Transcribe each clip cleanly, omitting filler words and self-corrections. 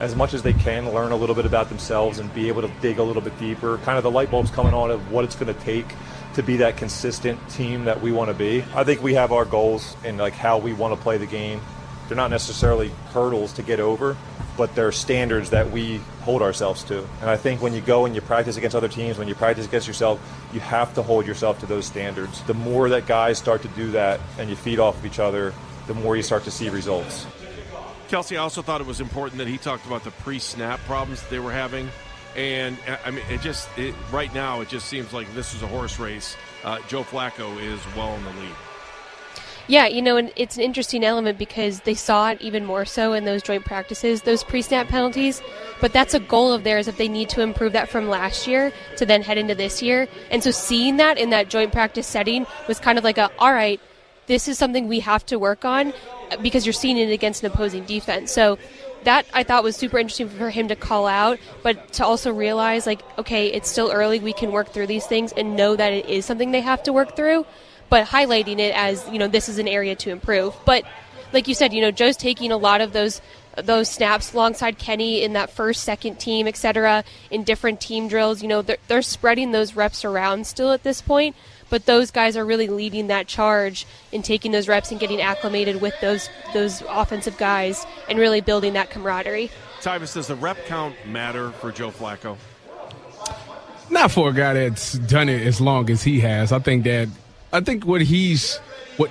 as much as they can, learn a little bit about themselves and be able to dig a little bit deeper. Kind of the light bulb's coming on of what it's going to take to be that consistent team that we want to be. I think we have our goals and like how we want to play the game. They're not necessarily hurdles to get over, but they're standards that we hold ourselves to. And I think when you go and you practice against other teams, when you practice against yourself, you have to hold yourself to those standards. The more that guys start to do that and you feed off of each other, the more you start to see results. Kelsey, I also thought it was important that he talked about the pre-snap problems that they were having. And, I mean, right now it just seems like this is a horse race. Joe Flacco is well in the lead. Yeah, and it's an interesting element because they saw it even more so in those joint practices, those pre-snap penalties. But that's a goal of theirs if they need to improve that from last year to then head into this year. And so seeing that in that joint practice setting was kind of like all right, this is something we have to work on because you're seeing it against an opposing defense. So that I thought was super interesting for him to call out, but to also realize, like, okay, it's still early. We can work through these things and know that it is something they have to work through, but highlighting it as, this is an area to improve. But like you said, Joe's taking a lot of those snaps alongside Kenny in that first, second team, et cetera, in different team drills. They're spreading those reps around still at this point, but those guys are really leading that charge in taking those reps and getting acclimated with those offensive guys and really building that camaraderie. Tyvis, does the rep count matter for Joe Flacco? Not for a guy that's done it as long as he has. I think what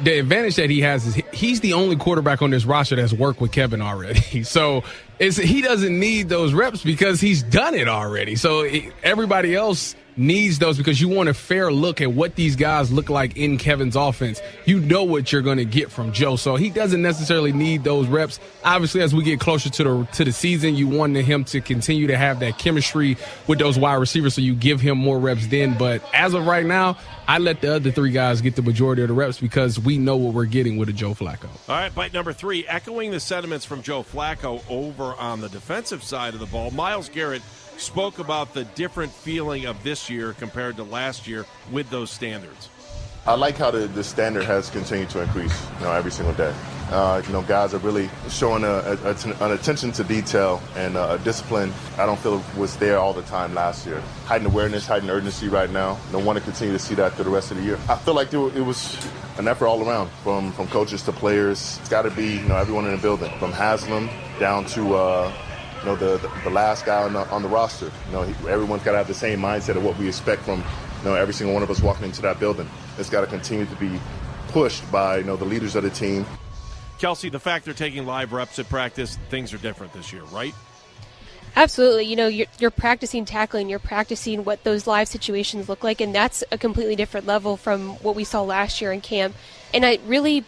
the advantage that he has is he's the only quarterback on this roster that's worked with Kevin already. So he doesn't need those reps because he's done it already. So everybody else needs those because you want a fair look at what these guys look like in Kevin's offense. You know what you're going to get from Joe. So he doesn't necessarily need those reps. Obviously, as we get closer to the season, you want him to continue to have that chemistry with those wide receivers, so you give him more reps then. But as of right now, I let the other three guys get the majority of the reps because we know what we're getting with a Joe Flacco. All right, bite number 3, echoing the sentiments from Joe Flacco over on the defensive side of the ball. Myles Garrett spoke about the different feeling of this year compared to last year with those standards. I like how the standard has continued to increase, every single day. Guys are really showing an attention to detail and a discipline I don't feel was there all the time last year. Heightened awareness, heightened urgency right now. I want to continue to see that through the rest of the year. I feel like it was an effort all around, from coaches to players. It's got to be, everyone in the building, from Haslam down to the last guy on the roster. Everyone's got to have the same mindset of what we expect from every single one of us walking into that building. It's got to continue to be pushed by the leaders of the team. Kelsey, the fact they're taking live reps at practice, things are different this year, right? Absolutely. You're practicing tackling, you're practicing what those live situations look like, and that's a completely different level from what we saw last year in camp. And it really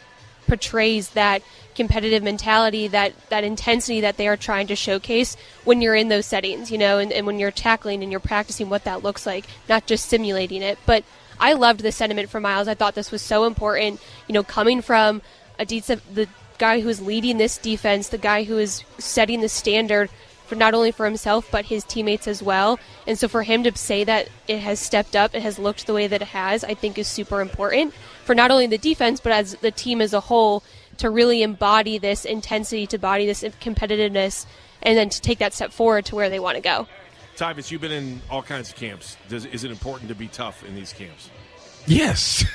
portrays that competitive mentality, that intensity that they are trying to showcase when you're in those settings, and when you're tackling and you're practicing what that looks like, not just simulating it. But I loved the sentiment from Myles. I thought this was so important, coming from the guy who is leading this defense, the guy who is setting the standard for not only for himself but his teammates as well. And so for him to say that it has stepped up, it has looked the way that it has, I think is super important for not only the defense but as the team as a whole, to really embody this intensity, to embody this competitiveness, and then to take that step forward to where they want to go. Tyvis, you've been in all kinds of camps. Is it important to be tough in these camps? Yes.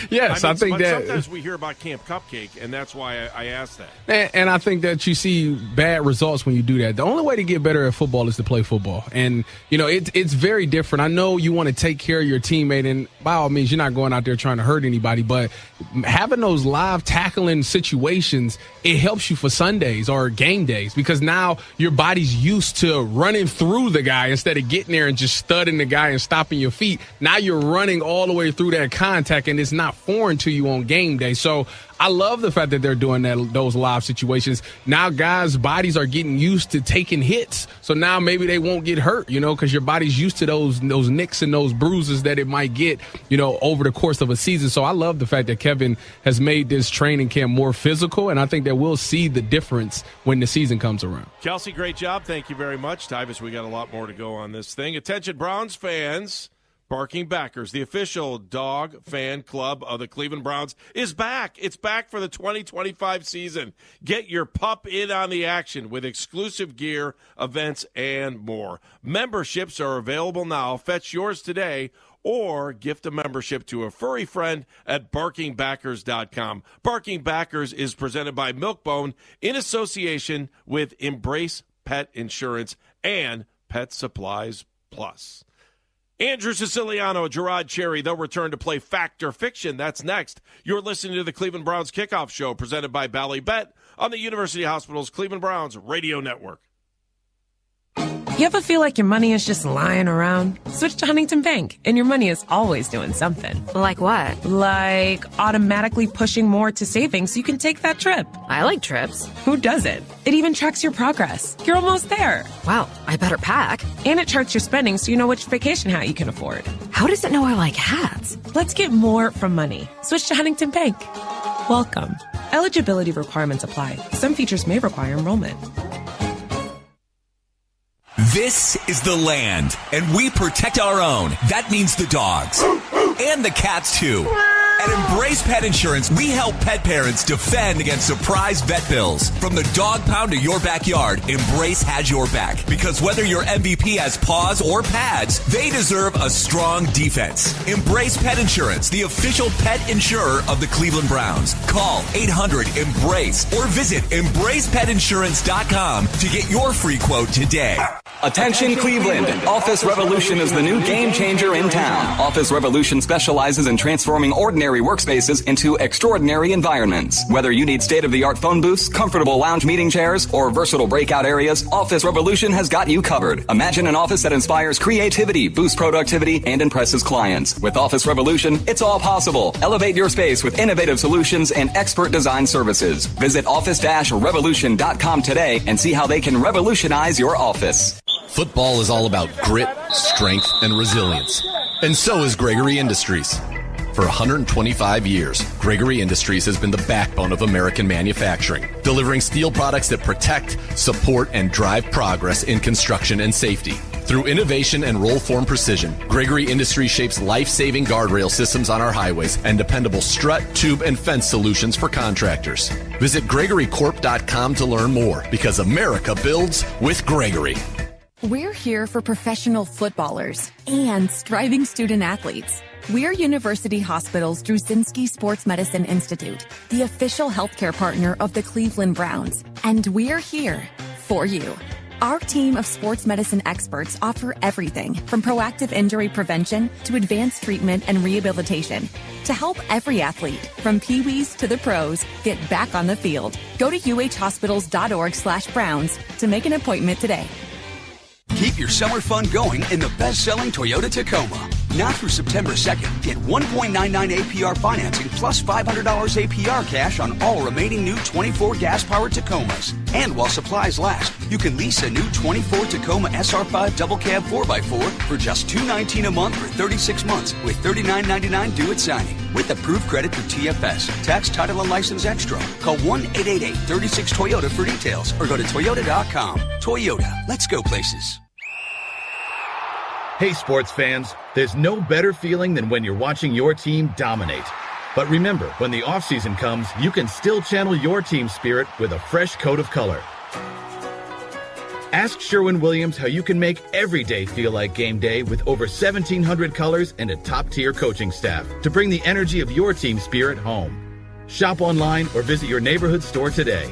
Yes, I think that sometimes we hear about Camp Cupcake, and that's why I asked that. And I think that you see bad results when you do that. The only way to get better at football is to play football. And, it's very different. I know you want to take care of your teammate, and by all means, you're not going out there trying to hurt anybody, but having those live tackling situations, it helps you for Sundays or game days because now your body's used to running through the guy instead of getting there and just studding the guy and stopping your feet. Now you're running all the way through that contact, and it's not foreign to you on game day. So I love the fact that they're doing those live situations. Now guys' bodies are getting used to taking hits, so now maybe they won't get hurt, because your body's used to those nicks and those bruises that it might get, over the course of a season. So I love the fact that Kevin has made this training camp more physical, and I think that we'll see the difference when the season comes around. Kelsey, great job. Thank you very much. Tyvis, we got a lot more to go on this thing. Attention Browns fans. Barking Backers, the official dog fan club of the Cleveland Browns, is back. It's back for the 2025 season. Get your pup in on the action with exclusive gear, events, and more. Memberships are available now. Fetch yours today or gift a membership to a furry friend at barkingbackers.com. Barking Backers is presented by Milkbone in association with Embrace Pet Insurance and Pet Supplies Plus. Andrew Siciliano, Gerard Cherry, they'll return to play Fact or Fiction. That's next. You're listening to the Cleveland Browns Kickoff Show presented by Bally Bet on the University Hospital's Cleveland Browns Radio Network. You ever feel like your money is just lying around? Switch to Huntington Bank, and your money is always doing something. Like what? Like automatically pushing more to savings so you can take that trip. I like trips. Who doesn't? It even tracks your progress. You're almost there. Wow, I better pack. And it charts your spending so you know which vacation hat you can afford. How does it know I like hats? Let's get more from money. Switch to Huntington Bank. Welcome. Eligibility requirements apply. Some features may require enrollment. This is the land, and we protect our own. That means the dogs. And the cats, too. At Embrace Pet Insurance, we help pet parents defend against surprise vet bills. From the dog pound to your backyard, Embrace has your back. Because whether your MVP has paws or pads, they deserve a strong defense. Embrace Pet Insurance, the official pet insurer of the Cleveland Browns. Call 800-EMBRACE or visit EmbracePetInsurance.com to get your free quote today. Attention Cleveland! Office Revolution is the new game changer in town. Office Revolution specializes in transforming ordinary workspaces into extraordinary environments. Whether you need state-of-the-art phone booths, comfortable lounge meeting chairs, or versatile breakout areas, Office Revolution has got you covered. Imagine an office that inspires creativity, boosts productivity, and impresses clients. With Office Revolution, it's all possible. Elevate your space with innovative solutions and expert design services. Visit office-revolution.com today and see how they can revolutionize your office. Football is all about grit, strength, and resilience. And so is Gregory Industries. For 125 years, Gregory Industries has been the backbone of American manufacturing, delivering steel products that protect, support, and drive progress in construction and safety. Through innovation and roll-form precision, Gregory Industries shapes life-saving guardrail systems on our highways and dependable strut, tube, and fence solutions for contractors. Visit GregoryCorp.com to learn more, because America builds with Gregory. We're here for professional footballers and striving student athletes. We're University Hospital's Drusinski Sports Medicine Institute, the official healthcare partner of the Cleveland Browns, and we're here for you. Our team of sports medicine experts offer everything from proactive injury prevention to advanced treatment and rehabilitation to help every athlete, from peewees to the pros, get back on the field. Go to uhhospitals.org/Browns to make an appointment today. Keep your summer fun going in the best-selling Toyota Tacoma. Now through September 2nd, get 1.99 APR financing plus $500 APR cash on all remaining new 24 gas-powered Tacomas. And while supplies last, you can lease a new 24 Tacoma SR5 double cab 4x4 for just $219 a month for 36 months with $39.99 due at signing. With approved credit through TFS. Tax, title, and license extra. Call 1-888-36-TOYOTA for details or go to Toyota.com. Toyota. Let's go places. Hey, sports fans, there's no better feeling than when you're watching your team dominate. But remember, when the offseason comes, you can still channel your team spirit with a fresh coat of color. Ask Sherwin-Williams how you can make every day feel like game day with over 1,700 colors and a top-tier coaching staff to bring the energy of your team spirit home. Shop online or visit your neighborhood store today.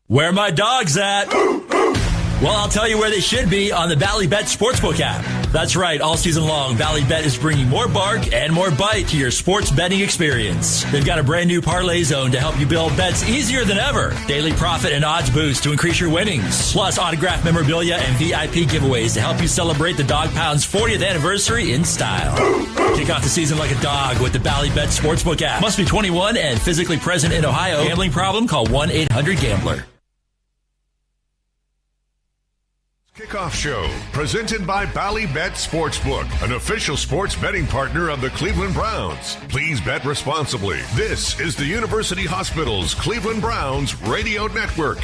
Where my dogs at? Well, I'll tell you where they should be, on the Bally Bet Sportsbook app. That's right, all season long, Bally Bet is bringing more bark and more bite to your sports betting experience. They've got a brand new parlay zone to help you build bets easier than ever. Daily profit and odds boost to increase your winnings. Plus autographed memorabilia and VIP giveaways to help you celebrate the Dog Pound's 40th anniversary in style. Kick off the season like a dog with the Bally Bet Sportsbook app. Must be 21 and physically present in Ohio. Gambling problem? Call 1-800-GAMBLER. Kickoff Show, presented by Bally Bet Sportsbook, an official sports betting partner of the Cleveland Browns. Please bet responsibly. This is the University Hospital's Cleveland Browns Radio Network.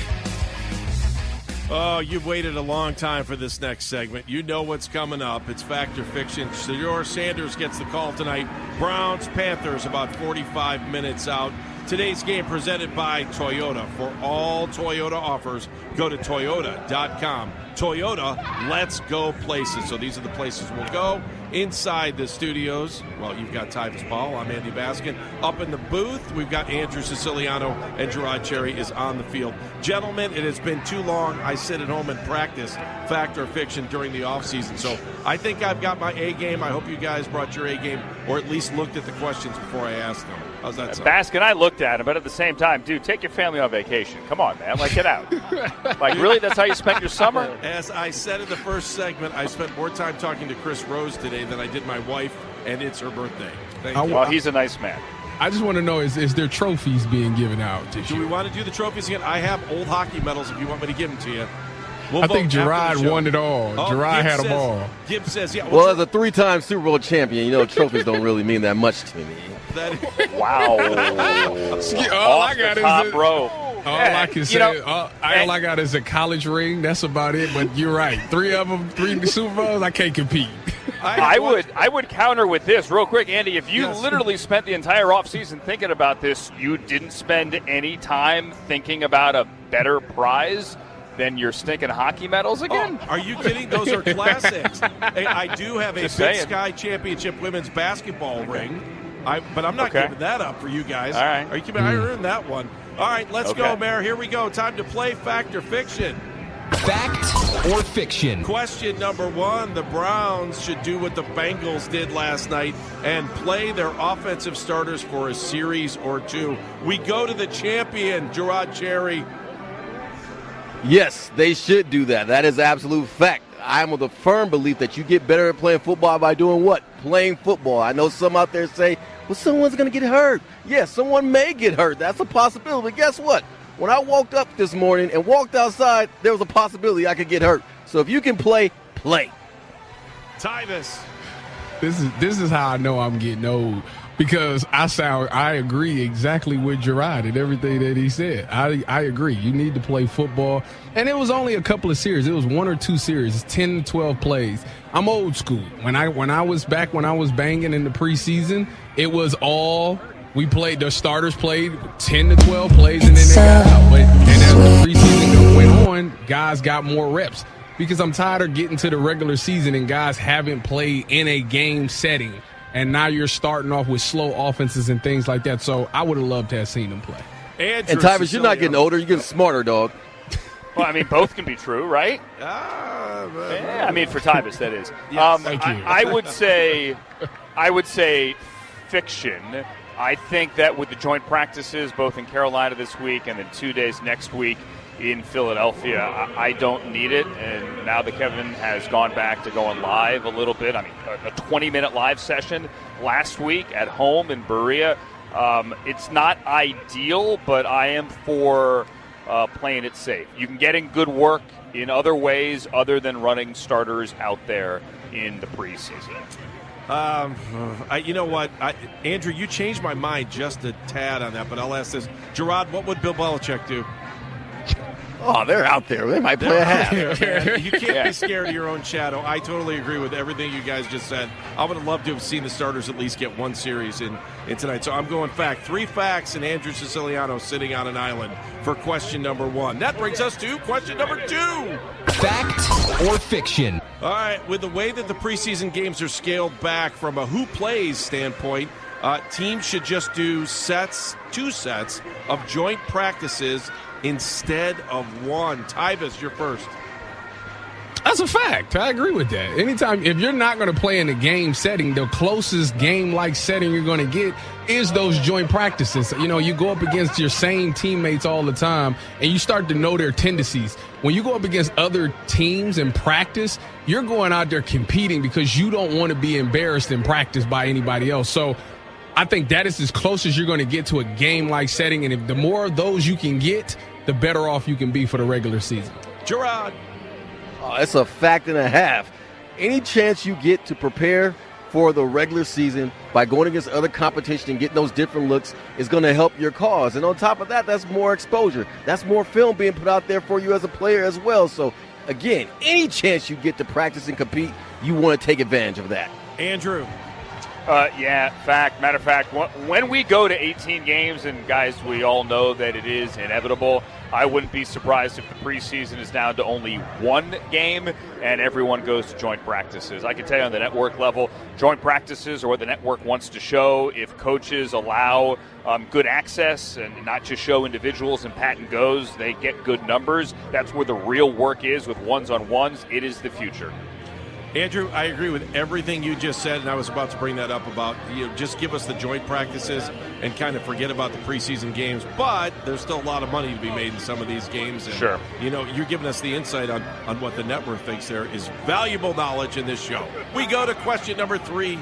Oh, you've waited a long time for this next segment. You know what's coming up. It's Fact or Fiction. Shedeur Sanders gets the call tonight. Browns, Panthers, about 45 minutes out. Today's game presented by Toyota. For all Toyota offers, go to Toyota.com. Toyota, let's go places. So these are the places we'll go. Inside the studios, well, you've got Tyvus Paul. I'm Andy Baskin. Up in the booth, we've got Andrew Siciliano, and Gerard Cherry is on the field. Gentlemen, it has been too long. I sit at home and practice Fact or Fiction during the offseason. So I think I've got my A game. I hope you guys brought your A game, or at least looked at the questions before I asked them. How's that sound? Baskin, I looked at him, but at the same time, dude, take your family on vacation. Come on, man. Like, get out. Like, really? That's how you spent your summer? As I said in the first segment, I spent more time talking to Chris Rose today than I did my wife, and it's her birthday. Thank you. Well, he's a nice man. I just want to know, is there trophies being given out this year? Do we want to do the trophies again? I have old hockey medals if you want me to give them to you. I think Gerard won it all. Gerard had them all. Gibbs says, yeah. Well, as a 3-time Super Bowl champion, you know trophies don't really mean that much to me. Wow. All I got is I can say, all I got is a college ring. That's about it. But you're right. 3 of them, 3 Super Bowls, I can't compete. I would counter with this real quick, Andy. If you literally spent the entire offseason thinking about this, you didn't spend any time thinking about a better prize than your stinking hockey medals again? Oh, are you kidding? Those are classics. Hey, I do have a Big Sky Championship women's basketball ring, but I'm not giving that up for you guys. All right. Are you kidding? I earned that one. All right, let's go, Mayor. Here we go. Time to play Fact or Fiction. Fact or Fiction. Question number 1. The Browns should do what the Bengals did last night and play their offensive starters for a series or 2. We go to the champion, Gerard Cherry. Yes, they should do that. That is absolute fact. I'm of the firm belief that you get better at playing football by doing what? Playing football. I know some out there say, well, someone's going to get hurt. Yes, someone may get hurt. That's a possibility. But guess what? When I woke up this morning and walked outside, there was a possibility I could get hurt. So if you can play, play. Tyvus. This is how I know I'm getting old. Because I agree exactly with Gerard and everything that he said. I agree. You need to play football. And it was only a couple of series. It was 1 or 2 series, 10 to 12 plays. I'm old school. When I was banging in the preseason, it was all the starters played 10 to 12 plays and then they got out. And as the preseason went on, guys got more reps. Because I'm tired of getting to the regular season and guys haven't played in a game setting. And now you're starting off with slow offenses and things like that. So I would have loved to have seen them play. And Tyvus, you're not getting older. You're getting smarter, dog. Well, I mean, both can be true, right? Yeah, I mean, for Tyvus, that is. Yes, thank you. I would say fiction. I think that with the joint practices, both in Carolina this week and then 2 days next week in Philadelphia, I don't need it. And now that Kevin has gone back to going live a little bit, I mean, a 20-minute live session last week at home in Berea. It's not ideal, but I am for playing it safe. You can get in good work in other ways other than running starters out there in the preseason. You know what, Andrew, you changed my mind just a tad on that, but I'll ask this. Gerard, what would Bill Belichick do? Oh, they're out there. They might play a half. You can't be scared of your own shadow. I totally agree with everything you guys just said. I would have loved to have seen the starters at least get 1 series in tonight. So I'm going fact. 3 facts and Andrew Siciliano sitting on an island for question number 1. That brings us to question number 2. Fact or Fiction. All right, with the way that the preseason games are scaled back from a who plays standpoint, teams should just do 2 sets of joint practices instead of 1. Tyvus, you're first. That's a fact. I agree with that. Anytime, if you're not going to play in a game setting, the closest game-like setting you're going to get is those joint practices. You know, you go up against your same teammates all the time, and you start to know their tendencies. When you go up against other teams in practice, you're going out there competing because you don't want to be embarrassed in practice by anybody else. So I think that is as close as you're going to get to a game-like setting, and if the more of those you can get, the better off you can be for the regular season. Gerard. Oh, it's a fact and a half. Any chance you get to prepare for the regular season by going against other competition and getting those different looks is going to help your cause. And on top of that, that's more exposure. That's more film being put out there for you as a player as well. So, again, any chance you get to practice and compete, you want to take advantage of that. Andrew. Matter of fact, when we go to 18 games, and guys, we all know that it is inevitable, I wouldn't be surprised if the preseason is down to only one game and everyone goes to joint practices. I can tell you on the network level, joint practices are what the network wants to show. If coaches allow good access and not just show individuals and pat and goes, they get good numbers. That's where the real work is with ones-on-ones. It is the future. Andrew, I agree with everything you just said, and I was about to bring that up about, just give us the joint practices and kind of forget about the preseason games. But there's still a lot of money to be made in some of these games. And, sure. You're giving us the insight on what the network thinks there is valuable knowledge in this show. We go to question number 3.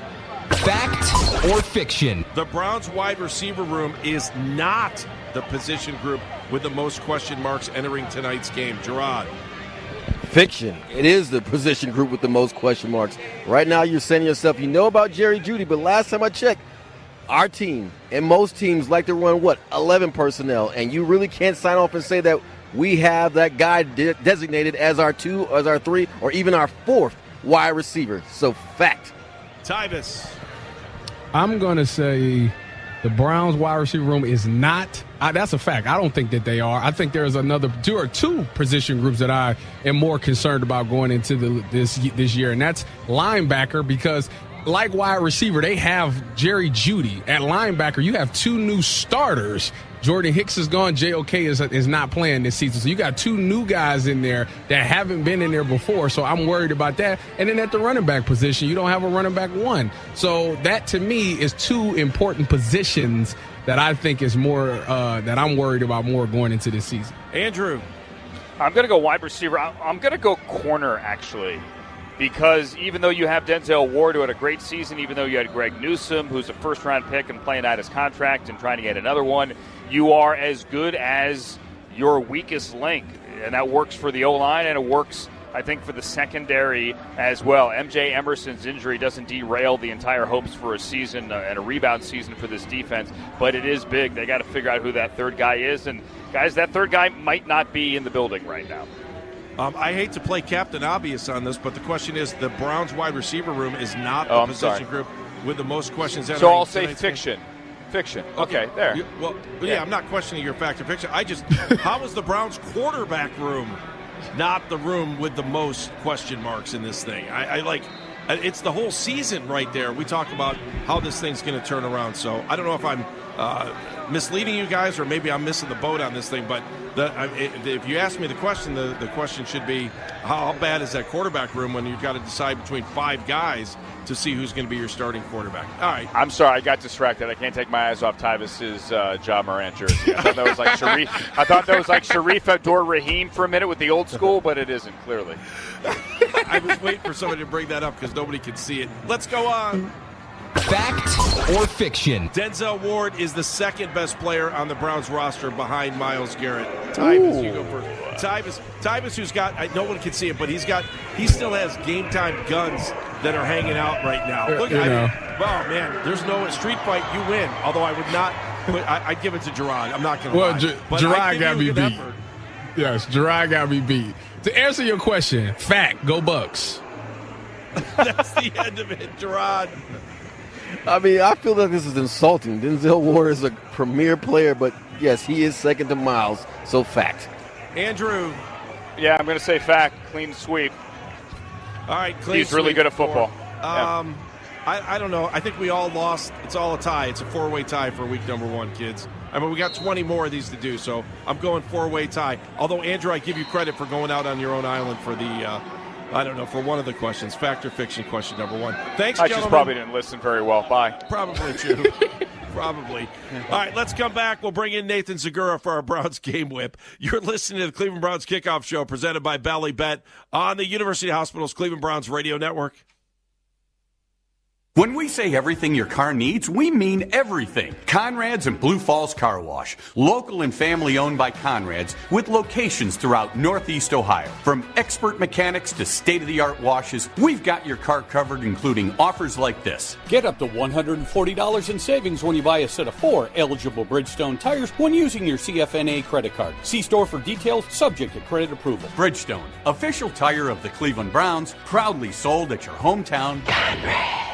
Fact or fiction? The Browns wide receiver room is not the position group with the most question marks entering tonight's game. Gerard. Fiction. It is the position group with the most question marks. Right now you're saying to yourself, you know about Jerry Jeudy, but last time I checked, our team and most teams like to run, 11 personnel, and you really can't sign off and say that we have that guy designated as our 2, as our 3, or even our 4th wide receiver. So, fact. Tyvis. I'm going to say the Browns wide receiver room is not. That's a fact. I don't think that they are. I think there's another two position groups that I am more concerned about going into this year, and that's linebacker, because like wide receiver, they have Jerry Jeudy. At linebacker, you have 2 new starters. Jordan Hicks is gone. JOK is not playing this season. So you got 2 new guys in there that haven't been in there before. So I'm worried about that. And then at the running back position, you don't have a running back 1. So that to me is 2 important positions that I think is more that I'm worried about more going into this season. Andrew. I'm going to go wide receiver. I'm going to go corner, actually. Because even though you have Denzel Ward, who had a great season, even though you had Greg Newsome, who's a first-round pick and playing out his contract and trying to get another one, you are as good as your weakest link. And that works for the O-line, and it works, I think, for the secondary as well. MJ Emerson's injury doesn't derail the entire hopes for a season and a rebound season for this defense, but it is big. They got to figure out who that third guy is. And, guys, that third guy might not be in the building right now. I hate to play Captain Obvious on this, but the question is the Browns wide receiver room is not the position group with the most questions. So I'll say fiction. Fiction. Okay, there. I'm not questioning your fact or fiction. How is the Browns quarterback room not the room with the most question marks in this thing? It's the whole season right there. We talk about how this thing's going to turn around. So I don't know if I'm misleading you guys or maybe I'm missing the boat on this thing, but if you ask me the question should be how bad is that quarterback room when you've got to decide between 5 guys to see who's going to be your starting quarterback. All right. I'm sorry, I got distracted. I can't take my eyes off Tyvis's Ja Morant jersey. I thought that was like Sharif. I thought that was like Sharif Abdur-Rahim for a minute with the old school, but it isn't, clearly. I was waiting for somebody to bring that up because nobody could see it. Let's go on. Fact or fiction? Denzel Ward is the second best player on the Browns roster behind Myles Garrett. Tyvis, you go first. Tyvis, who's got, no one can see it, but he still has game time guns that are hanging out right now. Look, man, there's no street fight, you win. Although I would not, I'd give it to Gerard. I'm not going to lie. Well, Gerard got me beat. Yes, Gerard got me beat. To answer your question, fact, go Bucks. That's the end of it, Gerard. I mean, I feel like this is insulting. Denzel Ward is a premier player, but yes, he is second to Myles, so fact. Andrew. Yeah, I'm going to say fact. Clean sweep. All right, clean He's really good at football. I don't know. I think we all lost. It's all a tie. It's a 4-way tie for week number 1, kids. I mean, we got 20 more of these to do, so I'm going 4-way tie. Although, Andrew, I give you credit for going out on your own island for the for one of the questions. Fact or fiction, question number 1. Thanks, gentlemen. I just probably didn't listen very well. Bye. Probably true. Probably. All right, let's come back. We'll bring in Nathan Zagura for our Browns Game Whip. You're listening to the Cleveland Browns Kickoff Show presented by Bally Bet on the University Hospitals Cleveland Browns Radio Network. When we say everything your car needs, we mean everything. Conrad's and Blue Falls Car Wash. Local and family owned by Conrad's with locations throughout Northeast Ohio. From expert mechanics to state-of-the-art washes, we've got your car covered, including offers like this. Get up to $140 in savings when you buy a set of 4 eligible Bridgestone tires when using your CFNA credit card. See store for details, subject to credit approval. Bridgestone, official tire of the Cleveland Browns, proudly sold at your hometown Conrad's.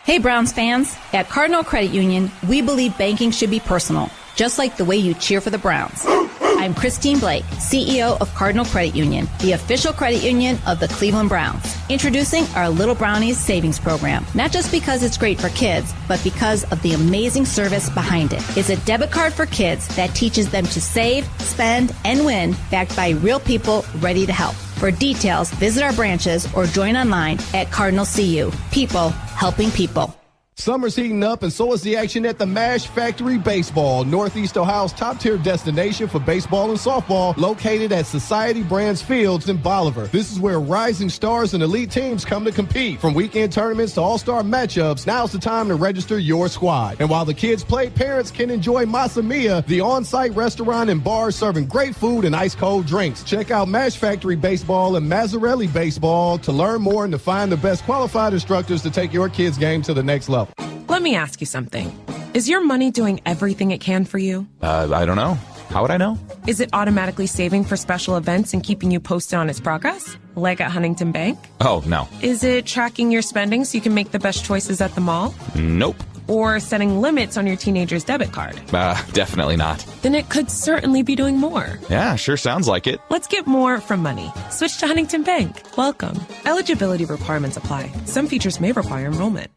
Hey Browns fans, at Cardinal Credit Union, we believe banking should be personal, just like the way you cheer for the Browns. I'm Christine Blake, CEO of Cardinal Credit Union, the official credit union of the Cleveland Browns. Introducing our Little Brownies Savings Program, not just because it's great for kids, but because of the amazing service behind it. It's a debit card for kids that teaches them to save, spend, and win, backed by real people ready to help. For details, visit our branches or join online at Cardinal CU. People helping people. Summer's heating up, and so is the action at the MASH Factory Baseball, Northeast Ohio's top-tier destination for baseball and softball, located at Society Brands Fields in Bolivar. This is where rising stars and elite teams come to compete. From weekend tournaments to all-star matchups, now's the time to register your squad. And while the kids play, parents can enjoy Masa Mia, the on-site restaurant and bar serving great food and ice-cold drinks. Check out MASH Factory Baseball and Mazzarelli Baseball to learn more and to find the best qualified instructors to take your kids' game to the next level. Let me ask you something. Is your money doing everything it can for you? I don't know. How would I know? Is it automatically saving for special events and keeping you posted on its progress? Like at Huntington Bank? Oh, no. Is it tracking your spending so you can make the best choices at the mall? Nope. Or setting limits on your teenager's debit card? Definitely not. Then it could certainly be doing more. Yeah, sure sounds like it. Let's get more from money. Switch to Huntington Bank. Welcome. Eligibility requirements apply. Some features may require enrollment.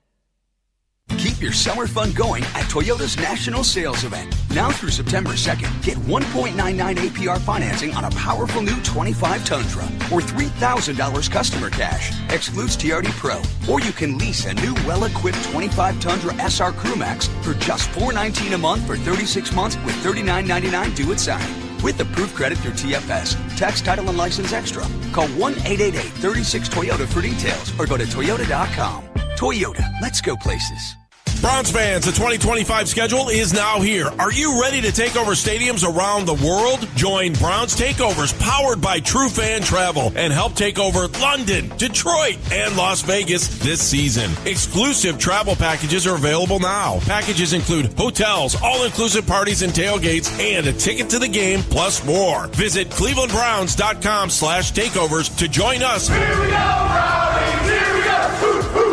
Keep your summer fun going at Toyota's National Sales Event. Now through September 2nd, get 1.99 APR financing on a powerful new 25 Tundra or $3,000 customer cash. Excludes TRD Pro. Or you can lease a new well-equipped 25 Tundra SR Crew Max for just $419 a month for 36 months with $39.99 due at signing. With approved credit through TFS. Tax, title, and license extra. Call 1-888-36-TOYOTA for details or go to Toyota.com. Toyota, let's go places. Browns fans, the 2025 schedule is now here. Are you ready to take over stadiums around the world? Join Browns Takeovers powered by True Fan Travel and help take over London, Detroit, and Las Vegas this season. Exclusive travel packages are available now. Packages include hotels, all-inclusive parties and tailgates, and a ticket to the game, plus more. Visit clevelandbrowns.com/takeovers to join us. Here we go, Brownies! Here we go!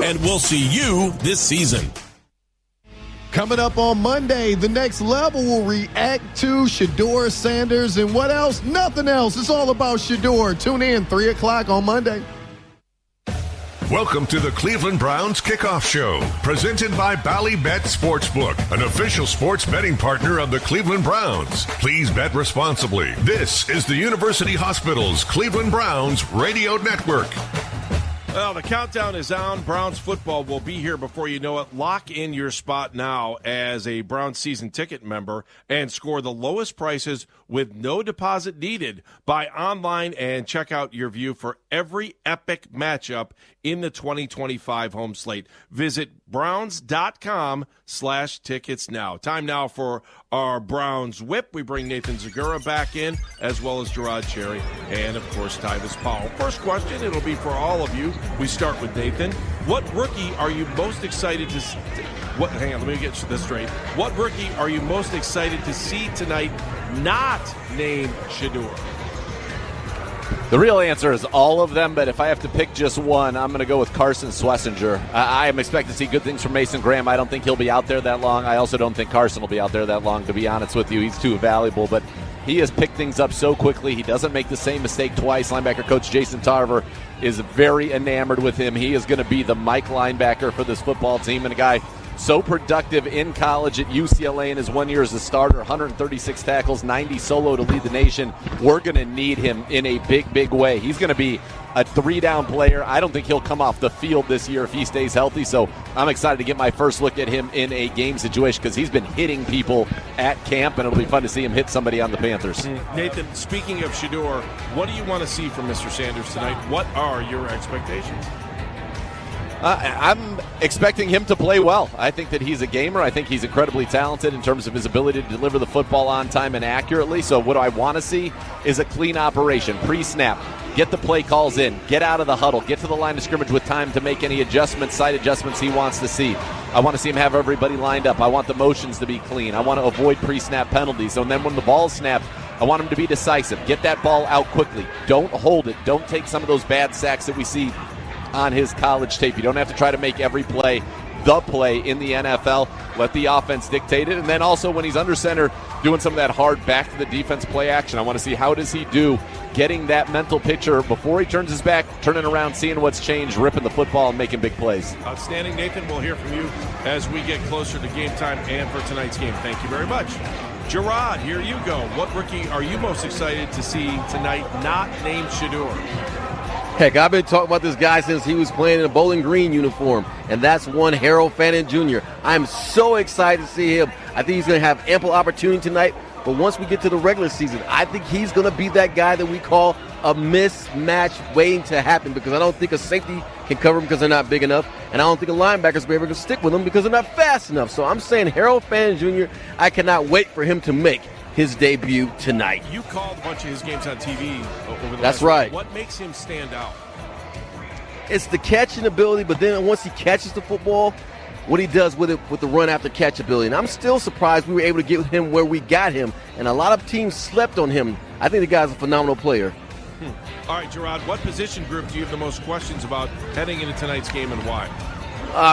And we'll see you this season. Coming up on Monday, the next level will react to Shedeur Sanders and what else? Nothing else. It's all about Shedeur. Tune in 3 o'clock on Monday. Welcome to the Cleveland Browns Kickoff Show, presented by Ballybet Sportsbook, an official sports betting partner of the Cleveland Browns. Please bet responsibly. This is the University Hospital's Cleveland Browns Radio Network. Well, the countdown is on. Browns football will be here before you know it. Lock in your spot now as a Browns season ticket member and score the lowest prices with no deposit needed. Buy online and check out your view for every epic matchup in the 2025 home slate. Visit browns.com/tickets now. Time now for our Browns whip. We bring Nathan Zagura back in, as well as Gerard Cherry, and of course Tyvis Powell. First question, it'll be for all of you. We start with Nathan. What rookie are you most excited to see? Hang on, let me get this straight. What rookie are you most excited to see tonight not named Shedeur? The real answer is all of them, but if I have to pick just one, I'm going to go with Carson Schlesinger. I am expecting to see good things from Mason Graham. I don't think he'll be out there that long. I also don't think Carson will be out there that long, to be honest with you. He's too valuable, but he has picked things up so quickly. He doesn't make the same mistake twice. Linebacker coach Jason Tarver is very enamored with him. He is going to be the Mike linebacker for this football team, and a guy so productive in college at UCLA in his 1 year as a starter, 136 tackles, 90 solo to lead the nation. We're going to need him in a big, big way. He's going to be a three-down player. I don't think he'll come off the field this year if he stays healthy, so I'm excited to get my first look at him in a game situation because he's been hitting people at camp, and it'll be fun to see him hit somebody on the Panthers. Nathan, speaking of Shedeur, what do you want to see from Mr. Sanders tonight? What are your expectations? I'm expecting him to play well. I think that he's a gamer. I think he's incredibly talented in terms of his ability to deliver the football on time and accurately. So what I want to see is a clean operation, pre-snap. Get the play calls in. Get out of the huddle. Get to the line of scrimmage with time to make any adjustments, side adjustments he wants to see. I want to see him have everybody lined up. I want the motions to be clean. I want to avoid pre-snap penalties. So then when the ball snaps, I want him to be decisive. Get that ball out quickly. Don't hold it. Don't take some of those bad sacks that we see on his college tape. You don't have to try to make every play the play in the NFL. Let the offense dictate it. And then also when he's under center, doing some of that hard back to the defense play action. I want to see how does he do getting that mental picture before he turns his back, turning around, seeing what's changed, ripping the football, and making big plays. Outstanding, Nathan. We'll hear from you as we get closer to game time and for tonight's game. Thank you very much. Gerard, here you go. What rookie are you most excited to see tonight not named shedeur? Heck, I've been talking about this guy since he was playing in a Bowling Green uniform, and that's one Harold Fannin Jr. I'm so excited to see him. I think he's going to have ample opportunity tonight, but once we get to the regular season, I think he's going to be that guy that we call a mismatch waiting to happen, because I don't think a safety can cover him because they're not big enough, and I don't think a linebacker's will be able to stick with him because they're not fast enough. So I'm saying Harold Fannin Jr., I cannot wait for him to make his debut tonight. You called a bunch of his games on TV over the That's last right. week. What makes him stand out? It's the catching ability, but then once he catches the football, what he does with it with the run after catch ability. And I'm still surprised we were able to get him where we got him, and a lot of teams slept on him. I think the guy's a phenomenal player. All right, Gerard, what position group do you have the most questions about heading into tonight's game, and why?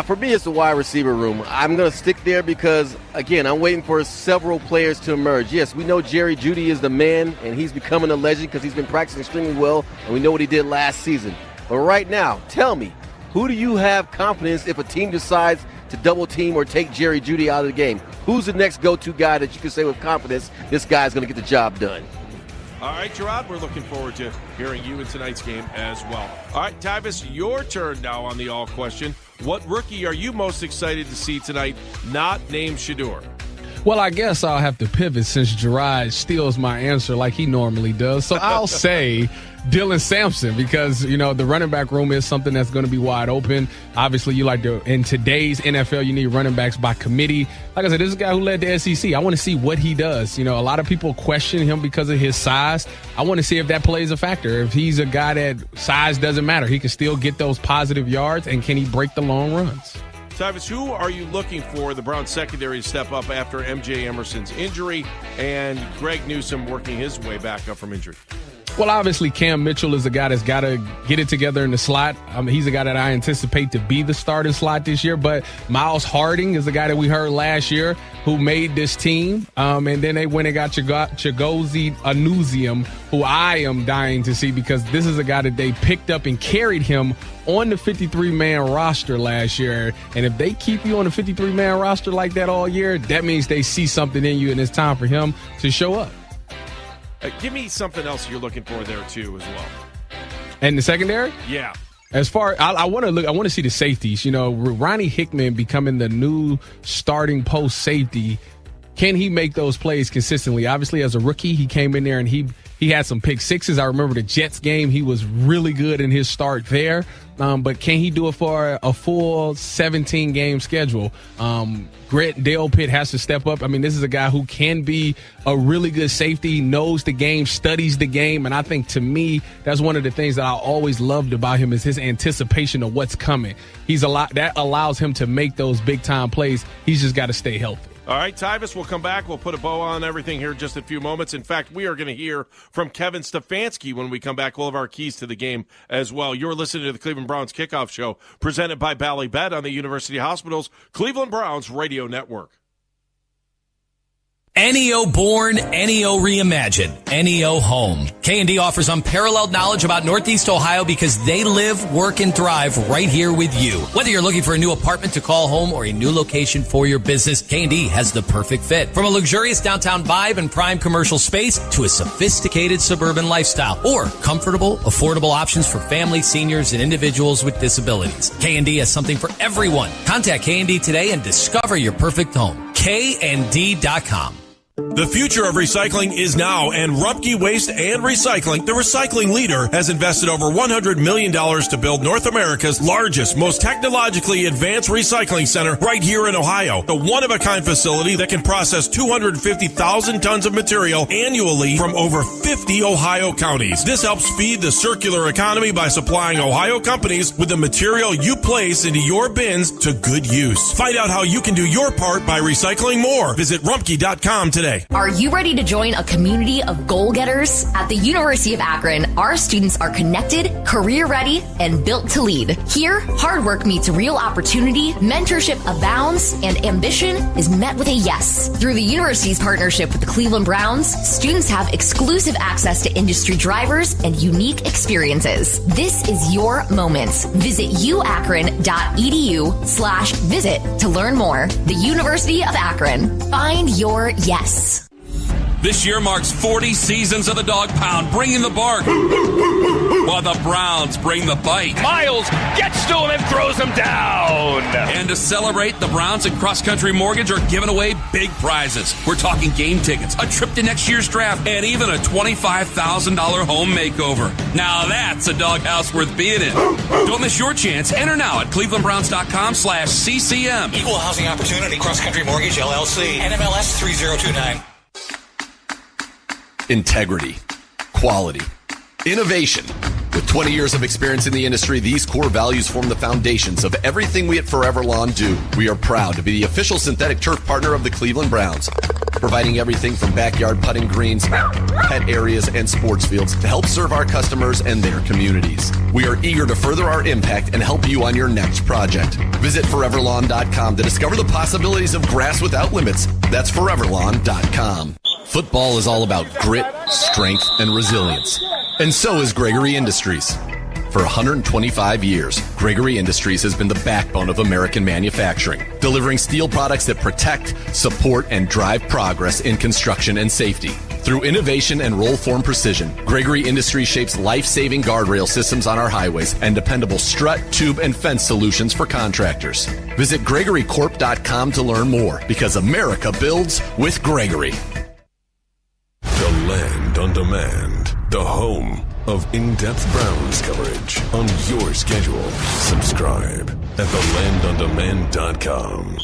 For me, it's the wide receiver room. I'm going to stick there because, again, I'm waiting for several players to emerge. Yes, we know Jerry Jeudy is the man, and he's becoming a legend because he's been practicing extremely well, and we know what he did last season. But right now, tell me, who do you have confidence if a team decides to double team or take Jerry Jeudy out of the game? Who's the next go-to guy that you can say with confidence this guy's going to get the job done? All right, Gerard, we're looking forward to hearing you in tonight's game as well. All right, Tyvis, your turn now on the all question. What rookie are you most excited to see tonight not named shedeur? Well, I guess I'll have to pivot since Gerard steals my answer like he normally does. So I'll say Dylan Sampson because, you know, the running back room is something that's going to be wide open. Obviously, in today's NFL, you need running backs by committee. Like I said, this is a guy who led the SEC. I want to see what he does. You know, a lot of people question him because of his size. I want to see if that plays a factor. If he's a guy that size doesn't matter, he can still get those positive yards, and can he break the long runs? Tyvis, who are you looking for the Browns secondary to step up after M.J. Emerson's injury and Greg Newsome working his way back up from injury? Well, obviously, Cam Mitchell is a guy that's got to get it together in the slot. He's a guy that I anticipate to be the starting slot this year. But Miles Harding is a guy that we heard last year who made this team. And then they went and got Chigozie Anuzium, who I am dying to see because this is a guy that they picked up and carried him on the 53-man roster last year. And if they keep you on the 53-man roster like that all year, that means they see something in you, and it's time for him to show up. Give me something else you're looking for there, too, as well. And the secondary? Yeah. As far I want to see the safeties. You know, Ronnie Hickman becoming the new starting post safety. Can he make those plays consistently? Obviously, as a rookie, he came in there and he had some pick sixes. I remember the Jets game. He was really good in his start there. But can he do it for a full 17-game schedule? Dale Pitt has to step up. I mean, this is a guy who can be a really good safety, knows the game, studies the game. And I think, to me, that's one of the things that I always loved about him is his anticipation of what's coming. That allows him to make those big-time plays. He's just got to stay healthy. All right, Tyvis, we'll come back. We'll put a bow on everything here in just a few moments. In fact, we are going to hear from Kevin Stefanski when we come back. We'll have our keys to the game as well. You're listening to the Cleveland Browns Kickoff Show, presented by Bally Bet on the University Hospital's Cleveland Browns Radio Network. NEO Born, NEO Reimagined, NEO Home. K&D offers unparalleled knowledge about Northeast Ohio because they live, work, and thrive right here with you. Whether you're looking for a new apartment to call home or a new location for your business, K&D has the perfect fit. From a luxurious downtown vibe and prime commercial space to a sophisticated suburban lifestyle or comfortable, affordable options for families, seniors, and individuals with disabilities. K&D has something for everyone. Contact K&D today and discover your perfect home. KND.com. The future of recycling is now, and Rumpke Waste and Recycling, the recycling leader, has invested over $100 million to build North America's largest, most technologically advanced recycling center right here in Ohio. A one-of-a-kind facility that can process 250,000 tons of material annually from over 50 Ohio counties. This helps feed the circular economy by supplying Ohio companies with the material you place into your bins to good use. Find out how you can do your part by recycling more. Visit Rumpke.com today. Are you ready to join a community of goal-getters? At the University of Akron, our students are connected, career-ready, and built to lead. Here, hard work meets real opportunity, mentorship abounds, and ambition is met with a yes. Through the university's partnership with the Cleveland Browns, students have exclusive access to industry drivers and unique experiences. This is your moment. Visit uakron.edu/visit to learn more. The University of Akron. Find your yes. This year marks 40 seasons of the Dog Pound, bringing the bark, while the Browns bring the bite. Miles gets to him and throws him down. And to celebrate, the Browns and Cross Country Mortgage are giving away big prizes. We're talking game tickets, a trip to next year's draft, and even a $25,000 home makeover. Now that's a doghouse worth being in. Don't miss your chance. Enter now at clevelandbrowns.com/CCM. Equal Housing Opportunity, Cross Country Mortgage, LLC, NMLS 3029. Integrity, quality, innovation. With 20 years of experience in the industry, these core values form the foundations of everything we at Forever Lawn do. We are proud to be the official synthetic turf partner of the Cleveland Browns, providing everything from backyard putting greens, pet areas, and sports fields to help serve our customers and their communities. We are eager to further our impact and help you on your next project. Visit foreverlawn.com to discover the possibilities of grass without limits. That's foreverlawn.com. Football is all about grit, strength, and resilience. And so is Gregory Industries. For 125 years, Gregory Industries has been the backbone of American manufacturing, delivering steel products that protect, support, and drive progress in construction and safety. Through innovation and roll-form precision, Gregory Industries shapes life-saving guardrail systems on our highways and dependable strut, tube, and fence solutions for contractors. Visit GregoryCorp.com to learn more, because America builds with Gregory. The Land on Demand, the home of in-depth Browns coverage on your schedule. Subscribe at thelandondemand.com.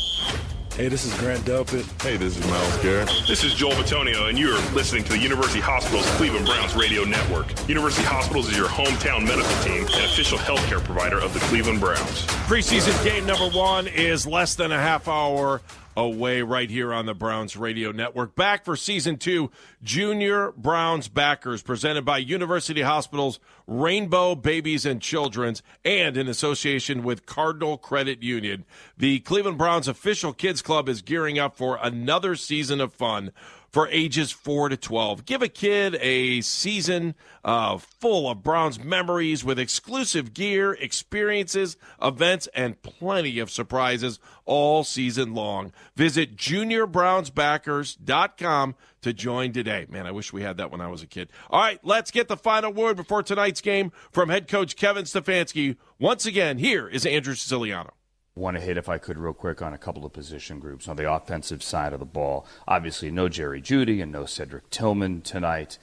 Hey, this is Grant Delpit. Hey, this is Miles Garrett. This is Joel Batonio, and you're listening to the University Hospitals Cleveland Browns Radio Network. University Hospitals is your hometown medical team and official healthcare provider of the Cleveland Browns. Preseason game number 1 is less than a half hour away right here on the Browns Radio Network. Back for Season 2, Junior Browns Backers, presented by University Hospitals, Rainbow Babies and Children's, and in association with Cardinal Credit Union. The Cleveland Browns official kids club is gearing up for another season of fun for ages 4 to 12. Give a kid a season full of Browns memories with exclusive gear, experiences, events, and plenty of surprises all season long. Visit juniorbrownsbackers.com to join today. Man, I wish we had that when I was a kid. All right, let's get the final word before tonight's game from head coach Kevin Stefanski. Once again, here is Andrew Siciliano. Want to hit, if I could, real quick on a couple of position groups on the offensive side of the ball. Obviously, no Jerry Jeudy and no Cedric Tillman tonight.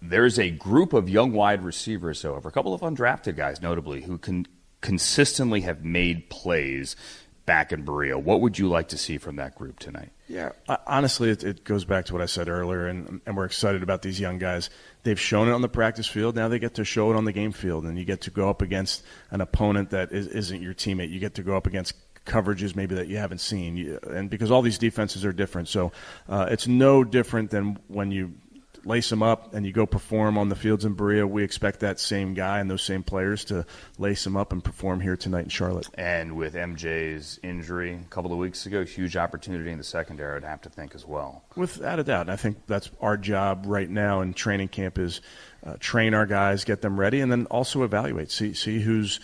There's a group of young wide receivers, however, a couple of undrafted guys, notably, who can consistently have made plays back in Berea. What would you like to see from that group tonight? Yeah, honestly, it goes back to what I said earlier, and we're excited about these young guys. They've shown it on the practice field. Now they get to show it on the game field, and you get to go up against an opponent that isn't your teammate. You get to go up against coverages maybe that you haven't seen, and because all these defenses are different. So it's no different than when you lace them up and you go perform on the fields in Berea. We expect that same guy and those same players to lace them up and perform here tonight in Charlotte. And with MJ's injury a couple of weeks ago, huge opportunity in the secondary, I'd have to think as well. Without a doubt. I think that's our job right now in training camp is train our guys, get them ready, and then also evaluate, see whose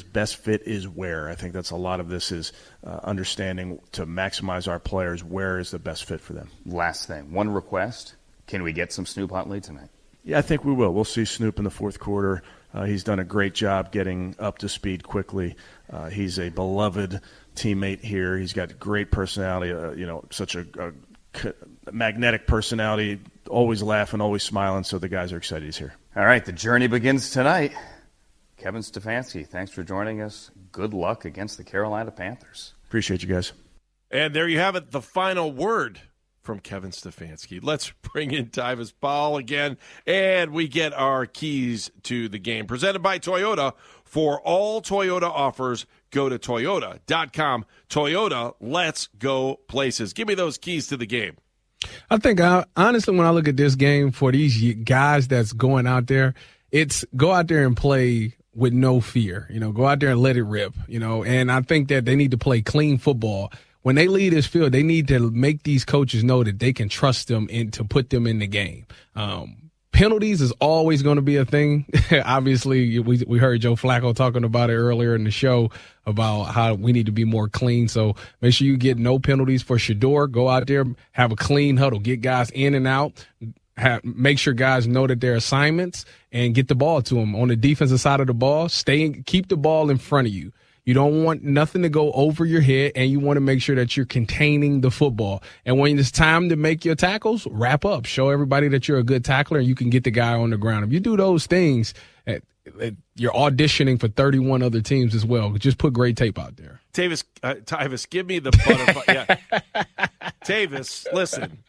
best fit is where. I think that's a lot of this is understanding to maximize our players, where is the best fit for them. Last thing, one request. Can we get some Snoop Huntley tonight? Yeah, I think we will. We'll see Snoop in the fourth quarter. He's done a great job getting up to speed quickly. He's a beloved teammate here. He's got great personality, such a magnetic personality, always laughing, always smiling, so the guys are excited he's here. All right, the journey begins tonight. Kevin Stefanski, thanks for joining us. Good luck against the Carolina Panthers. Appreciate you guys. And there you have it, the final word from Kevin Stefanski. Let's bring in Tyvis Powell again, and we get our keys to the game. Presented by Toyota. For all Toyota offers, go to Toyota.com. Toyota, let's go places. Give me those keys to the game. I think, honestly, when I look at this game, for these guys that's going out there, it's go out there and play with no fear. Go out there and let it rip, and I think that they need to play clean football. When they leave this field, they need to make these coaches know that they can trust them and to put them in the game. Penalties is always going to be a thing. Obviously, we heard Joe Flacco talking about it earlier in the show about how we need to be more clean. So make sure you get no penalties for shedeur. Go out there, have a clean huddle, get guys in and out. Make sure guys know that their assignments and get the ball to them. On the defensive side of the ball, keep the ball in front of you. You don't want nothing to go over your head, and you want to make sure that you're containing the football. And when it's time to make your tackles, wrap up. Show everybody that you're a good tackler and you can get the guy on the ground. If you do those things, you're auditioning for 31 other teams as well. Just put great tape out there. Tyvis, give me the butterfly. Yeah. Tavis, listen.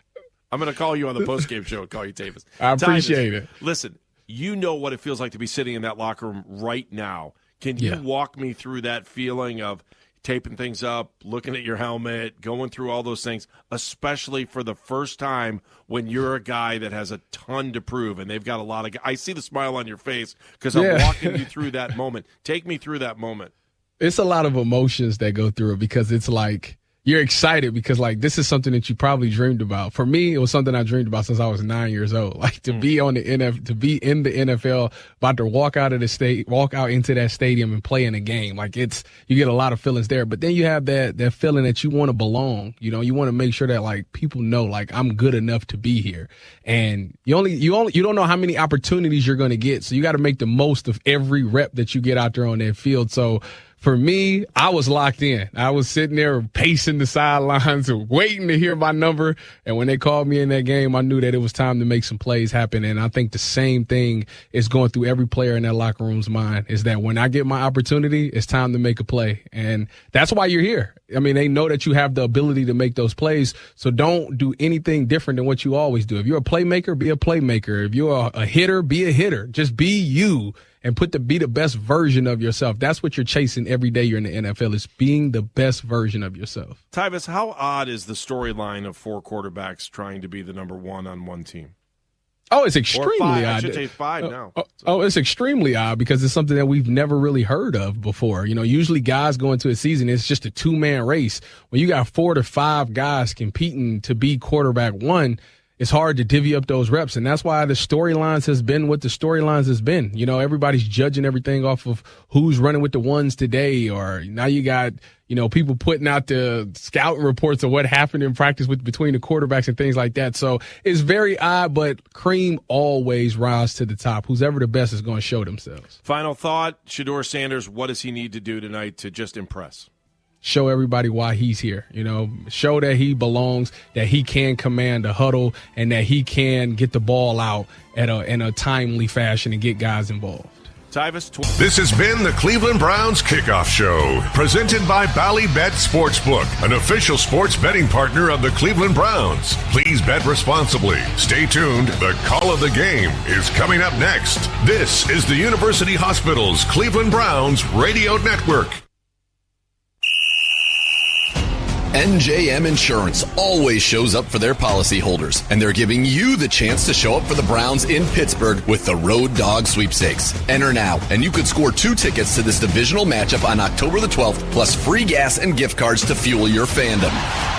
I'm going to call you on the postgame show and call you Tavis. I appreciate it. Listen, you know what it feels like to be sitting in that locker room right now. Can you walk me through that feeling of taping things up, looking at your helmet, going through all those things, especially for the first time when you're a guy that has a ton to prove and they've got a lot of – I see the smile on your face because I'm walking you through that moment. Take me through that moment. It's a lot of emotions that go through it because it's like – you're excited because, this is something that you probably dreamed about. For me, it was something I dreamed about since I was 9 years old. To be on to be in the NFL, about to walk out into that stadium and play in a game. You get a lot of feelings there. But then you have that feeling that you want to belong. You want to make sure that people know I'm good enough to be here. And you don't know how many opportunities you're going to get. So you got to make the most of every rep that you get out there on that field. So for me, I was locked in. I was sitting there pacing the sidelines and waiting to hear my number. And when they called me in that game, I knew that it was time to make some plays happen. And I think the same thing is going through every player in that locker room's mind, is that when I get my opportunity, it's time to make a play. And that's why you're here. I mean, they know that you have the ability to make those plays. So don't do anything different than what you always do. If you're a playmaker, be a playmaker. If you're a hitter, be a hitter. Just be you. And be the best version of yourself. That's what you're chasing every day you're in the NFL, is being the best version of yourself. Tyvis, how odd is the storyline of 4 quarterbacks trying to be the number one on one team? Oh, it's extremely odd. I should say 5 now. It's extremely odd because it's something that we've never really heard of before. Usually guys go into a season, it's just a 2-man race. When you got 4 to 5 guys competing to be quarterback one, it's hard to divvy up those reps. And that's why the storylines has been what the storylines has been. Everybody's judging everything off of who's running with the ones today, or now you got, people putting out the scouting reports of what happened in practice between the quarterbacks and things like that. So it's very odd, but cream always rise to the top. Who's ever the best is going to show themselves. Final thought, Shedeur Sanders, what does he need to do tonight to just impress? Show everybody why he's here, show that he belongs, that he can command a huddle, and that he can get the ball out in a timely fashion and get guys involved. This has been the Cleveland Browns Kickoff Show, presented by Ballybet Sportsbook, an official sports betting partner of the Cleveland Browns. Please bet responsibly. Stay tuned. The call of the game is coming up next. This is the University Hospital's Cleveland Browns Radio Network. NJM Insurance always shows up for their policyholders, and they're giving you the chance to show up for the Browns in Pittsburgh with the Road Dog Sweepstakes. Enter now, and you could score 2 tickets to this divisional matchup on October the 12th, plus free gas and gift cards to fuel your fandom.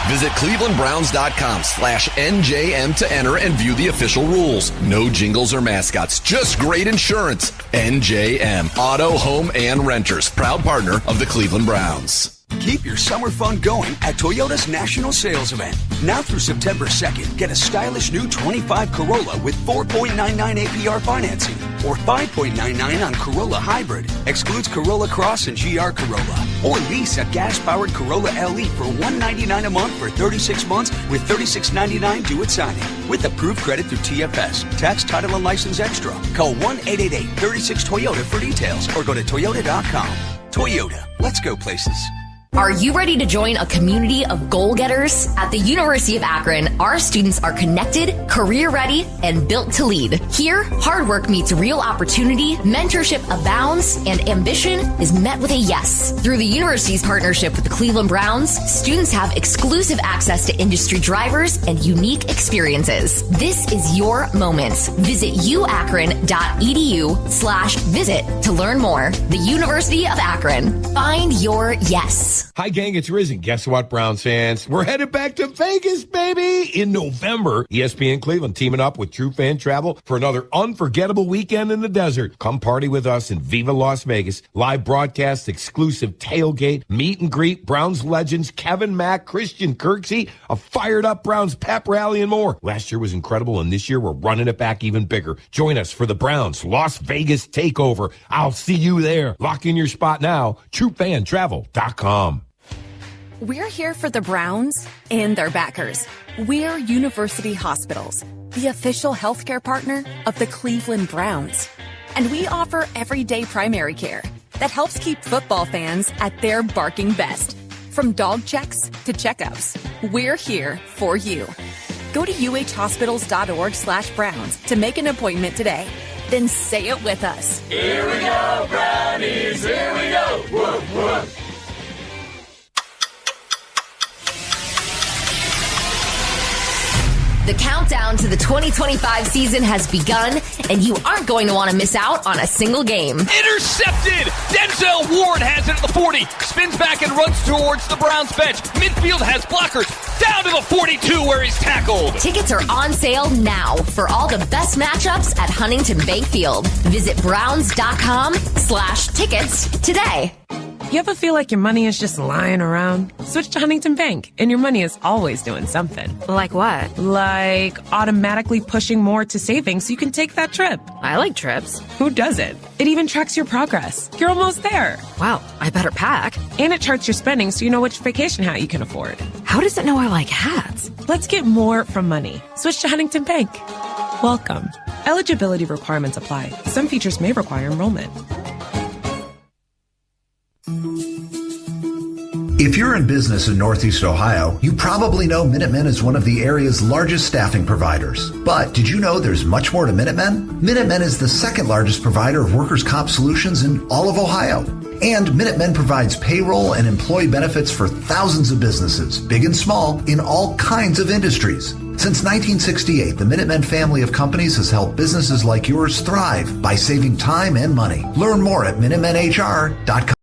Visit clevelandbrowns.com/NJM to enter and view the official rules. No jingles or mascots, just great insurance. NJM, Auto, Home, and Renters, proud partner of the Cleveland Browns. Keep your summer fun going at Toyota's National Sales Event. Now through September 2nd, get a stylish new 25 Corolla with 4.99 APR financing. or 5.99 on Corolla Hybrid. Excludes Corolla Cross and GR Corolla. Or lease a gas-powered Corolla LE for $199 a month for 36 months with $36.99 due at signing. With approved credit through TFS. Tax, title, and license extra. Call 1-888-36-TOYOTA for details or go to Toyota.com. Toyota. Let's go places. Are you ready to join a community of goal-getters? At the University of Akron, our students are connected, career-ready, and built to lead. Here, hard work meets real opportunity, mentorship abounds, and ambition is met with a yes. Through the university's partnership with the Cleveland Browns, students have exclusive access to industry drivers and unique experiences. This is your moment. Visit uakron.edu/visit to learn more. The University of Akron. Find your yes. Hi, gang, it's Risen. Guess what, Browns fans? We're headed back to Vegas, baby, in November. ESPN Cleveland teaming up with True Fan Travel for another unforgettable weekend in the desert. Come party with us in Viva Las Vegas. Live broadcast, exclusive tailgate, meet and greet, Browns legends, Kevin Mack, Christian Kirksey, a fired-up Browns pep rally, and more. Last year was incredible, and this year we're running it back even bigger. Join us for the Browns Las Vegas Takeover. I'll see you there. Lock in your spot now. TrueFanTravel.com. We're here for the Browns and their backers. We're University Hospitals, the official healthcare partner of the Cleveland Browns. And we offer everyday primary care that helps keep football fans at their barking best. From dog checks to checkups, we're here for you. Go to uhhospitals.org/Browns to make an appointment today. Then say it with us. Here we go, Brownies, here we go. Whoop, whoop. The countdown to the 2025 season has begun, and you aren't going to want to miss out on a single game. Intercepted! Denzel Ward has it at the 40, spins back and runs towards the Browns bench. Midfield has blockers, down to the 42 where he's tackled. Tickets are on sale now for all the best matchups at Huntington Bank Field. Visit browns.com/tickets today. You ever feel like your money is just lying around? Switch to Huntington Bank, and your money is always doing something. Like what? Like automatically pushing more to savings so you can take that trip. I like trips. Who doesn't? It even tracks your progress. You're almost there. Wow, I better pack. And it charts your spending so you know which vacation hat you can afford. How does it know I like hats? Let's get more from money. Switch to Huntington Bank. Welcome. Eligibility requirements apply. Some features may require enrollment. If you're in business in Northeast Ohio, you probably know Minutemen is one of the area's largest staffing providers. But did you know there's much more to Minutemen? Minutemen is the second largest provider of workers' comp solutions in all of Ohio. And Minutemen provides payroll and employee benefits for thousands of businesses, big and small, in all kinds of industries. Since 1968, the Minutemen family of companies has helped businesses like yours thrive by saving time and money. Learn more at MinutemenHR.com.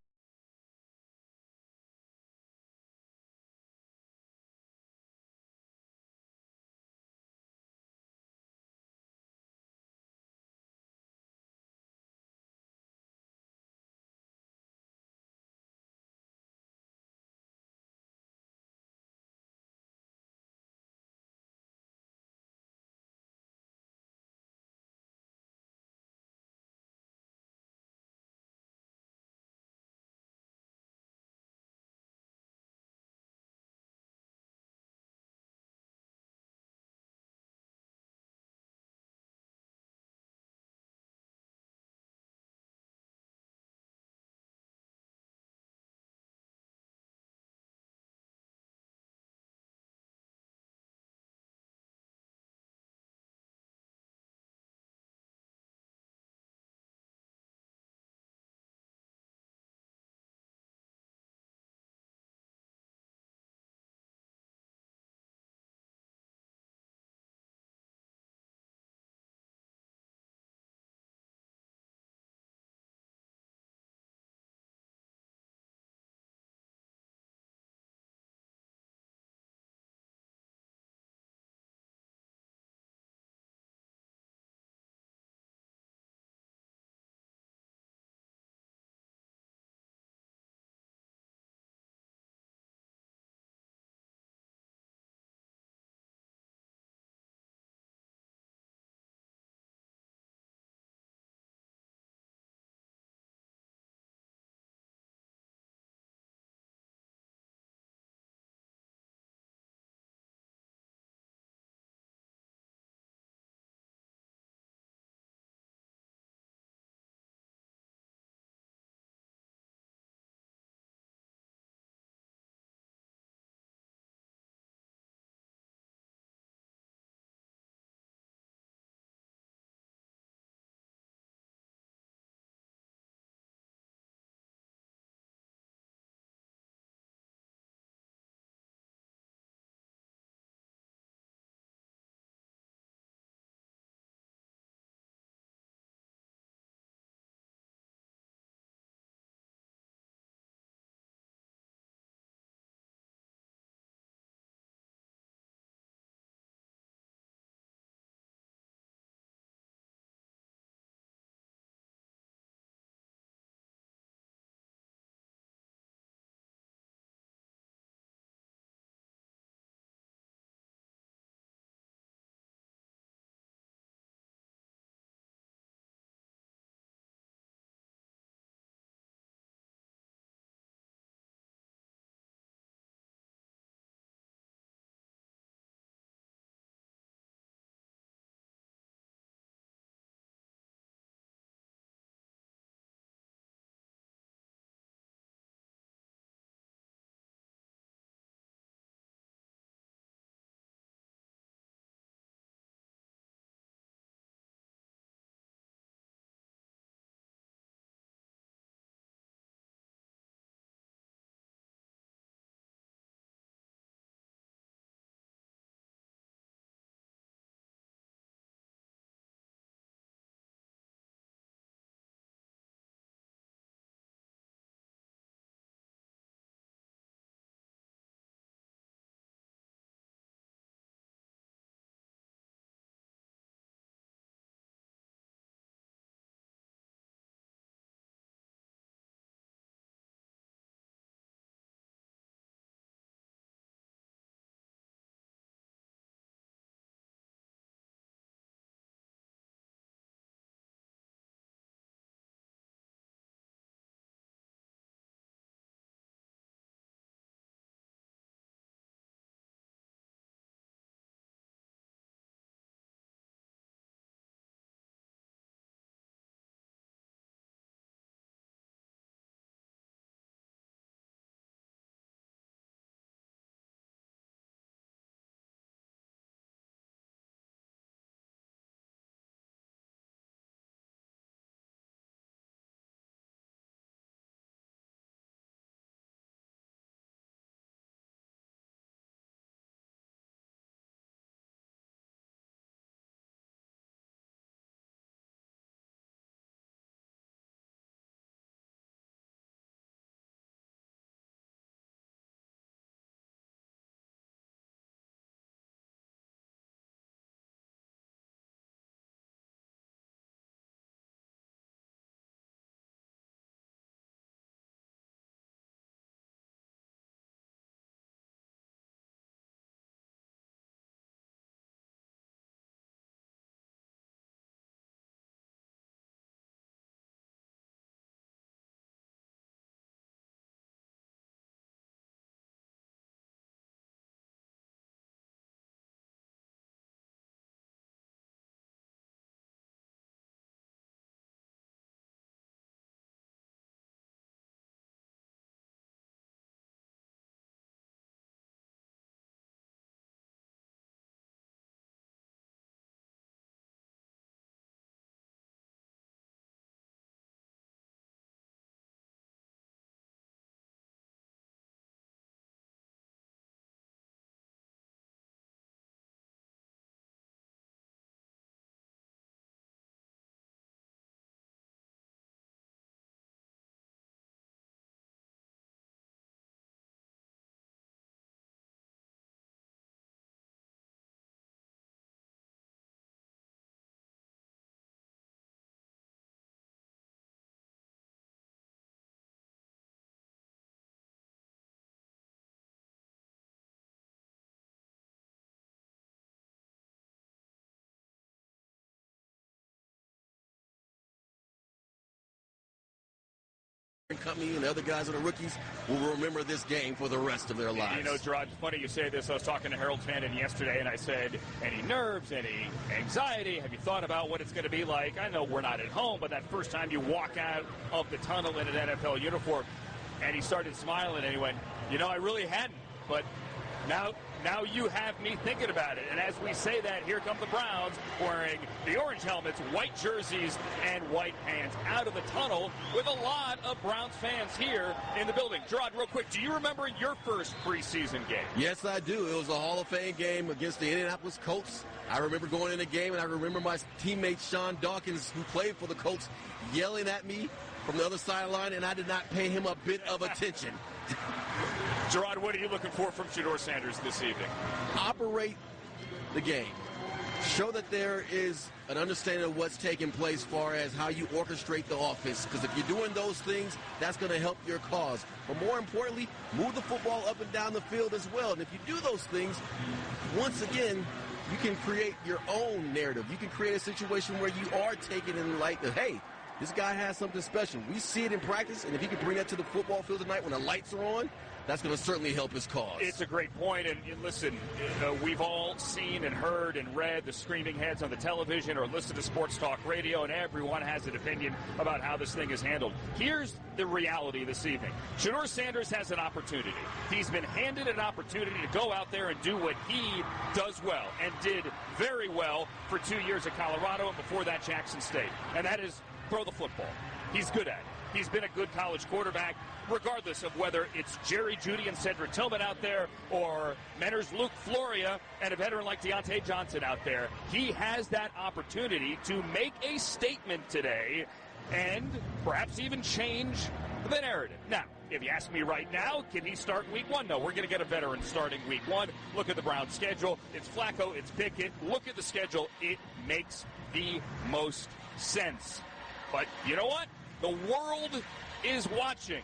Company and the other guys that are rookies will remember this game for the rest of their lives. You know, Gerard, it's funny you say this. I was talking to Harold Tannen yesterday, and I said, any nerves, any anxiety? Have you thought about what it's going to be like? I know we're not at home, but that first time you walk out of the tunnel in an NFL uniform. And he started smiling, and he went, I really hadn't, but now you have me thinking about it. And as we say that, here come the Browns wearing the orange helmets, white jerseys, and white pants out of the tunnel with a lot of Browns fans here in the building. Gerard, real quick, do you remember your first preseason game? Yes, I do. It was a Hall of Fame game against the Indianapolis Colts. I remember going in the game, and I remember my teammate Sean Dawkins, who played for the Colts, yelling at me from the other sideline, and I did not pay him a bit of attention. Gerard, what are you looking for from Shedeur Sanders this evening? Operate the game. Show that there is an understanding of what's taking place as far as how you orchestrate the offense. Because if you're doing those things, that's going to help your cause. But more importantly, move the football up and down the field as well. And if you do those things, once again, you can create your own narrative. You can create a situation where you are taking in light that, hey, this guy has something special. We see it in practice, and if he can bring that to the football field tonight when the lights are on, that's going to certainly help his cause. It's a great point, and listen, we've all seen and heard and read the screaming heads on the television or listened to sports talk radio, and everyone has an opinion about how this thing is handled. Here's the reality this evening. Shedeur Sanders has an opportunity. He's been handed an opportunity to go out there and do what he does well and did very well for 2 years at Colorado and before that Jackson State, and that is throw the football. He's good at it. He's been a good college quarterback, regardless of whether it's Jerry Jeudy and Cedric Tillman out there or Mentor's Luke Floria and a veteran like Deontay Johnson out there. He has that opportunity to make a statement today and perhaps even change the narrative. Now, if you ask me right now, can he start week one? No, we're going to get a veteran starting week one. Look at the Browns' schedule. It's Flacco, it's Pickett. Look at the schedule. It makes the most sense. But you know what? The world is watching.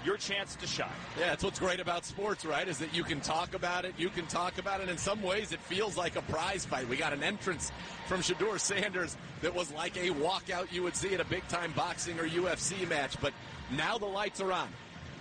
Your chance to shine. Yeah, that's what's great about sports, right? Is that you can talk about it. You can talk about it. In some ways, it feels like a prize fight. We got an entrance from Shedeur Sanders that was like a walkout you would see at a big-time boxing or UFC match. But now the lights are on.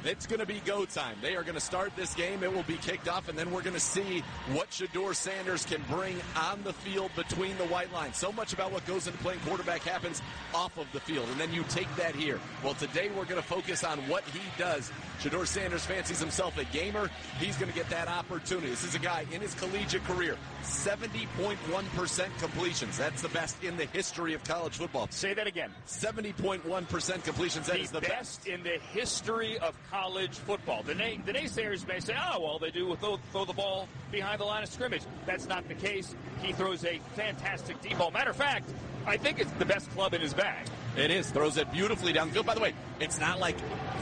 It's going to be go time. They are going to start this game. It will be kicked off, and then we're going to see what Shedeur Sanders can bring on the field between the white lines. So much about what goes into playing quarterback happens off of the field, and then you take that here. Well, today we're going to focus on what he does. Shedeur Sanders fancies himself a gamer. He's going to get that opportunity. This is a guy in his collegiate career, 70.1% completions. That's the best in the history of college football. Say that again. 70.1% completions. That is the best in the history of college football. The naysayers may say, oh, well, they do throw the ball behind the line of scrimmage. That's not the case. He throws a fantastic deep ball. Matter of fact, I think it's the best club in his bag. It is. Throws it beautifully downfield. By the way, it's not like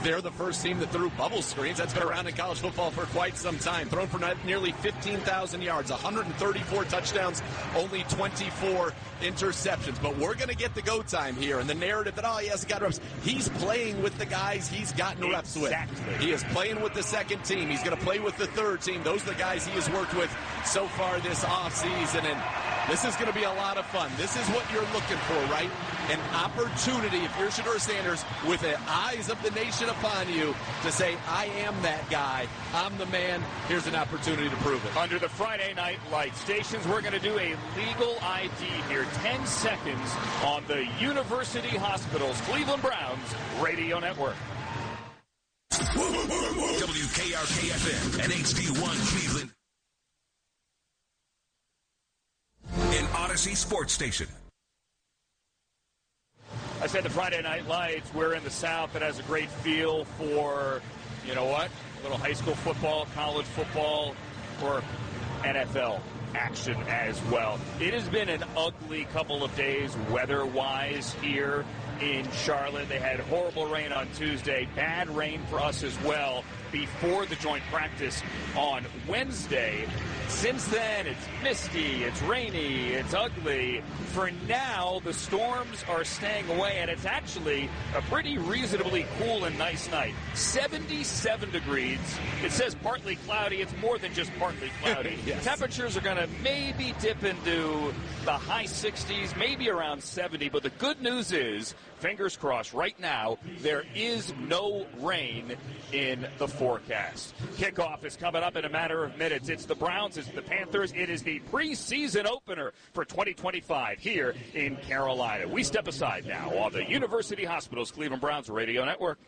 they're the first team that threw bubble screens. That's been around in college football for quite some time. Thrown for nearly 15,000 yards, 134 touchdowns, only 24 interceptions. But we're going to get the go time here. And the narrative that, he hasn't got reps. He's playing with the guys he's gotten reps with. He is playing with the second team. He's going to play with the third team. Those are the guys he has worked with so far this offseason. And this is going to be a lot of fun. This is what you're looking for, right? An opportunity, if you're Shedeur Sanders, with the eyes of the nation upon you, to say, I am that guy. I'm the man. Here's an opportunity to prove it. Under the Friday Night Light stations, we're going to do a legal ID here. 10 seconds on the University Hospitals Cleveland Browns Radio Network. WKRK-FM and HD1 Cleveland. An Odyssey Sports Station. I said the Friday Night Lights, we're in the South that has a great feel for, you know what, a little high school football, college football, or NFL action as well. It has been an ugly couple of days weather-wise here in Charlotte. They had horrible rain on Tuesday, bad rain for us as well before the joint practice on Wednesday. Since then, it's misty, it's rainy, it's ugly. For now, the storms are staying away, and it's actually a pretty reasonably cool and nice night. 77 degrees. It says partly cloudy. It's more than just partly cloudy. Yes. Temperatures are going to maybe dip into the high 60s, maybe around 70. But the good news is, fingers crossed, right now, there is no rain in the forecast. Kickoff is coming up in a matter of minutes. It's the Browns, it's the Panthers. It is the preseason opener for 2025 here in Carolina. We step aside now on the University Hospitals Cleveland Browns Radio Network.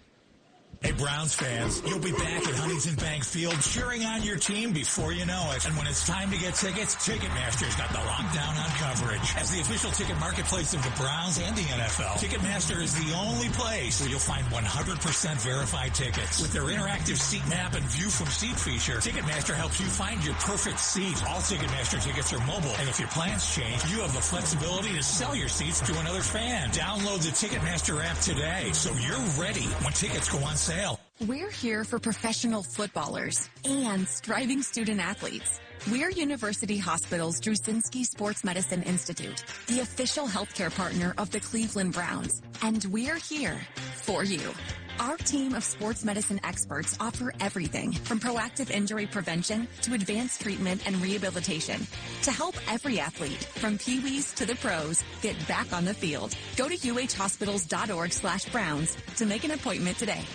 Hey, Browns fans, you'll be back at Huntington Bank Field cheering on your team before you know it. And when it's time to get tickets, Ticketmaster's got the lockdown on coverage. As the official ticket marketplace of the Browns and the NFL, Ticketmaster is the only place where you'll find 100% verified tickets. With their interactive seat map and view from seat feature, Ticketmaster helps you find your perfect seat. All Ticketmaster tickets are mobile, and if your plans change, you have the flexibility to sell your seats to another fan. Download the Ticketmaster app today so you're ready when tickets go on sale. We're here for professional footballers and striving student athletes. We're University Hospital's Drusinski Sports Medicine Institute, the official healthcare partner of the Cleveland Browns, and we're here for you. Our team of sports medicine experts offer everything from proactive injury prevention to advanced treatment and rehabilitation to help every athlete, from peewees to the pros, get back on the field. Go to uhhospitals.org/Browns to make an appointment today.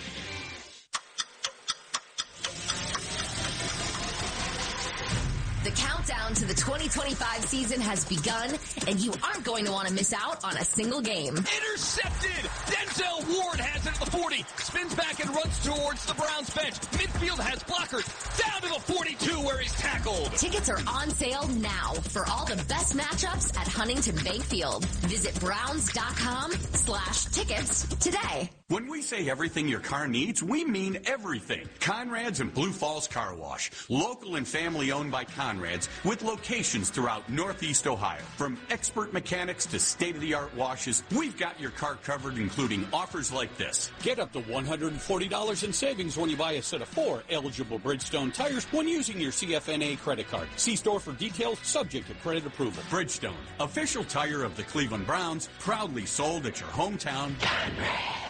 The countdown to the 2025 season has begun, and you aren't going to want to miss out on a single game. Intercepted! Denzel Ward has it at the 40. Spins back and runs towards the Browns bench. Midfield has blockers. Down to the 42 where he's tackled. Tickets are on sale now for all the best matchups at Huntington Bank Field. Visit browns.com/tickets today. When we say everything your car needs, we mean everything. Conrad's and Blue Falls Car Wash. Local and family owned by Conrad's with locations throughout Northeast Ohio. From expert mechanics to state-of-the-art washes, we've got your car covered, including offers like this. Get up to $140 in savings when you buy a set of 4 eligible Bridgestone tires when using your CFNA credit card. See store for details, subject to credit approval. Bridgestone, official tire of the Cleveland Browns, proudly sold at your hometown Conrad.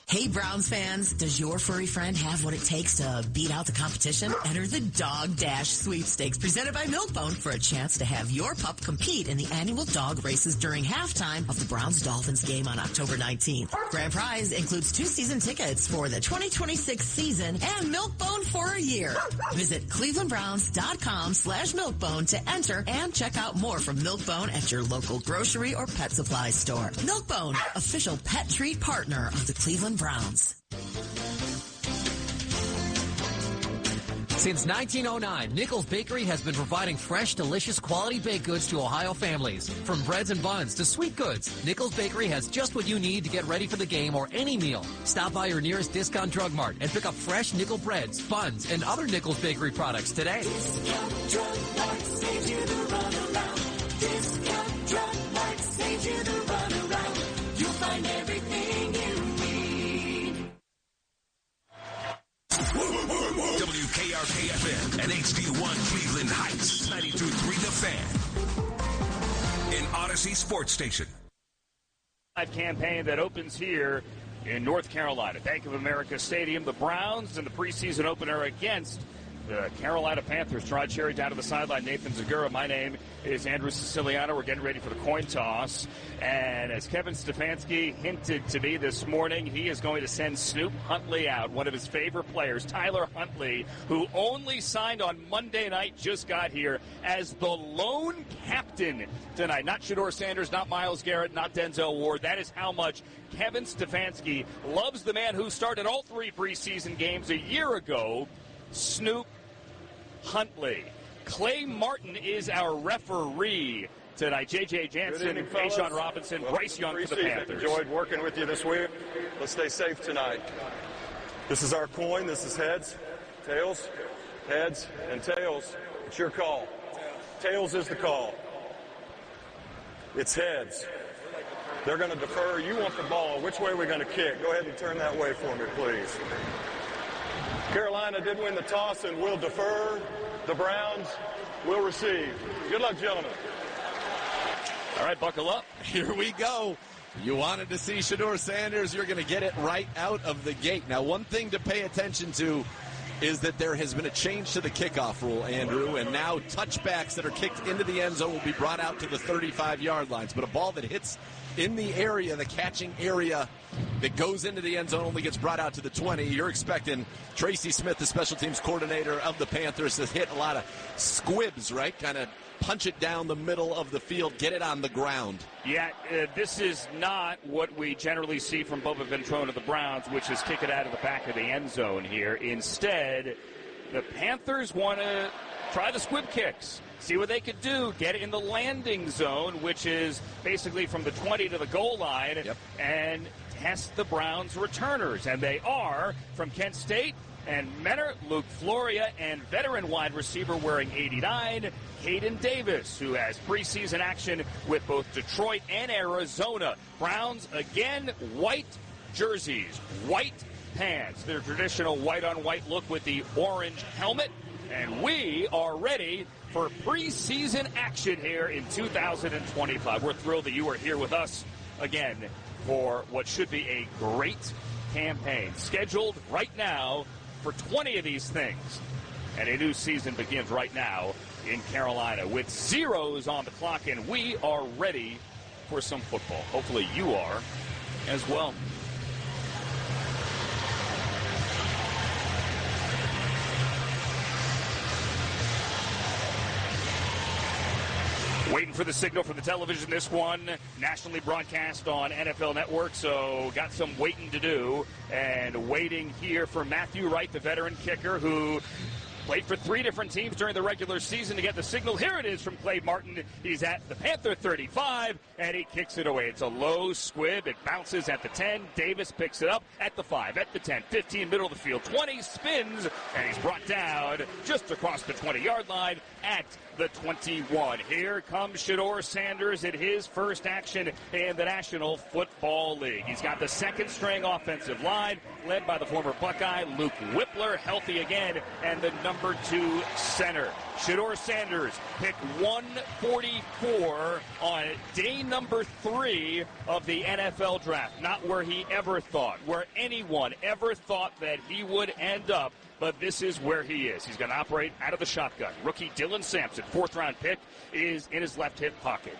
Hey, Browns fans, does your furry friend have what it takes to beat out the competition? Enter the Dog Dash Sweepstakes presented by Milkbone for a chance to have your pup compete in the annual dog races during halftime of the Browns-Dolphins game on October 19th. Grand prize includes 2 season tickets for the 2026 season and Milkbone for a year. Visit clevelandbrowns.com/Milkbone to enter and check out more from Milkbone at your local grocery or pet supply store. Milkbone, official pet treat partner of the Cleveland Browns. Since 1909, Nichols Bakery has been providing fresh, delicious, quality baked goods to Ohio families. From breads and buns to sweet goods, Nichols Bakery has just what you need to get ready for the game or any meal. Stop by your nearest Discount Drug Mart and pick up fresh Nickel breads, buns, and other Nichols Bakery products today. Discount Drug Mart saves you the runaround. Discount Drug Mart saves you the runaround. You'll find everything you need. WKRK-FM and HD1 Cleveland Heights, 92.3 The Fan. An Odyssey Sports Station. Campaign that opens here in North Carolina, Bank of America Stadium. The Browns in the preseason opener against the Carolina Panthers. Trod Cherry down to the sideline. Nathan Zagura. My name is Andrew Siciliano. We're getting ready for the coin toss. And as Kevin Stefanski hinted to me this morning, he is going to send Snoop Huntley out, one of his favorite players, Tyler Huntley, who only signed on Monday night, just got here as the lone captain tonight. Not Shedeur Sanders, not Myles Garrett, not Denzel Ward. That is how much Kevin Stefanski loves the man who started all 3 preseason games a year ago, Snoop Huntley. Clay Martin is our referee tonight. J.J. Jansen, Ashawn Robinson, Bryce Young for the Panthers. Enjoyed working with you this week. Let's stay safe tonight. This is our coin. This is heads, tails, and tails. It's your call. Tails is the call. It's heads. They're going to defer. You want the ball. Which way are we going to kick? Go ahead and turn that way for me, please. Carolina did win the toss and will defer. The Browns will receive. Good luck, gentlemen. All right, buckle up. Here we go. You wanted to see Shedeur Sanders. You're going to get it right out of the gate. Now, one thing to pay attention to is that there has been a change to the kickoff rule, Andrew, and now touchbacks that are kicked into the end zone will be brought out to the 35-yard lines. But a ball that hits in the area, the catching area that goes into the end zone only gets brought out to the 20. You're expecting Tracy Smith, the special teams coordinator of the Panthers, to hit a lot of squibs, right? Kind of punch it down the middle of the field, get it on the ground. Yeah, this is not what we generally see from Bubba Ventrone of the Browns, which is kick it out of the back of the end zone here. Instead, the Panthers want to try the squib kicks, see what they could do, get in the landing zone, which is basically from the 20 to the goal line, and test the Browns returners. And they are from Kent State and Menor, Luke Floria, and veteran wide receiver wearing 89, Hayden Davis, who has preseason action with both Detroit and Arizona. Browns, again, white jerseys, white pants, their traditional white-on-white look with the orange helmet. And we are ready for preseason action here in 2025. We're thrilled that you are here with us again for what should be a great campaign. Scheduled right now for 20 of these things. And a new season begins right now in Carolina with zeros on the clock, and we are ready for some football. Hopefully you are as well. Waiting for the signal from the television. This one nationally broadcast on NFL Network, so got some waiting to do. And waiting here for Matthew Wright, the veteran kicker, who played for 3 different teams during the regular season to get the signal. Here it is from Clay Martin. He's at the Panther 35, and he kicks it away. It's a low squib. It bounces at the 10. Davis picks it up at the 5, at the 10, 15, middle of the field, 20, spins, and he's brought down just across the 20-yard line at the 21. Here comes shedeur Sanders at his first action in the National Football League. He's got the second-string offensive line, led by the former Buckeye Luke Whippler, healthy again, and the number 2 center. shedeur Sanders, pick 144 on day number 3 of the NFL draft. Not where he ever thought, where anyone ever thought that he would end up. But this is where he is. He's going to operate out of the shotgun. Rookie Dylan Sampson, 4th-round pick, is in his left hip pocket.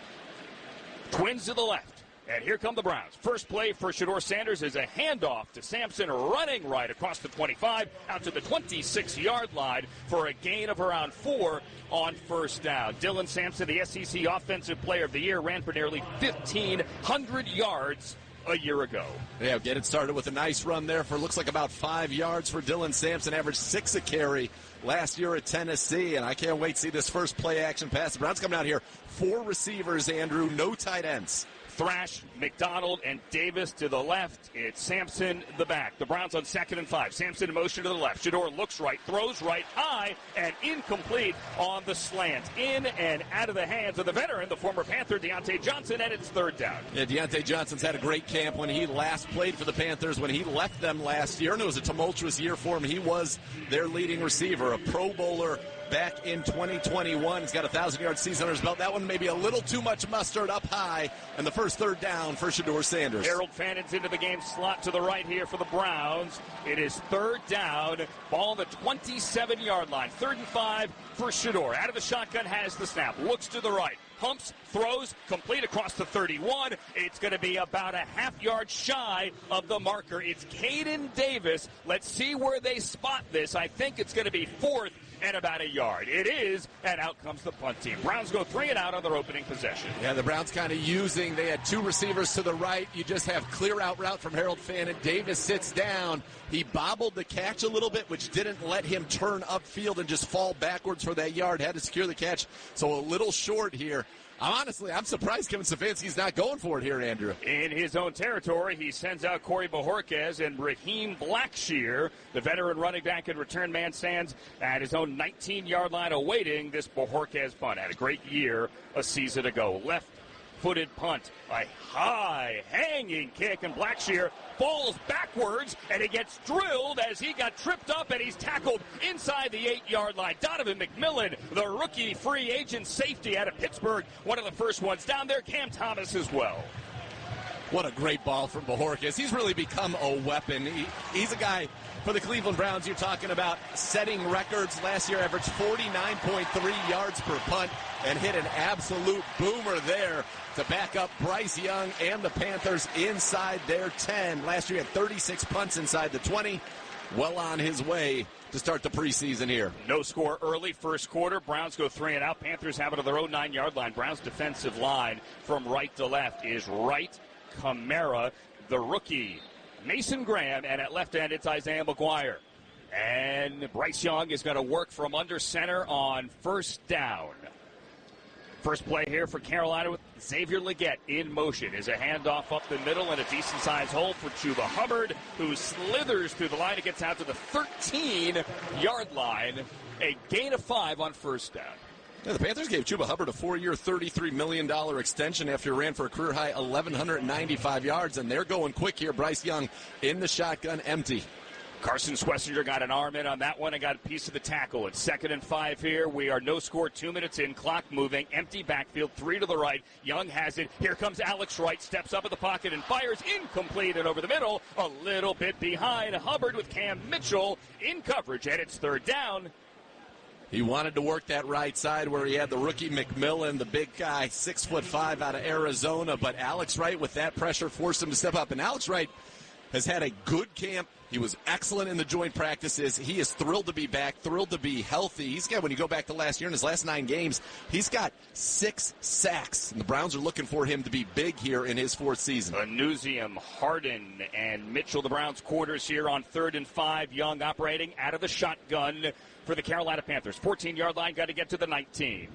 Twins to the left. And here come the Browns. First play for shedeur Sanders is a handoff to Sampson, running right across the 25, out to the 26-yard line for a gain of around 4 on first down. Dylan Sampson, the SEC Offensive Player of the Year, ran for nearly 1,500 yards a year ago. Yeah, get it started with a nice run there for looks like about 5 yards for Dylan Sampson. Averaged 6 a carry last year at Tennessee, and I can't wait to see this first play action pass. The Browns coming out here, 4 receivers, Andrew, no tight ends. Thrash, McDonald, and Davis to the left. It's Sampson the back. The Browns on 2nd and 5. Sampson in motion to the left. shedeur looks right, throws right, high, and incomplete on the slant. In and out of the hands of the veteran, the former Panther, Deontay Johnson, and it's 3rd down. Yeah, Deontay Johnson's had a great camp when he last played for the Panthers. When he left them last year, and it was a tumultuous year for him, he was their leading receiver, a Pro Bowler back in 2021. He's got a 1,000-yard season under his belt. That one maybe a little too much mustard up high, and the first 3rd down for shedeur Sanders. Harold Fannon's into the game slot to the right here for the Browns. It is 3rd down, ball on the 27-yard line. 3rd and 5 for shedeur. Out of the shotgun, has the snap, looks to the right, pumps, throws, complete across the 31. It's going to be about a half-yard shy of the marker. It's Caden Davis. Let's see where they spot this. I think it's going to be 4th and about a yard. It is, and out comes the punt team. Browns go 3 and out on their opening possession. Yeah, the Browns kind of using, they had 2 receivers to the right. You just have clear out route from Harold Fannin. Davis sits down. He bobbled the catch a little bit, which didn't let him turn upfield and just fall backwards for that yard. Had to secure the catch, so a little short here. I'm surprised Kevin Stefanski's not going for it here, Andrew. In his own territory, he sends out Corey Bojorquez and Raheem Blackshear. The veteran running back and return man stands at his own 19-yard line awaiting this Bojorquez punt. Had a great year a season ago. Left-footed punt, a high hanging kick, and Blackshear falls backwards, and he gets drilled as he got tripped up, and he's tackled inside the 8-yard line. Donovan McMillan, the rookie free agent safety out of Pittsburgh, one of the first ones down there. Cam Thomas as well. What a great ball from Bojorquez. He's really become a weapon. He's a guy for the Cleveland Browns. You're talking about setting records. Last year averaged 49.3 yards per punt and hit an absolute boomer there to back up Bryce Young and the Panthers inside their 10. Last year he had 36 punts inside the 20. Well on his way to start the preseason here. No score early, first quarter. Browns go 3 and out. Panthers have it on their own 9-yard line. Browns defensive line from right to left is Wright, Kamara, the rookie, Mason Graham, and at left end it's Isaiah McGuire. And Bryce Young is going to work from under center on first down. First play here for Carolina with Xavier Legette in motion is a handoff up the middle and a decent-sized hole for Chuba Hubbard, who slithers through the line and gets out to the 13-yard line. A gain of 5 on first down. Yeah, the Panthers gave Chuba Hubbard a 4-year, $33 million extension after he ran for a career-high 1,195 yards, and they're going quick here. Bryce Young in the shotgun, empty. Carson Schlesinger got an arm in on that one and got a piece of the tackle. It's 2nd and 5 here. We are no score, 2 minutes in, clock moving, empty backfield, 3 to the right. Young has it. Here comes Alex Wright, steps up in the pocket and fires incomplete and over the middle. A little bit behind Hubbard with Cam Mitchell in coverage, and it's 3rd down. He wanted to work that right side where he had the rookie McMillan, the big guy, 6'5" out of Arizona. But Alex Wright, with that pressure, forced him to step up. And Alex Wright has had a good camp. He was excellent in the joint practices. He is thrilled to be back, thrilled to be healthy. He's got, when you go back to last year, in his last 9 games, he's got 6 sacks. And the Browns are looking for him to be big here in his 4th season. Anusium, Harden, and Mitchell, the Browns' quarters here on 3rd and 5. Young operating out of the shotgun for the Carolina Panthers. 14-yard line, got to get to the 19.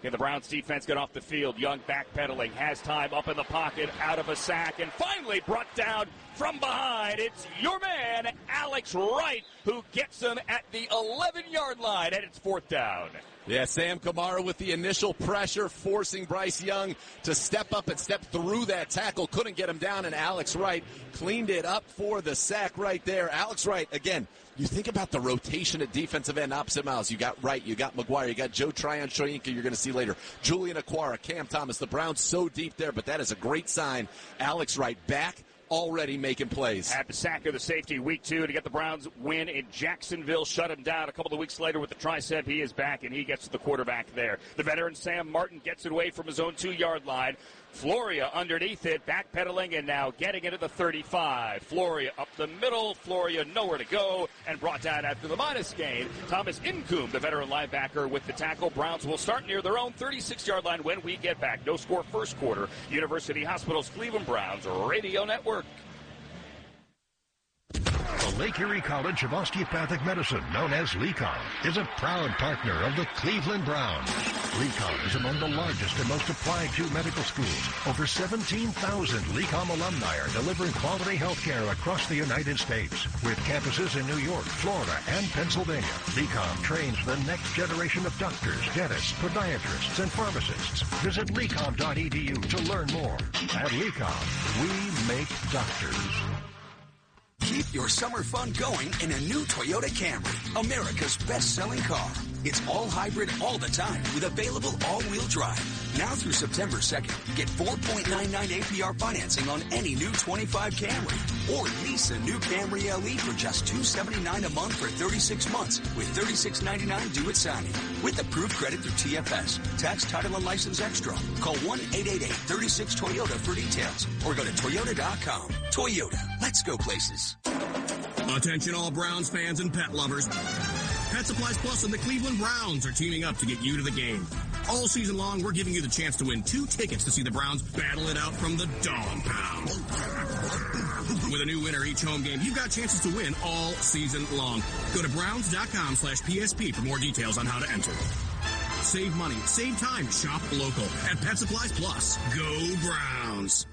And the Browns defense got off the field. Young backpedaling, has time up in the pocket, out of a sack, and finally brought down from behind. It's your man, Alex Wright, who gets him at the 11-yard line, and it's 4th down. Yeah, Sam Kamara with the initial pressure, forcing Bryce Young to step up and step through that tackle. Couldn't get him down, and Alex Wright cleaned it up for the sack right there. Alex Wright, again, you think about the rotation at defensive end, opposite Miles. You got Wright, you got McGuire, you got Joe Tryon-Shoyinka you're going to see later. Julian Aquara, Cam Thomas. The Browns so deep there, but that is a great sign. Alex Wright back, already making plays. Had the sack of the safety week 2 to get the Browns win in Jacksonville. Shut him down a couple of weeks later with the tricep. He is back, and he gets to the quarterback there. The veteran Sam Martin gets it away from his own 2-yard line. Floria underneath it, backpedaling, and now getting it at the 35. Floria up the middle. Floria nowhere to go, and brought down after the minus gain. Thomas Incoom, the veteran linebacker, with the tackle. Browns will start near their own 36-yard line when we get back. No score first quarter. University Hospital's Cleveland Browns Radio Network. The Lake Erie College of Osteopathic Medicine, known as LECOM, is a proud partner of the Cleveland Browns. LECOM is among the largest and most applied to medical schools. Over 17,000 LECOM alumni are delivering quality health care across the United States. With campuses in New York, Florida, and Pennsylvania, LECOM trains the next generation of doctors, dentists, podiatrists, and pharmacists. Visit LECOM.edu to learn more. At LECOM, we make doctors. Keep your summer fun going in a new Toyota Camry, America's best-selling car. It's all hybrid all the time with available all-wheel drive. Now through September 2nd, get 4.99 APR financing on any new 25 Camry. Or lease a new Camry LE for just $279 a month for 36 months with $36.99 due at signing. With approved credit through TFS. Tax, title, and license extra. Call 1-888-36-TOYOTA for details. Or go to Toyota.com. Toyota. Let's go places. Attention all Browns fans and pet lovers. Pet Supplies Plus and the Cleveland Browns are teaming up to get you to the game. All season long, we're giving you the chance to win 2 tickets to see the Browns battle it out from the Dog Pound. With a new winner each home game, you've got chances to win all season long. Go to browns.com/PSP for more details on how to enter. Save money, save time, shop local at Pet Supplies Plus. Go Browns!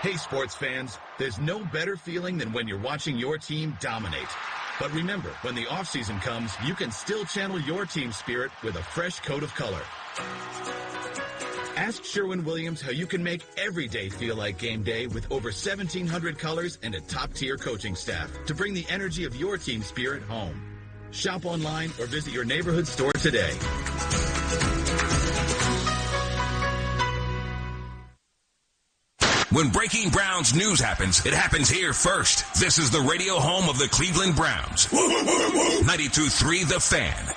Hey, sports fans, there's no better feeling than when you're watching your team dominate. But remember, when the offseason comes, you can still channel your team spirit with a fresh coat of color. Ask Sherwin-Williams how you can make every day feel like game day with over 1,700 colors and a top-tier coaching staff to bring the energy of your team spirit home. Shop online or visit your neighborhood store today. When breaking Browns news happens, it happens here first. This is the radio home of the Cleveland Browns. 92.3 The Fan.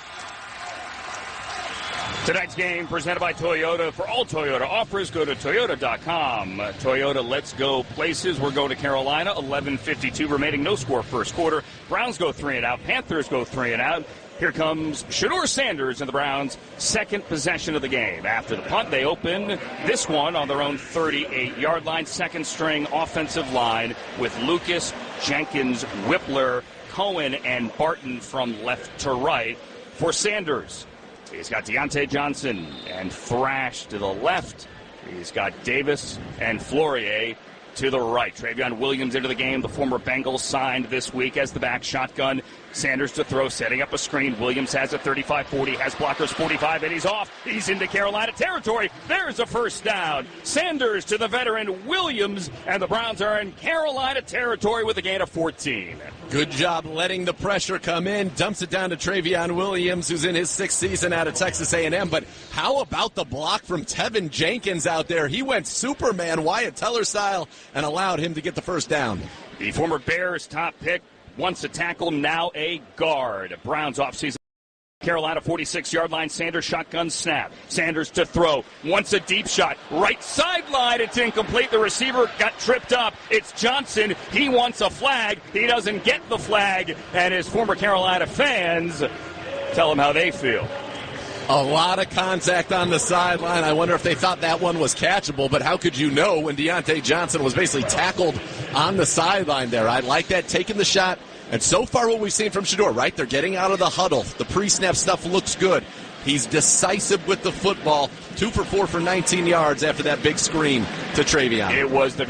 Tonight's game presented by Toyota. For all Toyota offers, go to Toyota.com. Toyota, let's go places. We're going to Carolina. 11:52 remaining. No score first quarter. Browns go 3 and out. Panthers go 3 and out. Here comes Shedeur Sanders and the Browns' second possession of the game. After the punt, they open this one on their own 38-yard line. Second string offensive line with Lucas, Jenkins, Whippler, Cohen, and Barton from left to right. For Sanders, he's got Deontay Johnson and Thrash to the left. He's got Davis and Flourier to the right. Travion Williams into the game. The former Bengals signed this week as the back shotgun. Sanders to throw, setting up a screen. Williams has a 35-40, has blockers 45, and he's off. He's into Carolina territory. There's a first down. Sanders to the veteran Williams, and the Browns are in Carolina territory with a gain of 14. Good job letting the pressure come in. Dumps it down to Travion Williams, who's in his 6th season out of Texas A&M. But how about the block from Tevin Jenkins out there? He went Superman, Wyatt Teller style, and allowed him to get the first down. The former Bears top pick, once a tackle, now a guard. Browns offseason. Carolina 46-yard line. Sanders shotgun snap. Sanders to throw. Wants a deep shot. Right sideline. It's incomplete. The receiver got tripped up. It's Johnson. He wants a flag. He doesn't get the flag. And his former Carolina fans tell him how they feel. A lot of contact on the sideline. I wonder if they thought that one was catchable, but how could you know when Deontay Johnson was basically tackled on the sideline there? I like that, taking the shot. And so far what we've seen from Shedeur, right? They're getting out of the huddle. The pre-snap stuff looks good. He's decisive with the football. 2 for 4 for 19 yards after that big screen to Travion. It was the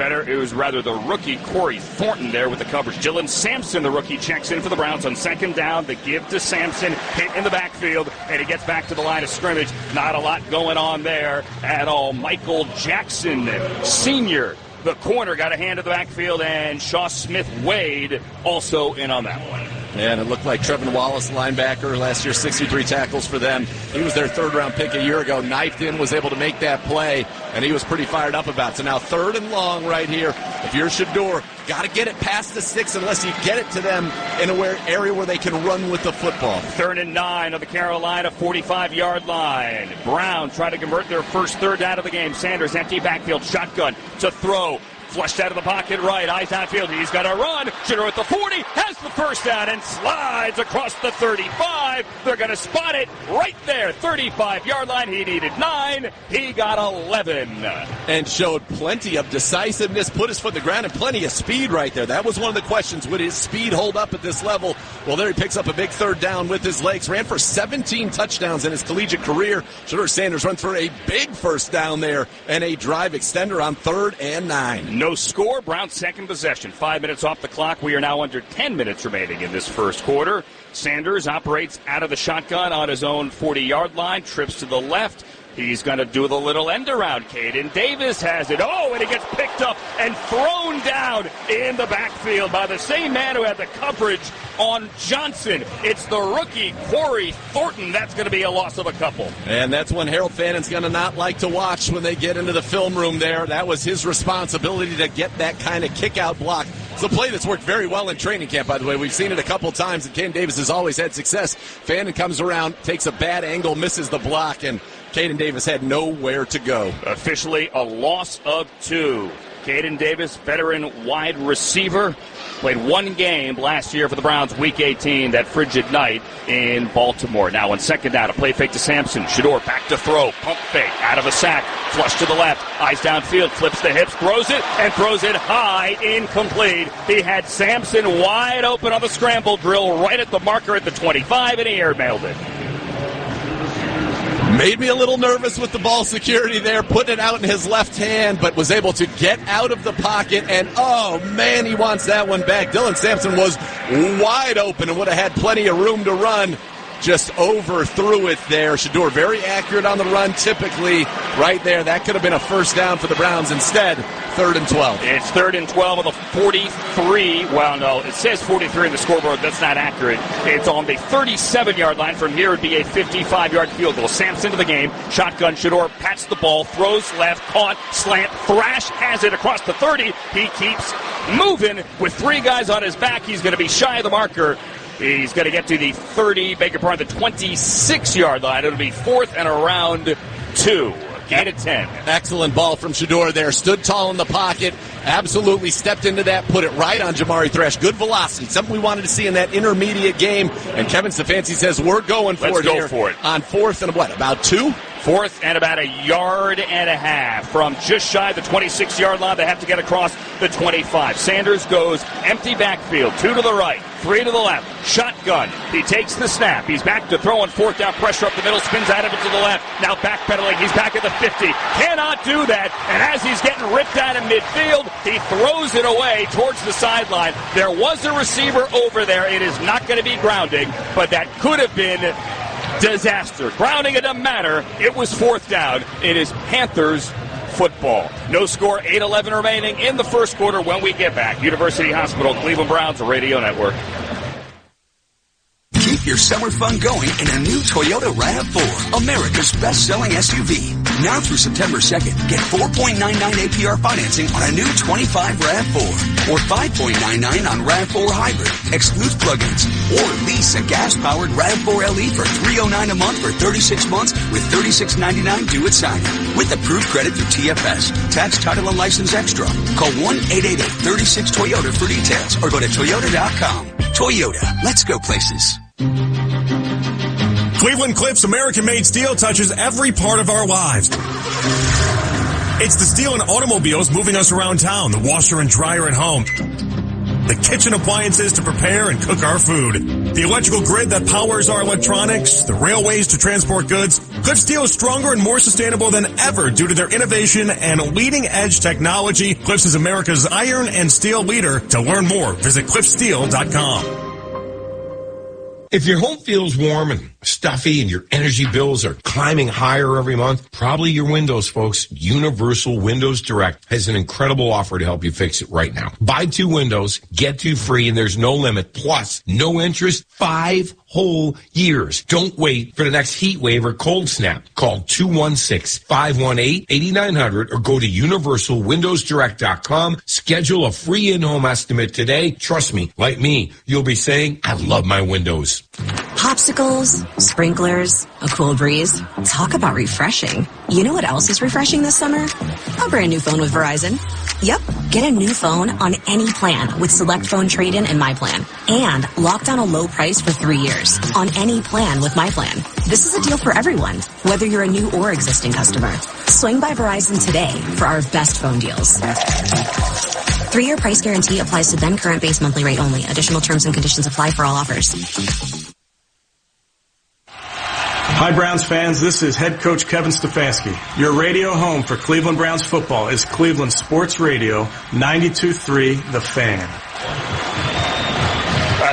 rookie Corey Thornton there with the coverage. Dylan Sampson, the rookie, checks in for the Browns on second down. The give to Sampson, hit in the backfield, and he gets back to the line of scrimmage. Not a lot going on there at all. Michael Jackson, senior, the corner, got a hand to the backfield, and Shaw Smith-Wade also in on that one. And it looked like Trevin Wallace, linebacker, last year 63 tackles for them. He was their 3rd-round pick a year ago. Knifed in, was able to make that play, and he was pretty fired up about it. So now 3rd and long right here. If you're Shedeur, got to get it past the 6 unless you get it to them in an area where they can run with the football. 3rd and 9 on the Carolina 45-yard line. Brown trying to convert their first third down of the game. Sanders, empty backfield, shotgun to throw. Flushed out of the pocket right, eyes downfield. He's got to run. Shedeur at the 40, has the first down and slides across the 35. They're going to spot it right there. 35-yard line. He needed 9. He got 11. And showed plenty of decisiveness, put his foot in the ground, and plenty of speed right there. That was one of the questions. Would his speed hold up at this level? Well, there he picks up a big 3rd down with his legs. Ran for 17 touchdowns in his collegiate career. Shedeur Sanders runs for a big first down there and a drive extender on 3rd and 9. No score. Browns' second possession. 5 minutes off the clock. We are now under 10 minutes remaining in this first quarter. Sanders operates out of the shotgun on his own 40-yard line. Trips to the left. He's going to do the little end around. Caden Davis has it. Oh, and he gets picked up and thrown down in the backfield by the same man who had the coverage on Johnson. It's the rookie, Corey Thornton. That's going to be a loss of a couple. And that's one Harold Fannon's going to not like to watch when they get into the film room there. That was his responsibility to get that kind of kick-out block. It's a play that's worked very well in training camp, by the way. We've seen it a couple times, and Caden Davis has always had success. Fannin comes around, takes a bad angle, misses the block, and Caden Davis had nowhere to go. Officially a loss of 2. Caden Davis, veteran wide receiver, played 1 game last year for the Browns, Week 18, that frigid night in Baltimore. Now on second down, a play fake to Sampson. Shedeur back to throw, pump fake, out of a sack, flush to the left, eyes downfield, flips the hips, throws it high, incomplete. He had Sampson wide open on the scramble drill, right at the marker at the 25, and he airmailed it. Made me a little nervous with the ball security there, putting it out in his left hand, but was able to get out of the pocket, and oh man, he wants that one back. Dylan Sampson was wide open and would have had plenty of room to run. just overthrew it there. Shedeur very accurate on the run, typically right there. That could have been a first down for the Browns. Instead, 3rd and 12. It's 3rd and 12 on the 43. Well, no, it says 43 in the scoreboard. That's not accurate. It's on the 37-yard line. From here, it would be a 55-yard field goal. Sampson to the game. Shotgun. Shedeur pats the ball, throws left, caught, slant. Thrash has it across the 30. He keeps moving with 3 guys on his back. He's going to be shy of the marker. He's going to get to the 26-yard line. It'll be 4th and around 2. Gain of 10. Excellent ball from Shedeur there. Stood tall in the pocket. Absolutely stepped into that. Put it right on Jamari Thrash. Good velocity. Something we wanted to see in that intermediate game. And Kevin Stefanski says we're going for it here. Let's go for it. On 4th and what? About 2? 4th and about 1.5 yards from just shy of the 26-yard line. They have to get across the 25. Sanders goes empty backfield. 2 to the right, 3 to the left. Shotgun. He takes the snap. He's back to throw on 4th down. Pressure up the middle. Spins out of it to the left. Now backpedaling. He's back at the 50. Cannot do that. And as he's getting ripped out of midfield, he throws it away towards the sideline. There was a receiver over there. It is not going to be grounding, but that could have been disaster. Grounding, it doesn't matter. It was 4th down. It is Panthers football. No score, 8:11 remaining in the first quarter when we get back. University Hospital, Cleveland Browns Radio Network. Keep your summer fun going in a new Toyota RAV4, America's best-selling SUV. Now through September 2nd, get 4.99 APR financing on a new 25 RAV4 or 5.99 on RAV4 Hybrid. Excludes plug-ins. Or lease a gas-powered RAV4 LE for $309 a month for 36 months with $36.99 due at signing. With approved credit through TFS. Tax, title, and license extra. Call 1-888-36-TOYOTA for details or go to Toyota.com. Toyota. Let's go places. Cleveland Clips American-made steel touches every part of our lives. It's the steel in automobiles moving us around town, the washer and dryer at home, the kitchen appliances to prepare and cook our food, the electrical grid that powers our electronics, the railways to transport goods. Cliff Steel is stronger and more sustainable than ever due to their innovation and leading-edge technology. Cliffs is America's iron and steel leader. To learn more, visit cliffsteel.com. If your home feels warm and stuffy and your energy bills are climbing higher every month, probably your windows, folks. Universal Windows Direct has an incredible offer to help you fix it right now. Buy 2 windows, get 2 free, and there's no limit. Plus, no interest, 5 whole years. Don't wait for the next heat wave or cold snap. Call 216-518-8900 or go to universalwindowsdirect.com. Schedule a free in-home estimate today. Trust me, like me, you'll be saying, I love my windows. Popsicles, sprinklers, a cool breeze. Talk about refreshing. You know what else is refreshing this summer? A brand new phone with Verizon. Yep, get a new phone on any plan with Select Phone Trade-In and My Plan. And lock down a low price for 3 years on any plan with My Plan. This is a deal for everyone, whether you're a new or existing customer. Swing by Verizon today for our best phone deals. 3-year price guarantee applies to then current base monthly rate only. Additional terms and conditions apply for all offers. Hi, Browns fans. This is head coach Kevin Stefanski. Your radio home for Cleveland Browns football is Cleveland Sports Radio 92.3 The Fan.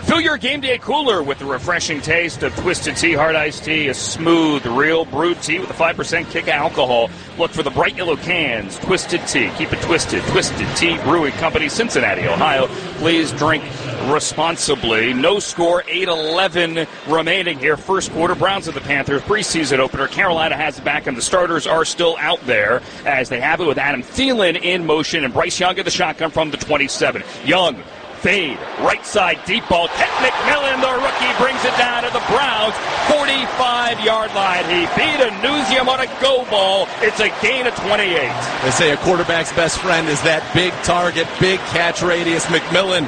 Fill your game day cooler with the refreshing taste of Twisted Tea Hard Iced Tea, a smooth, real brewed tea with a 5% kick of alcohol. Look for the bright yellow cans. Twisted Tea. Keep it twisted. Twisted Tea Brewing Company, Cincinnati, Ohio. Please drink responsibly. No score, 8:11 remaining here. First quarter, Browns of the Panthers. Preseason opener. Carolina has it back, and the starters are still out there as they have it with Adam Thielen in motion and Bryce Young at the shotgun from the 27. Young. Fade, right side, deep ball. Ted McMillan, the rookie, brings it down to the Browns' 45-yard line. He beat a Newsium on a go ball. It's a gain of 28. They say a quarterback's best friend is that big target, big catch radius. McMillan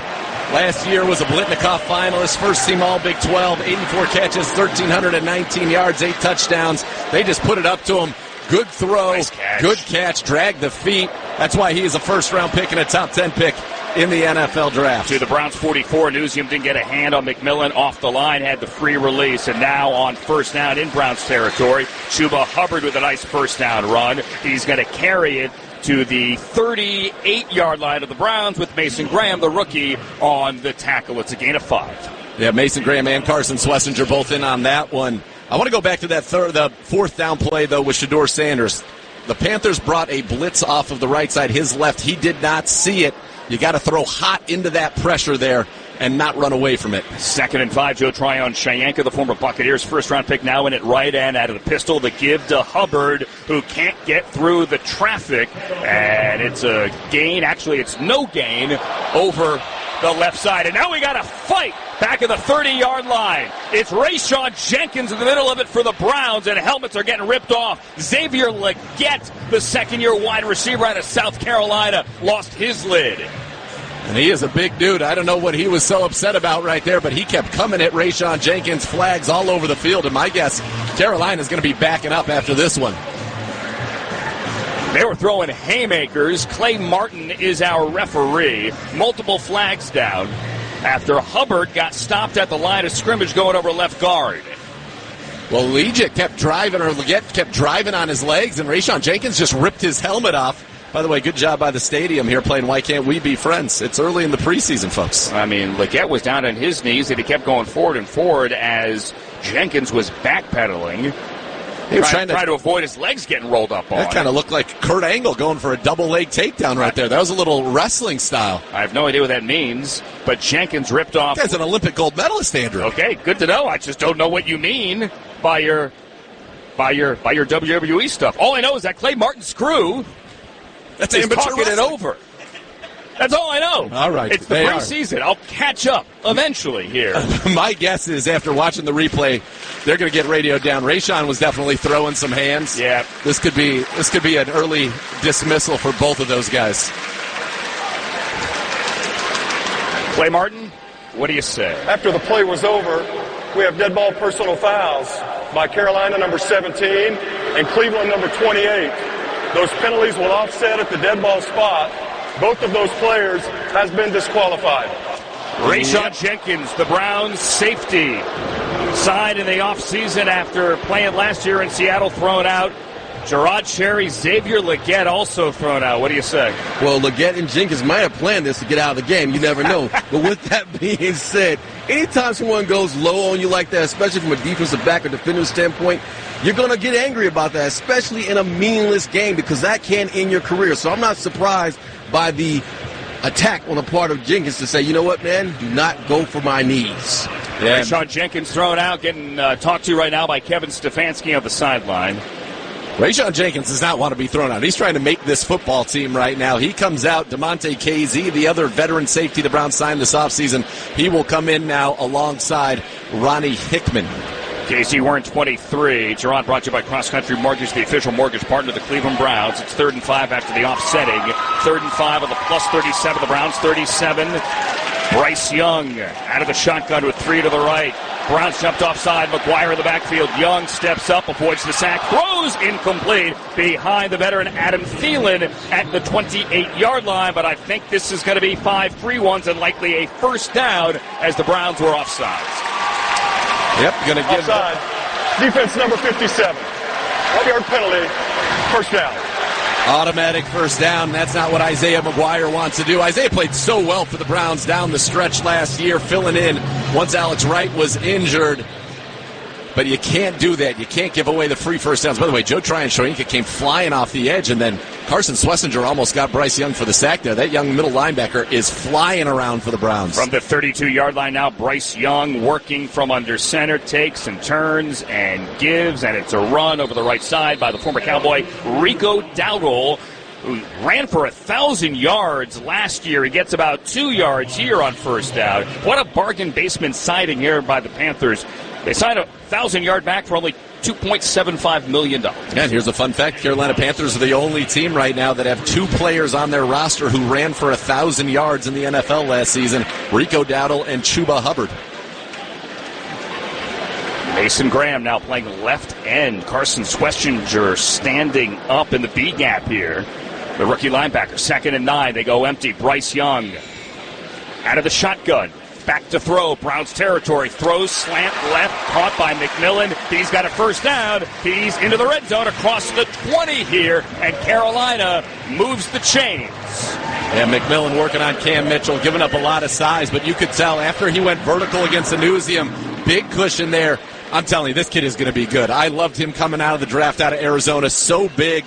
last year was a Blitnikoff finalist, first team all Big 12, 84 catches, 1,319 yards, 8 touchdowns. They just put it up to him. Good throw, nice catch. Good catch, dragged the feet. That's why he is a first-round pick and a top 10 pick in the NFL draft. To the Browns 44, Newsium didn't get a hand on McMillan off the line, had the free release, and now on first down in Browns territory, Chuba Hubbard with a nice first down run. He's going to carry it to the 38-yard line of the Browns with Mason Graham, the rookie, on the tackle. It's a gain of 5. Yeah, Mason Graham and Carson Schlesinger both in on that one. I want to go back to the fourth down play, though, with Shedeur Sanders. The Panthers brought a blitz off of the right side, his left. He did not see it. You got to throw hot into that pressure there and not run away from it. 2nd and 5, Joe Tryon-Shayanka, the former Buccaneers first-round pick, now in at right end out of the pistol. The give to Hubbard, who can't get through the traffic. And it's a gain. Actually, it's no gain over the left side. And now we got a fight back at the 30-yard line. It's Rayshawn Jenkins in the middle of it for the Browns, and helmets are getting ripped off. Xavier Legette, the second-year wide receiver out of South Carolina, lost his lid. And he is a big dude. I don't know what he was so upset about right there, but he kept coming at Rayshawn Jenkins. Flags all over the field, and my guess, Carolina's going to be backing up after this one. They were throwing haymakers. Clay Martin is our referee. Multiple flags down after Hubbard got stopped at the line of scrimmage going over left guard. Well, Legette kept driving, or Legette kept driving on his legs, and Rayshawn Jenkins just ripped his helmet off. By the way, good job by the stadium here playing Why Can't We Be Friends. It's early in the preseason, folks. I mean, Legette was down on his knees, and he kept going forward and forward as Jenkins was backpedaling. He was trying to avoid his legs getting rolled up on. That kind of looked like Kurt Angle going for a double leg takedown right there. That was a little wrestling style. I have no idea what that means, but Jenkins ripped off. That's an Olympic gold medalist, Andrew. Okay, good to know. I just don't know what you mean by your WWE stuff. All I know is that Clay Martin's crew is talking it over. That's all I know. All right. It's the preseason. I'll catch up eventually here. My guess is after watching the replay, they're going to get radioed down. Rayshawn was definitely throwing some hands. Yeah. This could be an early dismissal for both of those guys. Clay Martin, what do you say? After the play was over, we have dead ball personal fouls by Carolina number 17 and Cleveland number 28. Those penalties will offset at the dead ball spot. Both of those players has been disqualified. Rayshawn Jenkins, the Browns safety, signed in the offseason after playing last year in Seattle, thrown out. Gerard Cherry, Xavier Legette also thrown out. What do you say? Well, Legette and Jenkins might have planned this to get out of the game. You never know. But with that being said, anytime someone goes low on you like that, especially from a defensive back or defensive standpoint, you're going to get angry about that, especially in a meaningless game, because that can end your career. So I'm not surprised by the attack on the part of Jenkins to say, you know what, man, do not go for my knees. Yeah. Rayshawn Jenkins thrown out, getting talked to right now by Kevin Stefanski on the sideline. Rayshawn Jenkins does not want to be thrown out. He's trying to make this football team right now. He comes out. DeMonte KZ, the other veteran safety the Browns signed this offseason, he will come in now alongside Ronnie Hickman. KC wearing 23. Gerard brought to you by Cross Country Mortgage, the official mortgage partner of the Cleveland Browns. It's 3rd and 5 after the offsetting. 3rd and 5 of the plus 37. The Browns 37. Bryce Young out of the shotgun with 3 to the right. Browns jumped offside. McGuire in the backfield. Young steps up, avoids the sack, throws incomplete behind the veteran Adam Thielen at the 28-yard line. But I think this is going to be 5 free ones and likely a first down as the Browns were offsides. Yep, going to give offside. Defense number 57. 1-yard penalty. First down. Automatic first down. That's not what Isaiah McGuire wants to do. Isaiah played so well for the Browns down the stretch last year, filling in once Alex Wright was injured. But you can't do that. You can't give away the free first downs. By the way, Joe Tryon-Shayanka came flying off the edge, and then Carson Schlesinger almost got Bryce Young for the sack there. That young middle linebacker is flying around for the Browns. From the 32-yard line now, Bryce Young working from under center, takes and turns and gives, and it's a run over the right side by the former Cowboy Rico Dowdle, who ran for 1,000 yards last year. He gets about 2 yards here on first down. What a bargain basement signing here by the Panthers. They signed a 1,000-yard back for only $2.75 million. And here's a fun fact. Carolina Panthers are the only team right now that have 2 players on their roster who ran for 1,000 yards in the NFL last season, Rico Dowdle and Chuba Hubbard. Mason Graham now playing left end. Carson Schlesinger standing up in the B gap here. The rookie linebacker, 2nd and 9. They go empty. Bryce Young out of the shotgun. Back to throw. Browns territory. Throws slant left. Caught by McMillan. He's got a first down. He's into the red zone across the 20 here. And Carolina moves the chains. Yeah, McMillan working on Cam Mitchell, giving up a lot of size, but you could tell after he went vertical against Anusium, big cushion there. I'm telling you, this kid is going to be good. I loved him coming out of the draft out of Arizona. So big,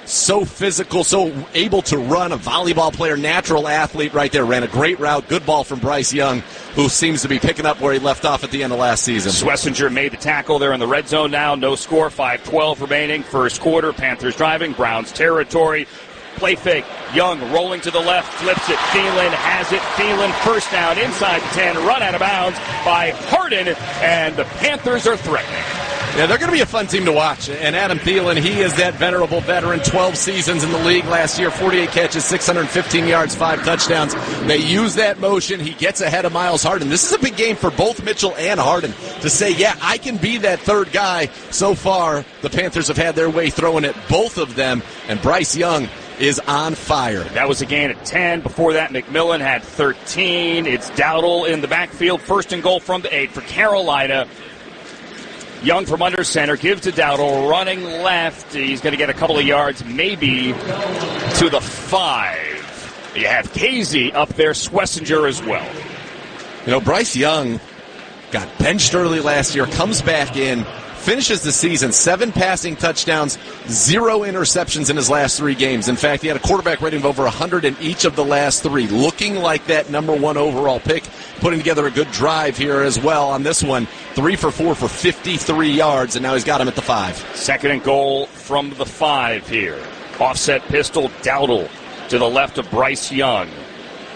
so physical, so able to run, a volleyball player, natural athlete right there. Ran a great route, good ball from Bryce Young, who seems to be picking up where he left off at the end of last season. Schlesinger made the tackle there in the red zone now. No score, 5:12 remaining. First quarter, Panthers driving, Browns territory. Play fake. Young rolling to the left, flips it. Thielen has it. Thielen first down inside the 10, run out of bounds by Harden, and the Panthers are threatening. Yeah, they're going to be a fun team to watch. And Adam Thielen, he is that venerable veteran, 12 seasons in the league last year, 48 catches, 615 yards, 5 touchdowns. They use that motion. He gets ahead of Miles Harden. This is a big game for both Mitchell and Harden to say, yeah, I can be that third guy. So far, the Panthers have had their way throwing at both of them, and Bryce Young is on fire. That was a gain of 10. Before that, McMillan had 13. It's Dowdle in the backfield. First and goal from the 8 for Carolina. Young from under center, gives to Dowdle, running left. He's going to get a couple of yards, maybe to the 5. You have Casey up there, Schlesinger as well. You know, Bryce Young got benched early last year, comes back in, finishes the season, 7 passing touchdowns, 0 interceptions in his last 3 games. In fact, he had a quarterback rating of over 100 in each of the last 3. Looking like that number 1 overall pick, putting together a good drive here as well on this one. 3 for 4 for 53 yards, and now he's got him at the 5. Second and goal from the 5 here. Offset pistol, Dowdle to the left of Bryce Young,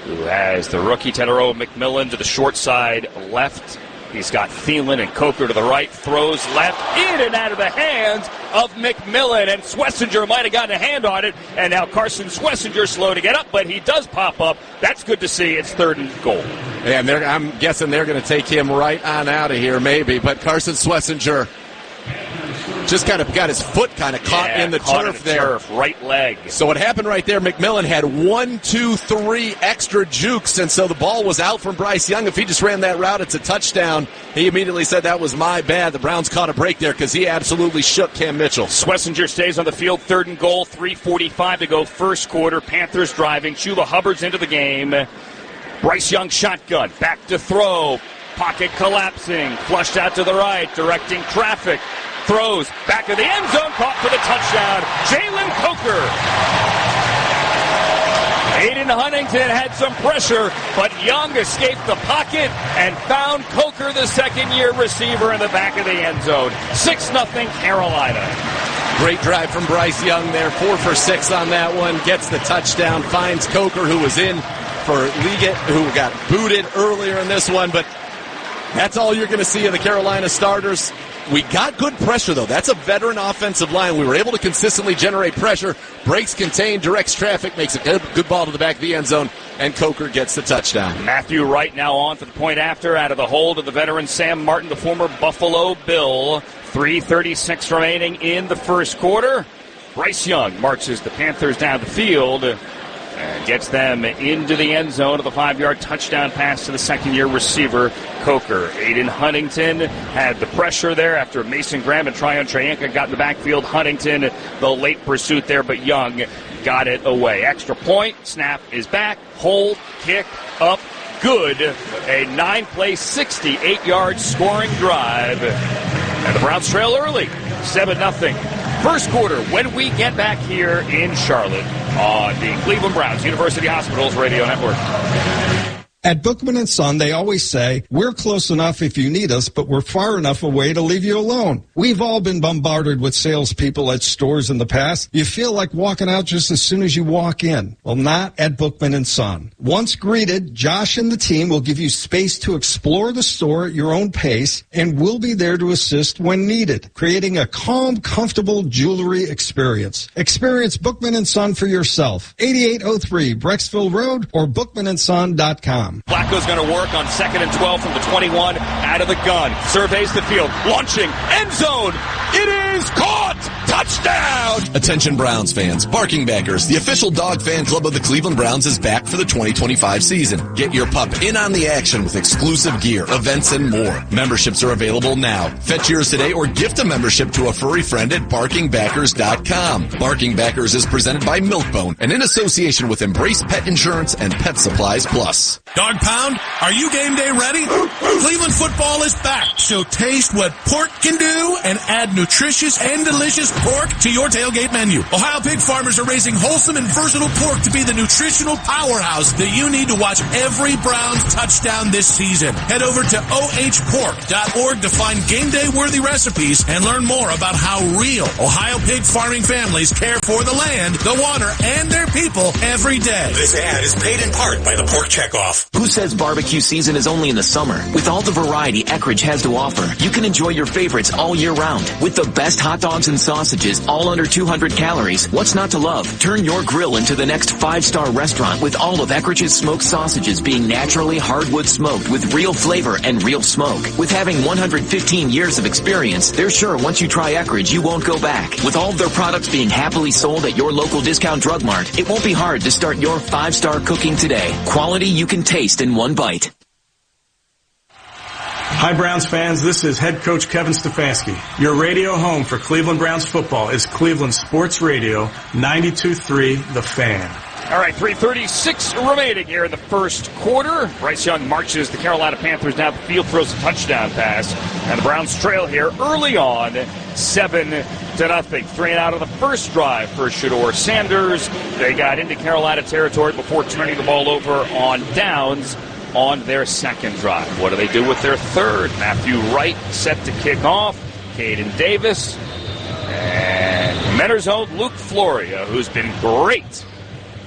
who has the rookie Tedero McMillan to the short side left. He's got Thielen and Coker to the right, throws left, in and out of the hands of McMillan, and Schlesinger might have gotten a hand on it, and now Carson Schlesinger slow to get up, but he does pop up. That's good to see. It's 3rd and goal. Yeah, and I'm guessing they're going to take him right on out of here, maybe, but Carson Schlesinger just kind of got his foot kind of caught in the turf there. Right leg. So what happened right there, McMillan had 1, 2, 3 extra jukes, and so the ball was out from Bryce Young. If he just ran that route, it's a touchdown. He immediately said that was my bad. The Browns caught a break there because he absolutely shook Cam Mitchell. Schlesinger stays on the field, 3rd and goal, 3:45 to go first quarter. Panthers driving. Chuba Hubbard's into the game. Bryce Young shotgun, back to throw. Pocket collapsing, flushed out to the right, directing traffic. Throws back of the end zone, caught for the touchdown. Jalen Coker. Aiden Huntington had some pressure, but Young escaped the pocket and found Coker, the second-year receiver, in the back of the end zone. 6-0 Carolina. Great drive from Bryce Young there. 4 for 6 on that one. Gets the touchdown. Finds Coker, who was in for Liggett, who got booted earlier in this one. But that's all you're going to see of the Carolina starters. We got good pressure, though. That's a veteran offensive line. We were able to consistently generate pressure. Breaks contained, directs traffic, makes a good ball to the back of the end zone, and Coker gets the touchdown. Matthew Wright now on for the point after, out of the hold of the veteran Sam Martin, the former Buffalo Bill. 3:36 remaining in the first quarter. Bryce Young marches the Panthers down the field and gets them into the end zone of the 5-yard touchdown pass to the second-year receiver, Coker. Aiden Huntington had the pressure there after Mason Graham and Tryon Trianka got in the backfield. Huntington, the late pursuit there, but Young got it away. Extra point, snap is back, hold, kick, up, good. A 9-play, 68-yard scoring drive. And the Browns trail early, 7-0. First quarter when we get back here in Charlotte on the Cleveland Browns University Hospitals Radio Network. At Bookman & Son, they always say, we're close enough if you need us, but we're far enough away to leave you alone. We've all been bombarded with salespeople at stores in the past. You feel like walking out just as soon as you walk in. Well, not at Bookman & Son. Once greeted, Josh and the team will give you space to explore the store at your own pace, and we'll be there to assist when needed, creating a calm, comfortable jewelry experience. Experience Bookman & Son for yourself. 8803 Brecksville Road or bookmanandson.com. Flacco's going to work on 2nd and 12 from the 21, out of the gun. Surveys the field, launching, end zone. It is caught! Touchdown! Attention Browns fans, Barking Backers, the official dog fan club of the Cleveland Browns, is back for the 2025 season. Get your pup in on the action with exclusive gear, events, and more. Memberships are available now. Fetch yours today or gift a membership to a furry friend at BarkingBackers.com. Barking Backers is presented by Milkbone and in association with Embrace Pet Insurance and Pet Supplies Plus. Dog Pound, are you game day ready? Cleveland football is back, so taste what pork can do and add nutritious and delicious pork to your tailgate menu. Ohio pig farmers are raising wholesome and versatile pork to be the nutritional powerhouse that you need to watch every Browns touchdown this season. Head over to ohpork.org to find game day worthy recipes and learn more about how real Ohio pig farming families care for the land, the water, and their people every day. This ad is paid in part by the Pork Checkoff. Who says barbecue season is only in the summer? With all the variety Eckrich has to offer, you can enjoy your favorites all year round. With the best hot dogs and sausages, all under 200 calories. What's not to love? Turn your grill into the next 5-star restaurant with all of Eckrich smoked sausages being naturally hardwood smoked with real flavor and real smoke. With having 115 years of experience, they're sure once you try Eckrich, you won't go back. With all of their products being happily sold at your local discount drug mart, it won't be hard to start your 5-star cooking today. Quality you can taste in one bite. Hi, Browns fans. This is head coach Kevin Stefanski. Your radio home for Cleveland Browns football is Cleveland Sports Radio 92.3 The Fan. All right, 3:36 remaining here in the first quarter. Bryce Young marches the Carolina Panthers down the field, throws a touchdown pass, and the Browns trail here early on, 7-0. 3 and out of the first drive for shedeur Sanders. They got into Carolina territory before turning the ball over on downs on their second drive. What do they do with their third? Matthew Wright set to kick off. Caden Davis and Mentor's own Luke Floria, who's been great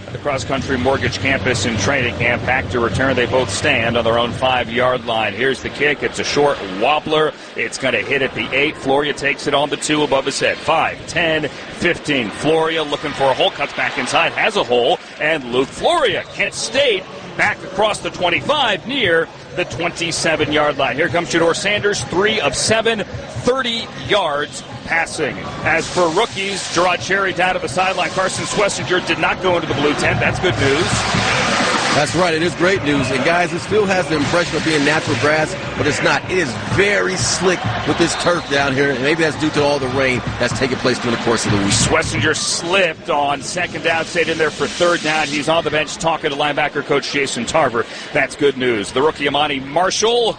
at the cross-country mortgage campus in training camp. Back to return. They both stand on their own 5-yard line. Here's the kick. It's a short wobbler. It's going to hit at the 8. Floria takes it on the 2 above his head. 5, 10, 15. Floria looking for a hole. Cuts back inside. Has a hole. And Luke Floria, Kent State, back across the 25 near the 27-yard line. Here comes shedeur Sanders, 3 of 7, 30 yards passing. As for rookies, Gerard Cherry down to the sideline. Carson Schlesinger did not go into the blue tent. That's good news. That's right. It is great news. And, guys, this field has the impression of being natural grass, but it's not. It is very slick with this turf down here, and maybe that's due to all the rain that's taking place during the course of the week. Schlesinger slipped on second down, stayed in there for third down. He's on the bench talking to linebacker coach Jason Tarver. That's good news. The rookie Amani Marshall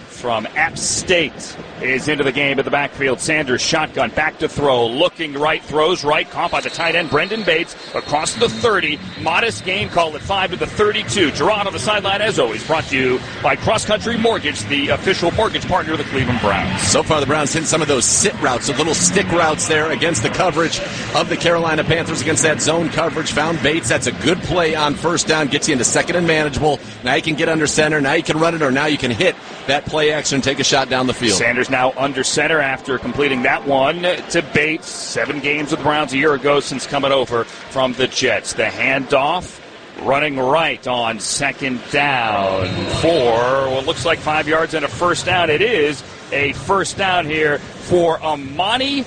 from App State is into the game at the backfield. Sanders shotgun, back to throw, looking right, throws right, caught by the tight end Brendan Bates across the 30. Modest gain, call it 5 to the 32. Gerard on the sideline, as always, brought to you by Cross Country Mortgage, the official mortgage partner of the Cleveland Browns. So far, the Browns hit some of those sit routes, the little stick routes there against the coverage of the Carolina Panthers, against that zone coverage. Found Bates. That's a good play on first down, gets you into second and manageable. Now you can get under center. Now you can run it, or now you can hit that play action and take a shot down the field. Sanders now under center after completing that one to Bates. 7 games with the Browns a year ago since coming over from the Jets. The handoff, running right on second down for what looks like 5 yards and a first down. It is a first down here for Amani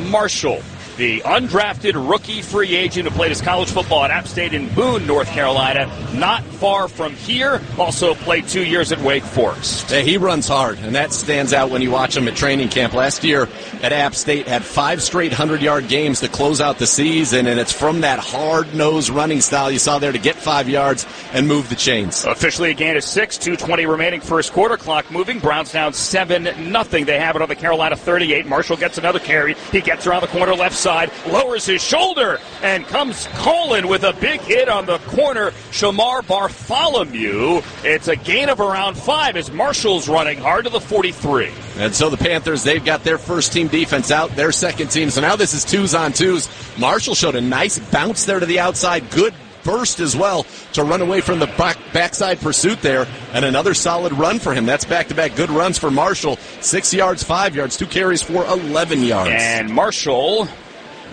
Marshall, the undrafted rookie free agent who played his college football at App State in Boone, North Carolina. Not far from here. Also played 2 years at Wake Forest. Yeah, he runs hard, and that stands out when you watch him at training camp. Last year at App State, had 5 straight 100-yard games to close out the season, and it's from that hard-nosed running style you saw there to get 5 yards and move the chains. Officially a gain of 6, 2:20 remaining first quarter. Clock moving. Browns down 7-0. They have it on the Carolina 38. Marshall gets another carry. He gets around the corner left side, lowers his shoulder, and comes calling with a big hit on the corner, Shamar Bartholomew. It's a gain of around 5 as Marshall's running hard to the 43. And so the Panthers, they've got their first team defense out, their second team. So now this is 2s on 2s. Marshall showed a nice bounce there to the outside. Good burst as well to run away from the backside pursuit there, and another solid run for him. That's back-to-back good runs for Marshall. 6 yards, 5 yards, 2 carries for 11 yards. And Marshall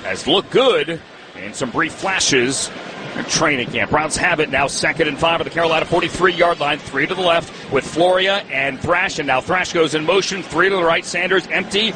has looked good in some brief flashes in training camp. Browns have it now 2nd and 5 at the Carolina 43-yard line. 3 to the left with Floria and Thrash. And now Thrash goes in motion. 3 to the right. Sanders empty.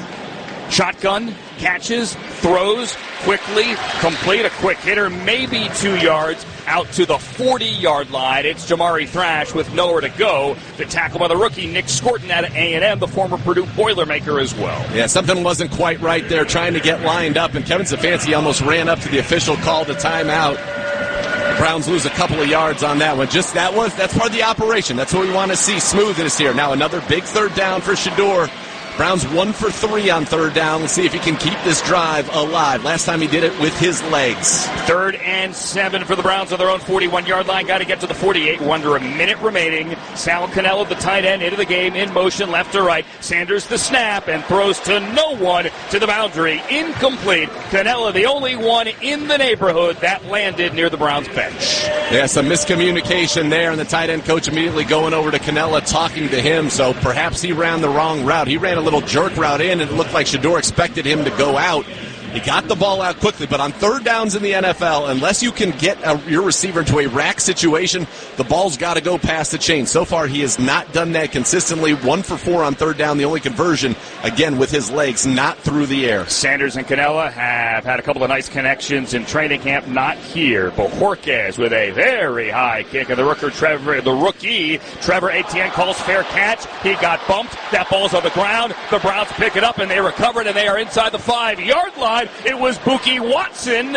Shotgun, catches, throws, quickly, complete, a quick hitter, maybe 2 yards, out to the 40-yard line. It's Jamari Thrash with nowhere to go. The tackle by the rookie, Nick Scorton out of A&M, the former Purdue Boilermaker as well. Yeah, something wasn't quite right there trying to get lined up, and Kevin Stefanski almost ran up to the official, called a timeout. The Browns lose a couple of yards on that one. That's part of the operation. That's what we want to see. Smoothness here. Now another big third down for shedeur. Browns 1 for 3 on third down. Let's see if he can keep this drive alive. Last time he did it with his legs. 3rd and 7 for the Browns on their own 41-yard line. Got to get to the 48. Under a minute remaining. Sal Cannella, the tight end, into the game, in motion, left to right. Sanders the snap and throws to no one to the boundary. Incomplete. Cannella, the only one in the neighborhood that landed near the Browns bench. Yeah, some miscommunication there, and the tight end coach immediately going over to Cannella, talking to him, so perhaps he ran the wrong route. He ran a little jerk route in, and it looked like shedeur expected him to go out. He got the ball out quickly, but on third downs in the NFL, unless you can get your receiver into a rack situation, the ball's got to go past the chain. So far, he has not done that consistently. 1 for 4 on third down, the only conversion, again, with his legs, not through the air. Sanders and Cannella have had a couple of nice connections in training camp, not here. But Jorquez with a very high kick, and the rookie Trevor Etienne calls fair catch. He got bumped. That ball's on the ground. The Browns pick it up, and they recover it, and they are inside the 5-yard line. It was Buki Watson.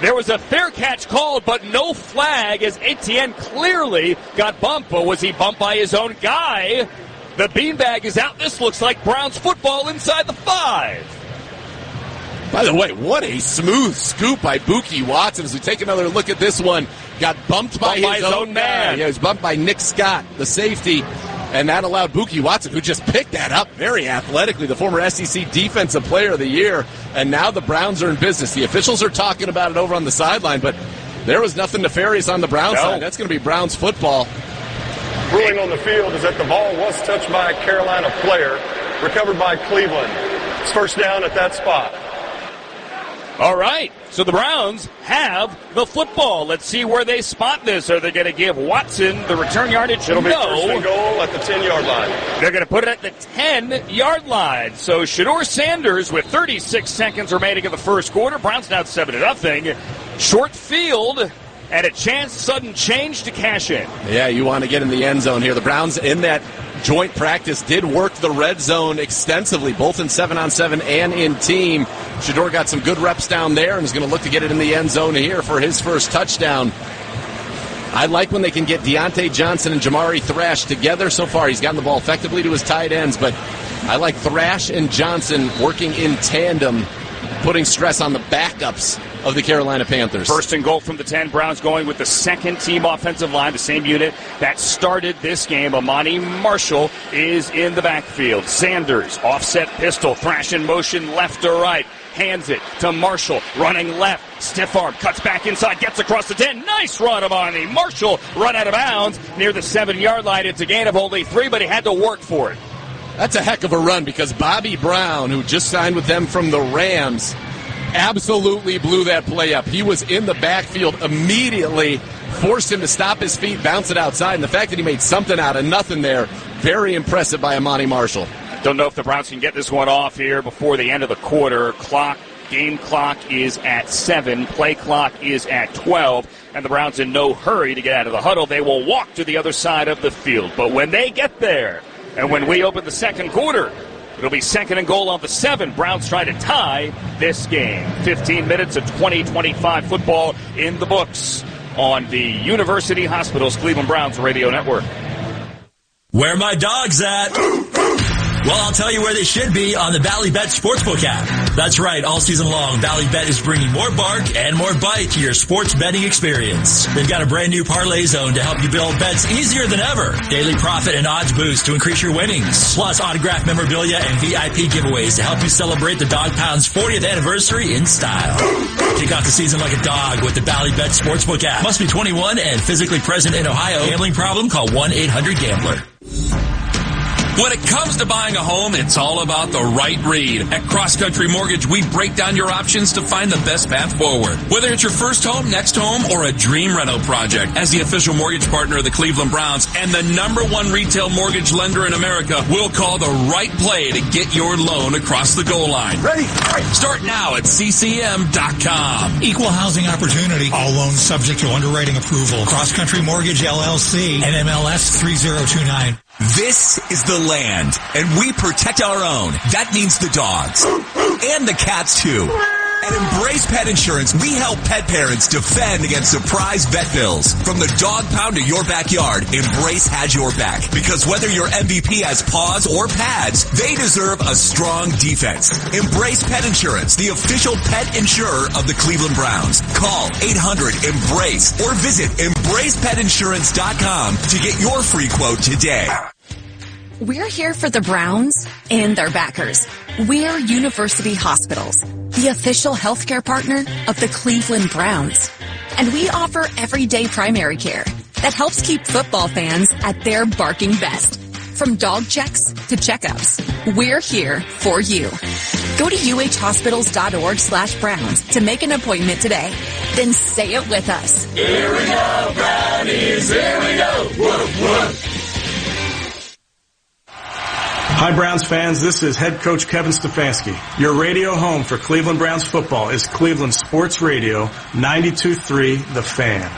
There was a fair catch called, but no flag, as Etienne clearly got bumped. But was he bumped by his own guy? The beanbag is out. This looks like Browns football inside the 5. By the way, what a smooth scoop by Buki Watson. As we take another look at this one, got bumped by his own man. Yeah, he was bumped by Nick Scott, the safety. And that allowed Buki Watson, who just picked that up very athletically, the former SEC Defensive Player of the Year. And now the Browns are in business. The officials are talking about it over on the sideline, but there was nothing nefarious on the Browns side. That's going to be Browns football. Ruling on the field is that the ball was touched by a Carolina player, recovered by Cleveland. It's first down at that spot. All right, so the Browns have the football. Let's see where they spot this. Are they going to give Watson the return yardage? It'll be first and goal at the 10-yard line. They're going to put it at the 10-yard line. So shedeur Sanders with 36 seconds remaining in the first quarter. Browns down 7-0. Short field and a chance, sudden change to cash in. Yeah, you want to get in the end zone here. The Browns in that joint practice did work the red zone extensively, both in 7-on-7 and in team. Shedeur got some good reps down there and is going to look to get it in the end zone here for his first touchdown. I like when they can get Deontay Johnson and Jamari Thrash together. So far, he's gotten the ball effectively to his tight ends, but I like Thrash and Johnson working in tandem, putting stress on the backups of the Carolina Panthers. First and goal from the 10. Browns going with the second team offensive line, the same unit that started this game. Amani Marshall is in the backfield. Sanders, offset pistol, Thrash in motion left to right. Hands it to Marshall, running left, stiff arm, cuts back inside, gets across the 10. Nice run, Amani Marshall, run out of bounds near the 7-yard line. It's a gain of only 3, but he had to work for it. That's a heck of a run because Bobby Brown, who just signed with them from the Rams, absolutely blew that play up. He was in the backfield immediately, forced him to stop his feet, bounce it outside, and the fact that he made something out of nothing there, very impressive by Amani Marshall. Don't know if the Browns can get this one off here before the end of the quarter. Game clock is at 7. Play clock is at 12. And the Browns in no hurry to get out of the huddle. They will walk to the other side of the field. But when they get there, and when we open the second quarter, it'll be second and goal on the 7. Browns try to tie this game. 15 minutes of 20-25 football in the books on the University Hospitals Cleveland Browns Radio Network. Where my dog's at? Well, I'll tell you where they should be, on the Bally Bet Sportsbook app. That's right, all season long, Bally Bet is bringing more bark and more bite to your sports betting experience. They've got a brand new parlay zone to help you build bets easier than ever. Daily profit and odds boost to increase your winnings. Plus autographed memorabilia and VIP giveaways to help you celebrate the Dog Pound's 40th anniversary in style. Kick off the season like a dog with the Bally Bet Sportsbook app. Must be 21 and physically present in Ohio. Gambling problem? Call 1-800-GAMBLER. When it comes to buying a home, it's all about the right read. At Cross Country Mortgage, we break down your options to find the best path forward. Whether it's your first home, next home, or a dream rental project, as the official mortgage partner of the Cleveland Browns and the #1 retail mortgage lender in America, we'll call the right play to get your loan across the goal line. Ready? Start now at CCM.com. Equal housing opportunity. All loans subject to underwriting approval. Cross Country Mortgage LLC. NMLS 3029. This is the land, and we protect our own. That means the dogs. And the cats, too. At Embrace Pet Insurance, we help pet parents defend against surprise vet bills. From the dog pound to your backyard, Embrace has your back. Because whether your MVP has paws or pads, they deserve a strong defense. Embrace Pet Insurance, the official pet insurer of the Cleveland Browns. Call 800-EMBRACE or visit EmbracePetInsurance.com to get your free quote today. We're here for the Browns and their backers. We're University Hospitals, the official healthcare partner of the Cleveland Browns. And we offer everyday primary care that helps keep football fans at their barking best. From dog checks to checkups, we're here for you. Go to uhhospitals.org/Browns to make an appointment today. Then say it with us. Here we go, Brownies, here we go. Woof, woof. Hi, Browns fans. This is head coach Kevin Stefanski. Your radio home for Cleveland Browns football is Cleveland Sports Radio 92.3 The Fan.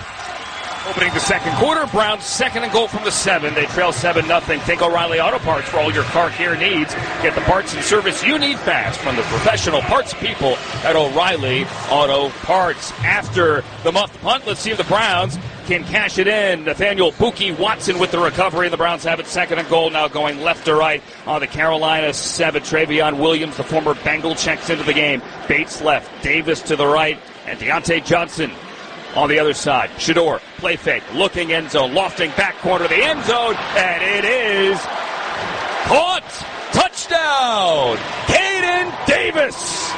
Opening the second quarter, Browns 2nd and goal from the 7. They trail 7-0. Think O'Reilly Auto Parts for all your car care needs. Get the parts and service you need fast from the professional parts people at O'Reilly Auto Parts. After the muffed punt, let's see if the Browns can cash it in. Nathaniel Buki Watson with the recovery. The Browns have it 2nd and goal, now going left to right on the Carolina 7. Travion Williams, the former Bengal, checks into the game. Bates left, Davis to the right, and Deontay Johnson on the other side. Shedeur, play fake, looking end zone, lofting back corner of the end zone, and it is caught. Touchdown, Caden Davis.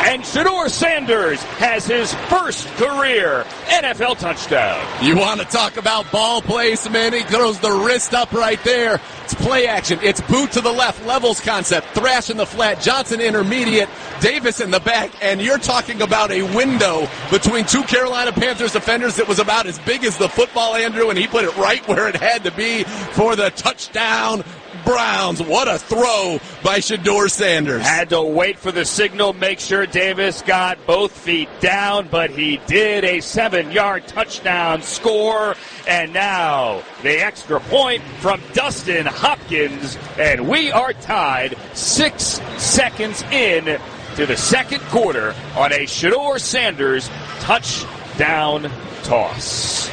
And Shedeur Sanders has his first career NFL touchdown. You want to talk about ball placement? He throws the wrist up right there. It's play action. It's boot to the left, levels concept, thrash in the flat, Johnson intermediate, Davis in the back, and you're talking about a window between two Carolina Panthers defenders that was about as big as the football, Andrew, and he put it right where it had to be for the touchdown. Browns. What a throw by Shedeur Sanders. Had to wait for the signal, make sure Davis got both feet down, but he did. A 7-yard touchdown score, and now the extra point from Dustin Hopkins, and we are tied 6 seconds in to the second quarter on a Shedeur Sanders touchdown toss.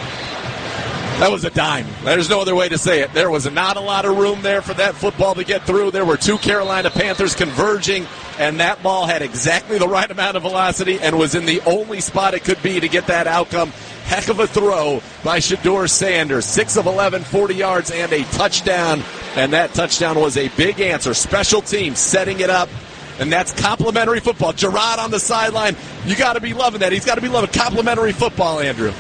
That was a dime. There's no other way to say it. There was not a lot of room there for that football to get through. There were two Carolina Panthers converging, and that ball had exactly the right amount of velocity and was in the only spot it could be to get that outcome. Heck of a throw by Shedeur Sanders. 6 of 11, 40 yards, and a touchdown. And that touchdown was a big answer. Special teams setting it up. And that's complimentary football. Gerard on the sideline. You got to be loving that. He's got to be loving complimentary football, Andrew.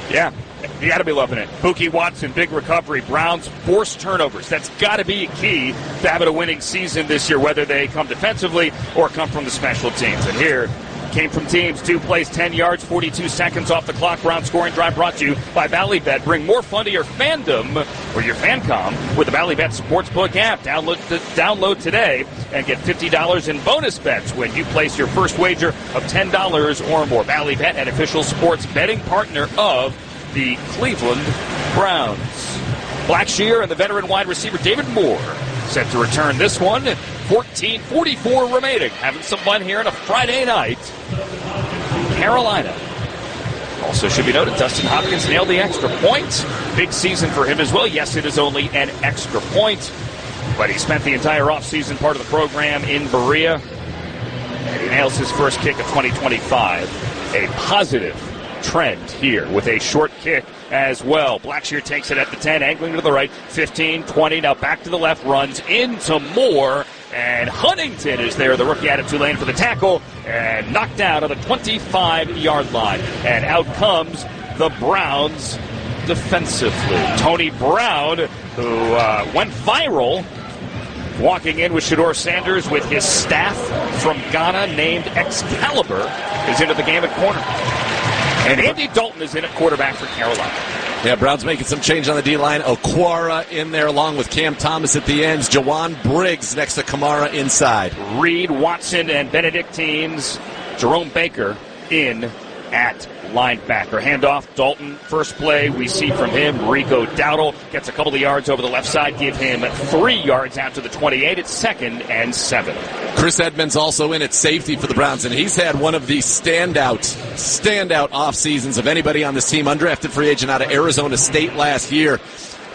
Yeah. You got to be loving it. Buki Watson, big recovery. Browns forced turnovers. That's got to be key to having a winning season this year, whether they come defensively or come from the special teams. And here came from teams. 2 plays, 10 yards, 42 seconds off the clock. Browns scoring drive brought to you by Ballybet. Bring more fun to your fandom or your FanCom with the Ballybet Sportsbook app. Download today and get $50 in bonus bets when you place your first wager of $10 or more. Ballybet, an official sports betting partner of the Cleveland Browns. Blackshear and the veteran wide receiver David Moore set to return this one. 14:44 remaining. Having some fun here on a Friday night. Carolina. Also should be noted, Dustin Hopkins nailed the extra point. Big season for him as well. Yes, it is only an extra point, but he spent the entire offseason part of the program in Berea. And he nails his first kick of 2025. A positive trend here with a short kick as well. Blackshear takes it at the 10, angling to the right, 15, 20, now back to the left, runs into Moore, and Huntington is there, the rookie out of Tulane for the tackle, and knocked down on the 25-yard line. And out comes the Browns defensively. Tony Brown, who went viral Walking in with Shedeur Sanders with his staff from Ghana named Excalibur is into the game at corner. And Andy Dalton is in at quarterback for Carolina. Yeah, Browns making some change on the D-line. Okwara in there along with Cam Thomas at the ends. Jawan Briggs next to Kamara inside. Reed, Watson, and Benedictines. Jerome Baker in at linebacker. Handoff, Dalton, first play we see from him. Rico Dowdle gets a couple of yards over the left side, give him 3 yards out to the 28. It's 2nd and 7. Chris Edmonds also in at safety for the Browns, and he's had one of the standout off seasons of anybody on this team. Undrafted free agent out of Arizona State last year.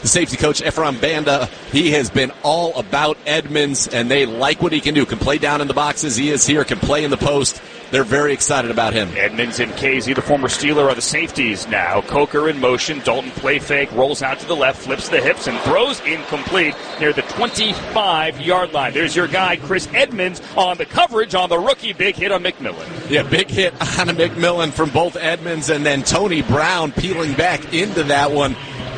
The safety coach, Ephraim Banda, he has been all about Edmonds, and they like what he can do. Can play down in the boxes. He is here, can play in the post. They're very excited about him. Edmonds and Casey, the former Steeler, are the safeties now. Coker in motion. Dalton play fake, rolls out to the left, flips the hips, and throws incomplete near the 25-yard line. There's your guy, Chris Edmonds, on the coverage on the rookie. Big hit on McMillan. Yeah, big hit on a McMillan from both Edmonds, and then Tony Brown peeling back into that one.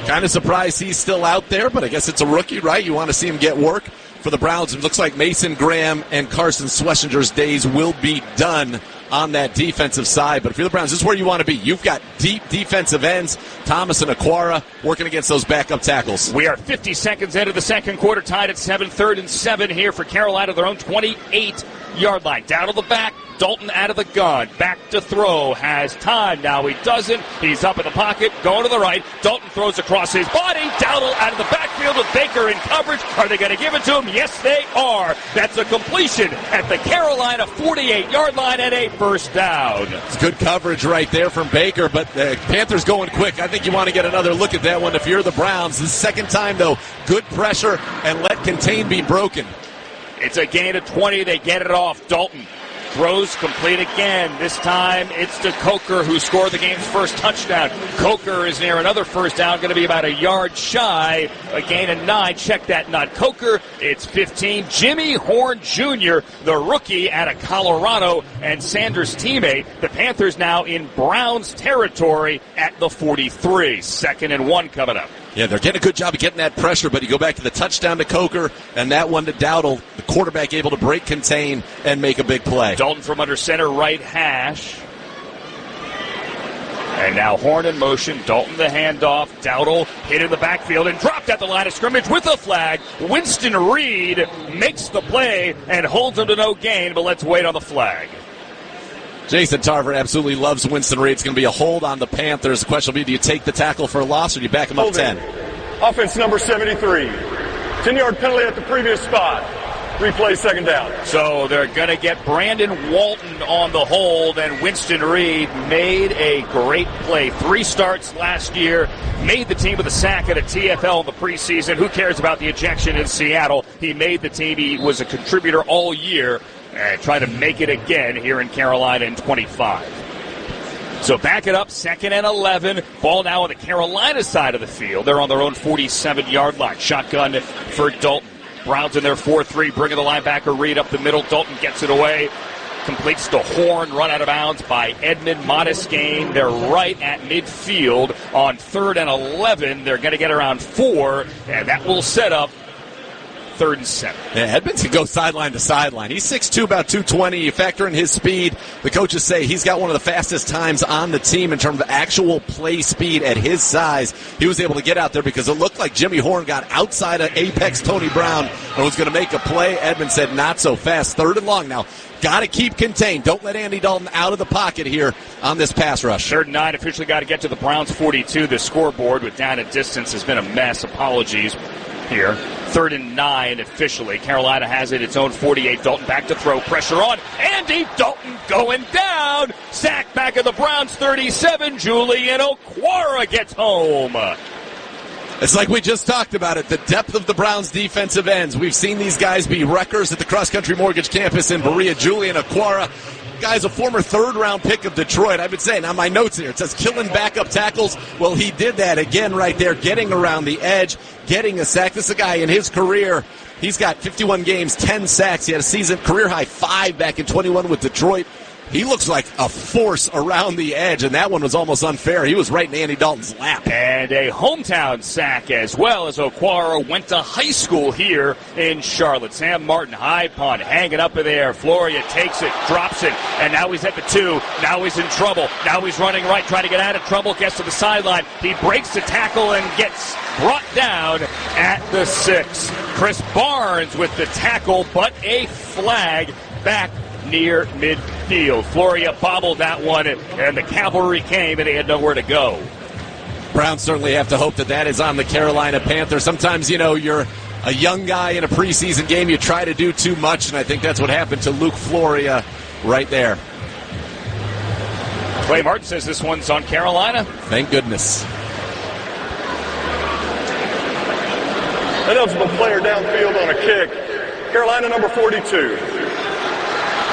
Kind of surprised he's still out there, but I guess it's a rookie, right? You want to see him get work. For the Browns, it looks like Mason Graham and Carson Schwesinger's days will be done on that defensive side. But if you're the Browns, this is where you want to be. You've got deep defensive ends, Thomas and Okwara, working against those backup tackles. We are 50 seconds into the second quarter, tied at 7, 3rd and 7 here for Carolina, their own 28-yard line. Down to the back, Dalton out of the gun, back to throw, has time, now he doesn't, he's up in the pocket, going to the right, Dalton throws across his body, Dowdle out of the backfield with Baker in coverage. Are they going to give it to him? Yes, they are. That's a completion at the Carolina 48-yard line and a first down. It's good coverage right there from Baker, but the Panthers going quick. I think you want to get another look at that one if you're the Browns. The second time, though, good pressure and let contain be broken. It's a gain of 20. They get it off. Dalton throws complete again. This time it's to Coker, who scored the game's first touchdown. Coker is near another first down, going to be about a yard shy. A gain of 9. Check that, not Coker. It's 15. Jimmy Horn Jr., the rookie out of Colorado and Sanders' teammate. The Panthers now in Browns territory at the 43. 2nd and 1 coming up. Yeah, they're getting a good job of getting that pressure, but you go back to the touchdown to Coker and that one to Dowdle, the quarterback able to break, contain, and make a big play. Dalton from under center, right hash. And now Horn in motion. Dalton the handoff. Dowdle hit in the backfield and dropped at the line of scrimmage with a flag. Winston Reed makes the play and holds him to no gain, but let's wait on the flag. Jason Tarver absolutely loves Winston Reed. It's going to be a hold on the Panthers. The question will be, do you take the tackle for a loss or do you back him up 10? Offense number 73. 10-yard penalty at the previous spot. Replay, 2nd down. So they're going to get Brandon Walton on the hold, and Winston Reed made a great play. 3 starts last year, made the team with a sack at a TFL in the preseason. Who cares about the ejection in Seattle? He made the team. He was a contributor all year. And try to make it again here in Carolina in 25. So back it up, 2nd and 11. Ball now on the Carolina side of the field. They're on their own 47-yard line. Shotgun for Dalton. Browns in their 4-3, bringing the linebacker Reed up the middle. Dalton gets it away. Completes to Horn, run out of bounds by Edmond. Modest gain. They're right at midfield on 3rd and 11. They're going to get around 4, and that will set up 3rd and 7. Yeah, Edmonds can go sideline to sideline. He's 6'2", about 220. You factor in his speed. The coaches say he's got one of the fastest times on the team in terms of actual play speed at his size. He was able to get out there because it looked like Jimmy Horn got outside of apex Tony Brown and was going to make a play. Edmonds said not so fast. 3rd and long now. Got to keep contained. Don't let Andy Dalton out of the pocket here on this pass rush. 3rd and 9, officially got to get to the Browns 42. The scoreboard with down at distance has been a mess. Apologies here. 3rd and 9 officially. Carolina has it its own 48. Dalton back to throw. Pressure on. Andy Dalton going down. Sack back at the Browns 37. Julian Okwara gets home. It's like we just talked about it, the depth of the Browns defensive ends. We've seen these guys be wreckers at the Cross Country Mortgage campus in Berea. Julian Okwara, guy's a former 3rd-round pick of Detroit. I've been saying on my notes here, it says killing backup tackles. Well, he did that again right there, getting around the edge, getting a sack. This is a guy in his career. He's got 51 games, 10 sacks. He had a season career-high 5 back in 21 with Detroit. he looks like a force around the edge, and that one was almost unfair. He was right in Andy Dalton's lap. And a hometown sack as well, as Okwara went to high school here in Charlotte. Sam Martin, high punt, hanging up in the air. Floria takes it, drops it, and now he's at the 2. Now he's in trouble. Now he's running right, trying to get out of trouble, gets to the sideline. He breaks the tackle and gets brought down at the 6. Chris Barnes with the tackle, but a flag back near midfield. Floria bobbled that one, and the cavalry came, and they had nowhere to go. Browns certainly have to hope that is on the Carolina Panthers. Sometimes, you're a young guy in a preseason game. You try to do too much, and I think that's what happened to Luke Floria right there. Clay Martin says this one's on Carolina. Thank goodness. Ineligible player downfield on a kick. Carolina number 42.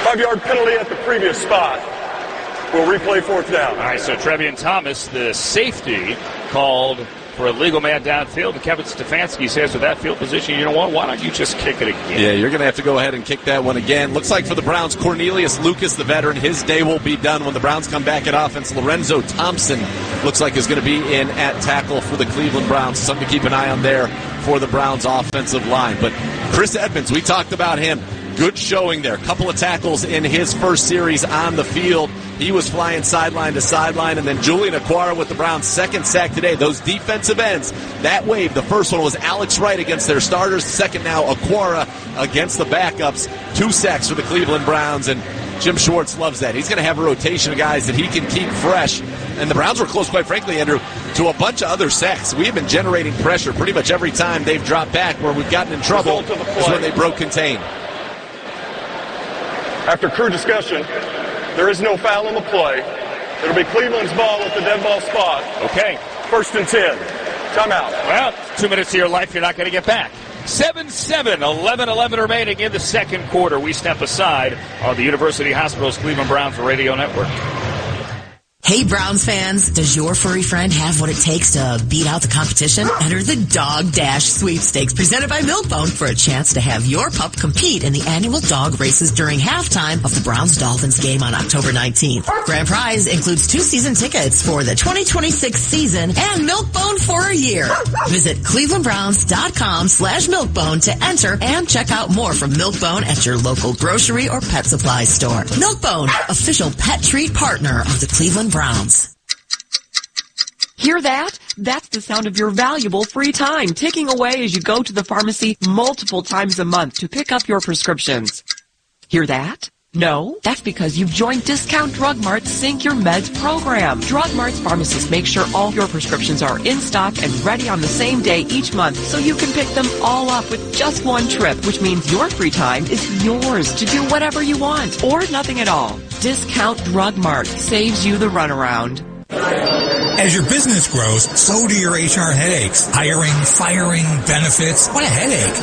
5-yard penalty at the previous spot. We'll replay 4th down. All right, so Trevian Thomas, the safety, called for a legal man downfield. And Kevin Stefanski says with that field position, you know what, why don't you just kick it again? Yeah, you're going to have to go ahead and kick that one again. Looks like for the Browns, Cornelius Lucas, the veteran, his day will be done when the Browns come back at offense. Lorenzo Thompson looks like is going to be in at tackle for the Cleveland Browns. Something to keep an eye on there for the Browns offensive line. But Chris Edmonds, we talked about him. Good showing there. Couple of tackles in his first series on the field. He was flying sideline to sideline. And then Julian Okwara with the Browns' second sack today. Those defensive ends, that wave. The first one was Alex Wright against their starters. Second now, Okwara against the backups. 2 sacks for the Cleveland Browns. And Jim Schwartz loves that. He's going to have a rotation of guys that he can keep fresh. And the Browns were close, quite frankly, Andrew, to a bunch of other sacks. We have been generating pressure pretty much every time they've dropped back. Where we've gotten in trouble is when they broke contain. After crew discussion, there is no foul on the play. It'll be Cleveland's ball at the dead ball spot. Okay. 1st and 10. Timeout. Well, 2 minutes of your life you're not going to get back. 7-7, 11-11 remaining in the second quarter. We step aside on the University Hospitals Cleveland Browns Radio Network. Hey, Browns fans, does your furry friend have what it takes to beat out the competition? Enter the Dog Dash Sweepstakes presented by Milkbone for a chance to have your pup compete in the annual dog races during halftime of the Browns-Dolphins game on October 19th. Grand prize includes 2 season tickets for the 2026 season and Milkbone for a year. Visit clevelandbrowns.com/Milkbone to enter and check out more from Milkbone at your local grocery or pet supply store. Milkbone, official pet treat partner of the Cleveland Browns. Hear that? That's the sound of your valuable free time ticking away as you go to the pharmacy multiple times a month to pick up your prescriptions. Hear that? No? That's because you've joined Discount Drug Mart's Sync Your Meds program. Drug Mart's pharmacists make sure all your prescriptions are in stock and ready on the same day each month so you can pick them all up with just one trip, which means your free time is yours to do whatever you want or nothing at all. Discount Drug Mart saves you the runaround. As your business grows, so do your HR headaches. Hiring, firing, benefits. What a headache.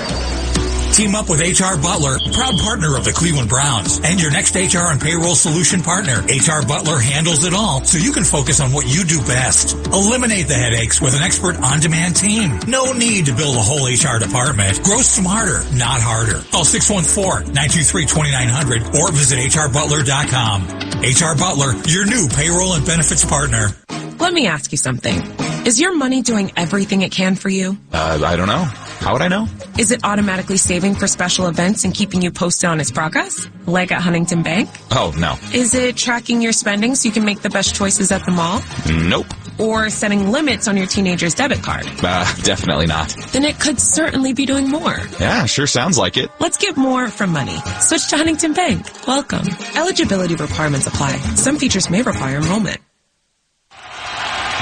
Team up with HR Butler, proud partner of the Cleveland Browns, and your next HR and payroll solution partner. HR Butler handles it all, so you can focus on what you do best. Eliminate the headaches with an expert on-demand team. No need to build a whole HR department. Grow smarter, not harder. Call 614-923-2900 or visit hrbutler.com. HR Butler, your new payroll and benefits partner. Let me ask you something. Is your money doing everything it can for you? I don't know. How would I know? Is it automatically saving for special events and keeping you posted on its progress? Like at Huntington Bank? Oh, no. Is it tracking your spending so you can make the best choices at the mall? Nope. Or setting limits on your teenager's debit card? Definitely not. Then it could certainly be doing more. Yeah, sure sounds like it. Let's get more from money. Switch to Huntington Bank. Welcome. Eligibility requirements apply. Some features may require enrollment.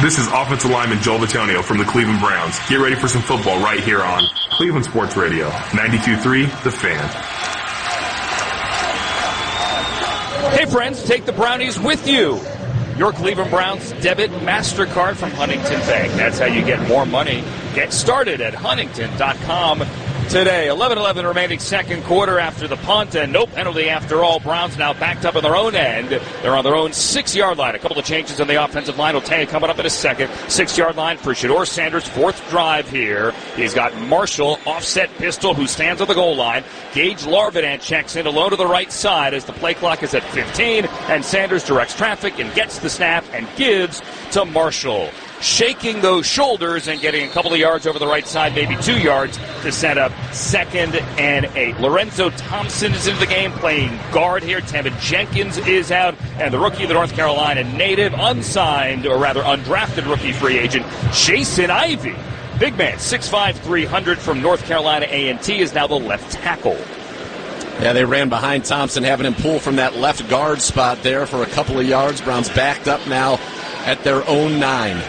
This is offensive lineman Joel Bitonio from the Cleveland Browns. Get ready for some football right here on Cleveland Sports Radio, 92.3 The Fan. Hey friends, take the Brownies with you. Your Cleveland Browns debit MasterCard from Huntington Bank. That's how you get more money. Get started at huntington.com today. 11-11 remaining second quarter after the punt, and no penalty after all. Browns now backed up on their own end. They're on their own 6-yard line. A couple of changes on the offensive line. Otay coming up in a second. 6-yard line for shedeur Sanders' fourth drive here. He's got Marshall, offset pistol, who stands on the goal line. Gage Larvidan checks in alone to the right side as the play clock is at 15, and Sanders directs traffic and gets the snap and gives to Marshall. Shaking those shoulders and getting a couple of yards over the right side, maybe 2 yards, to set up 2nd and 8. Lorenzo Thompson is into the game playing guard here. Tevin Jenkins is out, and the rookie of the North Carolina native, unsigned, or rather undrafted rookie free agent, Jason Ivey. Big man, 6'5", 300 from North Carolina A&T, is now the left tackle. Yeah, they ran behind Thompson, having him pull from that left guard spot there for a couple of yards. Browns backed up now at their own 9.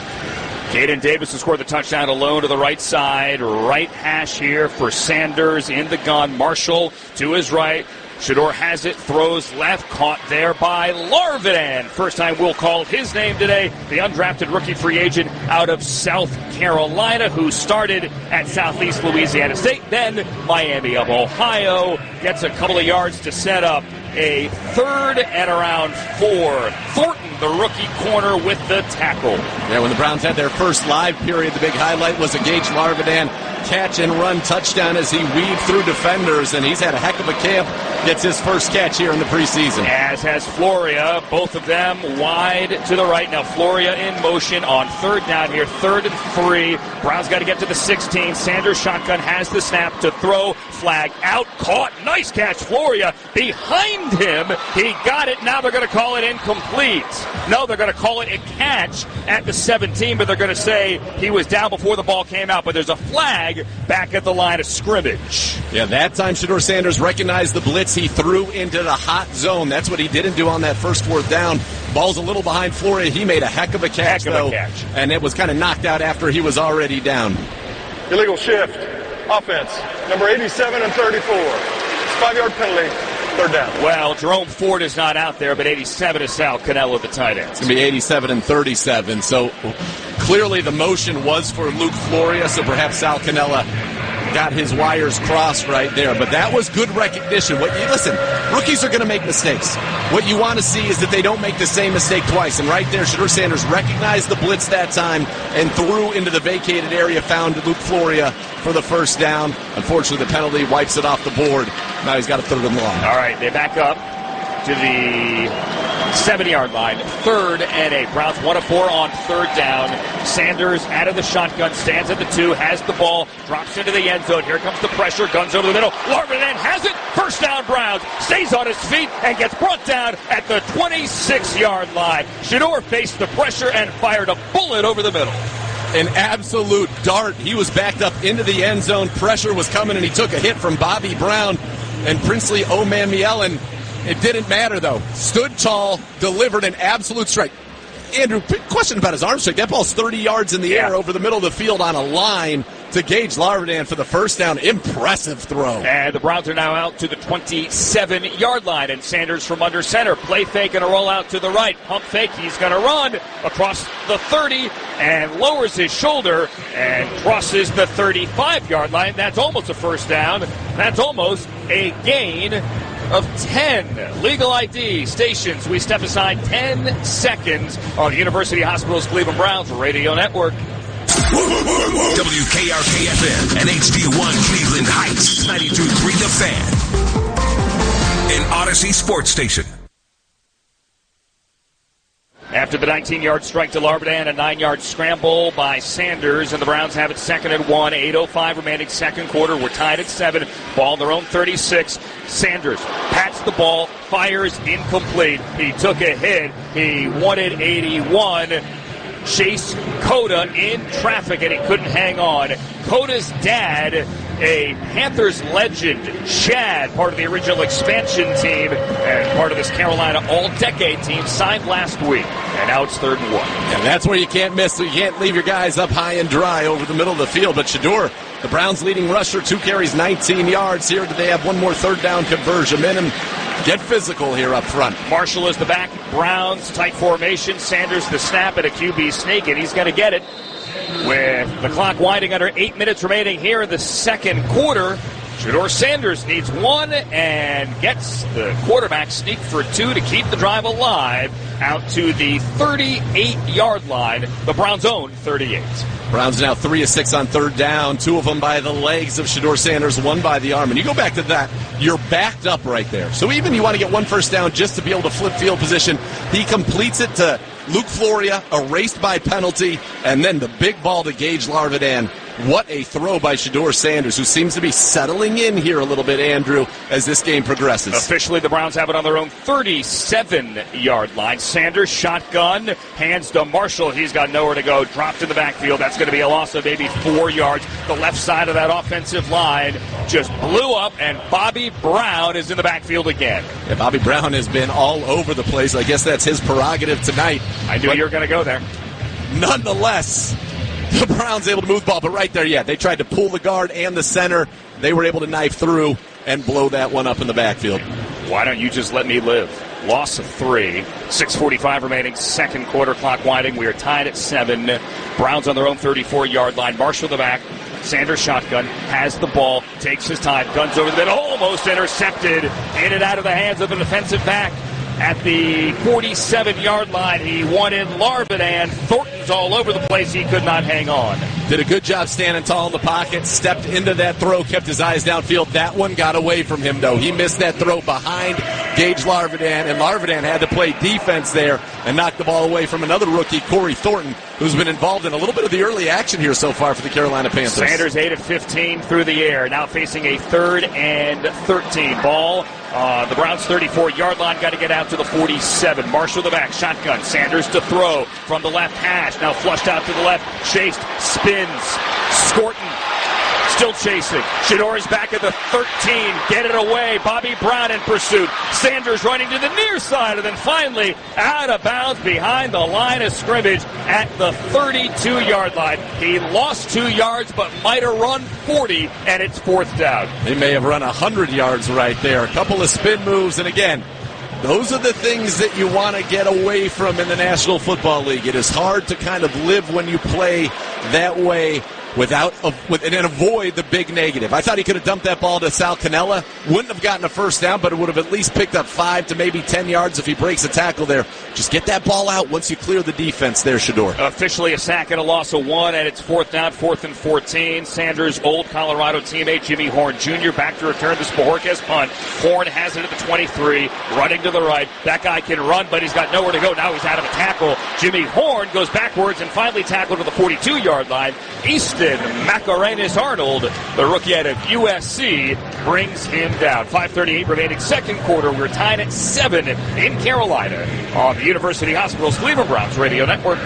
Caden Davis will score the touchdown alone to the right side. Right hash here for Sanders in the gun. Marshall to his right. shedeur has it, throws left, caught there by Larvidan. First time we'll call his name today. The undrafted rookie free agent out of South Carolina, who started at Southeast Louisiana State, then Miami of Ohio. Gets a couple of yards to set up a 3rd and around 4. Thornton, the rookie corner, with the tackle. Yeah, when the Browns had their first live period, the big highlight was a Gage Larvidan catch and run touchdown as he weaved through defenders, and he's had a heck of a camp. Gets his first catch here in the preseason. As has Floria, both of them wide to the right. Now Floria in motion on 3rd down here, 3rd and 3. Browns got to get to the 16. Sanders shotgun, has the snap to throw. Flag out, caught. Nice catch, Floria behind him. He got it. Now they're going to call it incomplete. No, they're going to call it a catch at the 17, but they're going to say he was down before the ball came out. But there's a flag back at the line of scrimmage. Yeah, that time shedeur Sanders recognized the blitz. He threw into the hot zone. That's what he didn't do on that first 4th down. Ball's a little behind Floria. He made a heck of a catch, and it was kind of knocked out after he was already down. Illegal shift. Offense. Number 87 and 34. It's a 5-yard penalty. 3rd down. Well, Jerome Ford is not out there, but 87 is Sal Cannella, the tight end. It's going to be 87 and 37. So clearly the motion was for Luke Floria, so perhaps Sal Cannella got his wires crossed right there. But that was good recognition. Listen, rookies are going to make mistakes. What you want to see is that they don't make the same mistake twice. And right there, shedeur Sanders recognized the blitz that time and threw into the vacated area, found Luke Floria for the first down. Unfortunately, the penalty wipes it off the board. Now he's got a 3rd and long. All right, they back up to the 7-yard line. 3rd and 8. Browns 1 of 4 on 3rd down. Sanders out of the shotgun, stands at the 2, has the ball, drops into the end zone. Here comes the pressure, guns over the middle. Larvidan has it. First down, Browns. Stays on his feet and gets brought down at the 26-yard line. shedeur faced the pressure and fired a bullet over the middle. An absolute dart. He was backed up into the end zone. Pressure was coming, and he took a hit from Bobby Brown and Princely Omamielen. It didn't matter, though. Stood tall, delivered an absolute strike. Andrew, question about his arm strike. That ball's 30 yards in the air over the middle of the field on a line to Gage Larvidan for the first down. Impressive throw. And the Browns are now out to the 27-yard line, and Sanders from under center. Play fake and a rollout to the right. Pump fake. He's going to run across the 30 and lowers his shoulder and crosses the 35-yard line. That's almost a first down. That's almost a gain of 10. Legal ID stations. We step aside 10 seconds on the University Hospital's Cleveland Browns Radio Network. WKRK-FM and HD1 Cleveland Heights, 92.3 The Fan. An Odyssey Sports Station. After the 19-yard strike to Larvidan, a 9-yard scramble by Sanders, and the Browns have it 2nd and 1. 8:05 remaining second quarter. We're tied at 7. Ball on their own 36. Sanders pats the ball, fires incomplete. He took a hit. He wanted 81. Chase Cota in traffic, and he couldn't hang on. Cota's dad, a Panthers legend, Chad, part of the original expansion team and part of this Carolina all-decade team, signed last week. And now it's 3rd and 1. And that's where you can't miss. So you can't leave your guys up high and dry over the middle of the field. But shedeur, the Browns' leading rusher, 2 carries, 19 yards. Here they have one more 3rd down conversion in him. Get physical here up front. Marshall is the back. Browns, tight formation. Sanders the snap at a QB sneak, and he's going to get it. With the clock winding under 8 minutes remaining here in the second quarter, Shedeur Sanders needs one and gets the quarterback sneak for two to keep the drive alive out to the 38-yard line, the Browns' own 38. Browns now 3 of 6 on third down, 2 of them by the legs of Shedeur Sanders, 1 by the arm. And you go back to that, you're backed up right there. So even you want to get 1 first down just to be able to flip field position, he completes it to Luke Floria, erased by penalty, and then the big ball to Gage Larvidan. What a throw by Shedeur Sanders, who seems to be settling in here a little bit, Andrew, as this game progresses. Officially, the Browns have it on their own 37-yard line. Sanders, shotgun, hands to Marshall. He's got nowhere to go. Dropped in the backfield. That's going to be a loss of maybe 4 yards. The left side of that offensive line just blew up, and Bobby Brown is in the backfield again. Yeah, Bobby Brown has been all over the place. I guess that's his prerogative tonight. I knew you were going to go there. Nonetheless, the Browns able to move the ball, but right there, yeah, they tried to pull the guard and the center. They were able to knife through and blow that one up in the backfield. Why don't you just let me live? Loss of 3. 6:45 remaining. Second quarter, clock winding. We are tied at 7. Browns on their own 34-yard line. Marshall the back. Sanders shotgun, has the ball, takes his time, guns over the middle, almost intercepted, in and out of the hands of the defensive back. At the 47-yard line, he won in Larvidan. Thornton's all over the place. He could not hang on. Did a good job standing tall in the pocket, stepped into that throw, kept his eyes downfield. That one got away from him, though. He missed that throw behind Gage Larvidan, and Larvidan had to play defense there and knock the ball away from another rookie, Corey Thornton, who's been involved in a little bit of the early action here so far for the Carolina Panthers. Sanders 8 of 15 through the air, now facing a 3rd and 13 ball. The Browns' 34-yard line, got to get out to the 47. Marshall the back, shotgun. Sanders to throw from the left hash. Now flushed out to the left. Chased, spins. Scorton still chasing. Shedeur is back at the 13. Get it away. Bobby Brown in pursuit. Sanders running to the near side, and then finally out of bounds behind the line of scrimmage at the 32-yard line. He lost 2 yards, but might have run 40, and it's 4th down. They may have run 100 yards right there. A couple of spin moves, and again, those are the things that you want to get away from in the National Football League. It is hard to kind of live when you play that way and avoid the big negative. I thought he could have dumped that ball to Sal Cannella. Wouldn't have gotten a first down, but it would have at least picked up 5 to maybe 10 yards if he breaks a tackle there. Just get that ball out once you clear the defense there, Shedeur. Officially a sack and a loss of 1, and it's 4th down, 4th and 14. Sanders' old Colorado teammate, Jimmy Horn Jr., back to return this Bojorquez punt. Horn has it at the 23, running to the right. That guy can run, but he's got nowhere to go. Now he's out of a tackle. Jimmy Horn goes backwards and finally tackled to the 42-yard line. Easton Macarenas Arnold, the rookie out of USC, brings him down. 5:38 remaining second quarter. We're tied at 7 in Carolina on the University Hospital's Cleveland Browns Radio Network.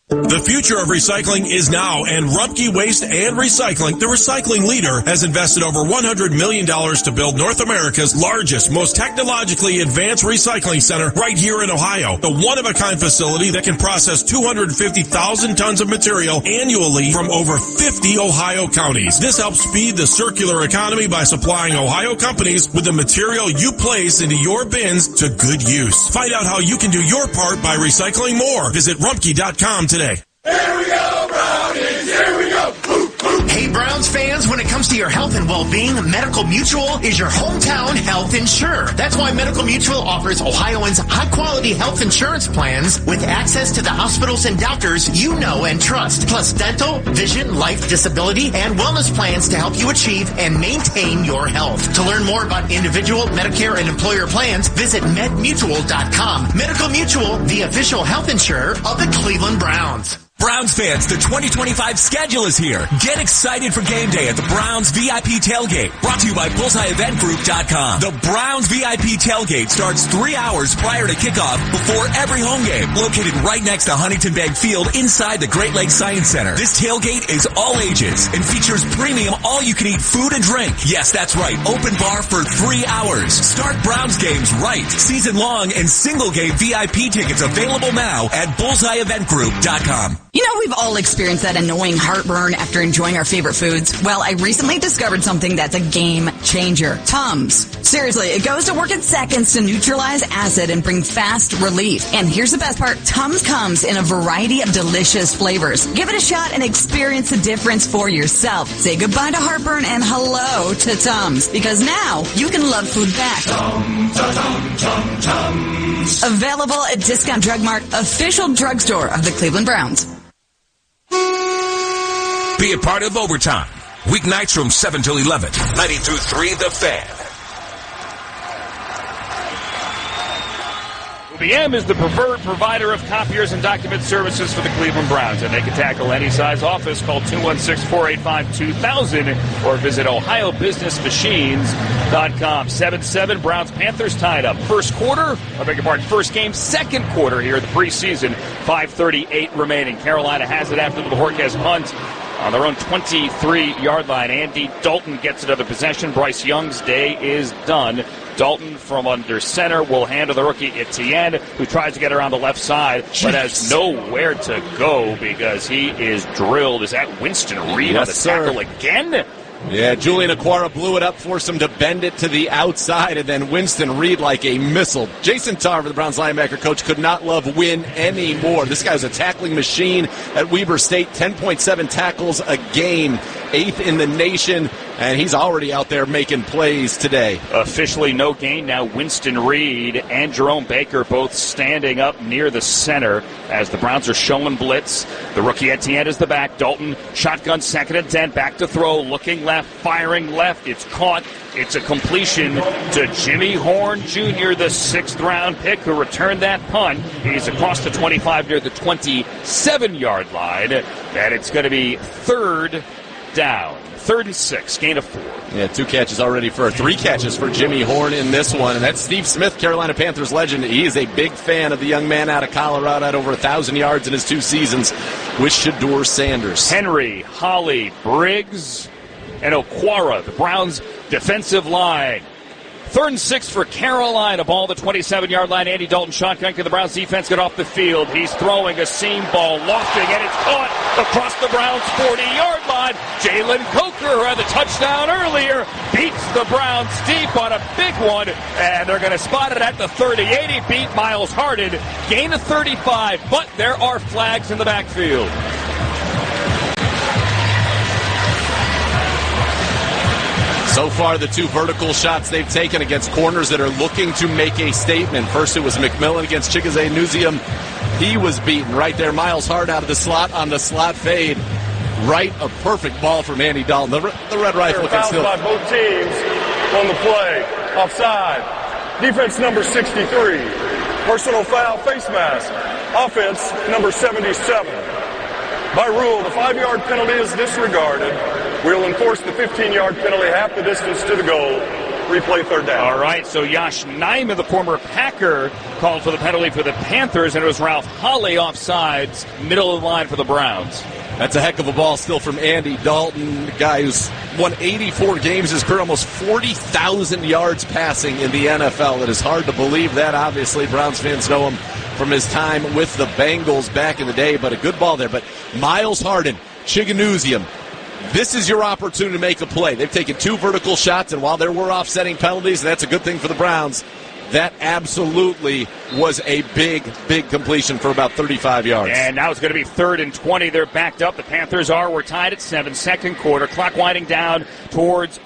The future of recycling is now, and Rumpke Waste and Recycling, the recycling leader, has invested over $100 million to build North America's largest, most technologically advanced recycling center right here in Ohio. The one-of-a-kind facility that can process 250,000 tons of material annually from over 50 Ohio counties. This helps speed the circular economy by supplying Ohio companies with the material you place into your bins to good use. Find out how you can do your part by recycling more. Visit Rumpke.com today. Here we go, Brownies! Here we go! Hey, Browns fans, when it comes to your health and well-being, Medical Mutual is your hometown health insurer. That's why Medical Mutual offers Ohioans high-quality health insurance plans with access to the hospitals and doctors you know and trust, plus dental, vision, life, disability, and wellness plans to help you achieve and maintain your health. To learn more about individual, Medicare, and employer plans, visit medmutual.com. Medical Mutual, the official health insurer of the Cleveland Browns. Browns fans, the 2025 schedule is here. Get excited for game day at the Browns VIP Tailgate. Brought to you by BullseyeEventGroup.com. The Browns VIP Tailgate starts 3 hours prior to kickoff before every home game. Located right next to Huntington Bank Field inside the Great Lakes Science Center. This tailgate is all ages and features premium all-you-can-eat food and drink. Yes, that's right. Open bar for 3 hours. Start Browns games right. Season-long and single-game VIP tickets available now at BullseyeEventGroup.com. You know, we've all experienced that annoying heartburn after enjoying our favorite foods. Well, I recently discovered something that's a game changer. Tums. Seriously, it goes to work in seconds to neutralize acid and bring fast relief. And here's the best part. Tums comes in a variety of delicious flavors. Give it a shot and experience the difference for yourself. Say goodbye to heartburn and hello to Tums. Because now, you can love food back. Tums. Available at Discount Drug Mart, official drugstore of the Cleveland Browns. Be a part of Overtime. Weeknights from 7 till 11. 92.3 The Fan. UBM is the preferred provider of copiers and document services for the Cleveland Browns, and they can tackle any size office. Call 216-485-2000 or visit ohiobusinessmachines.com. 7-7, Browns Panthers tied up. First game, second quarter here in the preseason. 5:38 remaining. Carolina has it after the Bojorquez punt on their own 23-yard line. Andy Dalton gets another possession. Bryce Young's day is done. Dalton from under center will handle the rookie Etienne, who tries to get around the left side, but has nowhere to go because he is drilled. Is that Winston Reed on the tackle again? Yeah, Julian Okwara blew it up, forced him to bend it to the outside, and then Winston Reed like a missile. Jason Tarver, the Browns linebacker coach, could not love Wynn anymore. This guy's a tackling machine at Weber State, 10.7 tackles a game, 8th in the nation, and he's already out there making plays today. Officially no gain now. Winston Reed and Jerome Baker both standing up near the center as the Browns are showing blitz. The rookie Etienne is the back. Dalton, shotgun, 2nd and 10, back to throw, looking left, firing left. It's caught. It's a completion to Jimmy Horn Jr., the 6th-round pick, who returned that punt. He's across the 25 near the 27-yard line, and it's going to be 3rd down. 3rd and 6, gain of 4. Yeah, 3 catches for Jimmy Horn in this one. And that's Steve Smith, Carolina Panthers legend. He is a big fan of the young man out of Colorado, had over 1,000 yards in his 2 seasons with Shedeur Sanders. Henry, Holly, Briggs, and Okwara, the Browns' defensive line. 3rd and 6 for Carolina. Ball the 27-yard line. Andy Dalton shotgun. Can the Browns defense get off the field? He's throwing a seam ball, lofting, and it's caught across the Browns' 40-yard line. Jalen Coker, who had the touchdown earlier, beats the Browns deep on a big one, and they're going to spot it at the 38. He beat Miles Harden. Gain of 35, but there are flags in the backfield. So far, the 2 vertical shots they've taken against corners that are looking to make a statement. First, it was McMillan against Chigozie Newsium. He was beaten right there. Miles Hart out of the slot on the slot fade. Right, a perfect ball from Andy Dalton. The Red Rifle can still... by both teams on the play. Offside. Defense number 63. Personal foul, face mask. Offense number 77. By rule, the 5-yard penalty is disregarded. We'll enforce the 15-yard penalty half the distance to the goal. Replay 3rd down. All right, so Yosh Nijman, the former Packer, called for the penalty for the Panthers, and it was Ralph Holley offsides, middle of the line for the Browns. That's a heck of a ball still from Andy Dalton, the guy who's won 84 games his career, almost 40,000 yards passing in the NFL. It is hard to believe that, obviously. Browns fans know him from his time with the Bengals back in the day, but a good ball there. But Miles Harden, Chigozie, this is your opportunity to make a play. They've taken 2 vertical shots, and while there were offsetting penalties, that's a good thing for the Browns. That absolutely was a big, big completion for about 35 yards. And now it's going to be 3rd and 20. They're backed up. The Panthers we're tied at 7, 2nd quarter. Clock winding down towards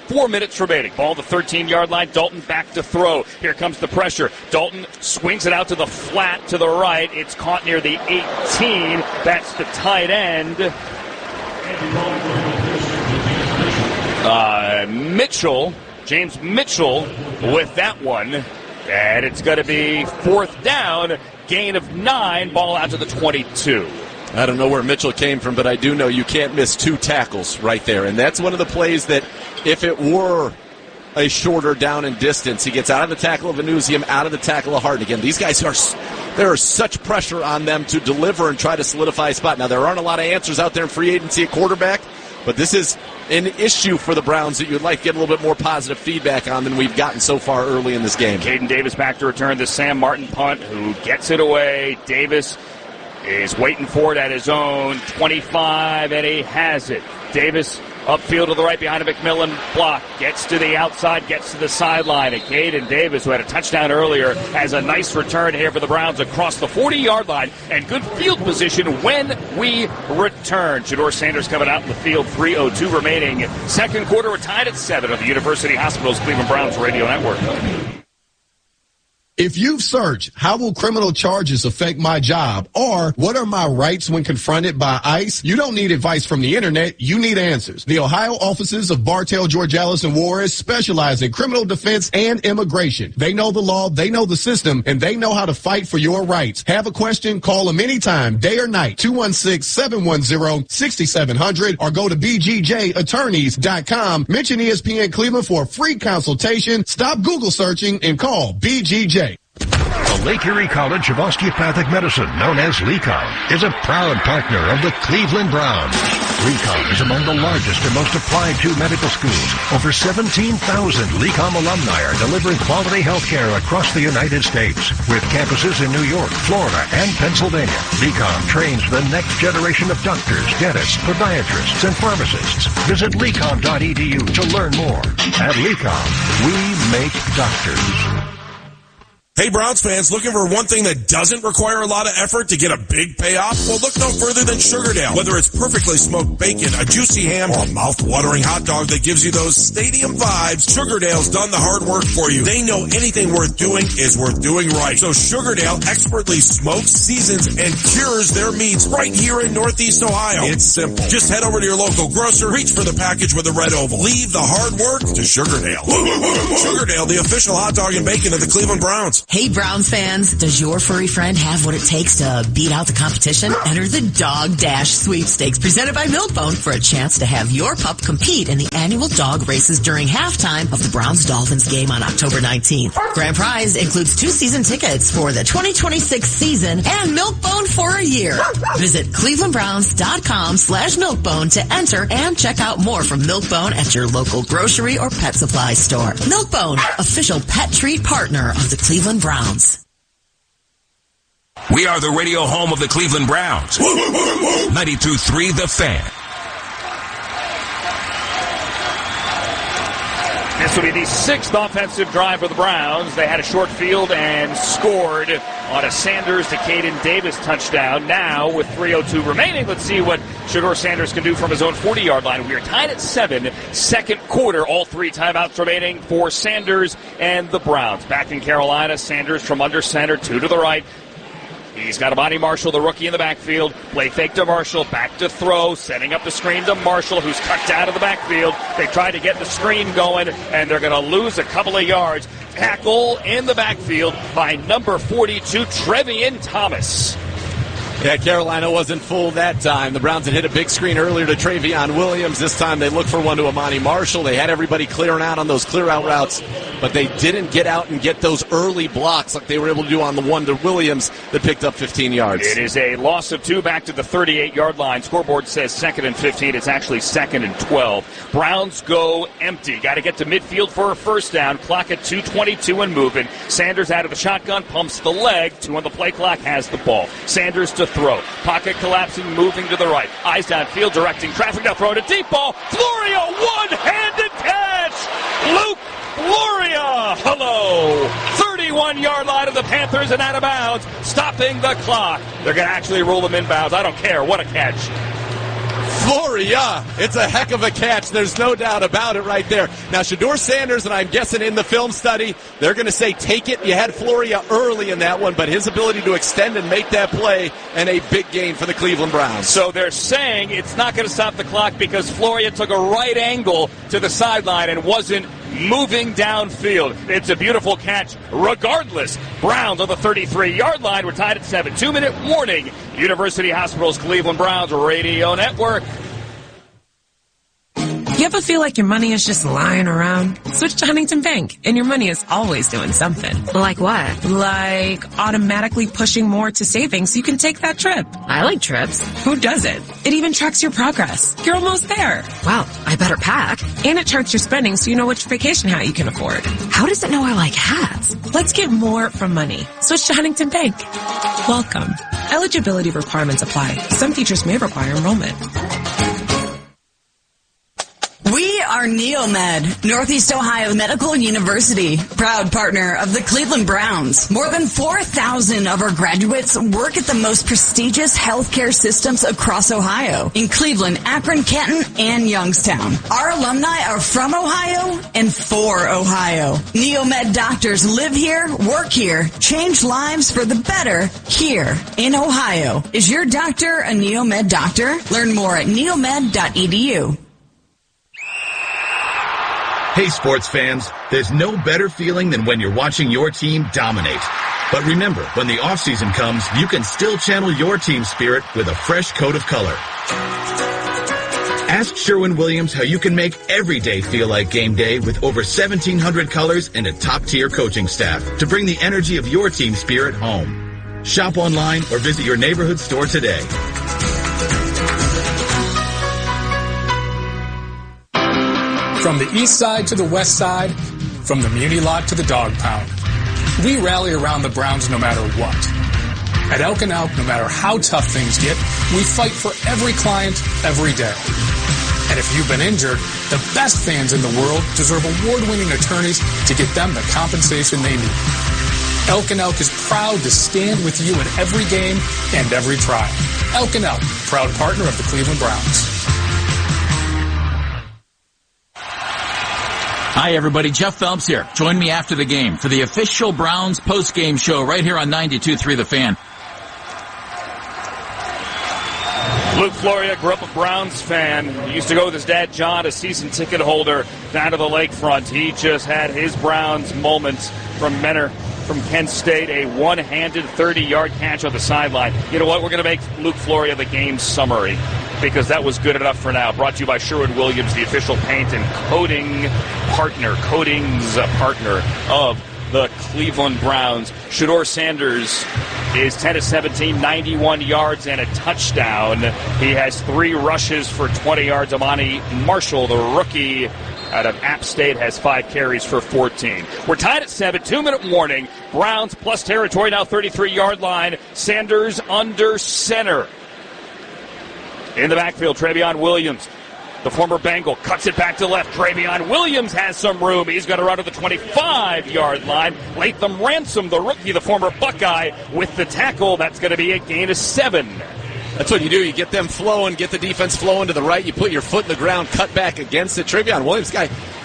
4 minutes remaining. Ball the 13-yard line. Dalton back to throw. Here comes the pressure. Dalton swings it out to the flat to the right. It's caught near the 18. That's the tight end. James Mitchell with that one. And it's going to be 4th down, gain of 9, ball out to the 22. I don't know where Mitchell came from, but I do know you can't miss 2 tackles right there. And that's one of the plays that if it were a shorter down in distance, he gets out of the tackle of Newsium, out of the tackle of Harden. Again, these guys there is such pressure on them to deliver and try to solidify a spot. Now, there aren't a lot of answers out there in free agency at quarterback, but this is an issue for the Browns that you'd like to get a little bit more positive feedback on than we've gotten so far early in this game. Caden Davis back to return the Sam Martin punt, who gets it away. Davis is waiting for it at his own 25, and he has it. Davis upfield to the right behind a McMillan block. Gets to the outside, gets to the sideline. And Caden Davis, who had a touchdown earlier, has a nice return here for the Browns across the 40-yard line. And good field position when we return. Shedeur Sanders coming out in the field. 3:02 remaining. Second quarter, we're tied at 7 of the University Hospital's Cleveland Browns radio network. If you've searched, how will criminal charges affect my job? Or what are my rights when confronted by ICE? You don't need advice from the internet. You need answers. The Ohio offices of Bartell, Georgalis, and Morris specialize in criminal defense and immigration. They know the law, they know the system, and they know how to fight for your rights. Have a question? Call them anytime, day or night, 216-710-6700, or go to bgjattorneys.com. Mention ESPN Cleveland for a free consultation. Stop Google searching and call BGJ. The Lake Erie College of Osteopathic Medicine, known as LECOM, is a proud partner of the Cleveland Browns. LECOM is among the largest and most applied to medical schools. Over 17,000 LECOM alumni are delivering quality health care across the United States. With campuses in New York, Florida, and Pennsylvania, LECOM trains the next generation of doctors, dentists, podiatrists, and pharmacists. Visit lecom.edu to learn more. At LECOM, we make doctors. Hey, Browns fans, looking for one thing that doesn't require a lot of effort to get a big payoff? Well, look no further than Sugardale. Whether it's perfectly smoked bacon, a juicy ham, or a mouth-watering hot dog that gives you those stadium vibes, Sugardale's done the hard work for you. They know anything worth doing is worth doing right. So Sugardale expertly smokes, seasons, and cures their meats right here in Northeast Ohio. It's simple. Just head over to your local grocer, reach for the package with the red oval. Leave the hard work to Sugardale. Sugardale, the official hot dog and bacon of the Cleveland Browns. Hey, Browns fans, does your furry friend have what it takes to beat out the competition? Enter the Dog Dash Sweepstakes presented by Milkbone for a chance to have your pup compete in the annual dog races during halftime of the Browns-Dolphins game on October 19th. Grand prize includes 2 season tickets for the 2026 season and Milkbone for a year. Visit clevelandbrowns.com/Milkbone to enter and check out more from Milkbone at your local grocery or pet supply store. Milkbone, official pet treat partner of the Cleveland Browns. We are the radio home of the Cleveland Browns. 92.3 The Fan. This will be the 6th offensive drive for the Browns. They had a short field and scored on a Sanders to Caden Davis touchdown. Now, with 3:02 remaining, let's see what Shedeur Sanders can do from his own 40-yard line. We are tied at 7. Second quarter, all 3 timeouts remaining for Sanders and the Browns. Back in Carolina, Sanders from under center, 2 to the right. He's got Amani Marshall, the rookie, in the backfield. Play fake to Marshall, back to throw, setting up the screen to Marshall, who's cut down to the backfield. They tried to get the screen going, and they're going to lose a couple of yards. Tackle in the backfield by number 42, Trevian Thomas. Yeah, Carolina wasn't fooled that time. The Browns had hit a big screen earlier to Travion Williams. This time they looked for one to Amani Marshall. They had everybody clearing out on those clear-out routes, but they didn't get out and get those early blocks like they were able to do on the one to Williams that picked up 15 yards. It is a loss of 2 back to the 38-yard line. Scoreboard says 2nd and 15. It's actually 2nd and 12. Browns go empty. Got to get to midfield for a first down. Clock at 2:22 and moving. Sanders out of the shotgun, pumps the leg. 2 on the play clock, has the ball. Sanders to throw. Pocket collapsing, moving to the right. Eyes downfield, directing traffic. Now throw to deep ball. Florio, one-handed catch. Luke Floria. Hello. 31-yard line of the Panthers and out of bounds, stopping the clock. They're going to actually roll them inbounds. I don't care. What a catch. Floria, it's a heck of a catch. There's no doubt about it right there. Now, Shedeur Sanders, and I'm guessing in the film study, they're going to say, take it. You had Floria early in that one, but his ability to extend and make that play, and a big gain for the Cleveland Browns. So they're saying it's not going to stop the clock because Floria took a right angle to the sideline and wasn't moving downfield. It's a beautiful catch regardless. Browns on the 33-yard line. We're tied at 7. 2-minute warning. University Hospital's Cleveland Browns Radio Network. You ever feel like your money is just lying around? Switch to Huntington Bank, and your money is always doing something. Like what? Like automatically pushing more to savings so you can take that trip. I like trips. Who doesn't? It even tracks your progress. You're almost there. Wow, I better pack. And it charts your spending so you know which vacation hat you can afford. How does it know I like hats? Let's get more from money. Switch to Huntington Bank. Welcome. Eligibility requirements apply. Some features may require enrollment. We are Neomed, Northeast Ohio Medical University, proud partner of the Cleveland Browns. More than 4,000 of our graduates work at the most prestigious healthcare systems across Ohio, in Cleveland, Akron, Canton, and Youngstown. Our alumni are from Ohio and for Ohio. Neomed doctors live here, work here, change lives for the better here in Ohio. Is your doctor a Neomed doctor? Learn more at neomed.edu. Hey, sports fans, there's no better feeling than when you're watching your team dominate. But remember, when the offseason comes, you can still channel your team spirit with a fresh coat of color. Ask Sherwin-Williams how you can make every day feel like game day with over 1,700 colors and a top-tier coaching staff to bring the energy of your team spirit home. Shop online or visit your neighborhood store today. From the east side to the west side, from the Muni Lot to the Dog Pound, we rally around the Browns no matter what. At Elk & Elk, no matter how tough things get, we fight for every client every day. And if you've been injured, the best fans in the world deserve award-winning attorneys to get them the compensation they need. Elk & Elk is proud to stand with you in every game and every trial. Elk & Elk, proud partner of the Cleveland Browns. Hi, everybody. Jeff Phelps here. Join me after the game for the official Browns post-game show right here on 92.3 The Fan. Luke Floria grew up a Browns fan. He used to go with his dad, John, a season ticket holder, down to the lakefront. He just had his Browns moments from Menor, from Kent State, a one-handed 30-yard catch on the sideline. You know what? We're going to make Luke Floria the game summary, because that was good enough for now. Brought to you by Sherwin-Williams, the official paint and coatings partner of the Cleveland Browns. Shedeur Sanders is 10 of 17, 91 yards and a touchdown. He has 3 rushes for 20 yards. Amani Marshall, the rookie out of App State, has 5 carries for 14. We're tied at 7, 2-minute warning. Browns plus territory now, 33-yard line. Sanders under center. In the backfield, Travion Williams, the former Bengal, cuts it back to left. Travion Williams has some room. He's going to run to the 25-yard line. Latham Ransom, the rookie, the former Buckeye, with the tackle. That's going to be a gain of 7. That's what you do. You get them flowing, get the defense flowing to the right. You put your foot in the ground, cut back against it. Travion Williams,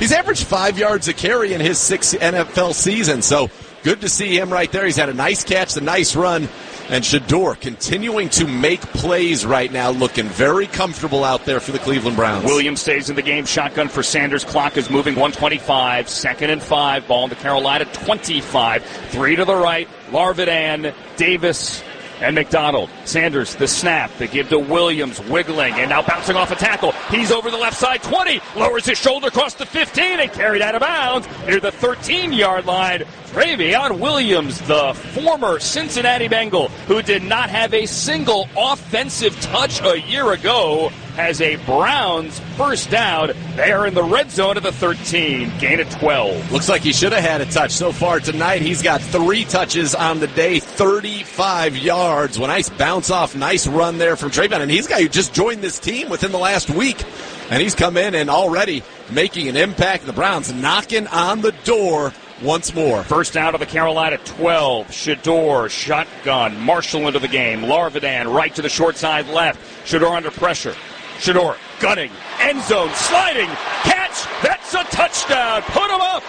he's averaged 5 yards a carry in his 6th NFL season. So good to see him right there. He's had a nice catch, a nice run. And Shedeur continuing to make plays right now, looking very comfortable out there for the Cleveland Browns. Williams stays in the game. Shotgun for Sanders. Clock is moving. 1:25. 2nd and 5. Ball in the Carolina 25. 3 to the right. Larvidan, Davis, and McDonald. Sanders, the snap. They give to Williams, wiggling, and now bouncing off a tackle. He's over the left side, 20. Lowers his shoulder across the 15 and carried out of bounds near the 13-yard line. Travion Williams, the former Cincinnati Bengal, who did not have a single offensive touch a year ago, has a Browns first down. They are in the red zone at the 13. Gain of 12. Looks like he should have had a touch so far tonight. He's got 3 touches on the day, 35 yards. Well, nice bounce off, nice run there from Travion. And he's a guy who just joined this team within the last week. And he's come in and already making an impact. The Browns knocking on the door once more. First down of the Carolina 12. Shedeur, shotgun. Marshall into the game. Larvidan right to the short side left. Shedeur under pressure. Shedeur gunning. End zone sliding. Catch. That's a touchdown. Put him up.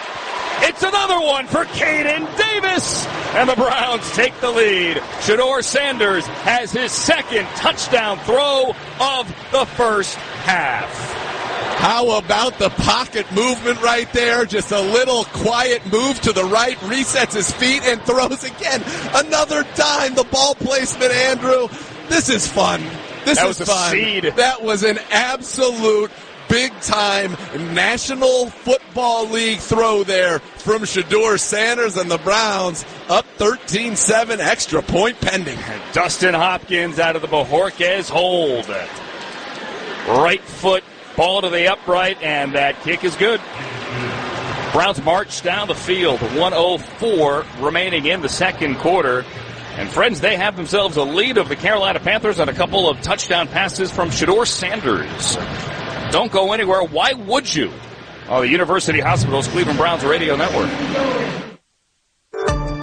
It's another one for Caden Davis. And the Browns take the lead. Shedeur Sanders has his 2nd touchdown throw of the first half. How about the pocket movement right there? Just a little quiet move to the right, resets his feet, and throws again. Another dime. The ball placement, Andrew. This is fun. This is fun. Seed. That was an absolute big-time National Football League throw there from Shedeur Sanders, and the Browns up 13-7, extra point pending. Dustin Hopkins out of the Bojorquez hold. Right foot. Ball to the upright, and that kick is good. Browns march down the field. 1:04 remaining in the second quarter. And friends, they have themselves a lead of the Carolina Panthers on a couple of touchdown passes from Shedeur Sanders. Don't go anywhere. Why would you? The University Hospitals Cleveland Browns Radio Network.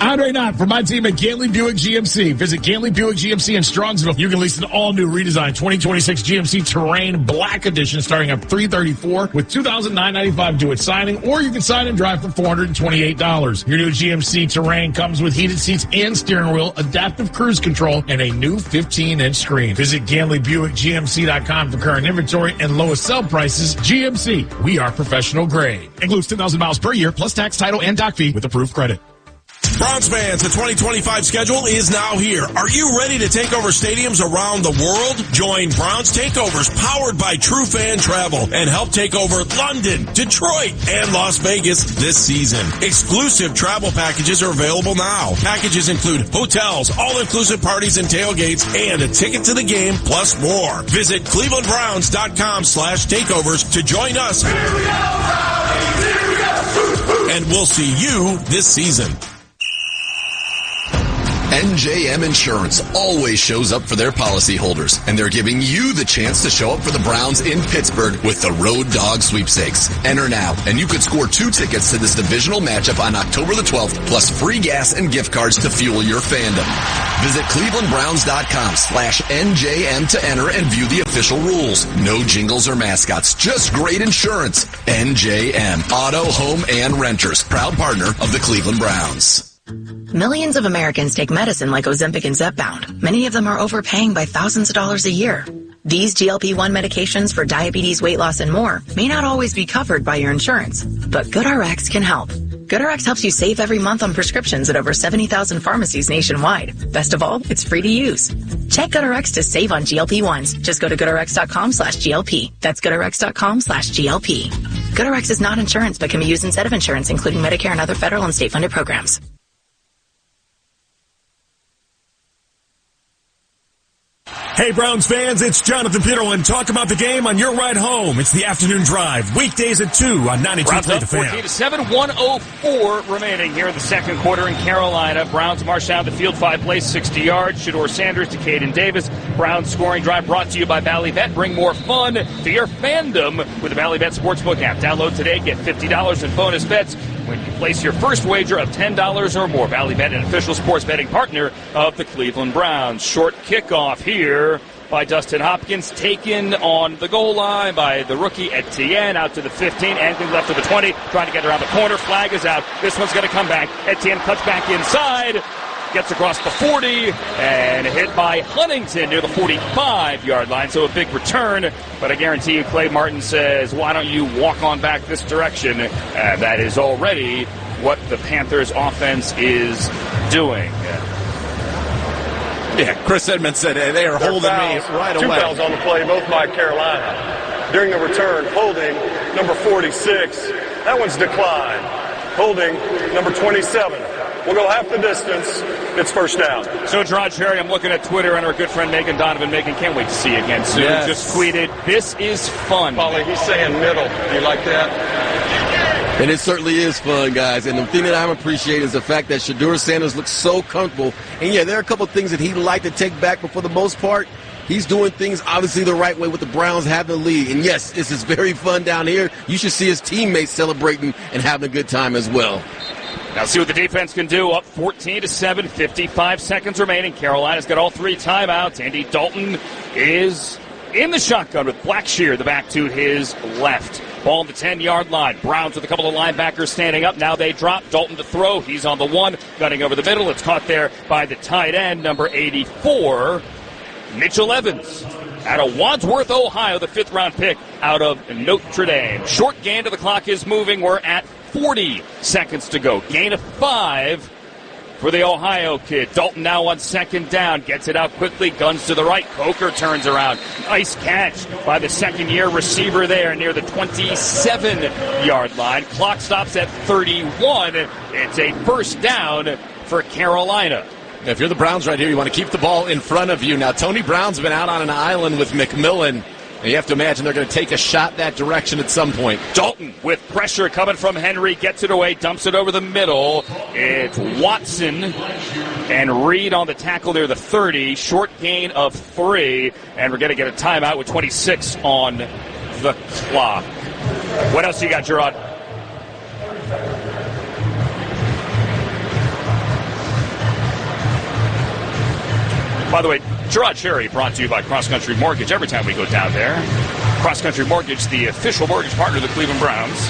Andre Knott for my team at Gantley Buick GMC. Visit Gantley Buick GMC in Strongsville. You can lease an all-new redesigned 2026 GMC Terrain Black Edition starting at $334 with $2,995 due at signing, or you can sign and drive for $428. Your new GMC Terrain comes with heated seats and steering wheel, adaptive cruise control, and a new 15-inch screen. Visit GantleyBuickGMC.com for current inventory and lowest sell prices. GMC, we are professional grade. Includes 10,000 miles per year, plus tax, title, and doc fee with approved credit. Browns fans, the 2025 schedule is now here. Are you ready to take over stadiums around the world? Join Browns Takeovers powered by True Fan Travel and help take over London, Detroit, and Las Vegas this season. Exclusive travel packages are available now. Packages include hotels, all-inclusive parties and tailgates, and a ticket to the game, plus more. Visit clevelandbrowns.com/takeovers to join us. Here we go, Browns! Here we go! And we'll see you this season. NJM Insurance always shows up for their policyholders, and they're giving you the chance to show up for the Browns in Pittsburgh with the Road Dog Sweepstakes. Enter now, and you could score 2 tickets to this divisional matchup on October the 12th, plus free gas and gift cards to fuel your fandom. Visit clevelandbrowns.com/NJM to enter and view the official rules. No jingles or mascots, just great insurance. NJM, Auto, Home, and Renters, proud partner of the Cleveland Browns. Millions of Americans take medicine like Ozempic and Zepbound. Many of them are overpaying by thousands of dollars a year. These GLP-1 medications for diabetes, weight loss, and more may not always be covered by your insurance, but GoodRx can help. GoodRx helps you save every month on prescriptions at over 70,000 pharmacies nationwide. Best of all, it's free to use. Check GoodRx to save on GLP-1s. Just go to GoodRx.com/GLP. That's GoodRx.com/GLP. GoodRx is not insurance, but can be used instead of insurance, including Medicare and other federal and state-funded programs. Hey, Browns fans, it's Jonathan Peterlin. Talk about the game on your ride home. It's the afternoon drive, weekdays at 2 on 92.3 The Fan. 14-7, 1:04 remaining here in the second quarter in Carolina. Browns march down the field 5 plays, 60 yards. Shedeur Sanders to Caden Davis. Browns scoring drive brought to you by Ballybet. Bring more fun to your fandom with the Ballybet Sportsbook app. Download today, get $50 in bonus bets when you place your first wager of $10 or more. Ballybet, an official sports betting partner of the Cleveland Browns. Short kickoff here by Dustin Hopkins, taken on the goal line by the rookie Etienne, out to the 15, angling left to the 20, trying to get around the corner, flag is out. This one's going to come back. Etienne cuts back inside, gets across the 40, and hit by Huntington near the 45-yard line, so a big return. But I guarantee you, Clay Martin says, why don't you walk on back this direction? That is already what the Panthers offense is doing. Yeah, Chris Edmonds said they are holding me right away. 2 fouls on the play, both by Carolina. During the return, holding number 46. That one's declined. Holding number 27. We'll go half the distance. It's first down. So, Gerard Cherry, I'm looking at Twitter, and our good friend Megan Donovan. Megan, can't wait to see you again soon. Yes. Just tweeted, this is fun. Paulie, he's saying middle. You like that? And it certainly is fun, guys. And the thing that I'm appreciating is the fact that Shedeur Sanders looks so comfortable. And, yeah, there are a couple of things that he'd like to take back, but for the most part, he's doing things obviously the right way with the Browns having the lead. And, yes, this is very fun down here. You should see his teammates celebrating and having a good time as well. Now see what the defense can do. Up 14-7, 55 seconds remaining. Carolina's got all 3 timeouts. Andy Dalton is in the shotgun with Blackshear, the back to his left. Ball on the 10-yard line. Browns with a couple of linebackers standing up. Now they drop. Dalton to throw. He's on the 1, gunning over the middle. It's caught there by the tight end, number 84, Mitchell Evans. Out of Wadsworth, Ohio, the 5th-round pick out of Notre Dame. Short gain to the clock is moving. We're at 40 seconds to go. Gain of 5 for the Ohio kid. Dalton now on 2nd down. Gets it out quickly. Guns to the right. Coker turns around. Nice catch by the 2nd-year receiver there near the 27-yard line. Clock stops at 31. It's a first down for Carolina. If you're the Browns right here, you want to keep the ball in front of you. Now, Tony Brown's been out on an island with McMillan. And you have to imagine they're going to take a shot that direction at some point. Dalton with pressure coming from Henry, gets it away, dumps it over the middle. It's Watson And Reed on the tackle near the 30. Short gain of 3. And we're going to get a timeout with 26 on the clock. What else you got, Gerard? By the way, Gerard Sherry brought to you by Cross Country Mortgage every time we go down there. Cross Country Mortgage, the official mortgage partner of the Cleveland Browns.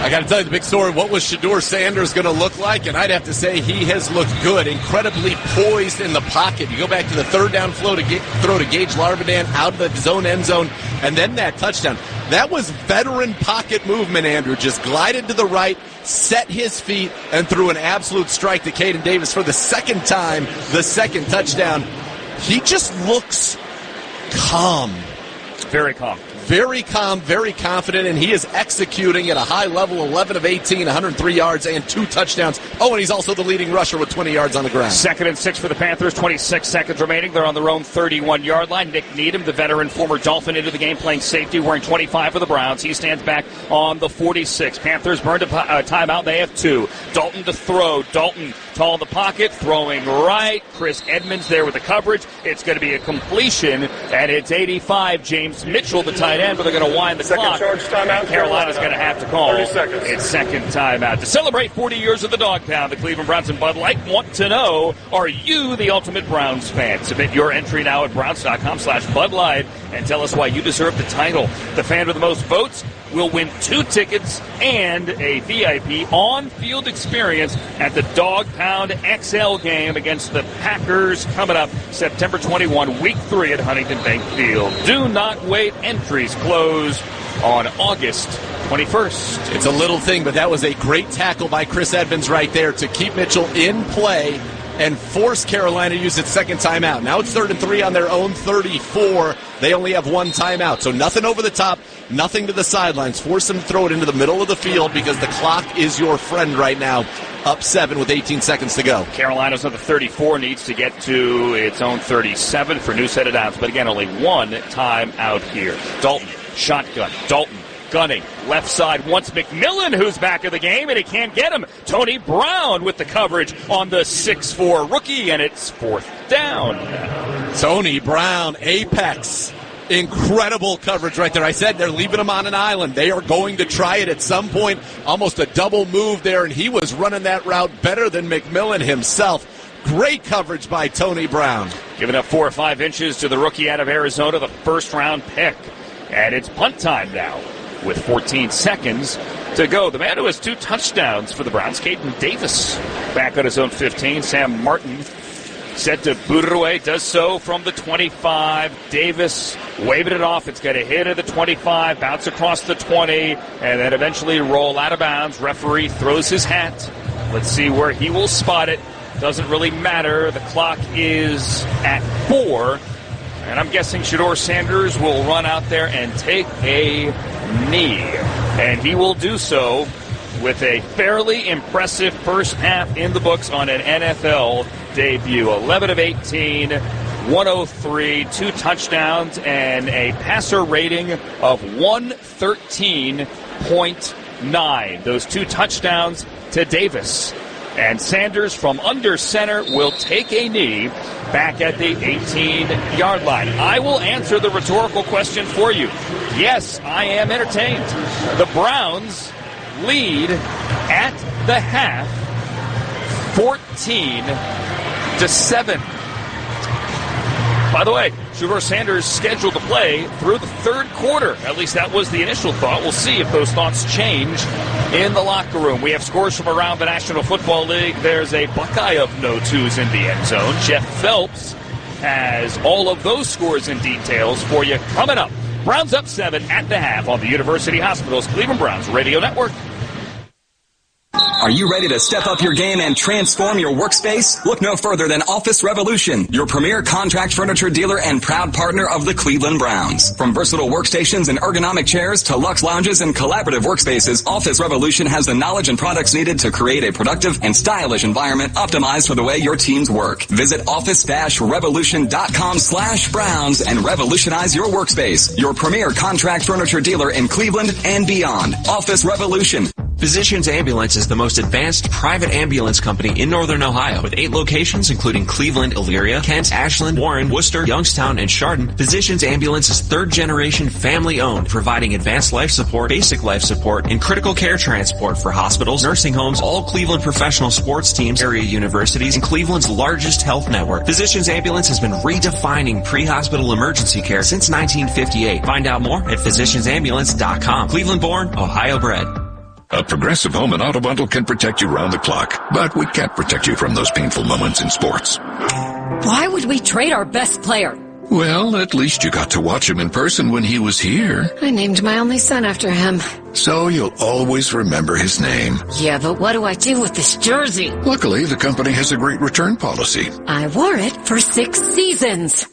I got to tell you the big story. What was Shedeur Sanders going to look like? And I'd have to say he has looked good, incredibly poised in the pocket. You go back to the third down throw to Gage Larvadan out of the zone end zone, and then that touchdown. That was veteran pocket movement, Andrew. Just glided to the right, set his feet, and threw an absolute strike to Caden Davis for the second time, the second touchdown. He just looks calm. Very calm. Very calm, very confident, and he is executing at a high level, 11 of 18, 103 yards, and 2 touchdowns. Oh, and he's also the leading rusher with 20 yards on the ground. 2nd and 6 for the Panthers, 26 seconds remaining. They're on their own 31-yard line. Nick Needham, the veteran former Dolphin, into the game playing safety, wearing 25 for the Browns. He stands back on the 46. Panthers burned a timeout. They have 2. Dalton to throw. Dalton tall in the pocket, throwing right. Chris Edmonds there with the coverage. It's going to be a completion, and it's 85. James Mitchell, the tight end, but they're going to wind the clock. Charge timeout. Carolina's going to have to call 30 seconds. its second timeout. To celebrate 40 years of the Dog Pound, the Cleveland Browns and Bud Light want to know, are you the ultimate Browns fan? Submit your entry now at Browns.com/Bud Light and tell us why you deserve the title. The fan with the most votes will win 2 tickets and a VIP on-field experience at the Dog Pound XL game against the Packers coming up September 21, Week 3 at Huntington Bank Field. Do not wait. Entries close on August 21st. It's a little thing, but that was a great tackle by Chris Edmonds right there to keep Mitchell in play and force Carolina to use its second timeout. Now it's 3rd and 3 on their own 34. They only have 1 timeout. So nothing over the top, nothing to the sidelines. Force them to throw it into the middle of the field because the clock is your friend right now. Up 7 with 18 seconds to go. Carolina's on the 34, needs to get to its own 37 for new set of downs. But again, only 1 timeout here. Dalton, shotgun. Dalton gunning. Left side wants McMillan, who's back in the game, and he can't get him. Tony Brown with the coverage on the 6'4 rookie, and it's 4th down. Tony Brown, apex. Incredible coverage right there. I said they're leaving him on an island. They are going to try it at some point. Almost a double move there, and he was running that route better than McMillan himself. Great coverage by Tony Brown. Giving up 4 or 5 inches to the rookie out of Arizona, the first-round pick. And it's punt time now with 14 seconds to go. The man who has 2 touchdowns for the Browns, Caden Davis, back on his own 15. Sam Martin set to boot it away, does so from the 25. Davis waving it off. It's got a hit at the 25, bounce across the 20, and then eventually roll out of bounds. Referee throws his hat. Let's see where he will spot it. Doesn't really matter. The clock is at 4. And I'm guessing Shedeur Sanders will run out there and take a knee. And he will do so with a fairly impressive first half in the books on an NFL debut. 11 of 18, 103, 2 touchdowns, and a passer rating of 113.9. Those 2 touchdowns to Davis. And Sanders from under center will take a knee back at the 18-yard line. I will answer the rhetorical question for you. Yes, I am entertained. The Browns lead at the half 14-7. By the way, Shedeur Sanders scheduled to play through the 3rd quarter. At least that was the initial thought. We'll see if those thoughts change in the locker room. We have scores from around the National Football League. There's a Buckeye of no twos in the end zone. Jeff Phelps has all of those scores and details for you coming up. Browns up 7 at the half on the University Hospitals Cleveland Browns Radio Network. Are you ready to step up your game and transform your workspace? Look no further than Office Revolution, your premier contract furniture dealer and proud partner of the Cleveland Browns. From versatile workstations and ergonomic chairs to luxe lounges and collaborative workspaces, Office Revolution has the knowledge and products needed to create a productive and stylish environment optimized for the way your teams work. Visit office-revolution.com/Browns and revolutionize your workspace. Your premier contract furniture dealer in Cleveland and beyond. Office Revolution. Physicians Ambulance is the most advanced private ambulance company in Northern Ohio. With 8 locations, including Cleveland, Elyria, Kent, Ashland, Warren, Worcester, Youngstown, and Chardon, Physicians Ambulance is 3rd-generation family-owned, providing advanced life support, basic life support, and critical care transport for hospitals, nursing homes, all Cleveland professional sports teams, area universities, and Cleveland's largest health network. Physicians Ambulance has been redefining pre-hospital emergency care since 1958. Find out more at physiciansambulance.com. Cleveland-born, Ohio-bred. A Progressive Home and Auto Bundle can protect you round the clock, but we can't protect you from those painful moments in sports. Why would we trade our best player? Well, at least you got to watch him in person when he was here. I named my only son after him. So you'll always remember his name. Yeah, but what do I do with this jersey? Luckily, the company has a great return policy. I wore it for 6 seasons.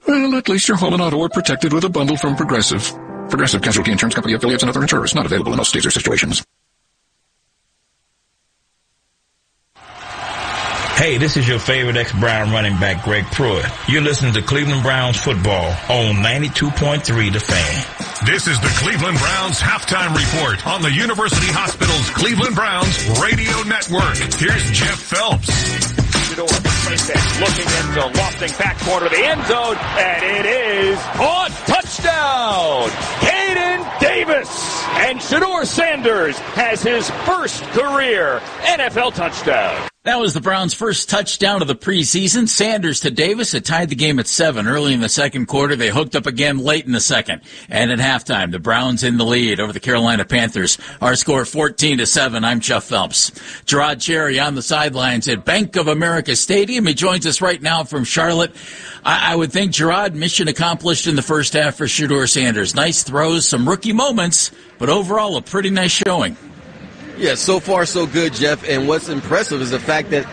Well, at least your home and auto are protected with a bundle from Progressive. Progressive Casualty Insurance Company affiliates and other insurers. Not available in all states or situations. Hey, this is your favorite ex-Brown running back, Greg Pruitt. You're listening to Cleveland Browns football on 92.3 The Fan. This is the Cleveland Browns halftime report on the University Hospital's Cleveland Browns radio network. Here's Jeff Phelps. Looking into lofting back corner of the end zone, and it is on touchdown. Hayden Davis, and Shedeur Sanders has his first career NFL touchdown. That was the Browns' first touchdown of the preseason. Sanders to Davis. It tied the game at 7 early in the second quarter. They hooked up again late in the second. And at halftime, the Browns in the lead over the Carolina Panthers. Our score 14-7. I'm Jeff Phelps. Gerard Cherry on the sidelines at Bank of America Stadium. He joins us right now from Charlotte. I would think, Gerard, mission accomplished in the first half for Shedeur Sanders. Nice throws, some rookie moments, but overall a pretty nice showing. Yeah, so far so good, Jeff. And what's impressive is the fact that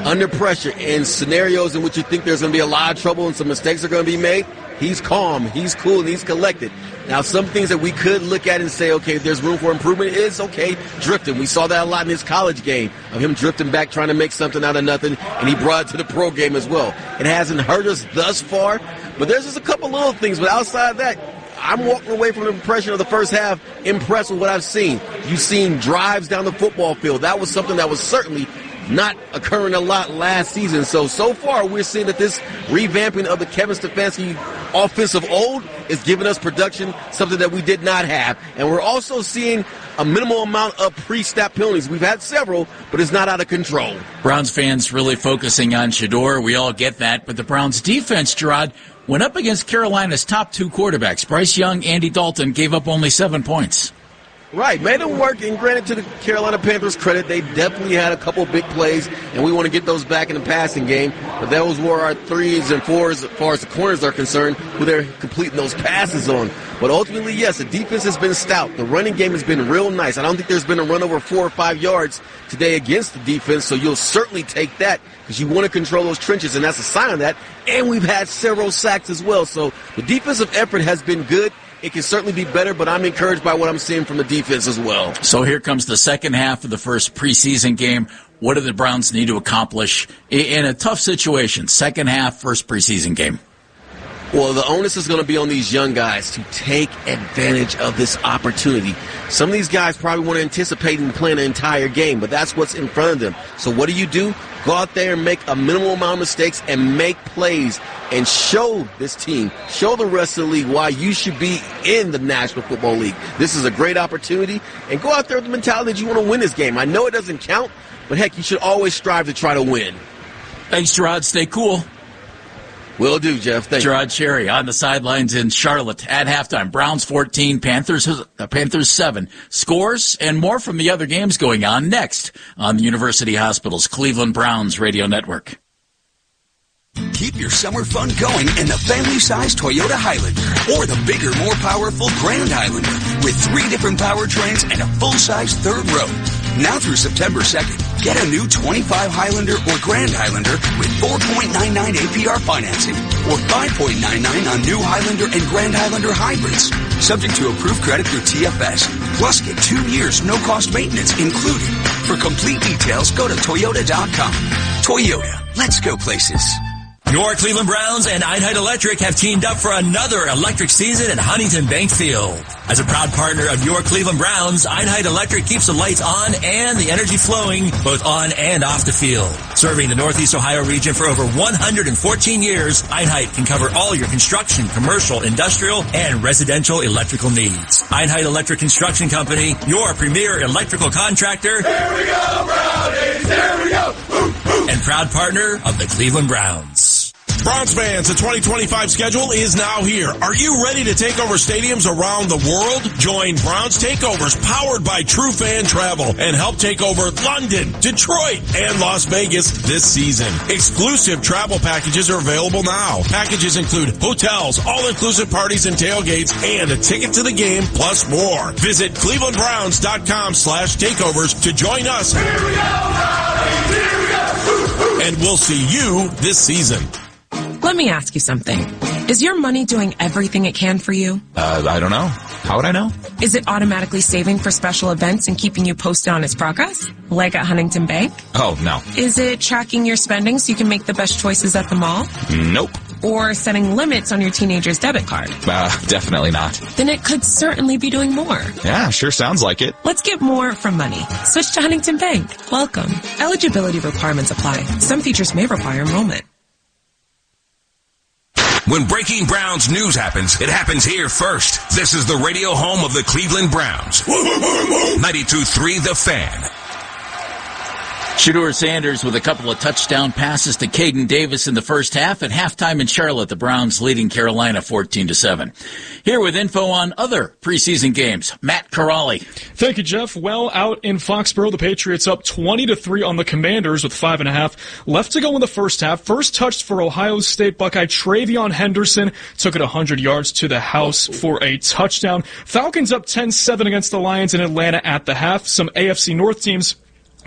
under pressure in scenarios in which you think there's going to be a lot of trouble and some mistakes are going to be made, he's calm, he's cool, and he's collected. Now, some things that we could look at and say, okay, there's room for improvement is, okay, drifting. We saw that a lot in his college game of him drifting back, trying to make something out of nothing, and he brought it to the pro game as well. It hasn't hurt us thus far, but there's just a couple little things. But outside of that, I'm walking away from the impression of the first half impressed with what I've seen. You've seen drives down the football field. That was something that was certainly not occurring a lot last season. So far, we're seeing that this revamping of the Kevin Stefanski offense of old is giving us production, something that we did not have. And we're also seeing a minimal amount of pre-snap penalties. We've had several, but it's not out of control. Browns fans really focusing on Shedeur. We all get that. But the Browns defense, Gerard, went up against Carolina's top 2 quarterbacks. Bryce Young, Andy Dalton gave up only 7 points. Right, made them work, and granted to the Carolina Panthers' credit, they definitely had a couple big plays, and we want to get those back in the passing game. But those were our 3s and 4s as far as the corners are concerned, who they're completing those passes on. But ultimately, yes, the defense has been stout. The running game has been real nice. I don't think there's been a run over 4 or 5 yards today against the defense, so you'll certainly take that because you want to control those trenches, and that's a sign of that. And we've had several sacks as well. So the defensive effort has been good. It can certainly be better, but I'm encouraged by what I'm seeing from the defense as well. So here comes the second half of the first preseason game. What do the Browns need to accomplish in a tough situation? Second half, first preseason game. Well, the onus is going to be on these young guys to take advantage of this opportunity. Some of these guys probably want to anticipate and plan an entire game, but that's what's in front of them. So what do? Go out there and make a minimal amount of mistakes and make plays and show this team, show the rest of the league why you should be in the National Football League. This is a great opportunity, and go out there with the mentality that you want to win this game. I know it doesn't count, but heck, you should always strive to try to win. Thanks, Gerard. Stay cool. Will do, Jeff. Thank you. Gerard Cherry on the sidelines in Charlotte at halftime. Browns 14, Panthers 7. Scores and more from the other games going on next on the University Hospital's Cleveland Browns radio network. Keep your summer fun going in the family-sized Toyota Highlander or the bigger, more powerful Grand Highlander with 3 different powertrains and a full-size third row. Now through September 2nd, get a new 25 Highlander or Grand Highlander with 4.99 APR financing or 5.99 on new Highlander and Grand Highlander hybrids. Subject to approved credit through TFS. Plus get 2 years no-cost maintenance included. For complete details, go to Toyota.com. Toyota, let's go places. Your Cleveland Browns and Einheit Electric have teamed up for another electric season at Huntington Bank Field. As a proud partner of your Cleveland Browns, Einheit Electric keeps the lights on and the energy flowing both on and off the field. Serving the Northeast Ohio region for over 114 years, Einheit can cover all your construction, commercial, industrial, and residential electrical needs. Einheit Electric Construction Company, your premier electrical contractor. Here we go, Brownies! Here we go! And proud partner of the Cleveland Browns. Browns fans, the 2025 schedule is now here. Are you ready to take over stadiums around the world? Join Browns Takeovers powered by True Fan Travel and help take over London, Detroit, and Las Vegas this season. Exclusive travel packages are available now. Packages include hotels, all-inclusive parties and tailgates, and a ticket to the game plus more. Visit clevelandbrowns.com/takeovers to join us. Here we go, Brownies! Here we go! And we'll see you this season. Let me ask you something. Is your money doing everything it can for you? I don't know. How would I know? Is it automatically saving for special events and keeping you posted on its progress? Like at Huntington Bank? Oh, no. Is it tracking your spending so you can make the best choices at the mall? Nope. Or setting limits on your teenager's debit card? Definitely not. Then it could certainly be doing more. Yeah, sure sounds like it. Let's get more from money. Switch to Huntington Bank. Welcome. Eligibility requirements apply. Some features may require enrollment. When breaking Browns news happens, it happens here first. This is the radio home of the Cleveland Browns. 92.3 The Fan. Shedeur Sanders with a couple of touchdown passes to Caden Davis in the first half. At halftime in Charlotte, the Browns leading Carolina 14-7. Here with info on other preseason games, Matt Corrali. Thank you, Jeff. Well, out in Foxborough, the Patriots up 20-3 on the Commanders with 5.5 left to go in the first half. First touch for Ohio State Buckeye Travion Henderson took it 100 yards to the house for a touchdown. Falcons up 10-7 against the Lions in Atlanta at the half. Some AFC North teams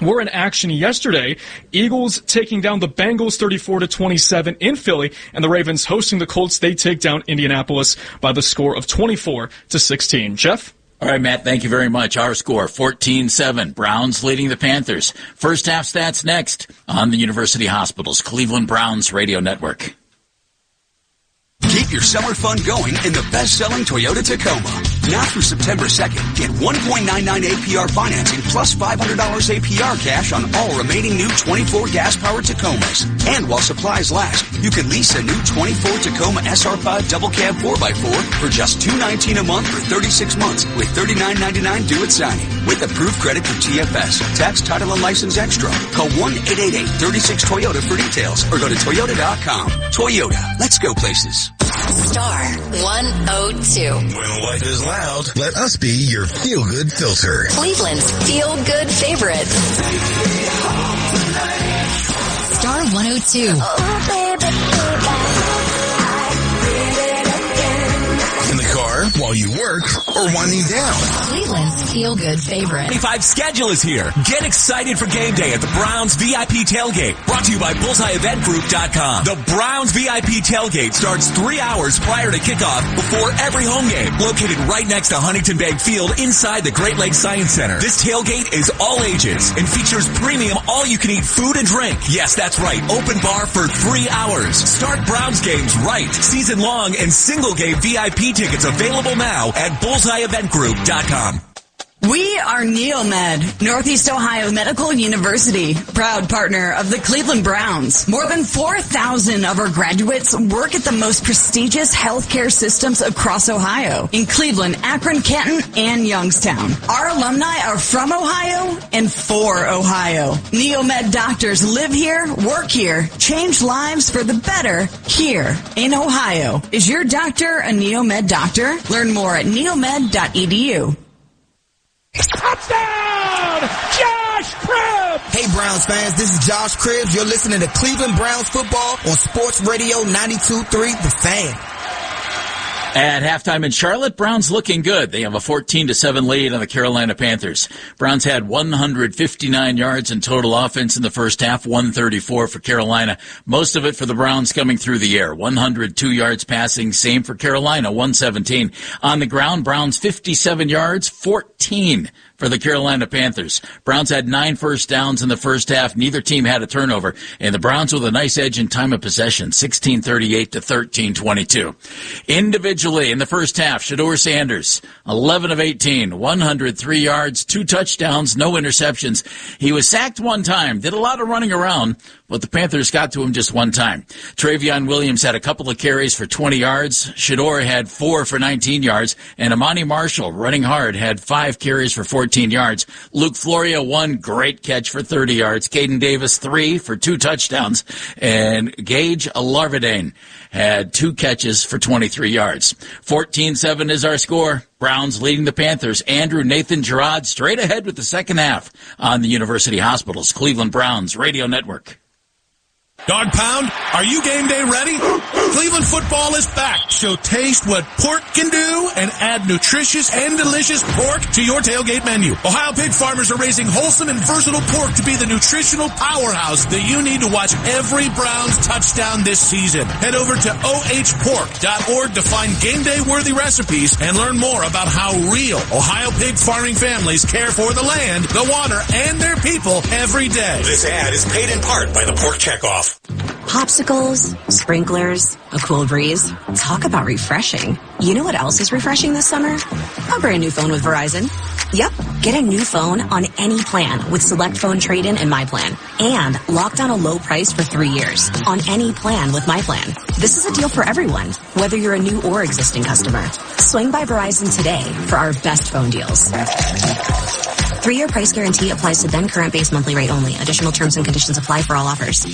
were in action yesterday. Eagles taking down the Bengals 34-27 in Philly, and the Ravens hosting the Colts. They take down Indianapolis by the score of 24-16. Jeff? All right, Matt, thank you very much. Our score, 14-7. Browns leading the Panthers. First half stats next on the University Hospital's Cleveland Browns Radio Network. Keep your summer fun going in the best-selling Toyota Tacoma. Now through September 2nd, get 1.99 APR financing plus $500 APR cash on all remaining new 24 gas-powered Tacomas. And while supplies last, you can lease a new 24 Tacoma SR5 double cab 4x4 for just $219 a month for 36 months with $39.99 due at signing. With approved credit from TFS. Tax, title, and license extra. Call 1-888-36-TOYOTA for details or go to Toyota.com. Toyota. Let's go places. Star 102. When life is loud, let us be your feel-good filter. Cleveland's feel-good favorite. Star 102. Oh, baby, in the car, while you work, or winding down. Cleveland's feel-good favorite. 25 schedule is here. Get excited for game day at the Browns VIP Tailgate. Brought to you by BullseyeEventGroup.com. The Browns VIP Tailgate starts 3 hours prior to kickoff before every home game. Located right next to Huntington Bank Field inside the Great Lakes Science Center. This tailgate is all ages and features premium all-you-can-eat food and drink. Yes, that's right. Open bar for 3 hours. Start Browns games right. Season-long and single-game VIP tickets available now at BullseyeEventGroup.com. We are Neomed, Northeast Ohio Medical University, proud partner of the Cleveland Browns. More than 4,000 of our graduates work at the most prestigious healthcare systems across Ohio, in Cleveland, Akron, Canton, and Youngstown. Our alumni are from Ohio and for Ohio. Neomed doctors live here, work here, change lives for the better here in Ohio. Is your doctor a Neomed doctor? Learn more at neomed.edu. Touchdown! Josh Cribbs! Hey, Browns fans, this is Josh Cribbs. You're listening to Cleveland Browns football on Sports Radio 92.3 The Fan. At halftime in Charlotte, Browns looking good. They have a 14-7 lead on the Carolina Panthers. Browns had 159 yards in total offense in the first half, 134 for Carolina. Most of it for the Browns coming through the air. 102 yards passing, same for Carolina, 117. On the ground, Browns 57 yards, 14 for the Carolina Panthers. Browns had 9 first downs in the first half. Neither team had a turnover, and the Browns with a nice edge in time of possession, 16:38 to 13:22. Individually in the first half, Shedeur Sanders, 11 of 18, 103 yards, 2 touchdowns, no interceptions. He was sacked one time, did a lot of running around, but the Panthers got to him just one time. Travion Williams had a couple of carries for 20 yards. Shedeur had 4 for 19 yards, and Amani Marshall, running hard, had 5 carries for 14 yards. Luke Floria, 1 great catch for 30 yards. Caden Davis, 3 for 2 touchdowns. And Gage Larvadain had 2 catches for 23 yards. 14-7 is our score. Browns leading the Panthers. Andrew Nathan Gerard straight ahead with the second half on the University Hospital's Cleveland Browns Radio Network. Dog Pound, are you game day ready? Cleveland football is back, so taste what pork can do and add nutritious and delicious pork to your tailgate menu. Ohio pig farmers are raising wholesome and versatile pork to be the nutritional powerhouse that you need to watch every Browns touchdown this season. Head over to ohpork.org to find game day worthy recipes and learn more about how real Ohio pig farming families care for the land, the water, and their people every day. This ad is paid in part by the Pork Checkoff. Popsicles, sprinklers, a cool breeze. Talk about refreshing. You know what else is refreshing this summer? A brand new phone with Verizon. Yep, get a new phone on any plan with Select Phone Trade-In and My Plan. And lock down a low price for 3 years on any plan with My Plan. This is a deal for everyone, whether you're a new or existing customer. Swing by Verizon today for our best phone deals. 3-year price guarantee applies to then current base monthly rate only. Additional terms and conditions apply for all offers.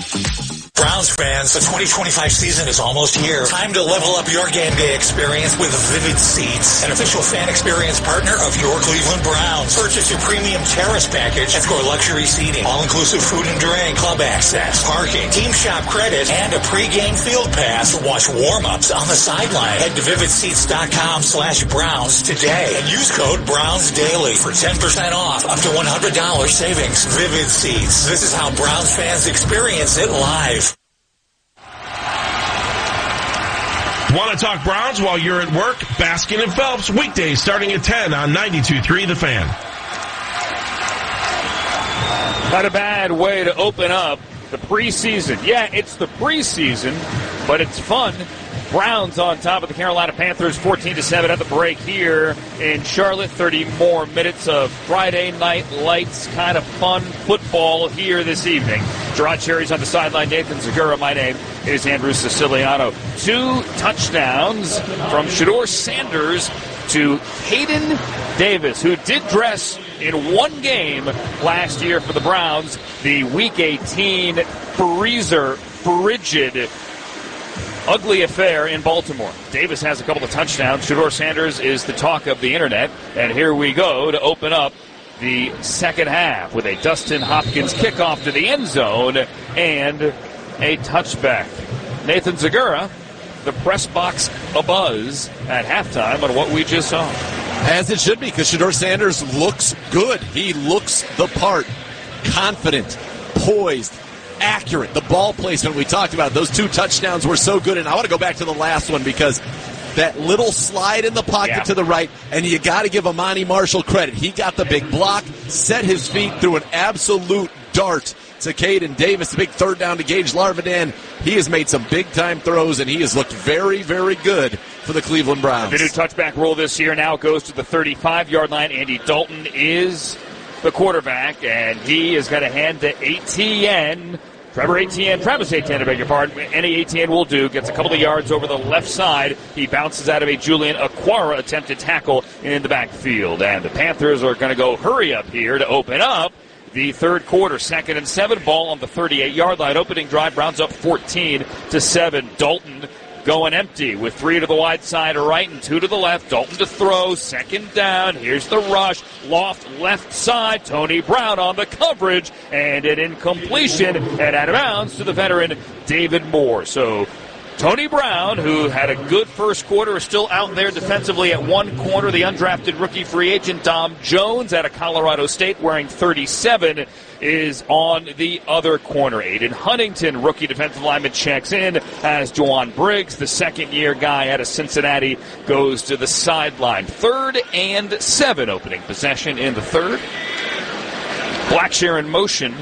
Browns fans, the 2025 season is almost here. Time to level up your game day experience with Vivid Seats, an official fan experience partner of your Cleveland Browns. Purchase your premium terrace package and score luxury seating, all-inclusive food and drink, club access, parking, team shop credit, and a pregame field pass to watch warm-ups on the sideline. Head to vividseats.com/Browns today and use code BROWNSDAILY for 10% off, up to $100 savings. Vivid Seats. This is how Browns fans experience it live. Want to talk Browns while you're at work? Baskin and Phelps, weekdays starting at 10 on 92.3 The Fan. Not a bad way to open up the preseason. Yeah, it's the preseason, but it's fun. Browns on top of the Carolina Panthers, 14-7 at the break here in Charlotte. 30 more minutes of Friday night lights, kind of fun football here this evening. Gerard Cherry's on the sideline. Nathan Zagura. My name is Andrew Siciliano. 2 touchdowns from Shedeur Sanders to Caden Davis, who did dress in one game last year for the Browns, the Week 18 frigid, ugly affair in Baltimore. Davis has a couple of touchdowns. Shedeur Sanders is the talk of the internet. And here we go to open up the second half with a Dustin Hopkins kickoff to the end zone and a touchback. Nathan Zagura, the press box abuzz at halftime on what we just saw. As it should be, because Shedeur Sanders looks good. He looks the part. Confident, poised, accurate. The ball placement we talked about, those 2 touchdowns were so good. And I want to go back to the last one because that little slide in the pocket to the right, and you got to give Amani Marshall credit. He got the big block, set his feet through an absolute dart to Caden Davis. The big third down to Gage Larvadain. He has made some big-time throws, and he has looked very, very good for the Cleveland Browns. The new touchback rule this year now goes to the 35-yard line. Andy Dalton is the quarterback, and he is going to hand to Etienne. Travis Etienne, I beg your pardon. Any Etienne will do. Gets a couple of yards over the left side. He bounces out of a Julian Aquara attempted tackle in the backfield. And the Panthers are going to go hurry up here to open up the third quarter. 2nd and 7, ball on the 38-yard line. Opening drive, Browns up 14-7. Dalton going empty with 3 to the wide side right and 2 to the left. Dalton to throw. 2nd down. Here's the rush. Loft left side. Tony Brown on the coverage. And an incompletion and out of bounds to the veteran David Moore. So Tony Brown, who had a good first quarter, is still out there defensively at one corner. The undrafted rookie free agent Dom Jones out of Colorado State wearing 37 is on the other corner. Aiden Huntington, rookie defensive lineman, checks in as Juwan Briggs, the second-year guy out of Cincinnati, goes to the sideline. 3rd and 7 opening possession in the third. Blackshear in motion.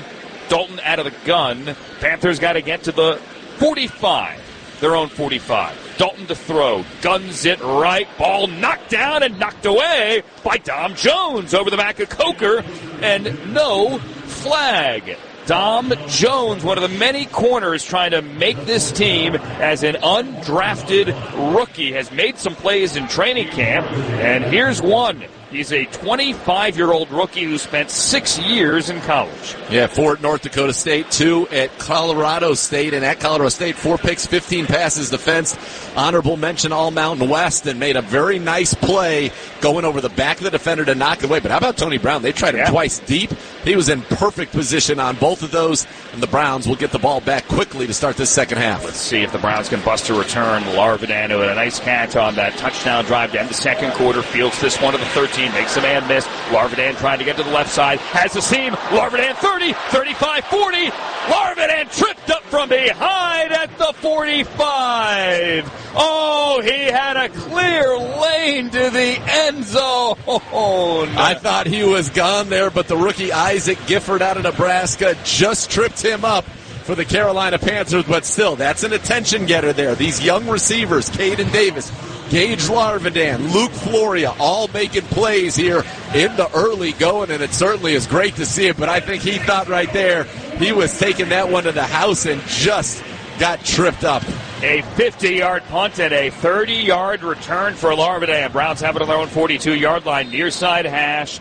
Dalton out of the gun. Panthers got to get to the 45. Their own 45. Dalton to throw. Guns it right. Ball knocked down and knocked away by Dom Jones over the back of Coker. And no flag. Dom Jones, one of the many corners trying to make this team as an undrafted rookie, has made some plays in training camp. And here's one. He's a 25-year-old rookie who spent 6 years in college. Yeah, 4 at North Dakota State, 2 at Colorado State. And at Colorado State, 4 picks, 15 passes defensed. Honorable mention All-Mountain West, and made a very nice play going over the back of the defender to knock it away. But how about Tony Brown? They tried him twice deep. He was in perfect position on both of those, and the Browns will get the ball back quickly to start this second half. Let's see if the Browns can bust a return. Larvidan with a nice catch on that touchdown drive to end the second quarter. Fields this one to the 13. Makes a man miss. Larvidan trying to get to the left side. Has the seam. Larvidan 30, 35, 40. Larvidan tripped up from behind at the 45. Oh, he had a clear lane to the end zone. I thought he was gone there, but the rookie Isaac Gifford out of Nebraska just tripped him up for the Carolina Panthers. But still, that's an attention getter there. These young receivers, Caden Davis, Gage Larvidan, Luke Floria, all making plays here in the early going, and it certainly is great to see it. But I think he thought right there he was taking that one to the house and just got tripped up. A 50-yard punt and a 30-yard return for Larvidan. Browns have it on their own 42-yard line, near side hash.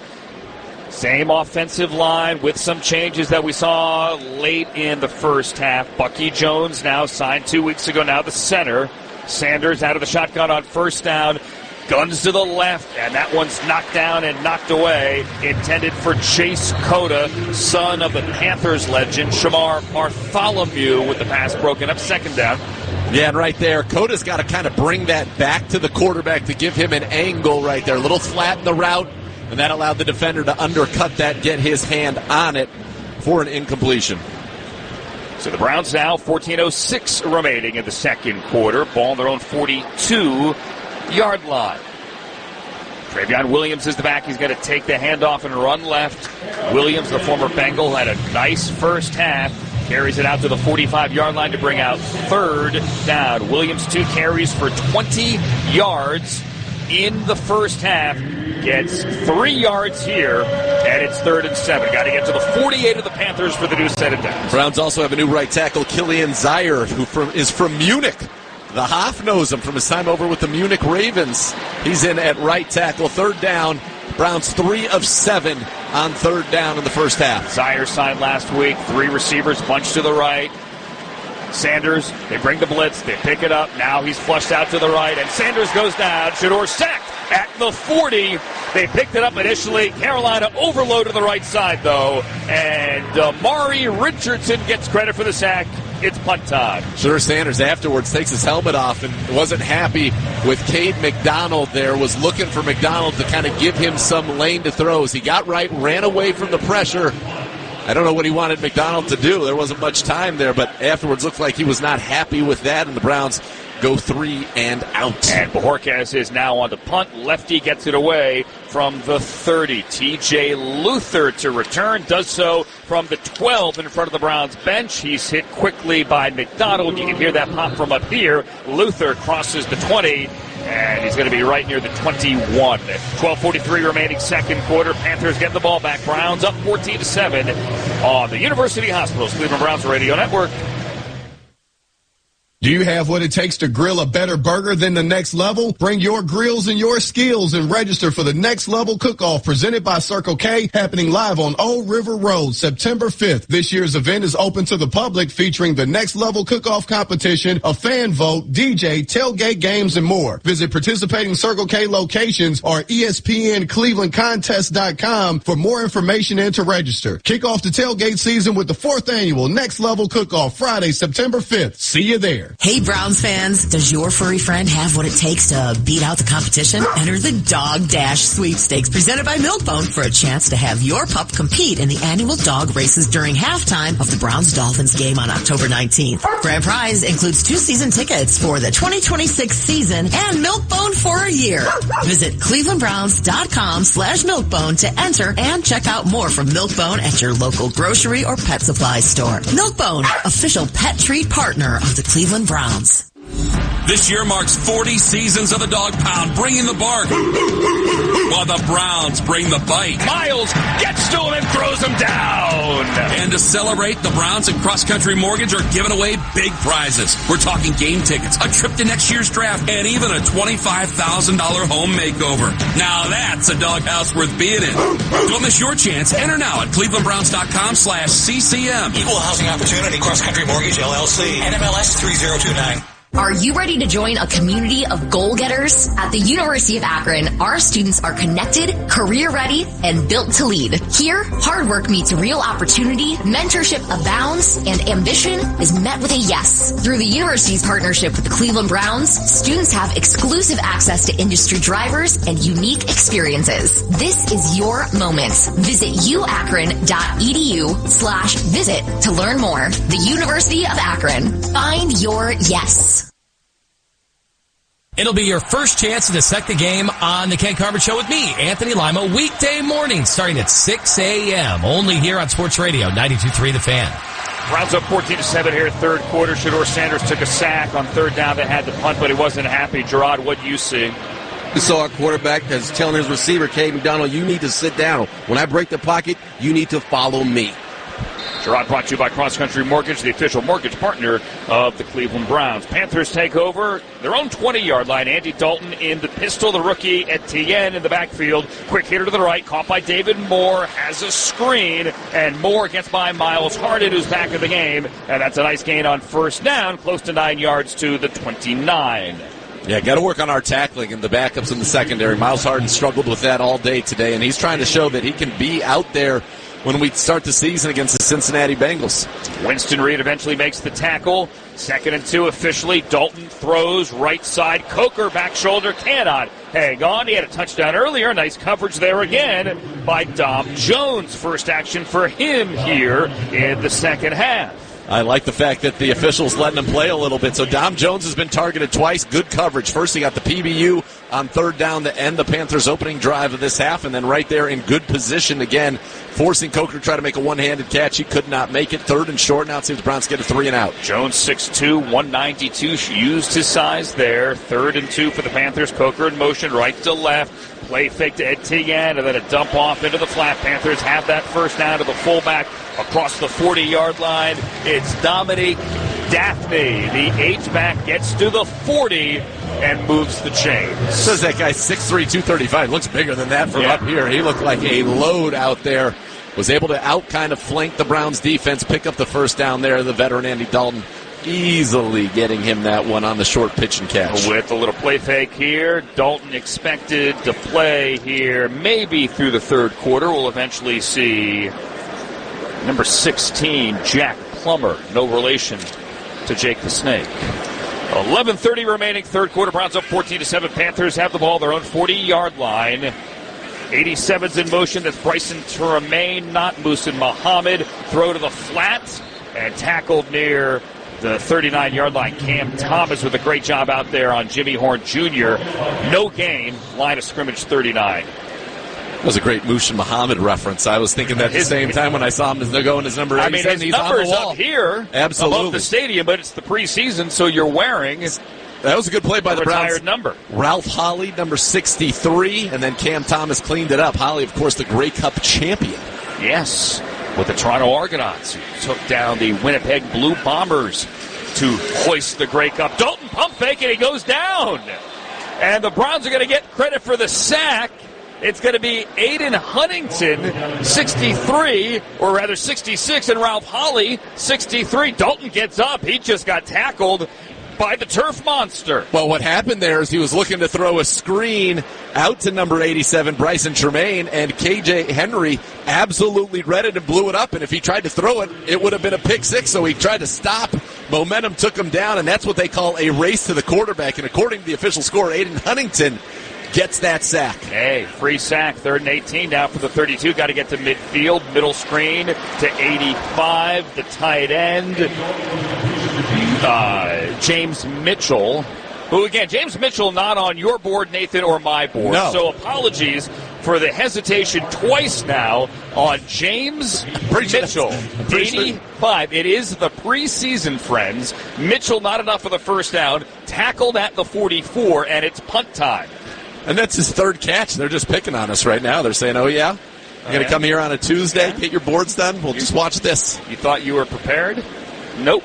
Same offensive line with some changes that we saw late in the first half. Bucky Jones now signed 2 weeks ago, now the center. Sanders out of the shotgun on first down. Guns to the left, and that one's knocked down and knocked away. Intended for Chase Cota, son of the Panthers legend, Shamar Bartholomew, with the pass broken up. Second down. Yeah, and right there, Cota's got to kind of bring that back to the quarterback to give him an angle right there. A little flat in the route, and that allowed the defender to undercut that, get his hand on it for an incompletion. So the Browns now 14:06 remaining in the second quarter. Ball on their own 42-yard line. Travion Williams is the back. He's going to take the handoff and run left. Williams, the former Bengal, had a nice first half. Carries it out to the 45-yard line to bring out third down. Williams, 2 carries for 20 yards in the first half. Gets 3 yards here, and it's 3rd and 7. Got to get to the 48 of the Panthers for the new set of downs. Browns also have a new right tackle, Killian Zier, who is from Munich. The Hoff knows him from his time over with the Munich Ravens. He's in at right tackle. 3rd down. Browns 3 of 7 on 3rd down in the first half. Zier signed last week. 3 receivers bunched to the right. Sanders, they bring the blitz. They pick it up. Now he's flushed out to the right, and Sanders goes down. Shedeur sacked at the 40. They picked it up initially. Carolina overload to the right side, though. And Amari Richardson gets credit for the sack. It's punt time. Shedeur Sanders afterwards takes his helmet off and wasn't happy with Cade McDonald there. Was looking for McDonald to kind of give him some lane to throws. He got right, ran away from the pressure. I don't know what he wanted McDonald to do. There wasn't much time there, but afterwards looked like he was not happy with that, and the Browns go 3 and out. And Bojorquez is now on the punt. Lefty gets it away from the 30. TJ Luther to return, does so from the 12 in front of the Browns bench. He's hit quickly by McDonald. You can hear that pop from up here. Luther crosses the 20. And he's going to be right near the 21. 12:43 remaining second quarter. Panthers get the ball back. Browns up 14-7 on the University Hospitals Cleveland Browns Radio Network. Do you have what it takes to grill a better burger than the Next Level? Bring your grills and your skills and register for the Next Level Cook-Off presented by Circle K, happening live on Old River Road, September 5th. This year's event is open to the public, featuring the Next Level Cook-Off competition, a fan vote, DJ, tailgate games, and more. Visit participating Circle K locations or ESPNClevelandContest.com for more information and to register. Kick off the tailgate season with the 4th annual Next Level Cook-Off, Friday, September 5th. See you there. here. Hey, Browns fans, does your furry friend have what it takes to beat out the competition? Enter the Dog Dash Sweepstakes presented by Milkbone for a chance to have your pup compete in the annual dog races during halftime of the Browns-Dolphins game on October 19th. Grand prize includes 2 season tickets for the 2026 season and Milkbone for a year. Visit clevelandbrowns.com/Milkbone to enter and check out more from Milkbone at your local grocery or pet supply store. Milkbone, official pet treat partner of the Cleveland Browns. This year marks 40 seasons of the Dog Pound, bringing the bark, while the Browns bring the bite. Miles gets to him and throws him down. And to celebrate, the Browns and Cross Country Mortgage are giving away big prizes. We're talking game tickets, a trip to next year's draft, and even a $25,000 home makeover. Now that's a doghouse worth being in. Don't miss your chance. Enter now at clevelandbrowns.com/CCM. Equal housing opportunity, Cross Country Mortgage, LLC, NMLS 3029. Are you ready to join a community of goal-getters? At the University of Akron, our students are connected, career-ready, and built to lead. Here, hard work meets real opportunity, mentorship abounds, and ambition is met with a yes. Through the university's partnership with the Cleveland Browns, students have exclusive access to industry drivers and unique experiences. This is your moment. Visit uakron.edu/visit to learn more. The University of Akron. Find your yes. It'll be your first chance to dissect the game on the Ken Carver Show with me, Anthony Lima, weekday morning starting at 6 a.m. Only here on Sports Radio 92.3 The Fan. Browns up 14-7 here, third quarter. Shedeur Sanders took a sack on third down. They had the punt, but he wasn't happy. Gerard, what do you see? We saw a quarterback that's telling his receiver, Cade McDonald, you need to sit down. When I break the pocket, you need to follow me. Gerard brought to you by Cross Country Mortgage, the official mortgage partner of the Cleveland Browns. Panthers take over their own 20-yard line. Andy Dalton in the pistol, the rookie Etienne in the backfield. Quick hitter to the right, caught by David Moore, has a screen, and Moore gets by Miles Harden, who's back in the game. And that's a nice gain on first down, close to 9 yards to the 29. Yeah, got to work on our tackling and the backups in the secondary. Miles Harden struggled with that all day today, and he's trying to show that he can be out there when we start the season against the Cincinnati Bengals. Winston Reed eventually makes the tackle. 2nd and 2 officially. Dalton throws right side. Coker back shoulder cannot hang on. He had a touchdown earlier. Nice coverage there again by Dom Jones. First action for him here in the second half. I like the fact that the officials letting him play a little bit. So Dom Jones has been targeted twice. Good coverage. First he got the PBU on third down to end the Panthers' opening drive of this half, and then right there in good position again, forcing Coker to try to make a one-handed catch. He could not make it. 3rd and short. Now it seems Browns get a 3 and out. Jones 6'2", 192. Used his size there. 3rd and 2 for the Panthers. Coker in motion right to left. Play fake to Etienne, and then a dump off into the flat. Panthers have that first down to the fullback across the 40-yard line. It's Dominique Daphne. The H-back gets to the 40 and moves the chains. Says that guy 6'3", 235. Looks bigger than that from up here. He looked like a load out there. Was able to out kind of flank the Browns defense, pick up the first down there. The veteran Andy Dalton easily getting him that one on the short pitch and catch. With a little play fake here, Dalton expected to play here maybe through the third quarter. We'll eventually see number 16, Jack Plummer. No relation to Jake the Snake. 11:30 remaining, third quarter. Browns up 14-7. Panthers have the ball, their own 40-yard line. 87's in motion. That's Bryson Tremaine, not Musin Muhammad. Throw to the flat and tackled near the 39-yard line. Cam Thomas with a great job out there on Jimmy Horn Jr. No gain. Line of scrimmage 39. That was a great Musin Muhammad reference. I was thinking that at the same time when I saw him going as number 87. I mean, his number's up here above the stadium, but it's the preseason, so you're wearing that was a good play by the Browns. Retired number. Ralph Holly, number 63, and then Cam Thomas cleaned it up. Holly, of course, the Grey Cup champion. Yes, with the Toronto Argonauts, who took down the Winnipeg Blue Bombers to hoist the Grey Cup. Dalton pump fake, and he goes down. And the Browns are going to get credit for the sack. It's going to be Aiden Huntington, 63, or rather 66, and Ralph Holly, 63. Dalton gets up. He just got tackled by the turf monster. Well, what happened there is he was looking to throw a screen out to number 87, Bryson Tremaine, and KJ Henry absolutely read it and blew it up. And if he tried to throw it, it would have been a pick six. So he tried to stop Momentum took them down, and that's what they call a race to the quarterback. And according to the official score, Aiden Huntington gets that sack. Hey, free sack, 3rd and 18 now for the 32. Got to get to midfield, middle screen to 85, the tight end, James Mitchell. Who, again, James Mitchell not on your board, Nathan, or my board. No. So apologies for the hesitation twice now on James Mitchell. 85. It is the preseason, friends. Mitchell not enough for the first down. Tackled at the 44, and it's punt time. And that's his 3rd catch. They're just picking on us right now. They're saying, oh, yeah? You're going to come here on a Tuesday, get your boards done? We'll just watch this. You thought you were prepared? Nope.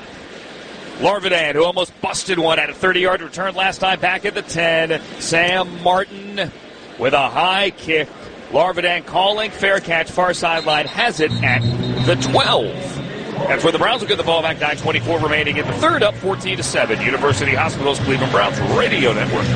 Larvidan, who almost busted one at a 30-yard return last time, back at the 10. Sam Martin with a high kick. Larvidan calling, fair catch, far sideline, has it at the 12. And for the Browns, will get the ball back, 9:24 remaining in the third, up 14-7. University Hospitals, Cleveland Browns Radio Network.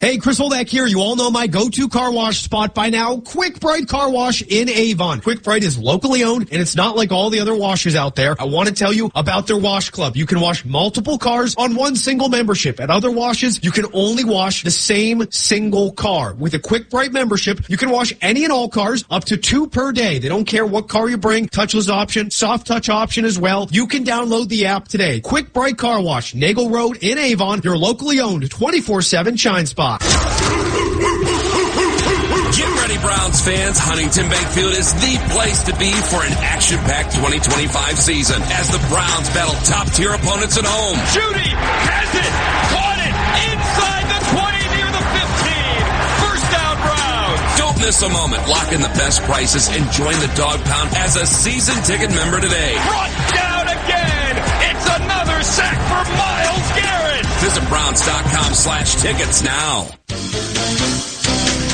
Hey, Chris Holdak here. You all know my go-to car wash spot by now, Quick Bright Car Wash in Avon. Quick Bright is locally owned, and it's not like all the other washes out there. I want to tell you about their wash club. You can wash multiple cars on one single membership. At other washes, you can only wash the same single car. With a Quick Bright membership, you can wash any and all cars up to 2 per day. They don't care what car you bring. Touchless option, soft touch option as well. You can download the app today. Quick Bright Car Wash, Nagel Road in Avon, your locally owned 24/7 shine spot. Get ready, Browns fans. Huntington Bank Field is the place to be for an action-packed 2025 season as the Browns battle top-tier opponents at home. Judy has it, caught it, inside the 20, near the 15. First down, Browns. Don't miss a moment. Lock in the best prices and join the Dog Pound as a season ticket member today. Brought down again. It's another sack for Myles Garrett. Visit Browns.com/tickets now.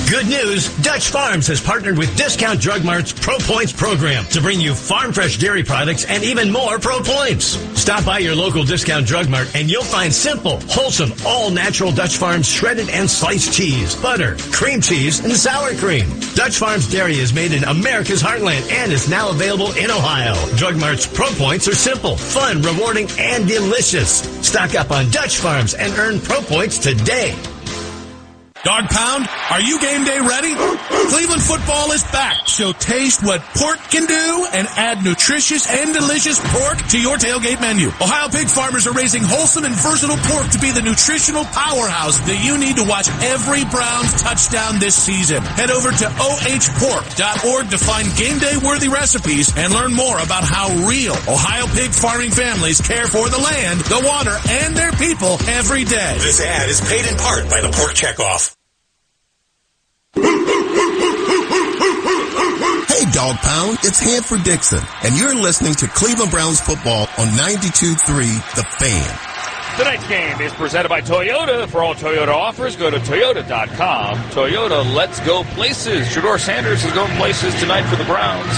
Good news, Dutch Farms has partnered with Discount Drug Mart's Pro Points program to bring you farm fresh dairy products and even more Pro Points. Stop by your local Discount Drug Mart and you'll find simple, wholesome, all-natural Dutch Farms shredded and sliced cheese, butter, cream cheese, and sour cream. Dutch Farms Dairy is made in America's heartland and is now available in Ohio. Drug Mart's Pro Points are simple, fun, rewarding, and delicious. Stock up on Dutch Farms and earn Pro Points today. Dog Pound, are you game day ready? Cleveland football is back, so taste what pork can do and add nutritious and delicious pork to your tailgate menu. Ohio pig farmers are raising wholesome and versatile pork to be the nutritional powerhouse that you need to watch every Browns touchdown this season. Head over to ohpork.org to find game day worthy recipes and learn more about how real Ohio pig farming families care for the land, the water, and their people every day. This ad is paid in part by the Pork Checkoff. Hey, Dog Pound, it's Hanford Dixon, and you're listening to Cleveland Browns football on 92.3 The Fan. Tonight's game is presented by Toyota. For all Toyota offers, go to Toyota.com. Toyota, let's go places. Shedeur Sanders is going places tonight for the Browns.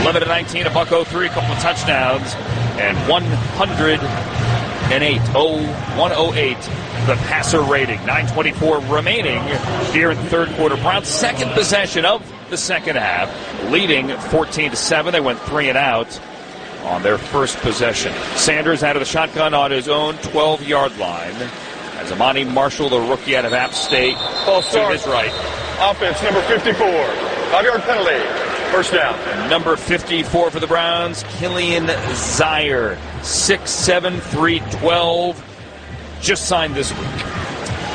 11-19, $103, a couple of touchdowns, and 108 the passer rating. 9:24 remaining here in the third quarter. Browns' second possession of the second half, leading 14-7. They went 3 and out on their first possession. Sanders out of the shotgun on his own 12-yard line. As Amani Marshall, the rookie out of App State, to his right. Offense number 54. 5-yard penalty. First down. And number 54 for the Browns, Killian Zier. 6'7", 312. Just signed this week.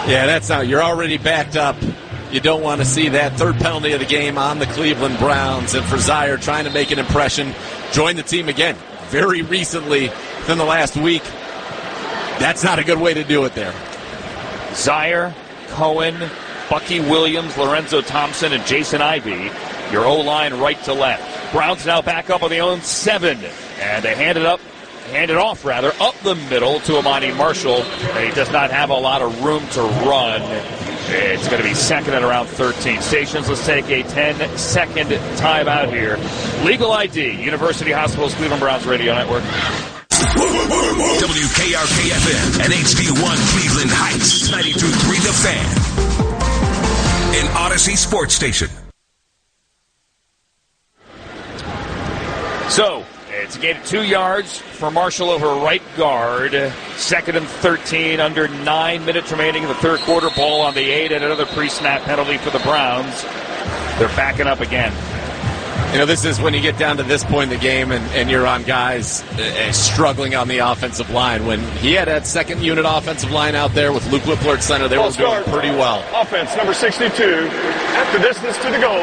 Yeah, that's not. You're already backed up. You don't want to see that third penalty of the game on the Cleveland Browns. And for Zier, trying to make an impression, joined the team again very recently within the last week. That's not a good way to do it there. Zier, Cohen, Bucky Williams, Lorenzo Thompson, and Jason Ivey. Your O-line right to left. Browns now back up on the own 7. And they hand it off up the middle to Amani Marshall. And he does not have a lot of room to run. It's going to be second at around 13. Stations, let's take a 10-second timeout here. Legal ID, University Hospitals, Cleveland Browns Radio Network. WKRK-FM and HD1 Cleveland Heights, 92.3 The Fan. An Odyssey Sports Station. So, It's a gain of 2 yards for Marshall over right guard. 2nd and 13, under 9 minutes remaining in the third quarter. Ball on the 8, and another pre-snap penalty for the Browns. They're backing up again. You know, this is when you get down to this point in the game and you're on guys struggling on the offensive line. When he had that second unit offensive line out there with Luke Whippler at center, they were doing pretty well. Offense, number 62, at the distance to the goal,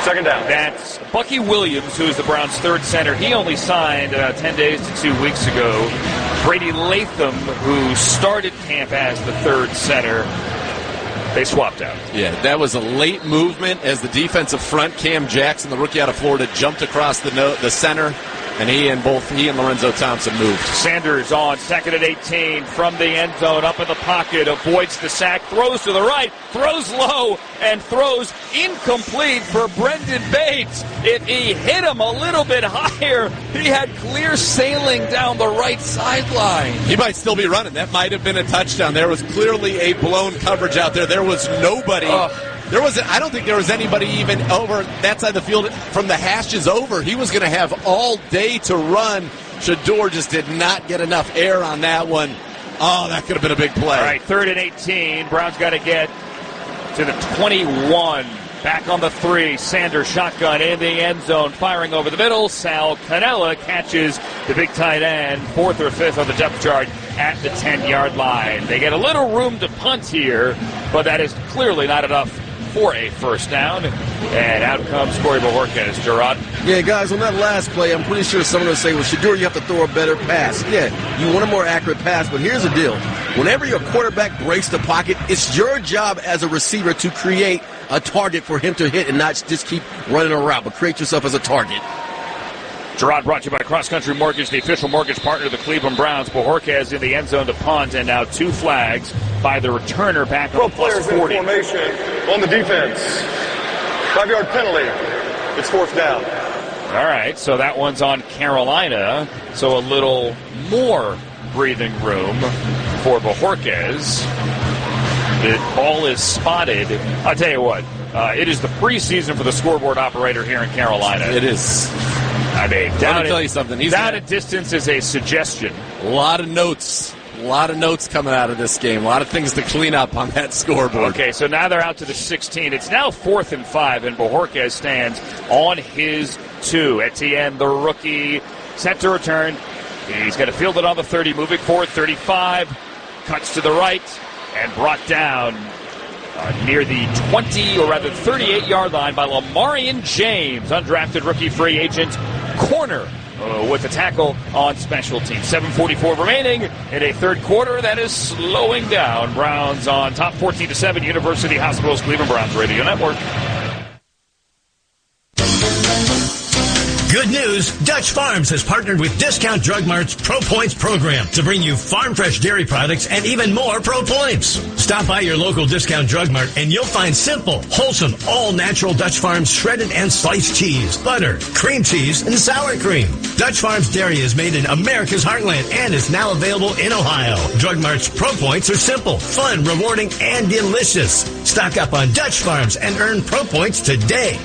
2nd down. That's Bucky Williams, who is the Browns' third center. He only signed 10 days to 2 weeks ago. Brady Latham, who started camp as the third center, they swapped out. Yeah, that was a late movement as the defensive front, Cam Jackson, the rookie out of Florida, jumped across the center, and he and Lorenzo Thompson moved. Sanders on 2nd and 18 from the end zone, up in the pocket, avoids the sack, throws to the right, throws low, and throws incomplete for Brendan Bates. If he hit him a little bit higher, he had clear sailing down the right sideline. He might still be running. That might have been a touchdown. There was clearly a blown coverage out there. There was nobody. I don't think there was anybody even over that side of the field from the hashes over. He was going to have all day to run. Shedeur just did not get enough air on that one. Oh, that could have been a big play. All right, 3rd and 18. Browns got to get to the 21. Back on the 3. Sanders shotgun in the end zone, firing over the middle. Sal Cannella catches the big tight end, 4th or 5th on the depth chart at the 10-yard line. They get a little room to punt here, but that is clearly not enough for a first down. And out comes Corey Bojorquez. Gerard? Yeah, guys, on that last play, I'm pretty sure someone will say, well, Shedeur, you have to throw a better pass. Yeah, you want a more accurate pass, but here's the deal. Whenever your quarterback breaks the pocket, it's your job as a receiver to create a target for him to hit and not just keep running a route, but create yourself as a target. Gerard brought to you by Cross Country Mortgage, the official mortgage partner of the Cleveland Browns. Bojorquez in the end zone to punt, and now 2 flags by the returner back on plus 40. In formation on the defense. 5-yard penalty. It's 4th down. All right, so that one's on Carolina. So a little more breathing room for Bojorquez. The ball is spotted. I'll tell you what, it is the preseason for the scoreboard operator here in Carolina. It is. I mean, let me tell you something. Down at distance is a suggestion. A lot of notes coming out of this game. A lot of things to clean up on that scoreboard. Okay, so now they're out to the 16. It's now 4th and 5, and Bojorquez stands on his 2. Etienne, the rookie, set to return. He's going to field it on the 30, moving forward, 35. Cuts to the right and brought down near the 20, or rather 38-yard line by Lamarian James, undrafted rookie free agent corner, with the tackle on special teams. 7:44 remaining in a third quarter that is slowing down. Browns on top 14-7. University Hospitals Cleveland Browns Radio Network. Good news, Dutch Farms has partnered with Discount Drug Mart's Pro Points program to bring you farm fresh dairy products and even more Pro Points. Stop by your local Discount Drug Mart and you'll find simple, wholesome, all-natural Dutch Farms shredded and sliced cheese, butter, cream cheese, and sour cream. Dutch Farms Dairy is made in America's heartland and is now available in Ohio. Drug Mart's Pro Points are simple, fun, rewarding, and delicious. Stock up on Dutch Farms and earn Pro Points today.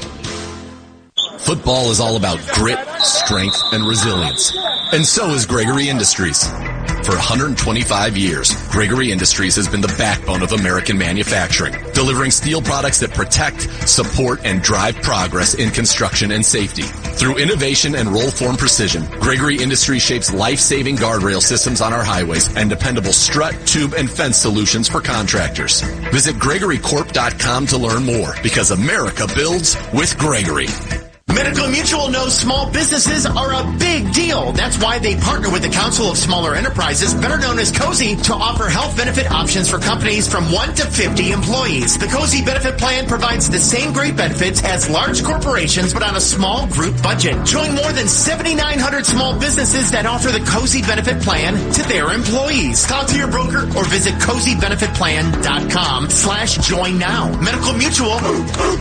Football is all about grit, strength, and resilience. And so is Gregory Industries. For 125 years, Gregory Industries has been the backbone of American manufacturing, delivering steel products that protect, support, and drive progress in construction and safety. Through innovation and roll-form precision, Gregory Industries shapes life-saving guardrail systems on our highways and dependable strut, tube, and fence solutions for contractors. Visit GregoryCorp.com to learn more, because America builds with Gregory. Medical Mutual knows small businesses are a big deal. That's why they partner with the Council of Smaller Enterprises, better known as COSI, to offer health benefit options for companies from 1 to 50 employees. The COSI benefit plan provides the same great benefits as large corporations, but on a small group budget. Join more than 7,900 small businesses that offer the COSI benefit plan to their employees. Talk to your broker or visit COSIbenefitplan.com/join now. Medical Mutual,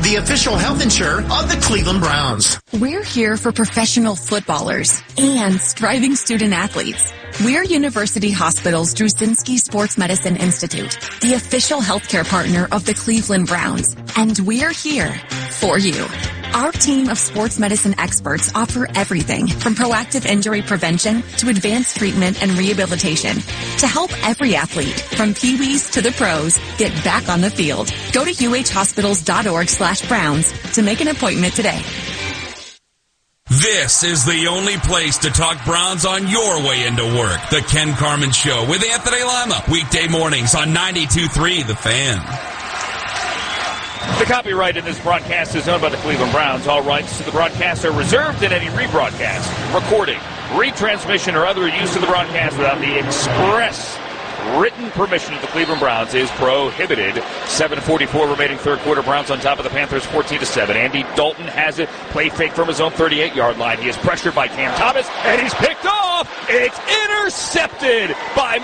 the official health insurer of the Cleveland Browns. We're here for professional footballers and striving student athletes. We're University Hospitals Drusinski Sports Medicine Institute, the official healthcare partner of the Cleveland Browns, and we're here for you. Our team of sports medicine experts offer everything from proactive injury prevention to advanced treatment and rehabilitation to help every athlete, from peewees to the pros, get back on the field. Go to uhhospitals.org/Browns to make an appointment today. This is the only place to talk Browns on your way into work. The Ken Carman Show with Anthony Lima. Weekday mornings on 92.3 The Fan. The copyright in this broadcast is owned by the Cleveland Browns. All rights to the broadcast are reserved, and any rebroadcast, recording, retransmission, or other use of the broadcast without the express written permission of the Cleveland Browns is prohibited. 7:44 remaining third quarter. Browns on top of the Panthers 14-7. Andy Dalton has it. Play fake from his own 38-yard line. He is pressured by Cam Thomas, and he's picked off. It's intercepted by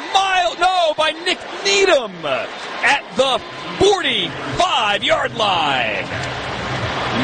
Nick Needham at the 45-yard line.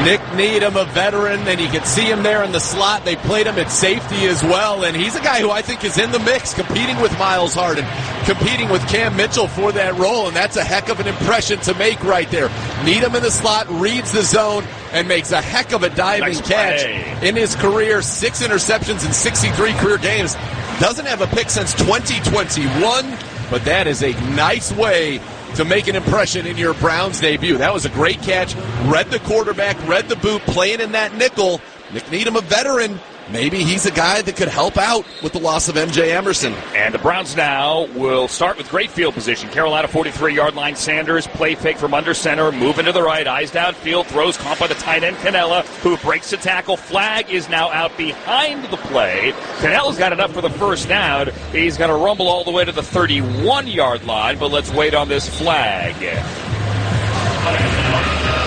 Nick Needham, a veteran, and you can see him there in the slot. They played him at safety as well, and he's a guy who I think is in the mix, competing with Miles Harden, competing with Cam Mitchell for that role, and that's a heck of an impression to make right there. Needham in the slot, reads the zone, and makes a heck of a diving catch. In his career, 6 interceptions in 63 career games. Doesn't have a pick since 2021, but that is a nice way to make an impression in your Browns debut. That was a great catch. Read the quarterback, read the boot, playing in that nickel. Nick Needham, a veteran. Maybe he's a guy that could help out with the loss of M.J. Emerson. And the Browns now will start with great field position. Carolina 43-yard line. Sanders, play fake from under center, moving to the right, eyes downfield, throws caught by the tight end Canella, who breaks the tackle. Flag is now out behind the play. Canella's got enough for the first down. He's going to rumble all the way to the 31-yard line, but let's wait on this flag.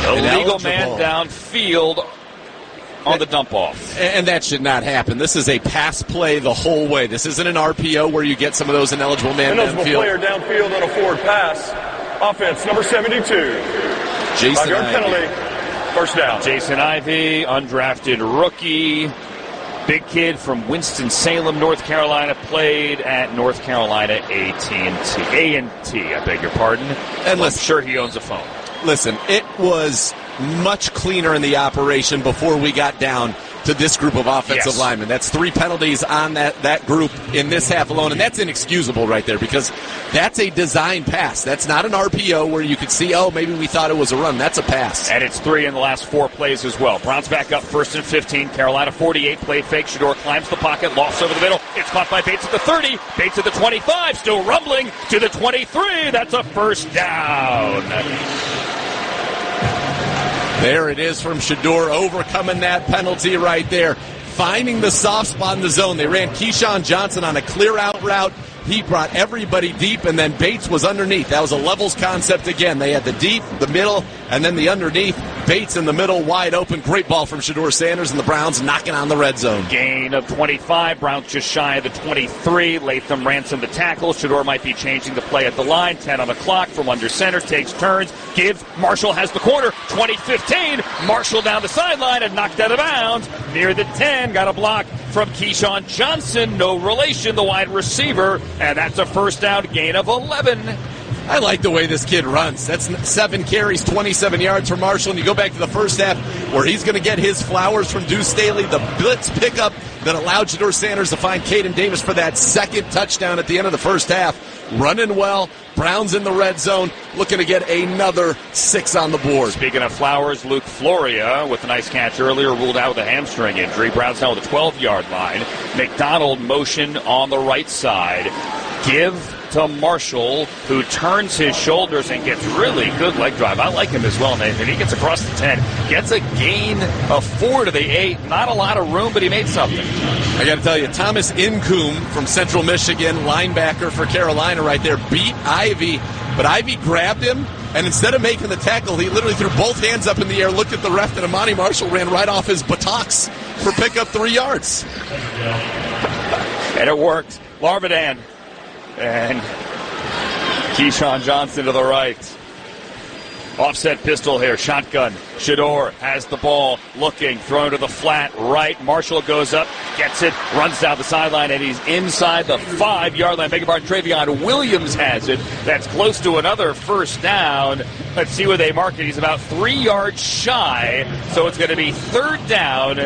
Illegal man downfield on the dump-off. And that should not happen. This is a pass play the whole way. This isn't an RPO where you get some of those ineligible men ineligible downfield. Player downfield on a forward pass. Offense, number 72. Jason 5-yard penalty. First down. Jason Ivey, undrafted rookie. Big kid from Winston-Salem, North Carolina, played at North Carolina A&T, I beg your pardon. And I'm sure he owns a phone. Listen, it was much cleaner in the operation before we got down to this group of offensive linemen. That's 3 penalties on that group in this half alone, and that's inexcusable right there because that's a design pass. That's not an RPO where you could see, maybe we thought it was a run. That's a pass. And it's 3 in the last 4 plays as well. Browns back up 1st and 15. Carolina 48, play fake. Shedeur climbs the pocket, lost over the middle. It's caught by Bates at the 30. Bates at the 25, still rumbling to the 23. That's a first down. There it is from Shedeur, overcoming that penalty right there. Finding the soft spot in the zone. They ran Keyshawn Johnson on a clear-out route. He brought everybody deep, and then Bates was underneath. That was a levels concept again. They had the deep, the middle, and then the underneath. Bates in the middle, wide open. Great ball from Shedeur Sanders, and the Browns knocking on the red zone. Gain of 25. Browns just shy of the 23. Latham Ransom the tackle. Shedeur might be changing the play at the line. 10 on the clock from under center. Takes turns. Gives. Marshall has the corner. 20-15. Marshall down the sideline and knocked out of bounds. Near the 10. Got a block from Keyshawn Johnson. No relation, the wide receiver. And that's a first down, gain of 11. I like the way this kid runs. That's 7 carries, 27 yards for Marshall. And you go back to the first half where he's going to get his flowers from Deuce Staley, the blitz pickup that allowed Shedeur Sanders to find Caden Davis for that second touchdown at the end of the first half. Running well. Browns in the red zone, looking to get another 6 on the board. Speaking of flowers, Luke Floria with a nice catch earlier, ruled out with a hamstring injury. Browns now with the 12-yard line. McDonald motion on the right side. Give to Marshall, who turns his shoulders and gets really good leg drive. I like him as well, Nathan. He gets across the 10, gets a gain of 4 to the 8. Not a lot of room, but he made something. I got to tell you, Thomas Incoom from Central Michigan, linebacker for Carolina right there, beat Ivy, but Ivy grabbed him, and instead of making the tackle, he literally threw both hands up in the air, looked at the ref, and Amani Marshall ran right off his buttocks for pickup 3 yards. And it worked. Larvadan and Keyshawn Johnson to the right. Offset pistol here, shotgun. Shedeur has the ball, looking, thrown to the flat right. Marshall goes up, gets it, runs down the sideline, and he's inside the 5-yard line. Beg your pardon, Travion Williams has it. That's close to another first down. Let's see where they mark it. He's about 3 yards shy, so it's going to be third down.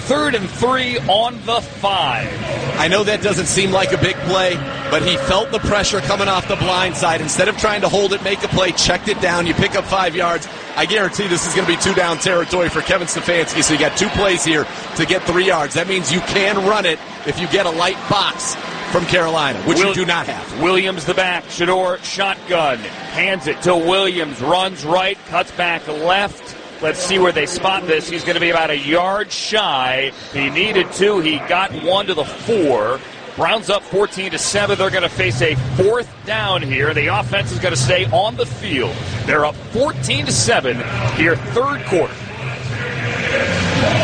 3rd and 3 on the 5. I know that doesn't seem like a big play, but he felt the pressure coming off the blind side. Instead of trying to hold it, make a play, checked it down, you pick up 5 yards. I guarantee this is going to be 2-down territory for Kevin Stefanski, so you got 2 plays here to get 3 yards. That means you can run it if you get a light box from Carolina, which you do not have. Williams the back, Shedeur shotgun, hands it to Williams, runs right, cuts back left. Let's see where they spot this. He's going to be about a yard shy. He needed 2. He got 1 to the 4. Browns up 14-7. They're going to face a 4th down here. The offense is going to stay on the field. They're up 14-7 here, 3rd quarter.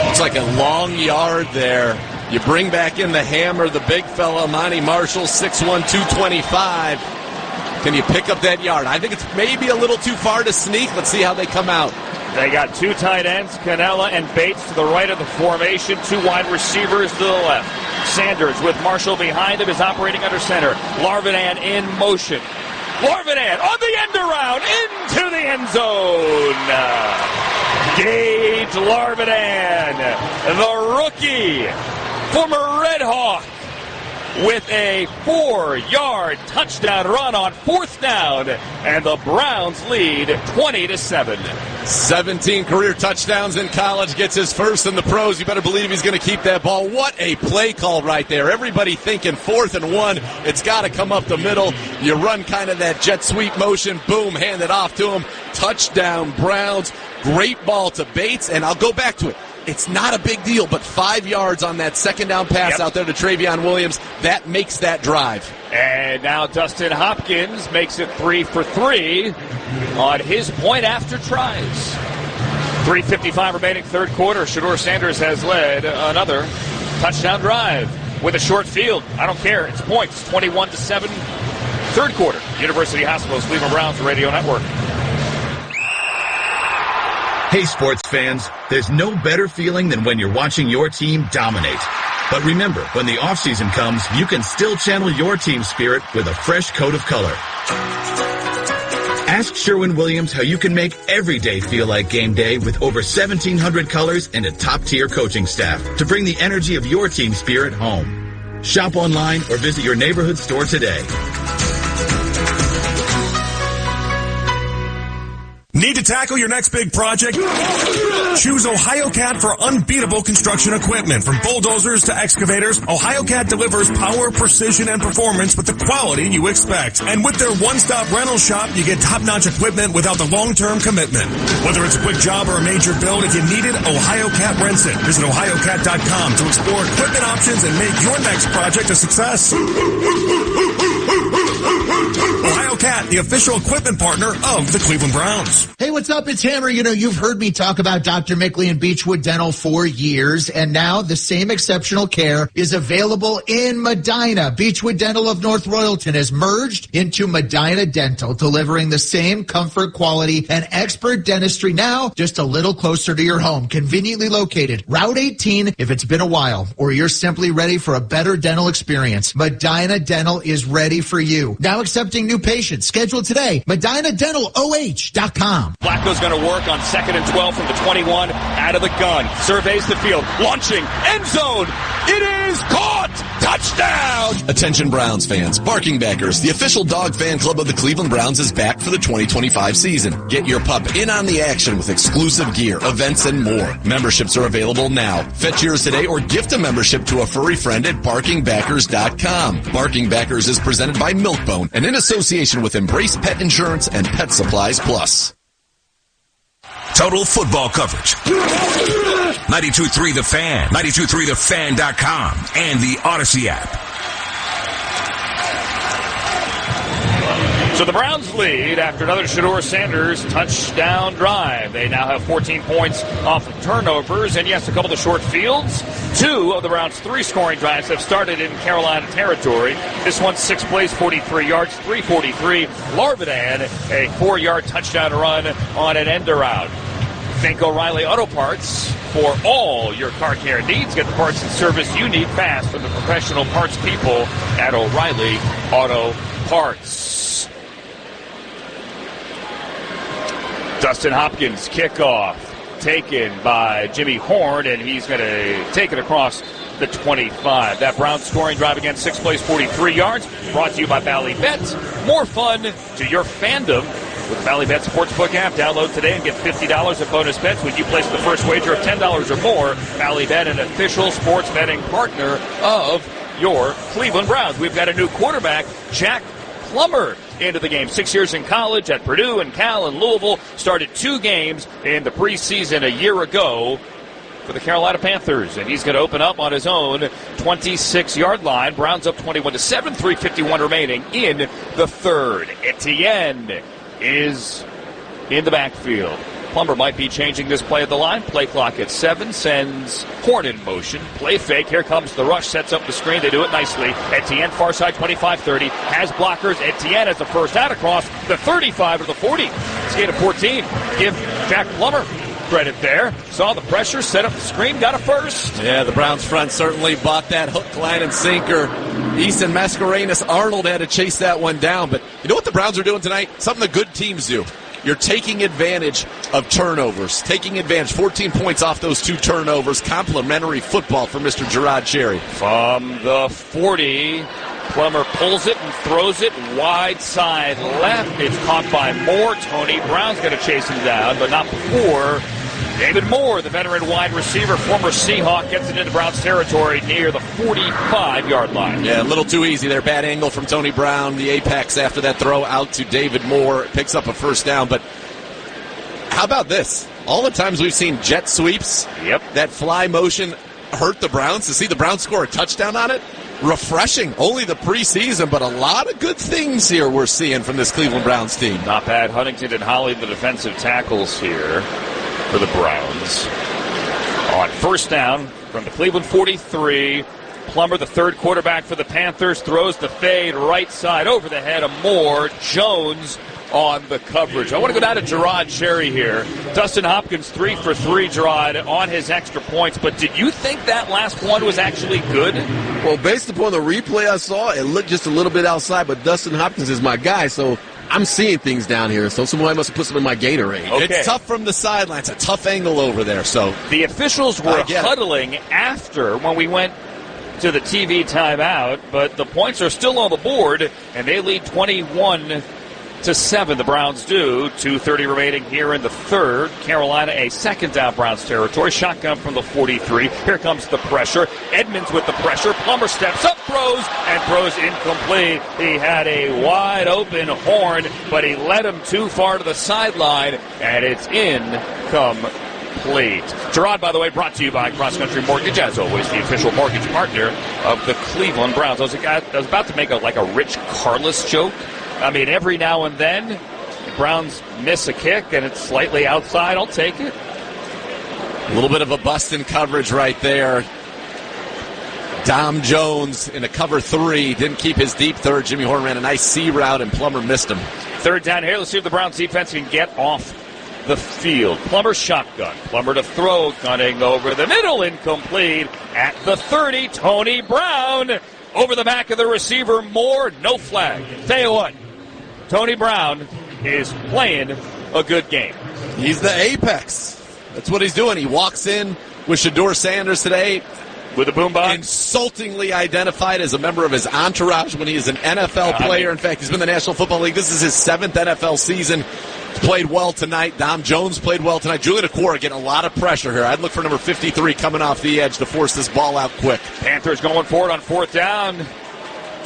Looks like a long yard there. You bring back in the hammer, the big fella, Monty Marshall, 6'1", 225. Can you pick up that yard? I think it's maybe a little too far to sneak. Let's see how they come out. They got 2 tight ends, Canella and Bates to the right of the formation, 2 wide receivers to the left. Sanders with Marshall behind him is operating under center. Larvidan in motion. Larvidan on the end around into the end zone. Gage Larvidan, the rookie, former Red Hawk, with a 4-yard touchdown run on 4th down, and the Browns lead 20-7. 17 career touchdowns in college, gets his first in the pros. You better believe he's going to keep that ball. What a play call right there. Everybody thinking 4th and 1. It's got to come up the middle. You run kind of that jet sweep motion. Boom, hand it off to him. Touchdown, Browns. Great ball to Bates, and I'll go back to it. It's not a big deal, but 5 yards on that 2nd down pass out there to Travion Williams, that makes that drive. And now Dustin Hopkins makes it 3 for 3 on his point after tries. 3:55 remaining, 3rd quarter. Shedeur Sanders has led another touchdown drive with a short field. I don't care. It's points. 21-7. 3rd quarter. University Hospitals, Cleveland Browns Radio Network. Hey, sports fans, there's no better feeling than when you're watching your team dominate. But remember, when the offseason comes, you can still channel your team spirit with a fresh coat of color. Ask Sherwin-Williams how you can make every day feel like game day with over 1,700 colors and a top-tier coaching staff to bring the energy of your team spirit home. Shop online or visit your neighborhood store today. Need to tackle your next big project? Choose OhioCat for unbeatable construction equipment. From bulldozers to excavators, OhioCat delivers power, precision, and performance with the quality you expect. And with their one-stop rental shop, you get top-notch equipment without the long-term commitment. Whether it's a quick job or a major build, if you need it, OhioCat rents it. Visit OhioCat.com to explore equipment options and make your next project a success. OhioCat, the official equipment partner of the Cleveland Browns. Hey, what's up? It's Hammer. You know, you've heard me talk about Dr. Mickley and Beechwood Dental for years, and now the same exceptional care is available in Medina. Beechwood Dental of North Royalton has merged into Medina Dental, delivering the same comfort, quality, and expert dentistry now just a little closer to your home. Conveniently located Route 18 if it's been a while, or you're simply ready for a better dental experience. Medina Dental is ready for you. Now accepting new patients. Schedule today. MedinaDentalOH.com. Flacco's going to work on 2nd and 12 from the 21, out of the gun, surveys the field, launching, end zone, it is caught, touchdown! Attention Browns fans, Barking Backers, the official dog fan club of the Cleveland Browns, is back for the 2025 season. Get your pup in on the action with exclusive gear, events, and more. Memberships are available now. Fetch yours today or gift a membership to a furry friend at BarkingBackers.com. Barking Backers is presented by Milkbone and in association with Embrace Pet Insurance and Pet Supplies Plus. Total football coverage. 92.3 The Fan, 92.3thefan.com, and the Odyssey app. So the Browns lead after another shedeur Sanders touchdown drive. They now have 14 points off of turnovers, and yes, a couple of short fields. 2 of the Browns' 3 scoring drives have started in Carolina territory. This one, 6 plays, 43 yards, 343. Larvidan, a 4-yard touchdown run on an end around. Think O'Reilly Auto Parts for all your car care needs. Get the parts and service you need fast from the professional parts people at O'Reilly Auto Parts. Dustin Hopkins kickoff taken by Jimmy Horn, and he's going to take it across the 25. That Browns scoring drive again, 6 plays, 43 yards. Brought to you by Bally Bet. More fun to your fandom with the Bally Bet Sportsbook app. Download today and get $50 of bonus bets when you place the first wager of $10 or more. Bally Bet, an official sports betting partner of your Cleveland Browns. We've got a new quarterback, Jack Plummer, into the game. 6 years in college at Purdue and Cal and Louisville. Started 2 games in the preseason a year ago for the Carolina Panthers, and he's going to open up on his own 26-yard line. Browns up 21-7, 3:51 remaining in the third. Etienne is in the backfield. Plummer might be changing this play at the line. Play clock at 7, sends Horn in motion. Play fake. Here comes the rush. Sets up the screen. They do it nicely. Etienne, far side, 25-30. Has blockers. Etienne has the first out across the 35 or the 40. Skate of 14. Give Jack Plummer credit there. Saw the pressure, set up the screen, got a first. Yeah, the Browns front certainly bought that hook, line, and sinker. Easton Mascarenas-Arnold had to chase that one down. But you know what the Browns are doing tonight? Something the good teams do. You're taking advantage of turnovers. Taking advantage. 14 points off those 2 turnovers. Complimentary football for Mr. Gerard Cherry. From the 40, Plummer pulls it and throws it wide side left. It's caught by Moore. Tony Brown's going to chase him down, but not before David Moore, the veteran wide receiver, former Seahawk, gets it into Browns territory near the 45-yard line. Yeah, a little too easy there. Bad angle from Tony Brown. The apex after that throw out to David Moore. Picks up a first down. But how about this? All the times we've seen jet sweeps, that fly motion hurt the Browns. To see the Browns score a touchdown on it, refreshing. Only the preseason, but a lot of good things here we're seeing from this Cleveland Browns team. Not bad. Huntington and Holly, the defensive tackles here for the Browns. On first down from the Cleveland 43, Plummer, the third quarterback for the Panthers, throws the fade right side over the head of Moore. Jones on the coverage. I want to go down to Gerard Cherry here. Dustin Hopkins 3 for 3, Gerard, on his extra points. But did you think that last one was actually good? Well, based upon the replay I saw, it looked just a little bit outside, but Dustin Hopkins is my guy, so I'm seeing things down here, so somebody must have put some in my Gatorade. Okay. It's tough from the sidelines. A tough angle over there. So the officials were huddling after when we went to the TV timeout, but the points are still on the board, and they lead 21-7. The Browns do. 2:30 remaining here in the third. Carolina, a second down Browns territory. Shotgun from the 43. Here comes the pressure. Edmonds with the pressure. Plummer steps up, throws incomplete. He had a wide open Horn, but he led him too far to the sideline, and it's incomplete. Gerard, by the way, brought to you by Cross Country Mortgage, as always, the official mortgage partner of the Cleveland Browns. I was about to make a Rich Carlos joke. I mean, every now and then, the Browns miss a kick, and it's slightly outside. I'll take it. A little bit of a bust in coverage right there. Dom Jones in a cover 3. Didn't keep his deep third. Jimmy Horn ran a nice C route, and Plummer missed him. Third down here. Let's see if the Browns defense can get off the field. Plummer shotgun. Plummer to throw. Gunning over the middle. Incomplete. At the 30, Tony Brown over the back of the receiver. Moore. No flag. Tell you what, Tony Brown is playing a good game. He's the apex. That's what he's doing. He walks in with shedeur Sanders today. With a boombox? Insultingly identified as a member of his entourage when he is an NFL player. In fact, he's been in the National Football League. This is his 7th NFL season. He's played well tonight. Dom Jones played well tonight. Julian Okwara getting a lot of pressure here. I'd look for number 53 coming off the edge to force this ball out quick. Panthers going forward on fourth down.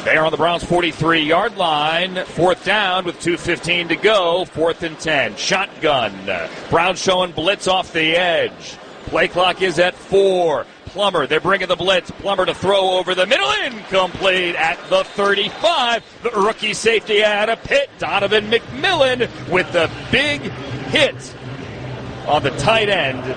They are on the Browns' 43-yard line. Fourth down with 2:15 to go. 4th and 10. Shotgun. Browns showing blitz off the edge. Play clock is at 4. Plummer. They're bringing the blitz. Plummer to throw over the middle. Incomplete at the 35. The rookie safety out of Pitt. Donovan McMillan with the big hit on the tight end.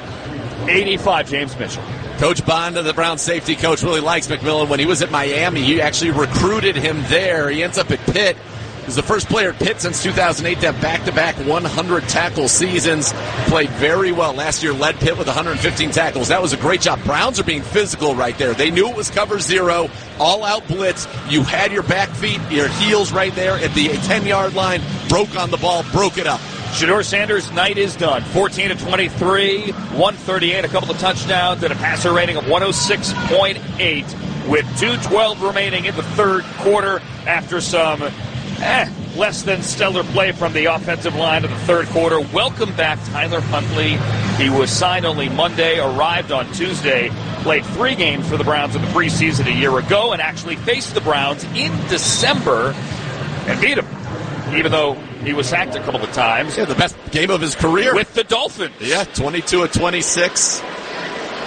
85, James Mitchell. Coach Bond, the Browns safety coach, really likes McMillan. When he was at Miami, he actually recruited him there. He ends up at Pitt. He's the first player at Pitt since 2008 to have back-to-back 100-tackle seasons. Played very well. Last year led Pitt with 115 tackles. That was a great job. Browns are being physical right there. They knew it was cover zero, all-out blitz. You had your back feet, your heels right there at the 10-yard line, broke on the ball, broke it up. Shedeur Sanders' night is done. 14 of 23, 138, a couple of touchdowns, and a passer rating of 106.8 with 2:12 remaining in the third quarter after some less than stellar play from the offensive line of the third quarter. Welcome back, Tyler Huntley. He was signed only Monday, arrived on Tuesday, played 3 games for the Browns in the preseason a year ago, and actually faced the Browns in December and beat them, even though he was sacked a couple of times. Yeah, the best game of his career. With the Dolphins. Yeah, 22 of 26.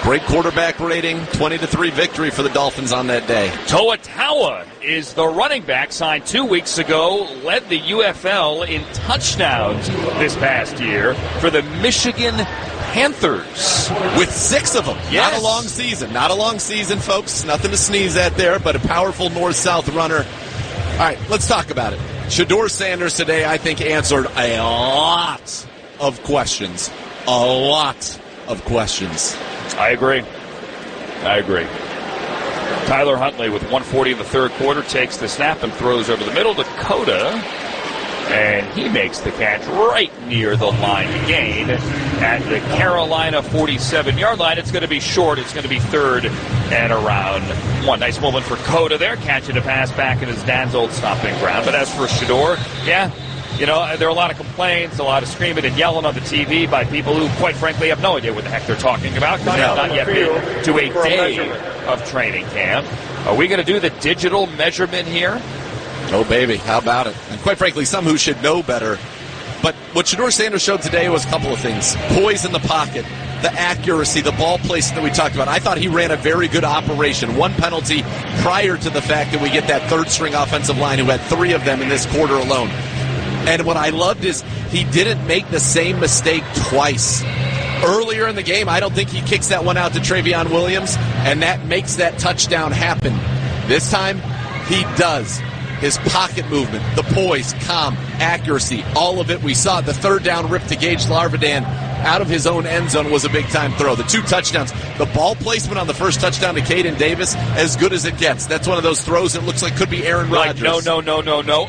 Great quarterback rating. 20-3 victory for the Dolphins on that day. Toa Taua is the running back signed 2 weeks ago, led the UFL in touchdowns this past year for the Michigan Panthers. With 6 of them. Yes. Not a long season. Not a long season, folks. Nothing to sneeze at there, but a powerful north-south runner. All right, let's talk about it. Shedeur Sanders today, I think, answered a lot of questions. A lot of questions. I agree. Tyler Huntley with 140 in the third quarter takes the snap and throws over the middle to Coda. And he makes the catch right near the line to gain at the Carolina 47-yard line. It's going to be short. It's going to be third and around 1. Nice moment for Coda there, catching a pass back in his dad's old stomping ground. But as for Shedeur, there are a lot of complaints, a lot of screaming and yelling on the TV by people who, quite frankly, have no idea what the heck they're talking about. Not yet been to a day of training camp. Are we going to do the digital measurement here? Oh, baby, how about it? And quite frankly, some who should know better. But what Shedeur Sanders showed today was a couple of things. Poise in the pocket, the accuracy, the ball placement that we talked about. I thought he ran a very good operation. 1 penalty prior to the fact that we get that third-string offensive line who had 3 of them in this quarter alone. And what I loved is he didn't make the same mistake twice. Earlier in the game, I don't think he kicks that one out to Travion Williams, and that makes that touchdown happen. This time, he does. His pocket movement, the poise, calm, accuracy, all of it. We saw the third down rip to Gage Larvadan out of his own end zone was a big-time throw. The 2 touchdowns, the ball placement on the first touchdown to Caden Davis, as good as it gets. That's one of those throws that looks like could be Aaron Rodgers. No.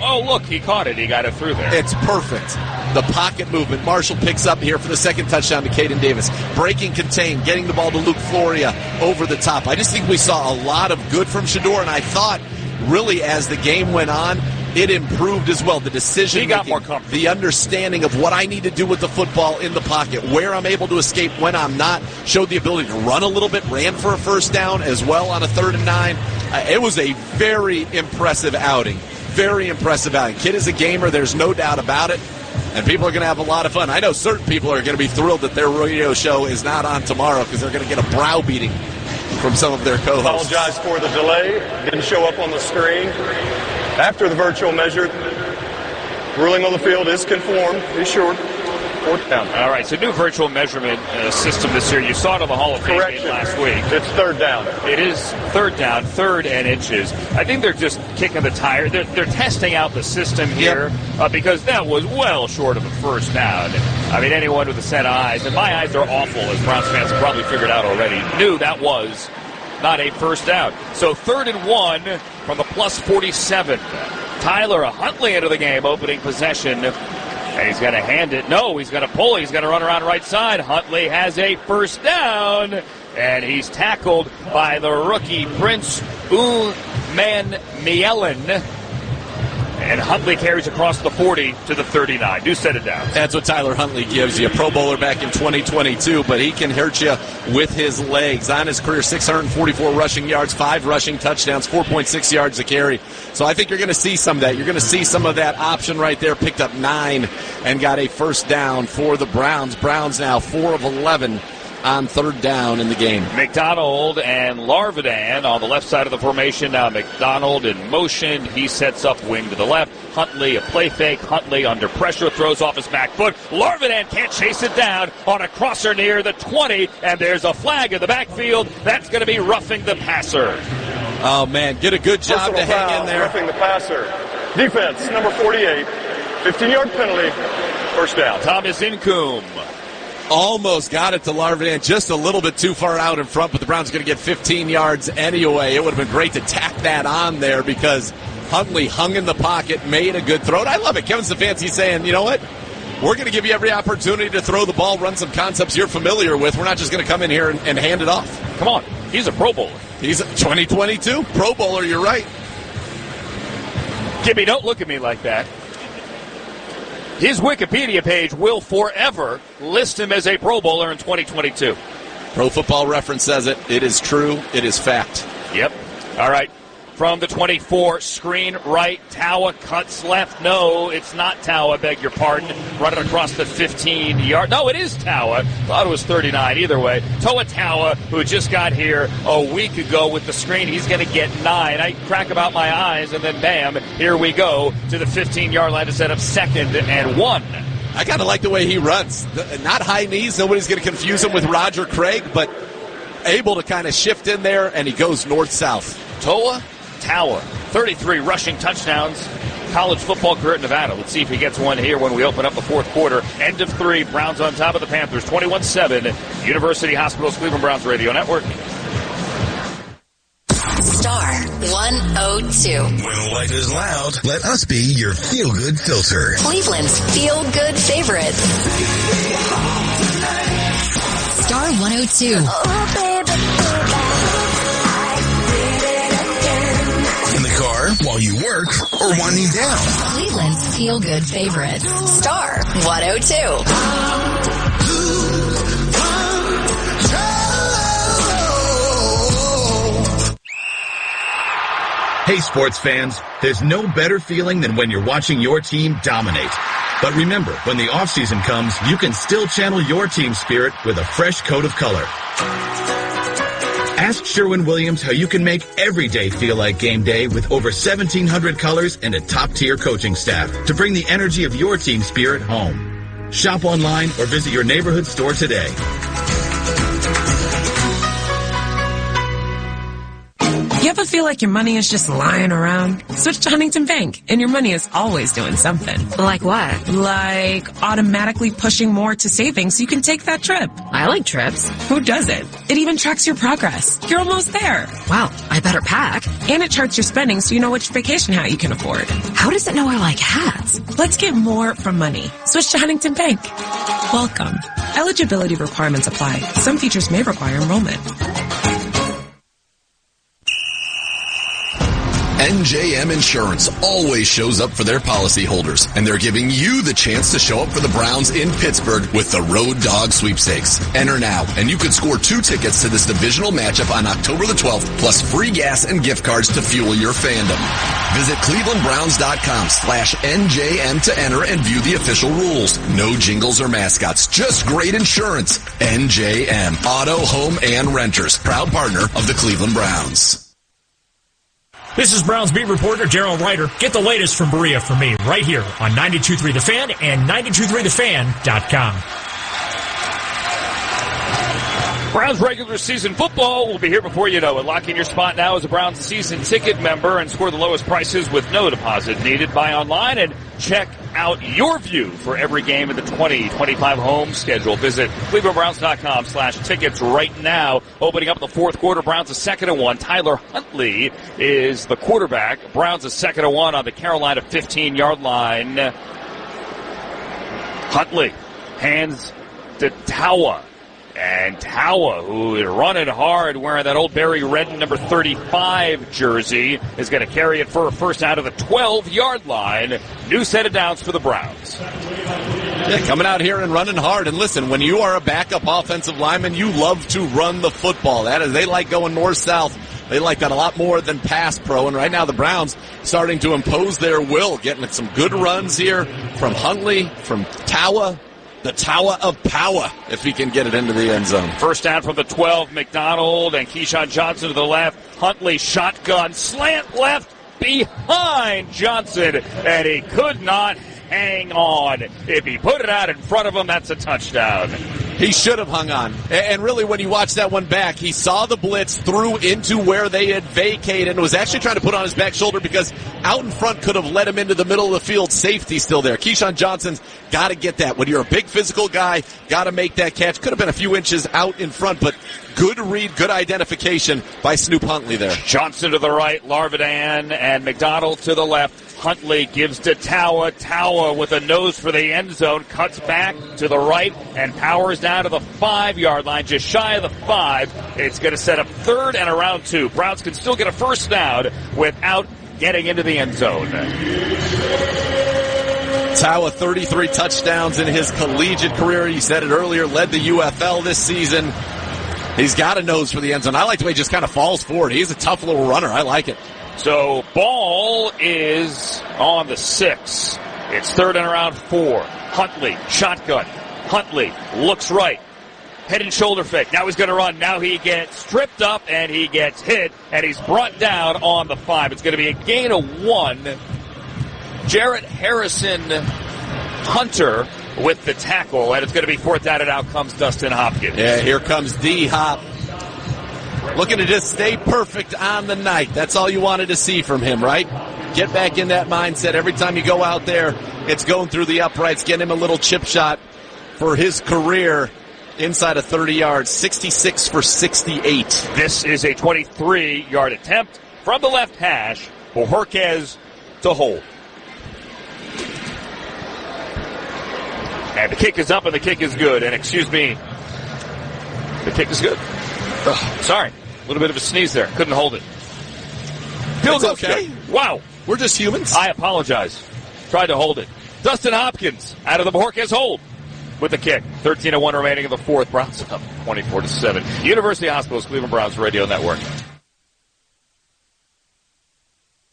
Oh, look, he caught it. He got it through there. It's perfect. The pocket movement. Marshall picks up here for the second touchdown to Caden Davis. Breaking contain, getting the ball to Luke Floria over the top. I just think we saw a lot of good from Shedeur, and I thought really as the game went on, it improved as well. The decision, he got more comfortable. The understanding of what I need to do with the football in the pocket, where I'm able to escape, when I'm not. Showed the ability to run a little bit, ran for a first down as well on a 3rd and 9. It was a very impressive outing. Very impressive outing. Kid is a gamer, there's no doubt about it. And people are going to have a lot of fun. I know certain people are going to be thrilled that their radio show is not on tomorrow because they're going to get a browbeating from some of their co-hosts. Apologize for the delay. Didn't show up on the screen. After the virtual measure, ruling on the field is conformed. Be sure. 4th down. All right, so new virtual measurement system this year. You saw it on the Hall of Fame game last week. It's 3rd down. It is 3rd down, 3rd and inches. I think they're just kicking the tire. They're testing out the system here because that was well short of a first down. I mean, anyone with a set of eyes, and my eyes are awful, as Browns fans have probably figured out already, knew that was not a first down. So 3rd and 1 from the plus 47. Tyler Huntley into the game, opening possession. And he's going to hand it. No, he's going to pull. He's going to run around right side. Huntley has a first down. And he's tackled by the rookie, Prince Umanmielen. And Huntley carries across the 40 to the 39. Do set it down. That's what Tyler Huntley gives you. A Pro Bowler back in 2022, but he can hurt you with his legs. On his career, 644 rushing yards, 5 rushing touchdowns, 4.6 yards a carry. So I think you're going to see some of that. You're going to see some of that option right there. Picked up 9 and got a first down for the Browns. Browns now 4 of 11 on third down in the game. McDonald and Larvidan on the left side of the formation. Now McDonald in motion. He sets up wing to the left. Huntley, a play fake. Huntley under pressure, throws off his back foot. Larvidan can't chase it down on a crosser near the 20, and there's a flag in the backfield. That's going to be roughing the passer. Oh, man, get a good job to hang in there. Roughing the passer. Defense, number 48. 15-yard penalty. First down. Thomas Incoom. Almost got it to Larvidan, just a little bit too far out in front, but the Browns are going to get 15 yards anyway. It would have been great to tack that on there because Huntley hung in the pocket, made a good throw. And I love it. Kevin Stefanski saying, you know what? We're going to give you every opportunity to throw the ball, run some concepts you're familiar with. We're not just going to come in here and hand it off. Come on. He's a Pro Bowler. He's a 2022 Pro Bowler. You're right. Jimmy, don't look at me like that. His Wikipedia page will forever list him as a Pro Bowler in 2022. Pro Football Reference says it. It is true. It is fact. Yep. All right. From the 24, screen right. Tawa cuts left. No, it's not Tawa, beg your pardon. Running across the 15-yard. No, it is Tawa. Thought it was 39. Either way, Toa Tawa, who just got here a week ago with the screen, he's going to get 9. I crack about my eyes, and then bam, here we go to the 15-yard line to set up 2nd and 1. I kind of like the way he runs. Not high knees. Nobody's going to confuse him with Roger Craig, but able to kind of shift in there, and he goes north-south. Toa Tawa, 33 rushing touchdowns, college football career at Nevada. Let's see if he gets one here when we open up the fourth quarter. End of 3, Browns on top of the Panthers, 21-7, University Hospitals, Cleveland Browns Radio Network. Star 102. When light is loud, let us be your feel-good filter. Cleveland's feel-good favorite. Star 102. Oh, baby. In the car, while you work, or winding down. Cleveland's feel-good favorite. Star 102. Hey, sports fans, there's no better feeling than when you're watching your team dominate. But remember, when the offseason comes, you can still channel your team spirit with a fresh coat of color. Ask Sherwin-Williams how you can make every day feel like game day with over 1,700 colors and a top-tier coaching staff to bring the energy of your team spirit home. Shop online or visit your neighborhood store today. You ever feel like your money is just lying around? Switch to Huntington Bank, and your money is always doing something. Like what? Like automatically pushing more to savings so you can take that trip. I like trips. Who doesn't? It even tracks your progress. You're almost there. Wow, I better pack. And it charts your spending so you know which vacation hat you can afford. How does it know I like hats? Let's get more from money. Switch to Huntington Bank. Welcome. Eligibility requirements apply. Some features may require enrollment. NJM Insurance always shows up for their policyholders, and they're giving you the chance to show up for the Browns in Pittsburgh with the Road Dog Sweepstakes. Enter now, and you could score 2 tickets to this divisional matchup on October the 12th, plus free gas and gift cards to fuel your fandom. Visit clevelandbrowns.com/NJM to enter and view the official rules. No jingles or mascots, just great insurance. NJM, Auto, Home, and Renters, proud partner of the Cleveland Browns. This is Browns beat reporter Daryl Ryder. Get the latest from Berea for me right here on 92.3 The Fan and 92.3thefan.com. Browns regular season football will be here before you know it. Lock in your spot now as a Browns season ticket member and score the lowest prices with no deposit needed. Buy online and check out your view for every game in the 2025 home schedule. Visit clevelandbrowns.com/tickets right now. Opening up the fourth quarter, Browns a 2nd and 1. Tyler Huntley is the quarterback. Browns a 2nd and 1 on the Carolina 15-yard line. Huntley hands to Tawa. And Tawa, who is running hard, wearing that old Barry Redden number 35 jersey, is going to carry it for a first out of the 12-yard line. New set of downs for the Browns. Yeah, coming out here and running hard. And listen, when you are a backup offensive lineman, you love to run the football. That is, they like going north-south. They like that a lot more than pass pro. And right now the Browns starting to impose their will, getting some good runs here from Huntley, from Tawa. the Tower of Power if he can get it into the end zone. First down from the 12, McDonald and Keyshawn Johnson to the left. Huntley shotgun, slant left behind Johnson, and he could not hang on. If he put it out in front of him, that's a touchdown. He should have hung on. And really, when you watch that one back, he saw the blitz, threw into where they had vacated, and was actually trying to put on his back shoulder because out in front could have led him into the middle of the field. Safety still there. Keyshawn Johnson's got to get that. When you're a big physical guy, got to make that catch. Could have been a few inches out in front, but good read, good identification by Snoop Huntley there. Johnson to the right, Larvidan and McDonald to the left. Huntley gives to Tower. Tower with a nose for the end zone, cuts back to the right and powers down to the 5-yard line, just shy of the 5. It's going to set up third and around 2. Browns can still get a first down without getting into the end zone. Tower, 33 touchdowns in his collegiate career. You said it earlier, led the UFL this season. He's got a nose for the end zone. I like the way he just kind of falls forward. He's a tough little runner. I like it. So ball is on the 6. It's third and around 4. Huntley, shotgun. Huntley looks right. Head and shoulder fake. Now he's going to run. Now he gets tripped up and he gets hit and he's brought down on the 5. It's going to be a gain of 1. Jarrett Harrison Hunter with the tackle, and it's going to be fourth down, and out comes Dustin Hopkins. Yeah, here comes D-Hop. Looking to just stay perfect on the night. That's all you wanted to see from him, right? Get back in that mindset. Every time you go out there, it's going through the uprights, getting him a little chip shot for his career inside of 30 yards, 66 for 68. This is a 23-yard attempt from the left hash for Jorquez to hold. And the kick is up and the kick is good. And excuse me, the kick is good. Oh, sorry. A little bit of a sneeze there. Couldn't hold it. Feels okay. Good. Wow. We're just humans. I apologize. Tried to hold it. Dustin Hopkins out of the Jorquez hold with the kick. 13-1 remaining in the fourth. Browns up 24-7. University Hospitals, Cleveland Browns Radio Network.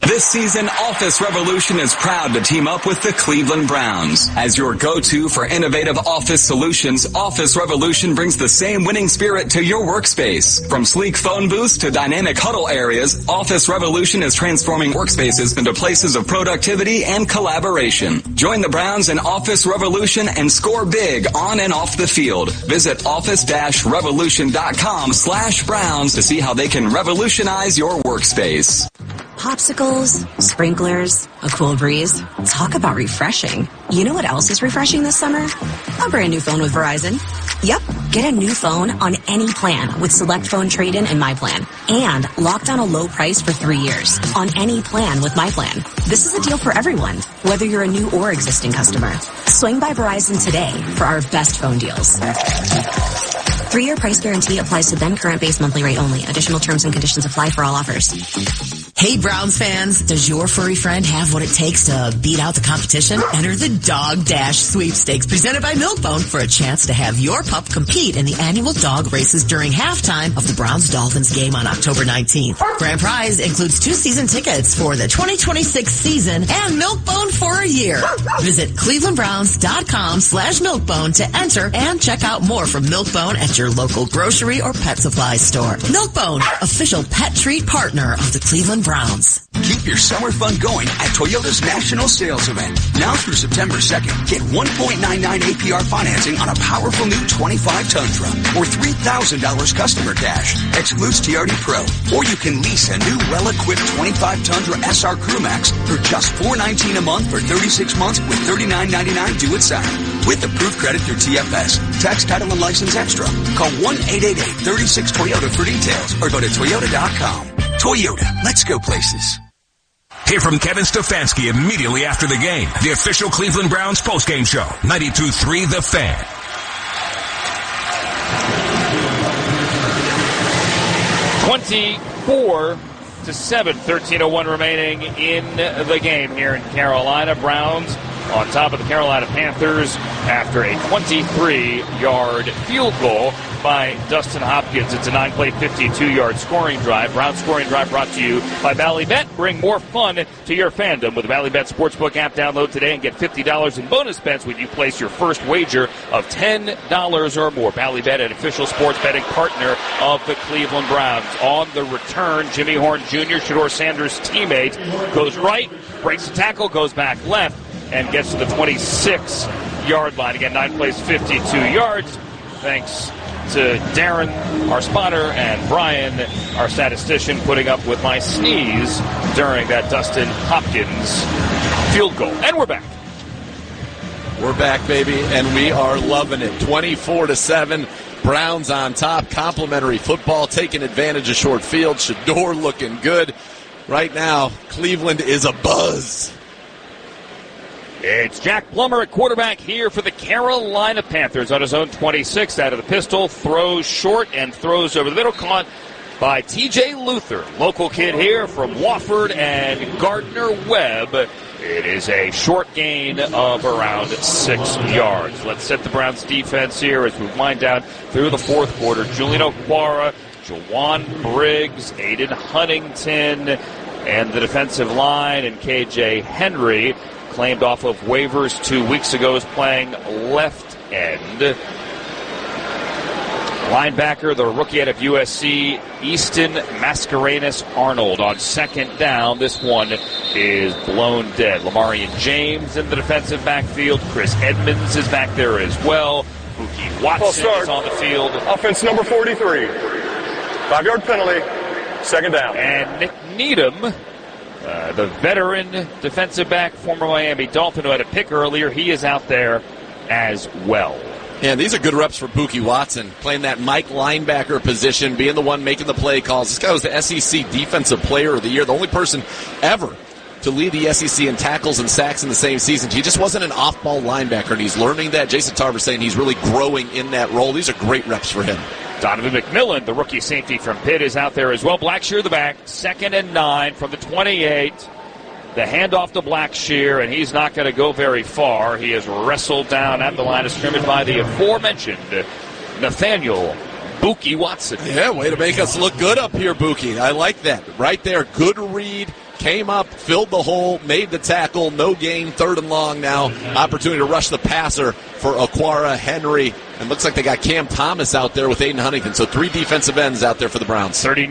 This season, Office Revolution is proud to team up with the Cleveland Browns. As your go-to for innovative office solutions, Office Revolution brings the same winning spirit to your workspace. From sleek phone booths to dynamic huddle areas, Office Revolution is transforming workspaces into places of productivity and collaboration. Join the Browns in Office Revolution and score big on and off the field. Visit office-revolution.com/Browns to see how they can revolutionize your workspace. Popsicles, sprinklers, a cool breeze. Talk about refreshing. You know what else is refreshing this summer? A brand new phone with Verizon. Yep, get a new phone on any plan with Select Phone Trade-In and My Plan. And lock down a low price for 3 years on any plan with My Plan. This is a deal for everyone, whether you're a new or existing customer. Swing by Verizon today for our best phone deals. 3-year price guarantee applies to then current base monthly rate only. Additional terms and conditions apply for all offers. Hey, Browns fans, does your furry friend have what it takes to beat out the competition? Enter the Dog Dash Sweepstakes presented by Milkbone for a chance to have your pup compete in the annual dog races during halftime of the Browns-Dolphins game on October 19th. Grand prize includes 2 season tickets for the 2026 season and Milkbone for a year. Visit clevelandbrowns.com/Milkbone to enter and check out more from Milkbone at your local grocery or pet supply store. Milkbone, official pet treat partner of the Cleveland Browns. Keep your summer fun going at Toyota's National Sales Event. Now through September 2nd, get 1.99 APR financing on a powerful new 25 Tundra or $3,000 customer cash. Excludes TRD Pro. Or you can lease a new well-equipped 25 Tundra SR Crew Max for just $419 a month for 36 months with $39.99 due at signing. With approved credit through TFS. Tax, title, and license extra. Call 1-888-36-TOYOTA for details or go to Toyota.com. Toyota, let's go places. Hear from Kevin Stefanski immediately after the game. The official Cleveland Browns postgame show. 92.3 The Fan. (24-7). 13:01 remaining in the game here in Carolina. Browns on top of the Carolina Panthers after a 23-yard field goal by Dustin Hopkins. It's a 9-play, 52-yard scoring drive. Browns scoring drive brought to you by Ballybet. Bring more fun to your fandom with the Ballybet Sportsbook app. Download today and get $50 in bonus bets when you place your first wager of $10 or more. Ballybet, an official sports betting partner of the Cleveland Browns. On the return, Jimmy Horn Jr., Shedeur Sanders' teammate, goes right, breaks the tackle, goes back left, and gets to the 26-yard line. Again, 9 plays, 52 yards. Thanks to Darren, our spotter, and Brian, our statistician, putting up with my sneeze during that Dustin Hopkins field goal. And we're back. We're back, baby, and we are loving it. 24-7. Browns on top. Complimentary football, taking advantage of short field. Shedeur looking good. Right now, Cleveland is a buzz. It's Jack Plummer at quarterback here for the Carolina Panthers on his own 26 out of the pistol. Throws short and throws over the middle. Caught by T.J. Luther, local kid here from Wofford and Gardner-Webb. It is a short gain of around 6 yards. Let's set the Browns defense here as we wind down through the fourth quarter. Julian Okwara, Jawan Briggs, Aiden Huntington, and the defensive line, and K.J. Henry, claimed off of waivers 2 weeks ago, is playing left end. Linebacker, the rookie out of USC, Easton Mascarenas-Arnold on second down. This one is blown dead. Lamarian James in the defensive backfield. Chris Edmonds is back there as well. Mookie Watson is on the field. Offense number 43. 5-yard penalty. Second down. And Nick Needham, the veteran defensive back, former Miami Dolphin, who had a pick earlier, he is out there as well. Yeah, these are good reps for Mookie Watson, playing that Mike linebacker position, being the one making the play calls. This guy was the SEC Defensive Player of the Year, the only person ever to lead the SEC in tackles and sacks in the same season. He just wasn't an off-ball linebacker, and he's learning that. Jason Tarver saying he's really growing in that role. These are great reps for him. Donovan McMillan, the rookie safety from Pitt, is out there as well. Blackshear the back, 2nd and 9 from the 28. The handoff to Blackshear, and he's not going to go very far. He is wrestled down at the line of scrimmage by the aforementioned Nathaniel Mookie Watson. Yeah, way to make us look good up here, Mookie. I like that. Right there, good read. Came up, filled the hole, made the tackle, no gain, 3rd and long now. Opportunity to rush the passer for Okwara, Henry, and looks like they got Cam Thomas out there with Aiden Huntington. So 3 defensive ends out there for the Browns. 3rd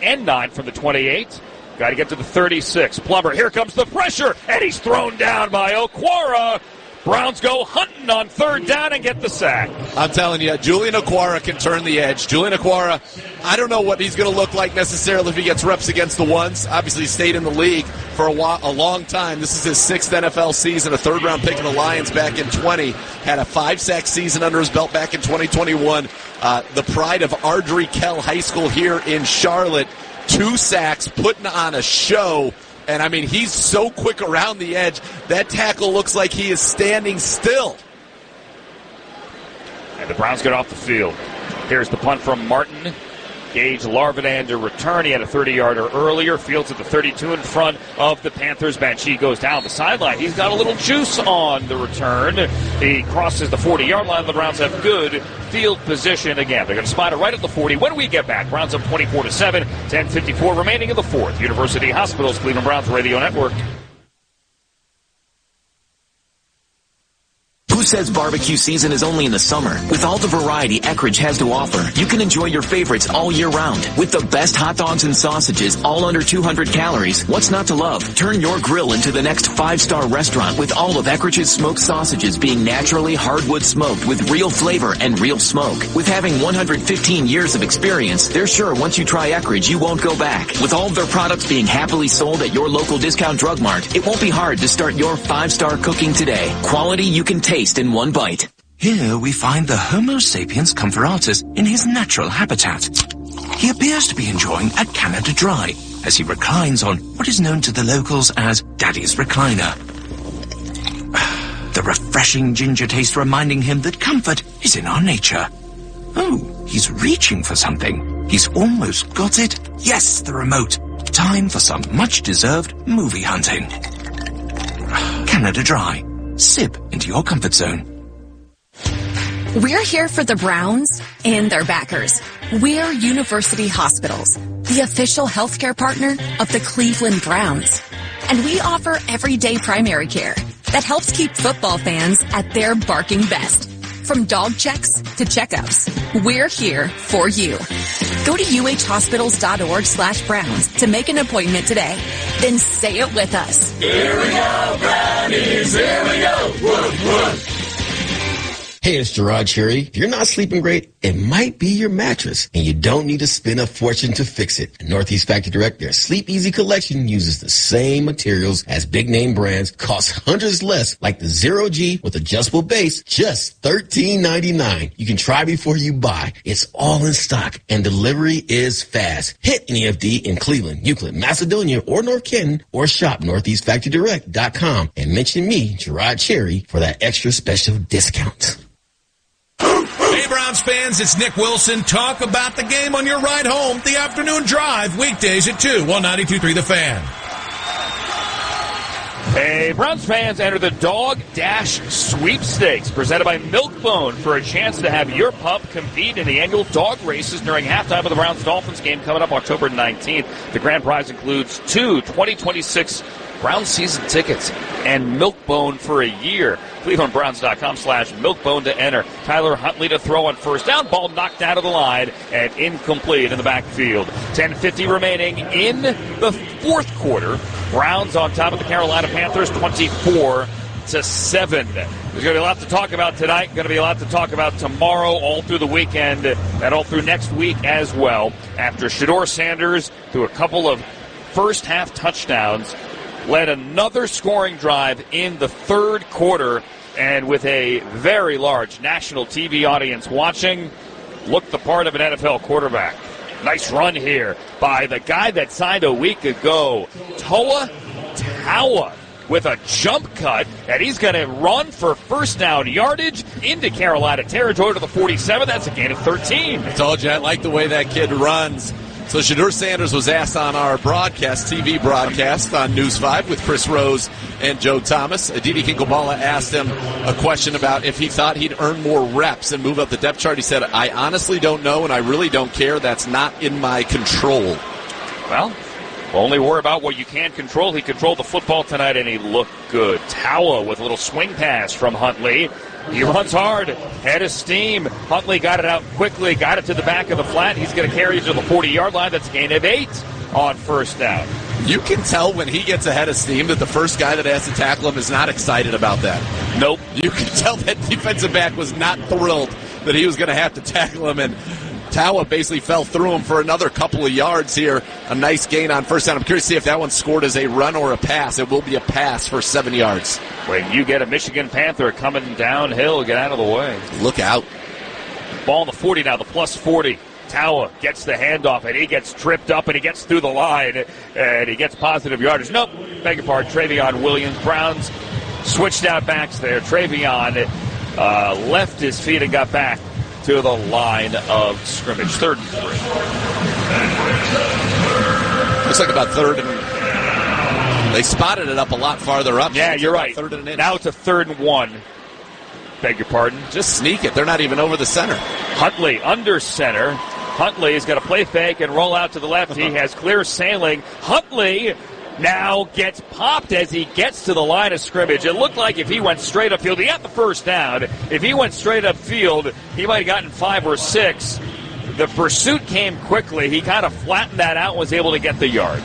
and 9 from the 28. Got to get to the 36. Plummer, here comes the pressure, and he's thrown down by Okwara. Browns go hunting on 3rd down and get the sack. I'm telling you, Julian Okwara can turn the edge. Julian Okwara, I don't know what he's going to look like necessarily if he gets reps against the ones. Obviously, he stayed in the league for a long time. This is his 6th NFL season, a 3rd-round pick of the Lions back in 20. Had a 5-sack season under his belt back in 2021. The pride of Ardrey Kell High School here in Charlotte. 2 sacks, putting on a show. And, I mean, he's so quick around the edge. That tackle looks like he is standing still. And the Browns get off the field. Here's the punt from Martin. Gage Larvinander to return. He had a 30-yarder earlier. Fields at the 32 in front of the Panthers bench. He goes down the sideline. He's got a little juice on the return. He crosses the 40-yard line. The Browns have good field position again. They're going to spot it right at the 40. When we get back, Browns up 24-7. 10:54 remaining in the fourth. University Hospitals, Cleveland Browns Radio Network. Who says barbecue season is only in the summer? With all the variety Eckrich has to offer, you can enjoy your favorites all year round. With the best hot dogs and sausages, all under 200 calories, what's not to love? Turn your grill into the next 5-star restaurant with all of Eckrich smoked sausages being naturally hardwood smoked with real flavor and real smoke. With having 115 years of experience, they're sure once you try Eckrich, you won't go back. With all of their products being happily sold at your local discount drug mart, it won't be hard to start your 5-star cooking today. Quality you can taste in one bite. Here we find the Homo sapiens comparatus in his natural habitat. He appears to be enjoying a Canada Dry as he reclines on what is known to the locals as Daddy's Recliner. The refreshing ginger taste reminding him that comfort is in our nature. Oh, he's reaching for something. He's almost got it. Yes, the remote. Time for some much-deserved movie hunting. Canada Dry. Sip into your comfort zone. We're here for the Browns and their backers. We're University Hospitals, the official healthcare partner of the Cleveland Browns. And we offer everyday primary care that helps keep football fans at their barking best. From dog checks to checkups, we're here for you. Go to uhhospitals.org/Browns to make an appointment today. Then say it with us. Here we go, Brownies, here we go. Woof, woof. Hey, it's Gerard Cherry. If you're not sleeping great, it might be your mattress, and you don't need to spend a fortune to fix it. At Northeast Factory Direct, their Sleep Easy collection uses the same materials as big-name brands, costs hundreds less, like the Zero G with adjustable base, just $13.99. You can try before you buy. It's all in stock, and delivery is fast. Hit NEFD in Cleveland, Euclid, Macedonia, or North Canton, or shop NortheastFactoryDirect.com and mention me, Gerard Cherry, for that extra special discount. Hey, Browns fans, it's Nick Wilson. Talk about the game on your ride home. The afternoon drive, weekdays at 2, 192.3 The Fan. Hey, Browns fans, enter the Dog Dash Sweepstakes presented by Milk-Bone for a chance to have your pup compete in the annual dog races during halftime of the Browns-Dolphins game coming up October 19th. The grand prize includes 2 2026 Browns season tickets and Milk-Bone for a year. ClevelandBrowns.com/Milk-Bone to enter. Tyler Huntley to throw on first down. Ball knocked out of the line and incomplete in the backfield. 10:50 remaining in the fourth quarter. Browns on top of the Carolina Panthers 24-7. There's going to be a lot to talk about tonight. Going to be a lot to talk about tomorrow, all through the weekend, and all through next week as well. After shedeur Sanders threw a couple of first half touchdowns, led another scoring drive in the third quarter, and with a very large national TV audience watching, looked the part of an NFL quarterback. Nice run here by the guy that signed a week ago, Toa Taua, with a jump cut, and he's going to run for first down yardage into Carolina territory to the 47. That's a gain of 13. I told you I like the way that kid runs. So shedeur Sanders was asked on our broadcast, TV broadcast on News 5 with Chris Rose and Joe Thomas. Aditi Kinkabala asked him a question about if he thought he'd earn more reps and move up the depth chart. He said, I honestly don't know, and I really don't care. That's not in my control. Well, only worry about what you can control. He controlled the football tonight, and he looked good. Taua with a little swing pass from Huntley. He runs hard, head of steam. Huntley got it out quickly, got it to the back of the flat. He's going to carry it to the 40-yard line. That's a gain of 8 on first down. You can tell when he gets ahead of steam that the first guy that has to tackle him is not excited about that. Nope. You can tell that defensive back was not thrilled that he was going to have to tackle him, and Taua basically fell through him for another couple of yards here. A nice gain on first down. I'm curious to see if that one scored as a run or a pass. It will be a pass for 7 yards. When you get a Michigan Panther coming downhill, get out of the way. Look out. Ball on the 40 now, the plus 40. Taua gets the handoff, and he gets tripped up, and he gets through the line, and he gets positive yardage. Nope, beg your pardon, Travion Williams. Browns switched out backs there. Travion left his feet and got back to the line of scrimmage. 3rd and 3. Looks like about 3rd and... They spotted it up a lot farther up. Yeah, you're right. 3rd and an inch. Now it's a 3rd and 1. Beg your pardon. Just sneak it. They're not even over the center. Huntley under center. Huntley is going to play fake and roll out to the left. He has clear sailing. Huntley now gets popped as he gets to the line of scrimmage. It looked like if he went straight upfield, he got the first down. If he went straight upfield, he might have gotten 5 or 6. The pursuit came quickly. He kind of flattened that out and was able to get the yard.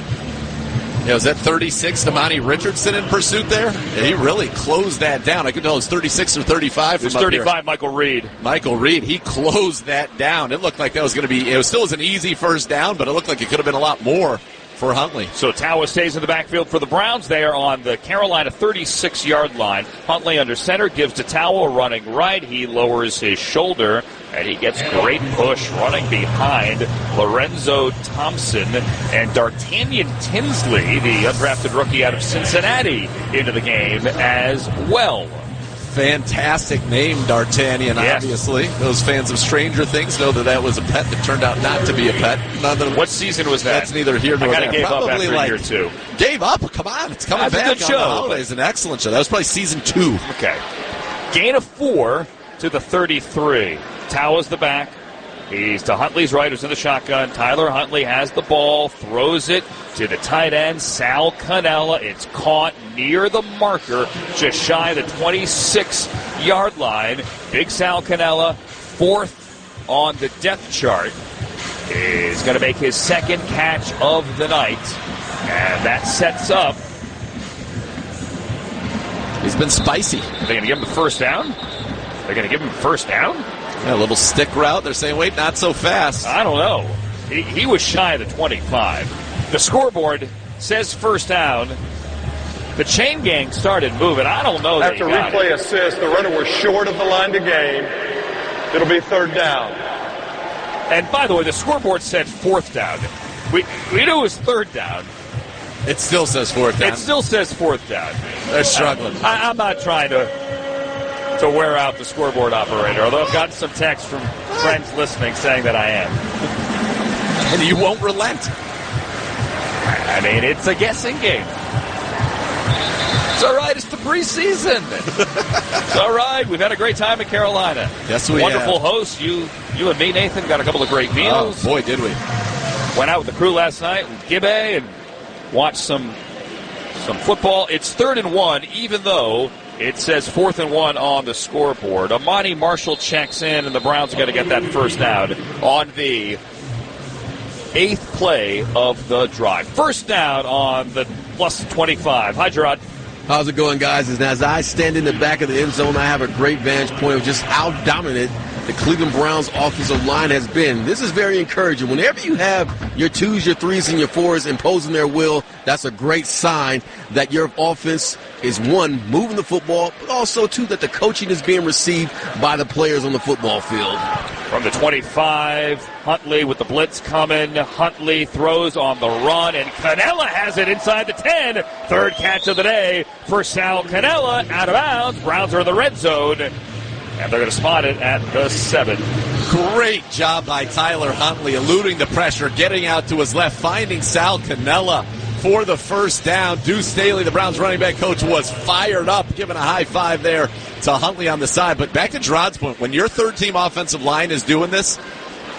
Yeah, was that 36 to Monty Richardson in pursuit there? Yeah, he really closed that down. I could tell it was 36 or 35. It was 35, Michael Reed. Michael Reed, he closed that down. It looked like that was going to be, it still was an easy first down, but it looked like it could have been a lot more for Huntley. So Taua stays in the backfield for the Browns. They are on the Carolina 36-yard line. Huntley under center, gives to Taua running right. He lowers his shoulder, and he gets great push running behind Lorenzo Thompson and D'Artagnan Tinsley, the undrafted rookie out of Cincinnati, into the game as well. Fantastic name, D'Artagnan, yes. Obviously. Those fans of Stranger Things know that was a pet that turned out not to be a pet. What season was that? That's neither here nor there. I kind of gave up after a year or two. Gave up? Come on. It's coming back. That's a good show. It's an excellent show. That was probably season 2. Okay. Gain of 4. to the 33. Tawa's the back. He's to Huntley's right, who's in the shotgun. Tyler Huntley has the ball, throws it to the tight end, Sal Cannella. It's caught near the marker, just shy of the 26-yard line. Big Sal Cannella, fourth on the depth chart, is going to make his second catch of the night. And that sets up. He's been spicy. Are they going to give him the first down? They're going to give him first down? Yeah, a little stick route. They're saying, wait, not so fast. I don't know. He was shy of the 25. The scoreboard says first down. The chain gang started moving. I don't know. After replay assist, the runner was short of the line to gain. It'll be third down. And by the way, the scoreboard said fourth down. We knew it was third down. It still says fourth down. It still says fourth down. They're struggling. I'm not trying to wear out the scoreboard operator, although I've gotten some text from friends listening saying that I am. And you won't relent. I mean, it's a guessing game. It's all right. It's the preseason. It's all right. We've had a great time in Carolina. Yes, we Wonderful have. host. You and me, Nathan, got a couple of great meals. Oh, boy, did we. Went out with the crew last night with Gibbe and watched some football. It's 3rd and 1, even though it says 4th and 1 on the scoreboard. Amani Marshall checks in, and the Browns are going to get that first down on the 8th play of the drive. First down on the plus 25. Hi, Gerard. How's it going, guys? As I stand in the back of the end zone, I have a great vantage point of just how dominant the Cleveland Browns offensive line has been. This is very encouraging. Whenever you have your 2s, your 3s, and your 4s imposing their will, that's a great sign that your offense is, one, moving the football, but also, two, that the coaching is being received by the players on the football field. From the 25, Huntley with the blitz coming. Huntley throws on the run, and Cannella has it inside the 10. Third catch of the day for Sal Cannella. Out of bounds. Browns are in the red zone, and they're going to spot it at the 7. Great job by Tyler Huntley, eluding the pressure, getting out to his left, finding Sal Cannella for the first down. Deuce Staley, the Browns running back coach, was fired up, giving a high five there to Huntley on the side. But back to Gerard's point, when your third-team offensive line is doing this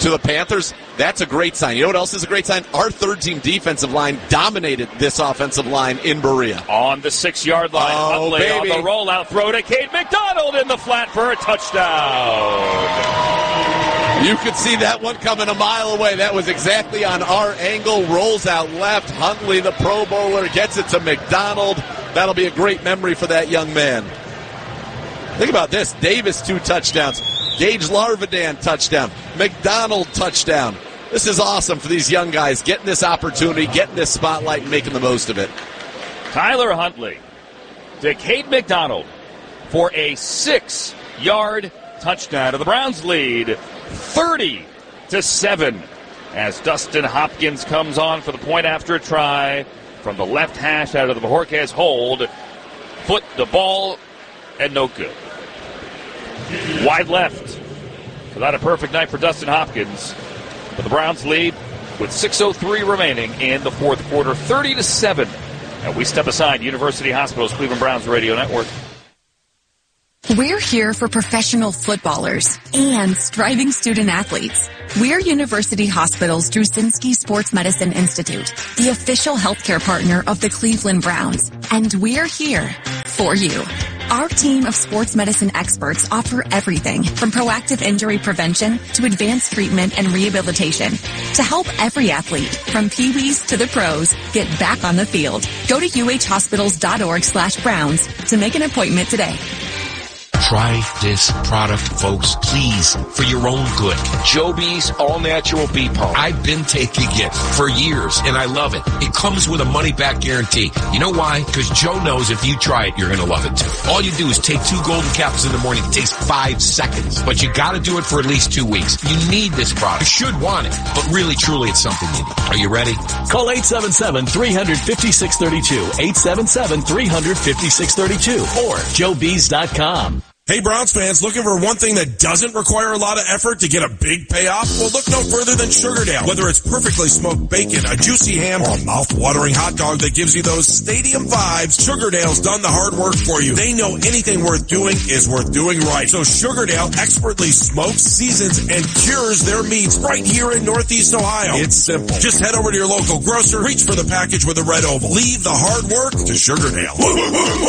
to the Panthers, that's a great sign. You know what else is a great sign? Our third-team defensive line dominated this offensive line in Berea. On the 6-yard line, Huntley baby. on the rollout throw to Cade McDonald in the flat for a touchdown. You could see that one coming a mile away. That was exactly on our angle. Rolls out left. Huntley, the Pro Bowler, gets it to McDonald. That'll be a great memory for that young man. Think about this. Davis, 2 touchdowns. Gage Larvadan, touchdown. McDonald, touchdown. This is awesome for these young guys, getting this opportunity, getting this spotlight, and making the most of it. Tyler Huntley to Cade McDonald for a 6-yard touchdown. The Browns lead 30-7 as Dustin Hopkins comes on for the point after a try from the left hash out of the Bojorquez hold. Foot the ball and no good. Wide left. Not a perfect night for Dustin Hopkins. But the Browns lead with 6:03 remaining in the fourth quarter, 30-7. And we step aside. University Hospital's Cleveland Browns Radio Network. We're here for professional footballers and striving student athletes. We're University Hospital's Drusinski Sports Medicine Institute, the official healthcare partner of the Cleveland Browns, and we're here for you. Our team of sports medicine experts offer everything from proactive injury prevention to advanced treatment and rehabilitation to help every athlete, from peewees to the pros, get back on the field. Go to uhhospitals.org/Browns to make an appointment today. Try this product, folks, please, for your own good. Joby's all-natural bee pollen. I've been taking it for years, and I love it. It comes with a money-back guarantee. You know why? Because Joe knows if you try it, you're going to love it, too. All you do is take 2 golden capsules in the morning. It takes 5 seconds, but you got to do it for at least 2 weeks. You need this product. You should want it, but really, truly, it's something you need. Are you ready? Call 877-300-5632, 877-300-5632, or joebees.com. Hey, Browns fans, looking for one thing that doesn't require a lot of effort to get a big payoff? Well, look no further than Sugardale. Whether it's perfectly smoked bacon, a juicy ham, or a mouth-watering hot dog that gives you those stadium vibes, Sugardale's done the hard work for you. They know anything worth doing is worth doing right. So Sugardale expertly smokes, seasons, and cures their meats right here in Northeast Ohio. It's simple. Just head over to your local grocer, reach for the package with a red oval. Leave the hard work to Sugardale.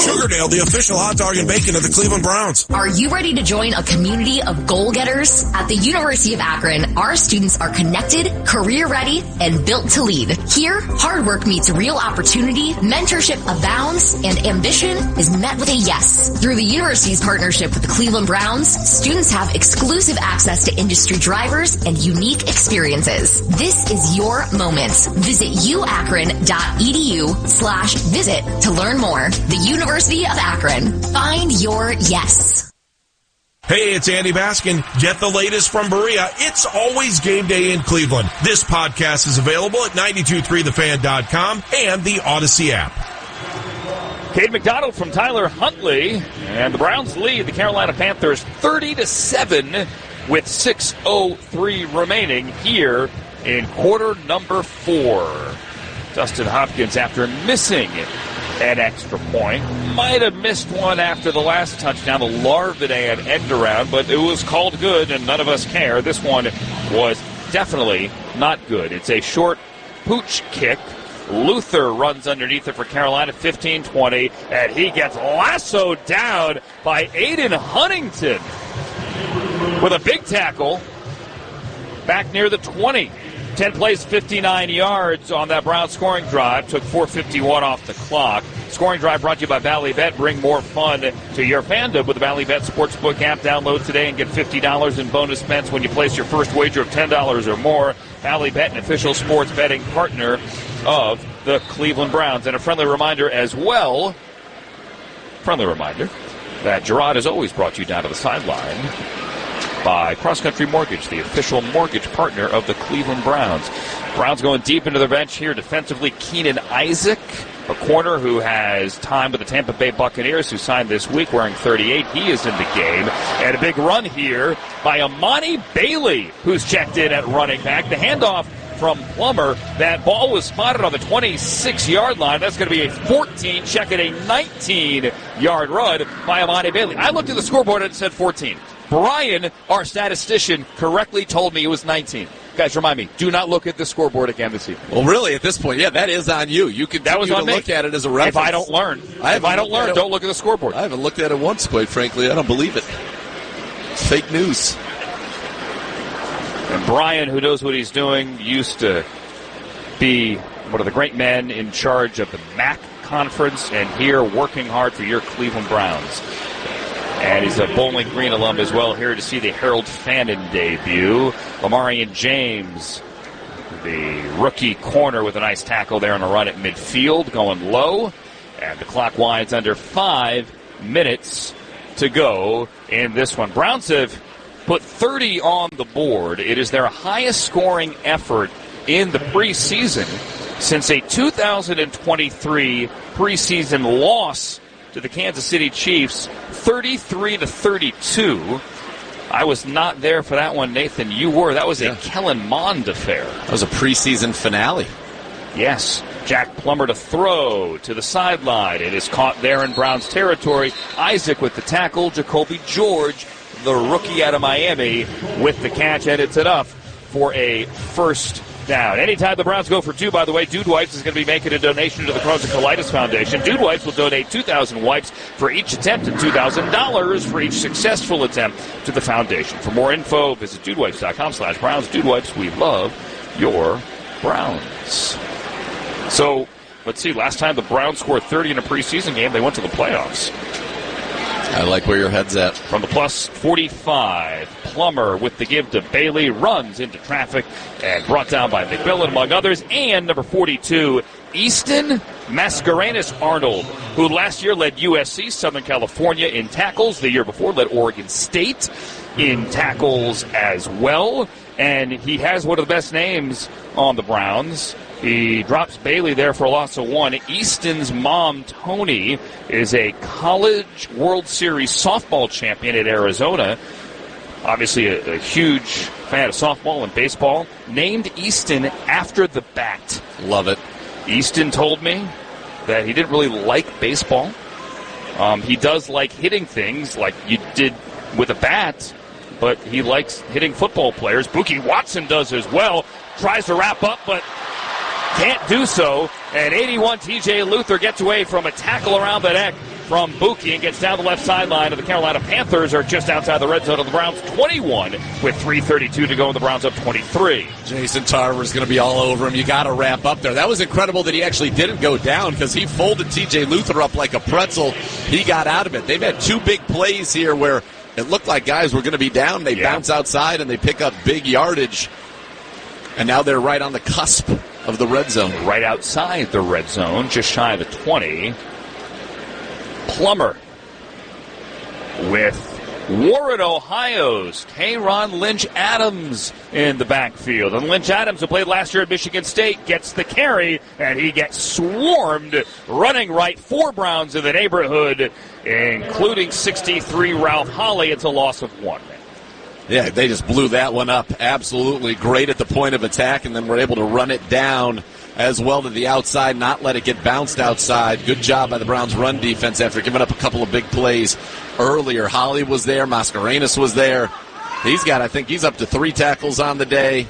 Sugardale, the official hot dog and bacon of the Cleveland Browns. Are you ready to join a community of goal getters? At the University of Akron, our students are connected, career ready, and built to lead. Here, hard work meets real opportunity, mentorship abounds, and ambition is met with a yes. Through the university's partnership with the Cleveland Browns, students have exclusive access to industry drivers and unique experiences. This is your moment. Visit uakron.edu/visit to learn more. The University of Akron. Find your yes. Hey, it's Andy Baskin. Get the latest from Berea. It's always game day in Cleveland. This podcast is available at 923thefan.com and the Odyssey app. Cade McDonald from Tyler Huntley, and the Browns lead the Carolina Panthers 30-7 with 6:03 remaining here in quarter number 4. Dustin Hopkins, after missing an extra point, might have missed one after the last touchdown, the Larvidae end around, but it was called good, and none of us care. This one was definitely not good. It's a short pooch kick. Luther runs underneath it for Carolina, 15-20, and he gets lassoed down by Aiden Huntington with a big tackle back near the 20. 10 plays, 59 yards on that Browns scoring drive. Took 4:51 off the clock. Scoring drive brought to you by Valley Bet. Bring more fun to your fandom with the Valley Bet Sportsbook app. Download today and get $50 in bonus bets when you place your first wager of $10 or more. Valley Bet, an official sports betting partner of the Cleveland Browns. And a friendly reminder as well, that Gerard is always brought you down to the sideline by Cross Country Mortgage, the official mortgage partner of the Cleveland Browns. Browns going deep into their bench here defensively. Keenan Isaac, a corner who has time with the Tampa Bay Buccaneers, who signed this week wearing 38. He is in the game. And a big run here by Amani Bailey, who's checked in at running back. The handoff from Plummer. That ball was spotted on the 26-yard line. That's going to be a 14, check it, a 19-yard run by Amani Bailey. I looked at the scoreboard and it said 14. Brian, our statistician, correctly told me it was 19. Guys, remind me, do not look at the scoreboard again this evening. Well, really, at this point, yeah, that is on you. You can look at it as a reference. If I don't learn, don't look at the scoreboard. I haven't looked at it once, quite frankly. I don't believe it. It's fake news. And Brian, who knows what he's doing, used to be one of the great men in charge of the MAC conference, and here working hard for your Cleveland Browns. And he's a Bowling Green alum as well, here to see the Harold Fannin debut. Lamarian James, the rookie corner, with a nice tackle there on a run at midfield, going low. And the clock winds under 5 minutes to go in this one. Browns have put 30 on the board. It is their highest scoring effort in the preseason since a 2023 preseason loss to the Kansas City Chiefs, 33-32. I was not there for that one, Nathan. You were. That was a Kellen Mond affair. That was a preseason finale. Yes. Jack Plummer to throw to the sideline. It is caught there in Browns territory. Isaac with the tackle. Jacoby George, the rookie out of Miami, with the catch, and it's enough for a first down. Anytime the Browns go for 2, by the way, Dude Wipes is going to be making a donation to the Crohn's and Colitis Foundation. Dude Wipes will donate 2,000 wipes for each attempt and $2,000 for each successful attempt to the foundation. For more info, visit dudewipes.com/Browns. Dude Wipes, we love your Browns. So, let's see, last time the Browns scored 30 in a preseason game, they went to the playoffs. I like where your head's at. From the plus 45, Plummer with the give to Bailey, runs into traffic and brought down by McMillan, among others. And number 42, Easton Mascarenas-Arnold, who last year led USC, Southern California, in tackles. The year before led Oregon State in tackles as well. and he has one of the best names on the Browns. He drops Bailey there for a loss of 1. Easton's mom, Tony, is a college World Series softball champion at Arizona. Obviously a huge fan of softball and baseball. Named Easton after the bat. Love it. Easton told me that he didn't really like baseball. He does like hitting things like you did with a bat, but he likes hitting football players. Buki Watson does as well. Tries to wrap up, but can't do so. And 81 TJ Luther gets away from a tackle around the neck from Buki and gets down the left sideline. And the Carolina Panthers are just outside the red zone of the Browns 21 with 3:32 to go, and the Browns up 23. Jason Tarver's going to be all over him. You got to wrap up there. That was incredible that he actually didn't go down because he folded TJ Luther up like a pretzel. He got out of it. They've had two big plays here where it looked like guys were going to be down. They bounce outside and they pick up big yardage. And now they're right on the cusp of the red zone. Right outside the red zone, just shy of the 20. Plummer with Warren, Ohio's K'Ron Lynch-Adams in the backfield. And Lynch-Adams, who played last year at Michigan State, gets the carry, and he gets swarmed running right. 4 Browns in the neighborhood, including 63 Ralph Holly. It's a loss of 1. Yeah, they just blew that one up. Absolutely great at the point of attack, and then were able to run it down as well to the outside, not let it get bounced outside. Good job by the Browns' run defense after giving up a couple of big plays earlier. Holly was there. Mascarenas was there. I think he's up to 3 tackles on the day.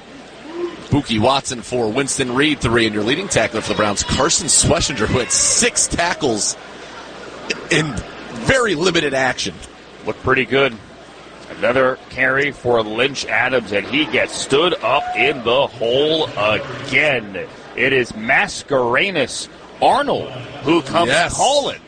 Buki Watson 4, Winston Reed 3, and your leading tackler for the Browns, Carson Sweshinger, who had 6 tackles in very limited action. Looked pretty good. Another carry for Lynch-Adams, and he gets stood up in the hole again. It is Mascarenas Arnold who comes calling.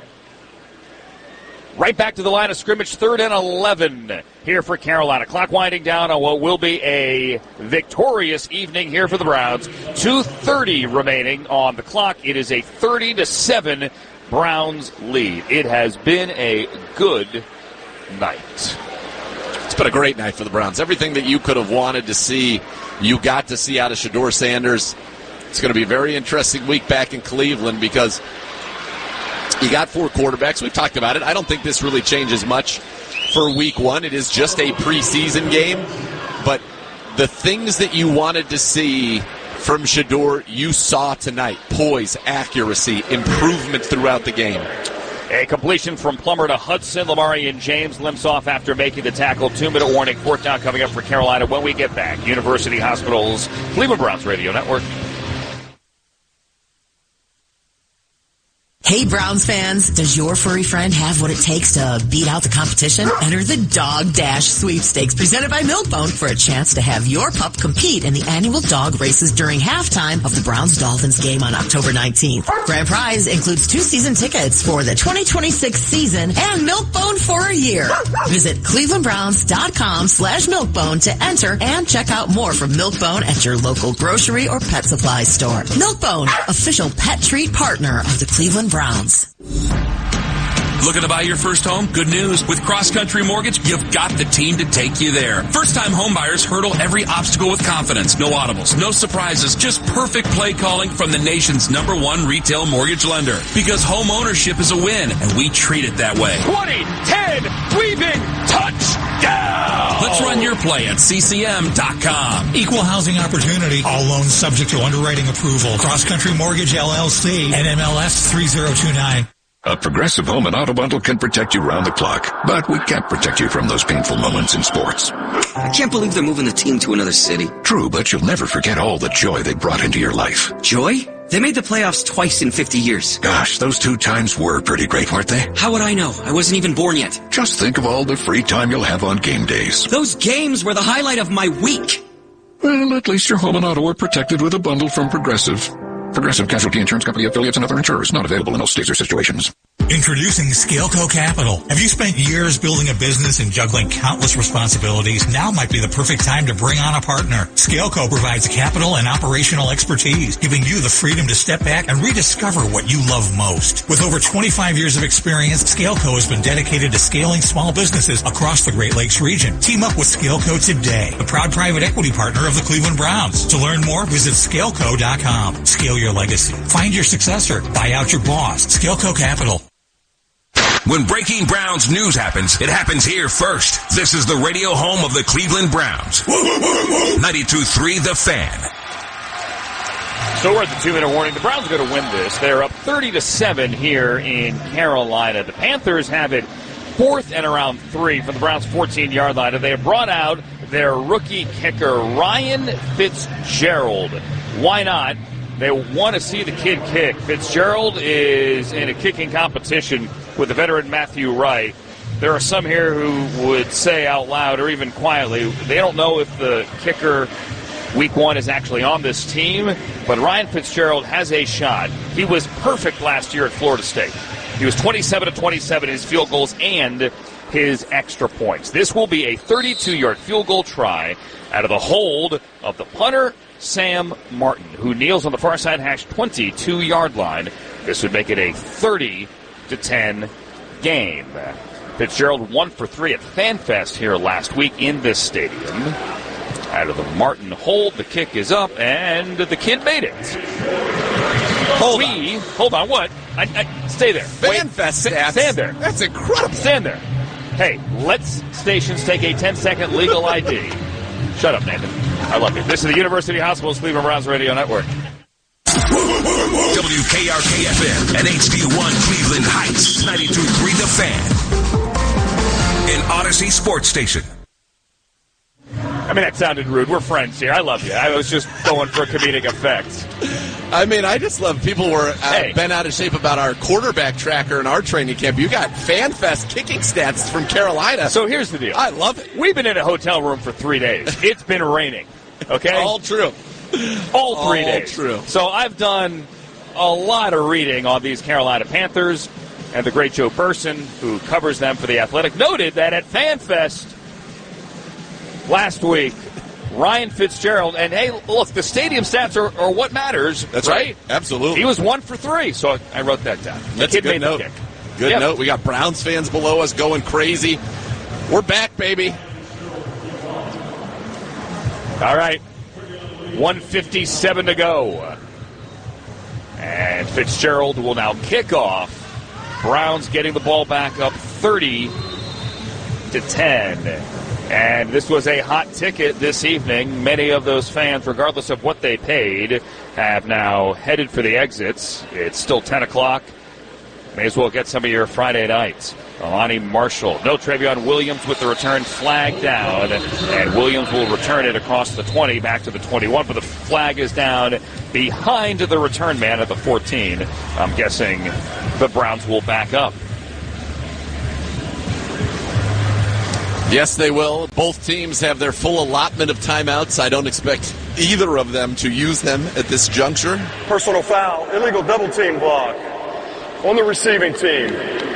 Right back to the line of scrimmage, 3rd and 11 here for Carolina. Clock winding down on what will be a victorious evening here for the Browns. 2:30 remaining on the clock. It is a 30-7 Browns lead. It has been a good night. It's been a great night for the Browns. Everything that you could have wanted to see, you got to see out of Shedeur Sanders. It's going to be a very interesting week back in Cleveland because you got 4 quarterbacks. We've talked about it. I don't think this really changes much for week 1. It is just a preseason game. But the things that you wanted to see from Shedeur, you saw tonight. Poise, accuracy, improvement throughout the game. A completion from Plummer to Hudson. Lamarian James limps off after making the tackle. 2-minute warning. 4th down coming up for Carolina when we get back. University Hospital's Cleveland Browns Radio Network. Hey, Browns fans, does your furry friend have what it takes to beat out the competition? Enter the Dog Dash Sweepstakes presented by Milkbone for a chance to have your pup compete in the annual dog races during halftime of the Browns-Dolphins game on October 19th. Grand prize includes 2 season tickets for the 2026 season and Milkbone for a year. Visit clevelandbrowns.com/Milkbone to enter and check out more from Milkbone at your local grocery or pet supply store. Milkbone, official pet treat partner of the Cleveland Browns. Looking to buy your first home? Good news. With Cross Country Mortgage, you've got the team to take you there. First-time homebuyers hurdle every obstacle with confidence. No audibles, no surprises, just perfect play calling from the nation's #1 retail mortgage lender. Because home ownership is a win, and we treat it that way. 20, 10, weaving, touchdown! Let's run your play at CCM.com. Equal housing opportunity. All loans subject to underwriting approval. Cross Country Mortgage, LLC, NMLS 3029. A Progressive Home and Auto Bundle can protect you round the clock, but we can't protect you from those painful moments in sports. I can't believe they're moving the team to another city. True, but you'll never forget all the joy they brought into your life. Joy? They made the playoffs twice in 50 years. Gosh, those 2 times were pretty great, weren't they? How would I know? I wasn't even born yet. Just think of all the free time you'll have on game days. Those games were the highlight of my week. Well, at least your home and auto are protected with a bundle from Progressive. Progressive Casualty Insurance Company, affiliates, and other insurers. Not available in all states or situations. Introducing Scaleco Capital. Have you spent years building a business and juggling countless responsibilities? Now might be the perfect time to bring on a partner. Scaleco provides capital and operational expertise, giving you the freedom to step back and rediscover what you love most. With over 25 years of experience, Scaleco has been dedicated to scaling small businesses across the Great Lakes region. Team up with Scaleco today, the proud private equity partner of the Cleveland Browns. To learn more, visit scaleco.com. Scale your legacy. Find your successor. Buy out your boss. Scaleco Capital. When breaking Browns news happens, it happens here first. This is the radio home of the Cleveland Browns. 92.3 The Fan. So we're at the 2-minute warning. The Browns are going to win this. They're up 30-7 here in Carolina. The Panthers have it 4th and around 3 from the Browns' 14-yard line. And they have brought out their rookie kicker, Ryan Fitzgerald. Why not? They want to see the kid kick. Fitzgerald is in a kicking competition with the veteran Matthew Wright. There are some here who would say out loud or even quietly, they don't know if the kicker week 1 is actually on this team, but Ryan Fitzgerald has a shot. He was perfect last year at Florida State. He was 27-27 in his field goals and his extra points. This will be a 32-yard field goal try out of the hold of the punter, Sam Martin, who kneels on the far side hash 22-yard line. This would make it a 30-10 game. Fitzgerald 1 for 3 at FanFest here last week in this stadium. Out of the Martin hold, the kick is up, and the kid made it. Hold on, what? Stay there. FanFest stats. Stand there. That's incredible. Stand there. Hey, let's stations take a 10-second legal ID. Shut up, Nathan. I love you. This is the University Hospital's Cleveland Browns Radio Network. WKRK-FM and HD1 Cleveland Heights, 92.3 The Fan. An Odyssey Sports Station. I mean, that sounded rude. We're friends here. I love you. I was just going for comedic effect. I mean, I just love people were bent out of shape about our quarterback tracker in our training camp. You got FanFest kicking stats from Carolina. So here's the deal. I love it. We've been in a hotel room for 3 days. It's been raining. Okay? All true. All 3 days. True. So I've done a lot of reading on these Carolina Panthers, and the great Joe Burson, who covers them for The Athletic, noted that at FanFest last week, Ryan Fitzgerald, and hey, look, the stadium stats are what matters. That's right. Absolutely. He was 1 for 3, so I wrote that down. That's a good note. Good note. We got Browns fans below us going crazy. We're back, baby. All right. 1:57 to go. And Fitzgerald will now kick off. Browns getting the ball back up 30-10. And this was a hot ticket this evening. Many of those fans, regardless of what they paid, have now headed for the exits. It's still 10 o'clock. May as well get some of your Friday nights. Alani Marshall. No Travion Williams with the return flag down. And Williams will return it across the 20 back to the 21. But the flag is down behind the return man at the 14. I'm guessing the Browns will back up. Yes, they will. Both teams have their full allotment of timeouts. I don't expect either of them to use them at this juncture. Personal foul, illegal double team block on the receiving team.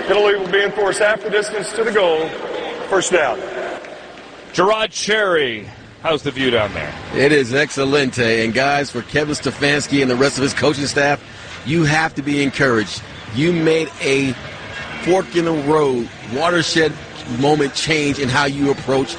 Penalty will be enforced half the distance to the goal. First down. Gerard Cherry, how's the view down there? It is excelente. And guys, for Kevin Stefanski and the rest of his coaching staff, you have to be encouraged. You made a fork in the road, watershed moment change in how you approach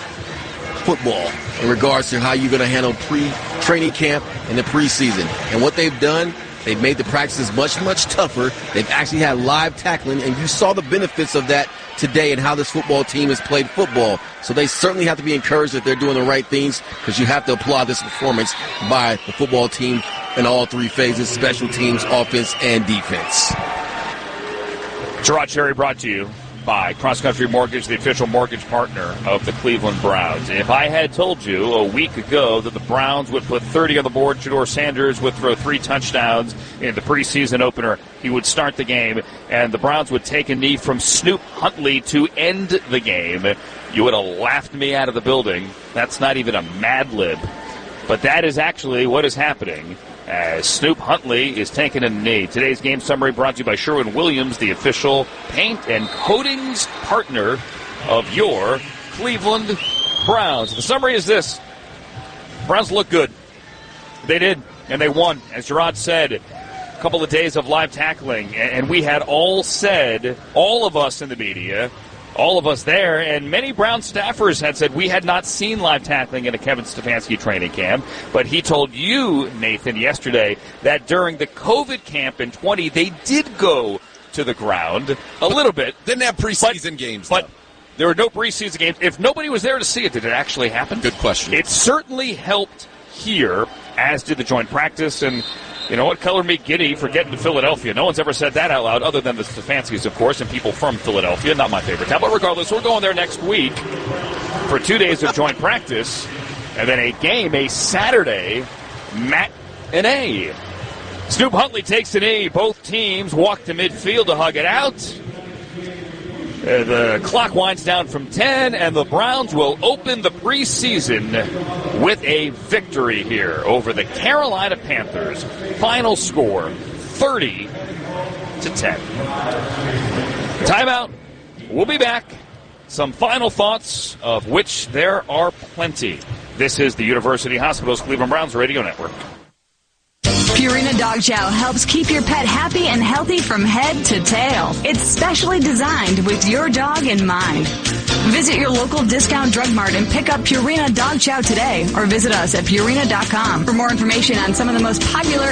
football in regards to how you're going to handle pre-training camp and the preseason. And what they've done, they've made the practices much, much tougher. They've actually had live tackling, and you saw the benefits of that today and how this football team has played football. So they certainly have to be encouraged that they're doing the right things, because you have to applaud this performance by the football team in all three phases, special teams, offense, and defense. Gerard Cherry brought to you by Cross Country Mortgage, the official mortgage partner of the Cleveland Browns. If I had told you a week ago that the Browns would put 30 on the board, Shedeur Sanders would throw 3 touchdowns in the preseason opener, he would start the game, and the Browns would take a knee from Snoop Huntley to end the game, you would have laughed me out of the building. That's not even a Mad Lib. But that is actually what is happening as Snoop Huntley is taking a knee. Today's game summary brought to you by Sherwin-Williams, the official paint and coatings partner of your Cleveland Browns. The summary is this. Browns look good. They did, and they won. As Gerard said, a couple of days of live tackling, and we had all said, all of us in the media, all of us there, and many Brown staffers had said we had not seen live tackling in a Kevin Stefanski training camp. But he told you, Nathan, yesterday that during the COVID camp in 20, they did go to the ground a little bit. Didn't have preseason games, but there were no preseason games. If nobody was there to see it, did it actually happen? Good question. It certainly helped here, as did the joint practice, and you know what colored me giddy for getting to Philadelphia? No one's ever said that out loud other than the Stefanskis, of course, and people from Philadelphia. Not my favorite town. But regardless, we're going there next week for 2 days of joint practice and then a game, a Saturday matinee. Snoop Huntley takes a knee. Both teams walk to midfield to hug it out. The clock winds down from 10, and the Browns will open the preseason with a victory here over the Carolina Panthers. Final score, 30-10. Timeout. We'll be back. Some final thoughts, of which there are plenty. This is the University Hospitals Cleveland Browns Radio Network. Purina Dog Chow helps keep your pet happy and healthy from head to tail. It's specially designed with your dog in mind. Visit your local discount drug mart and pick up Purina Dog Chow today, or visit us at Purina.com for more information on some of the most popular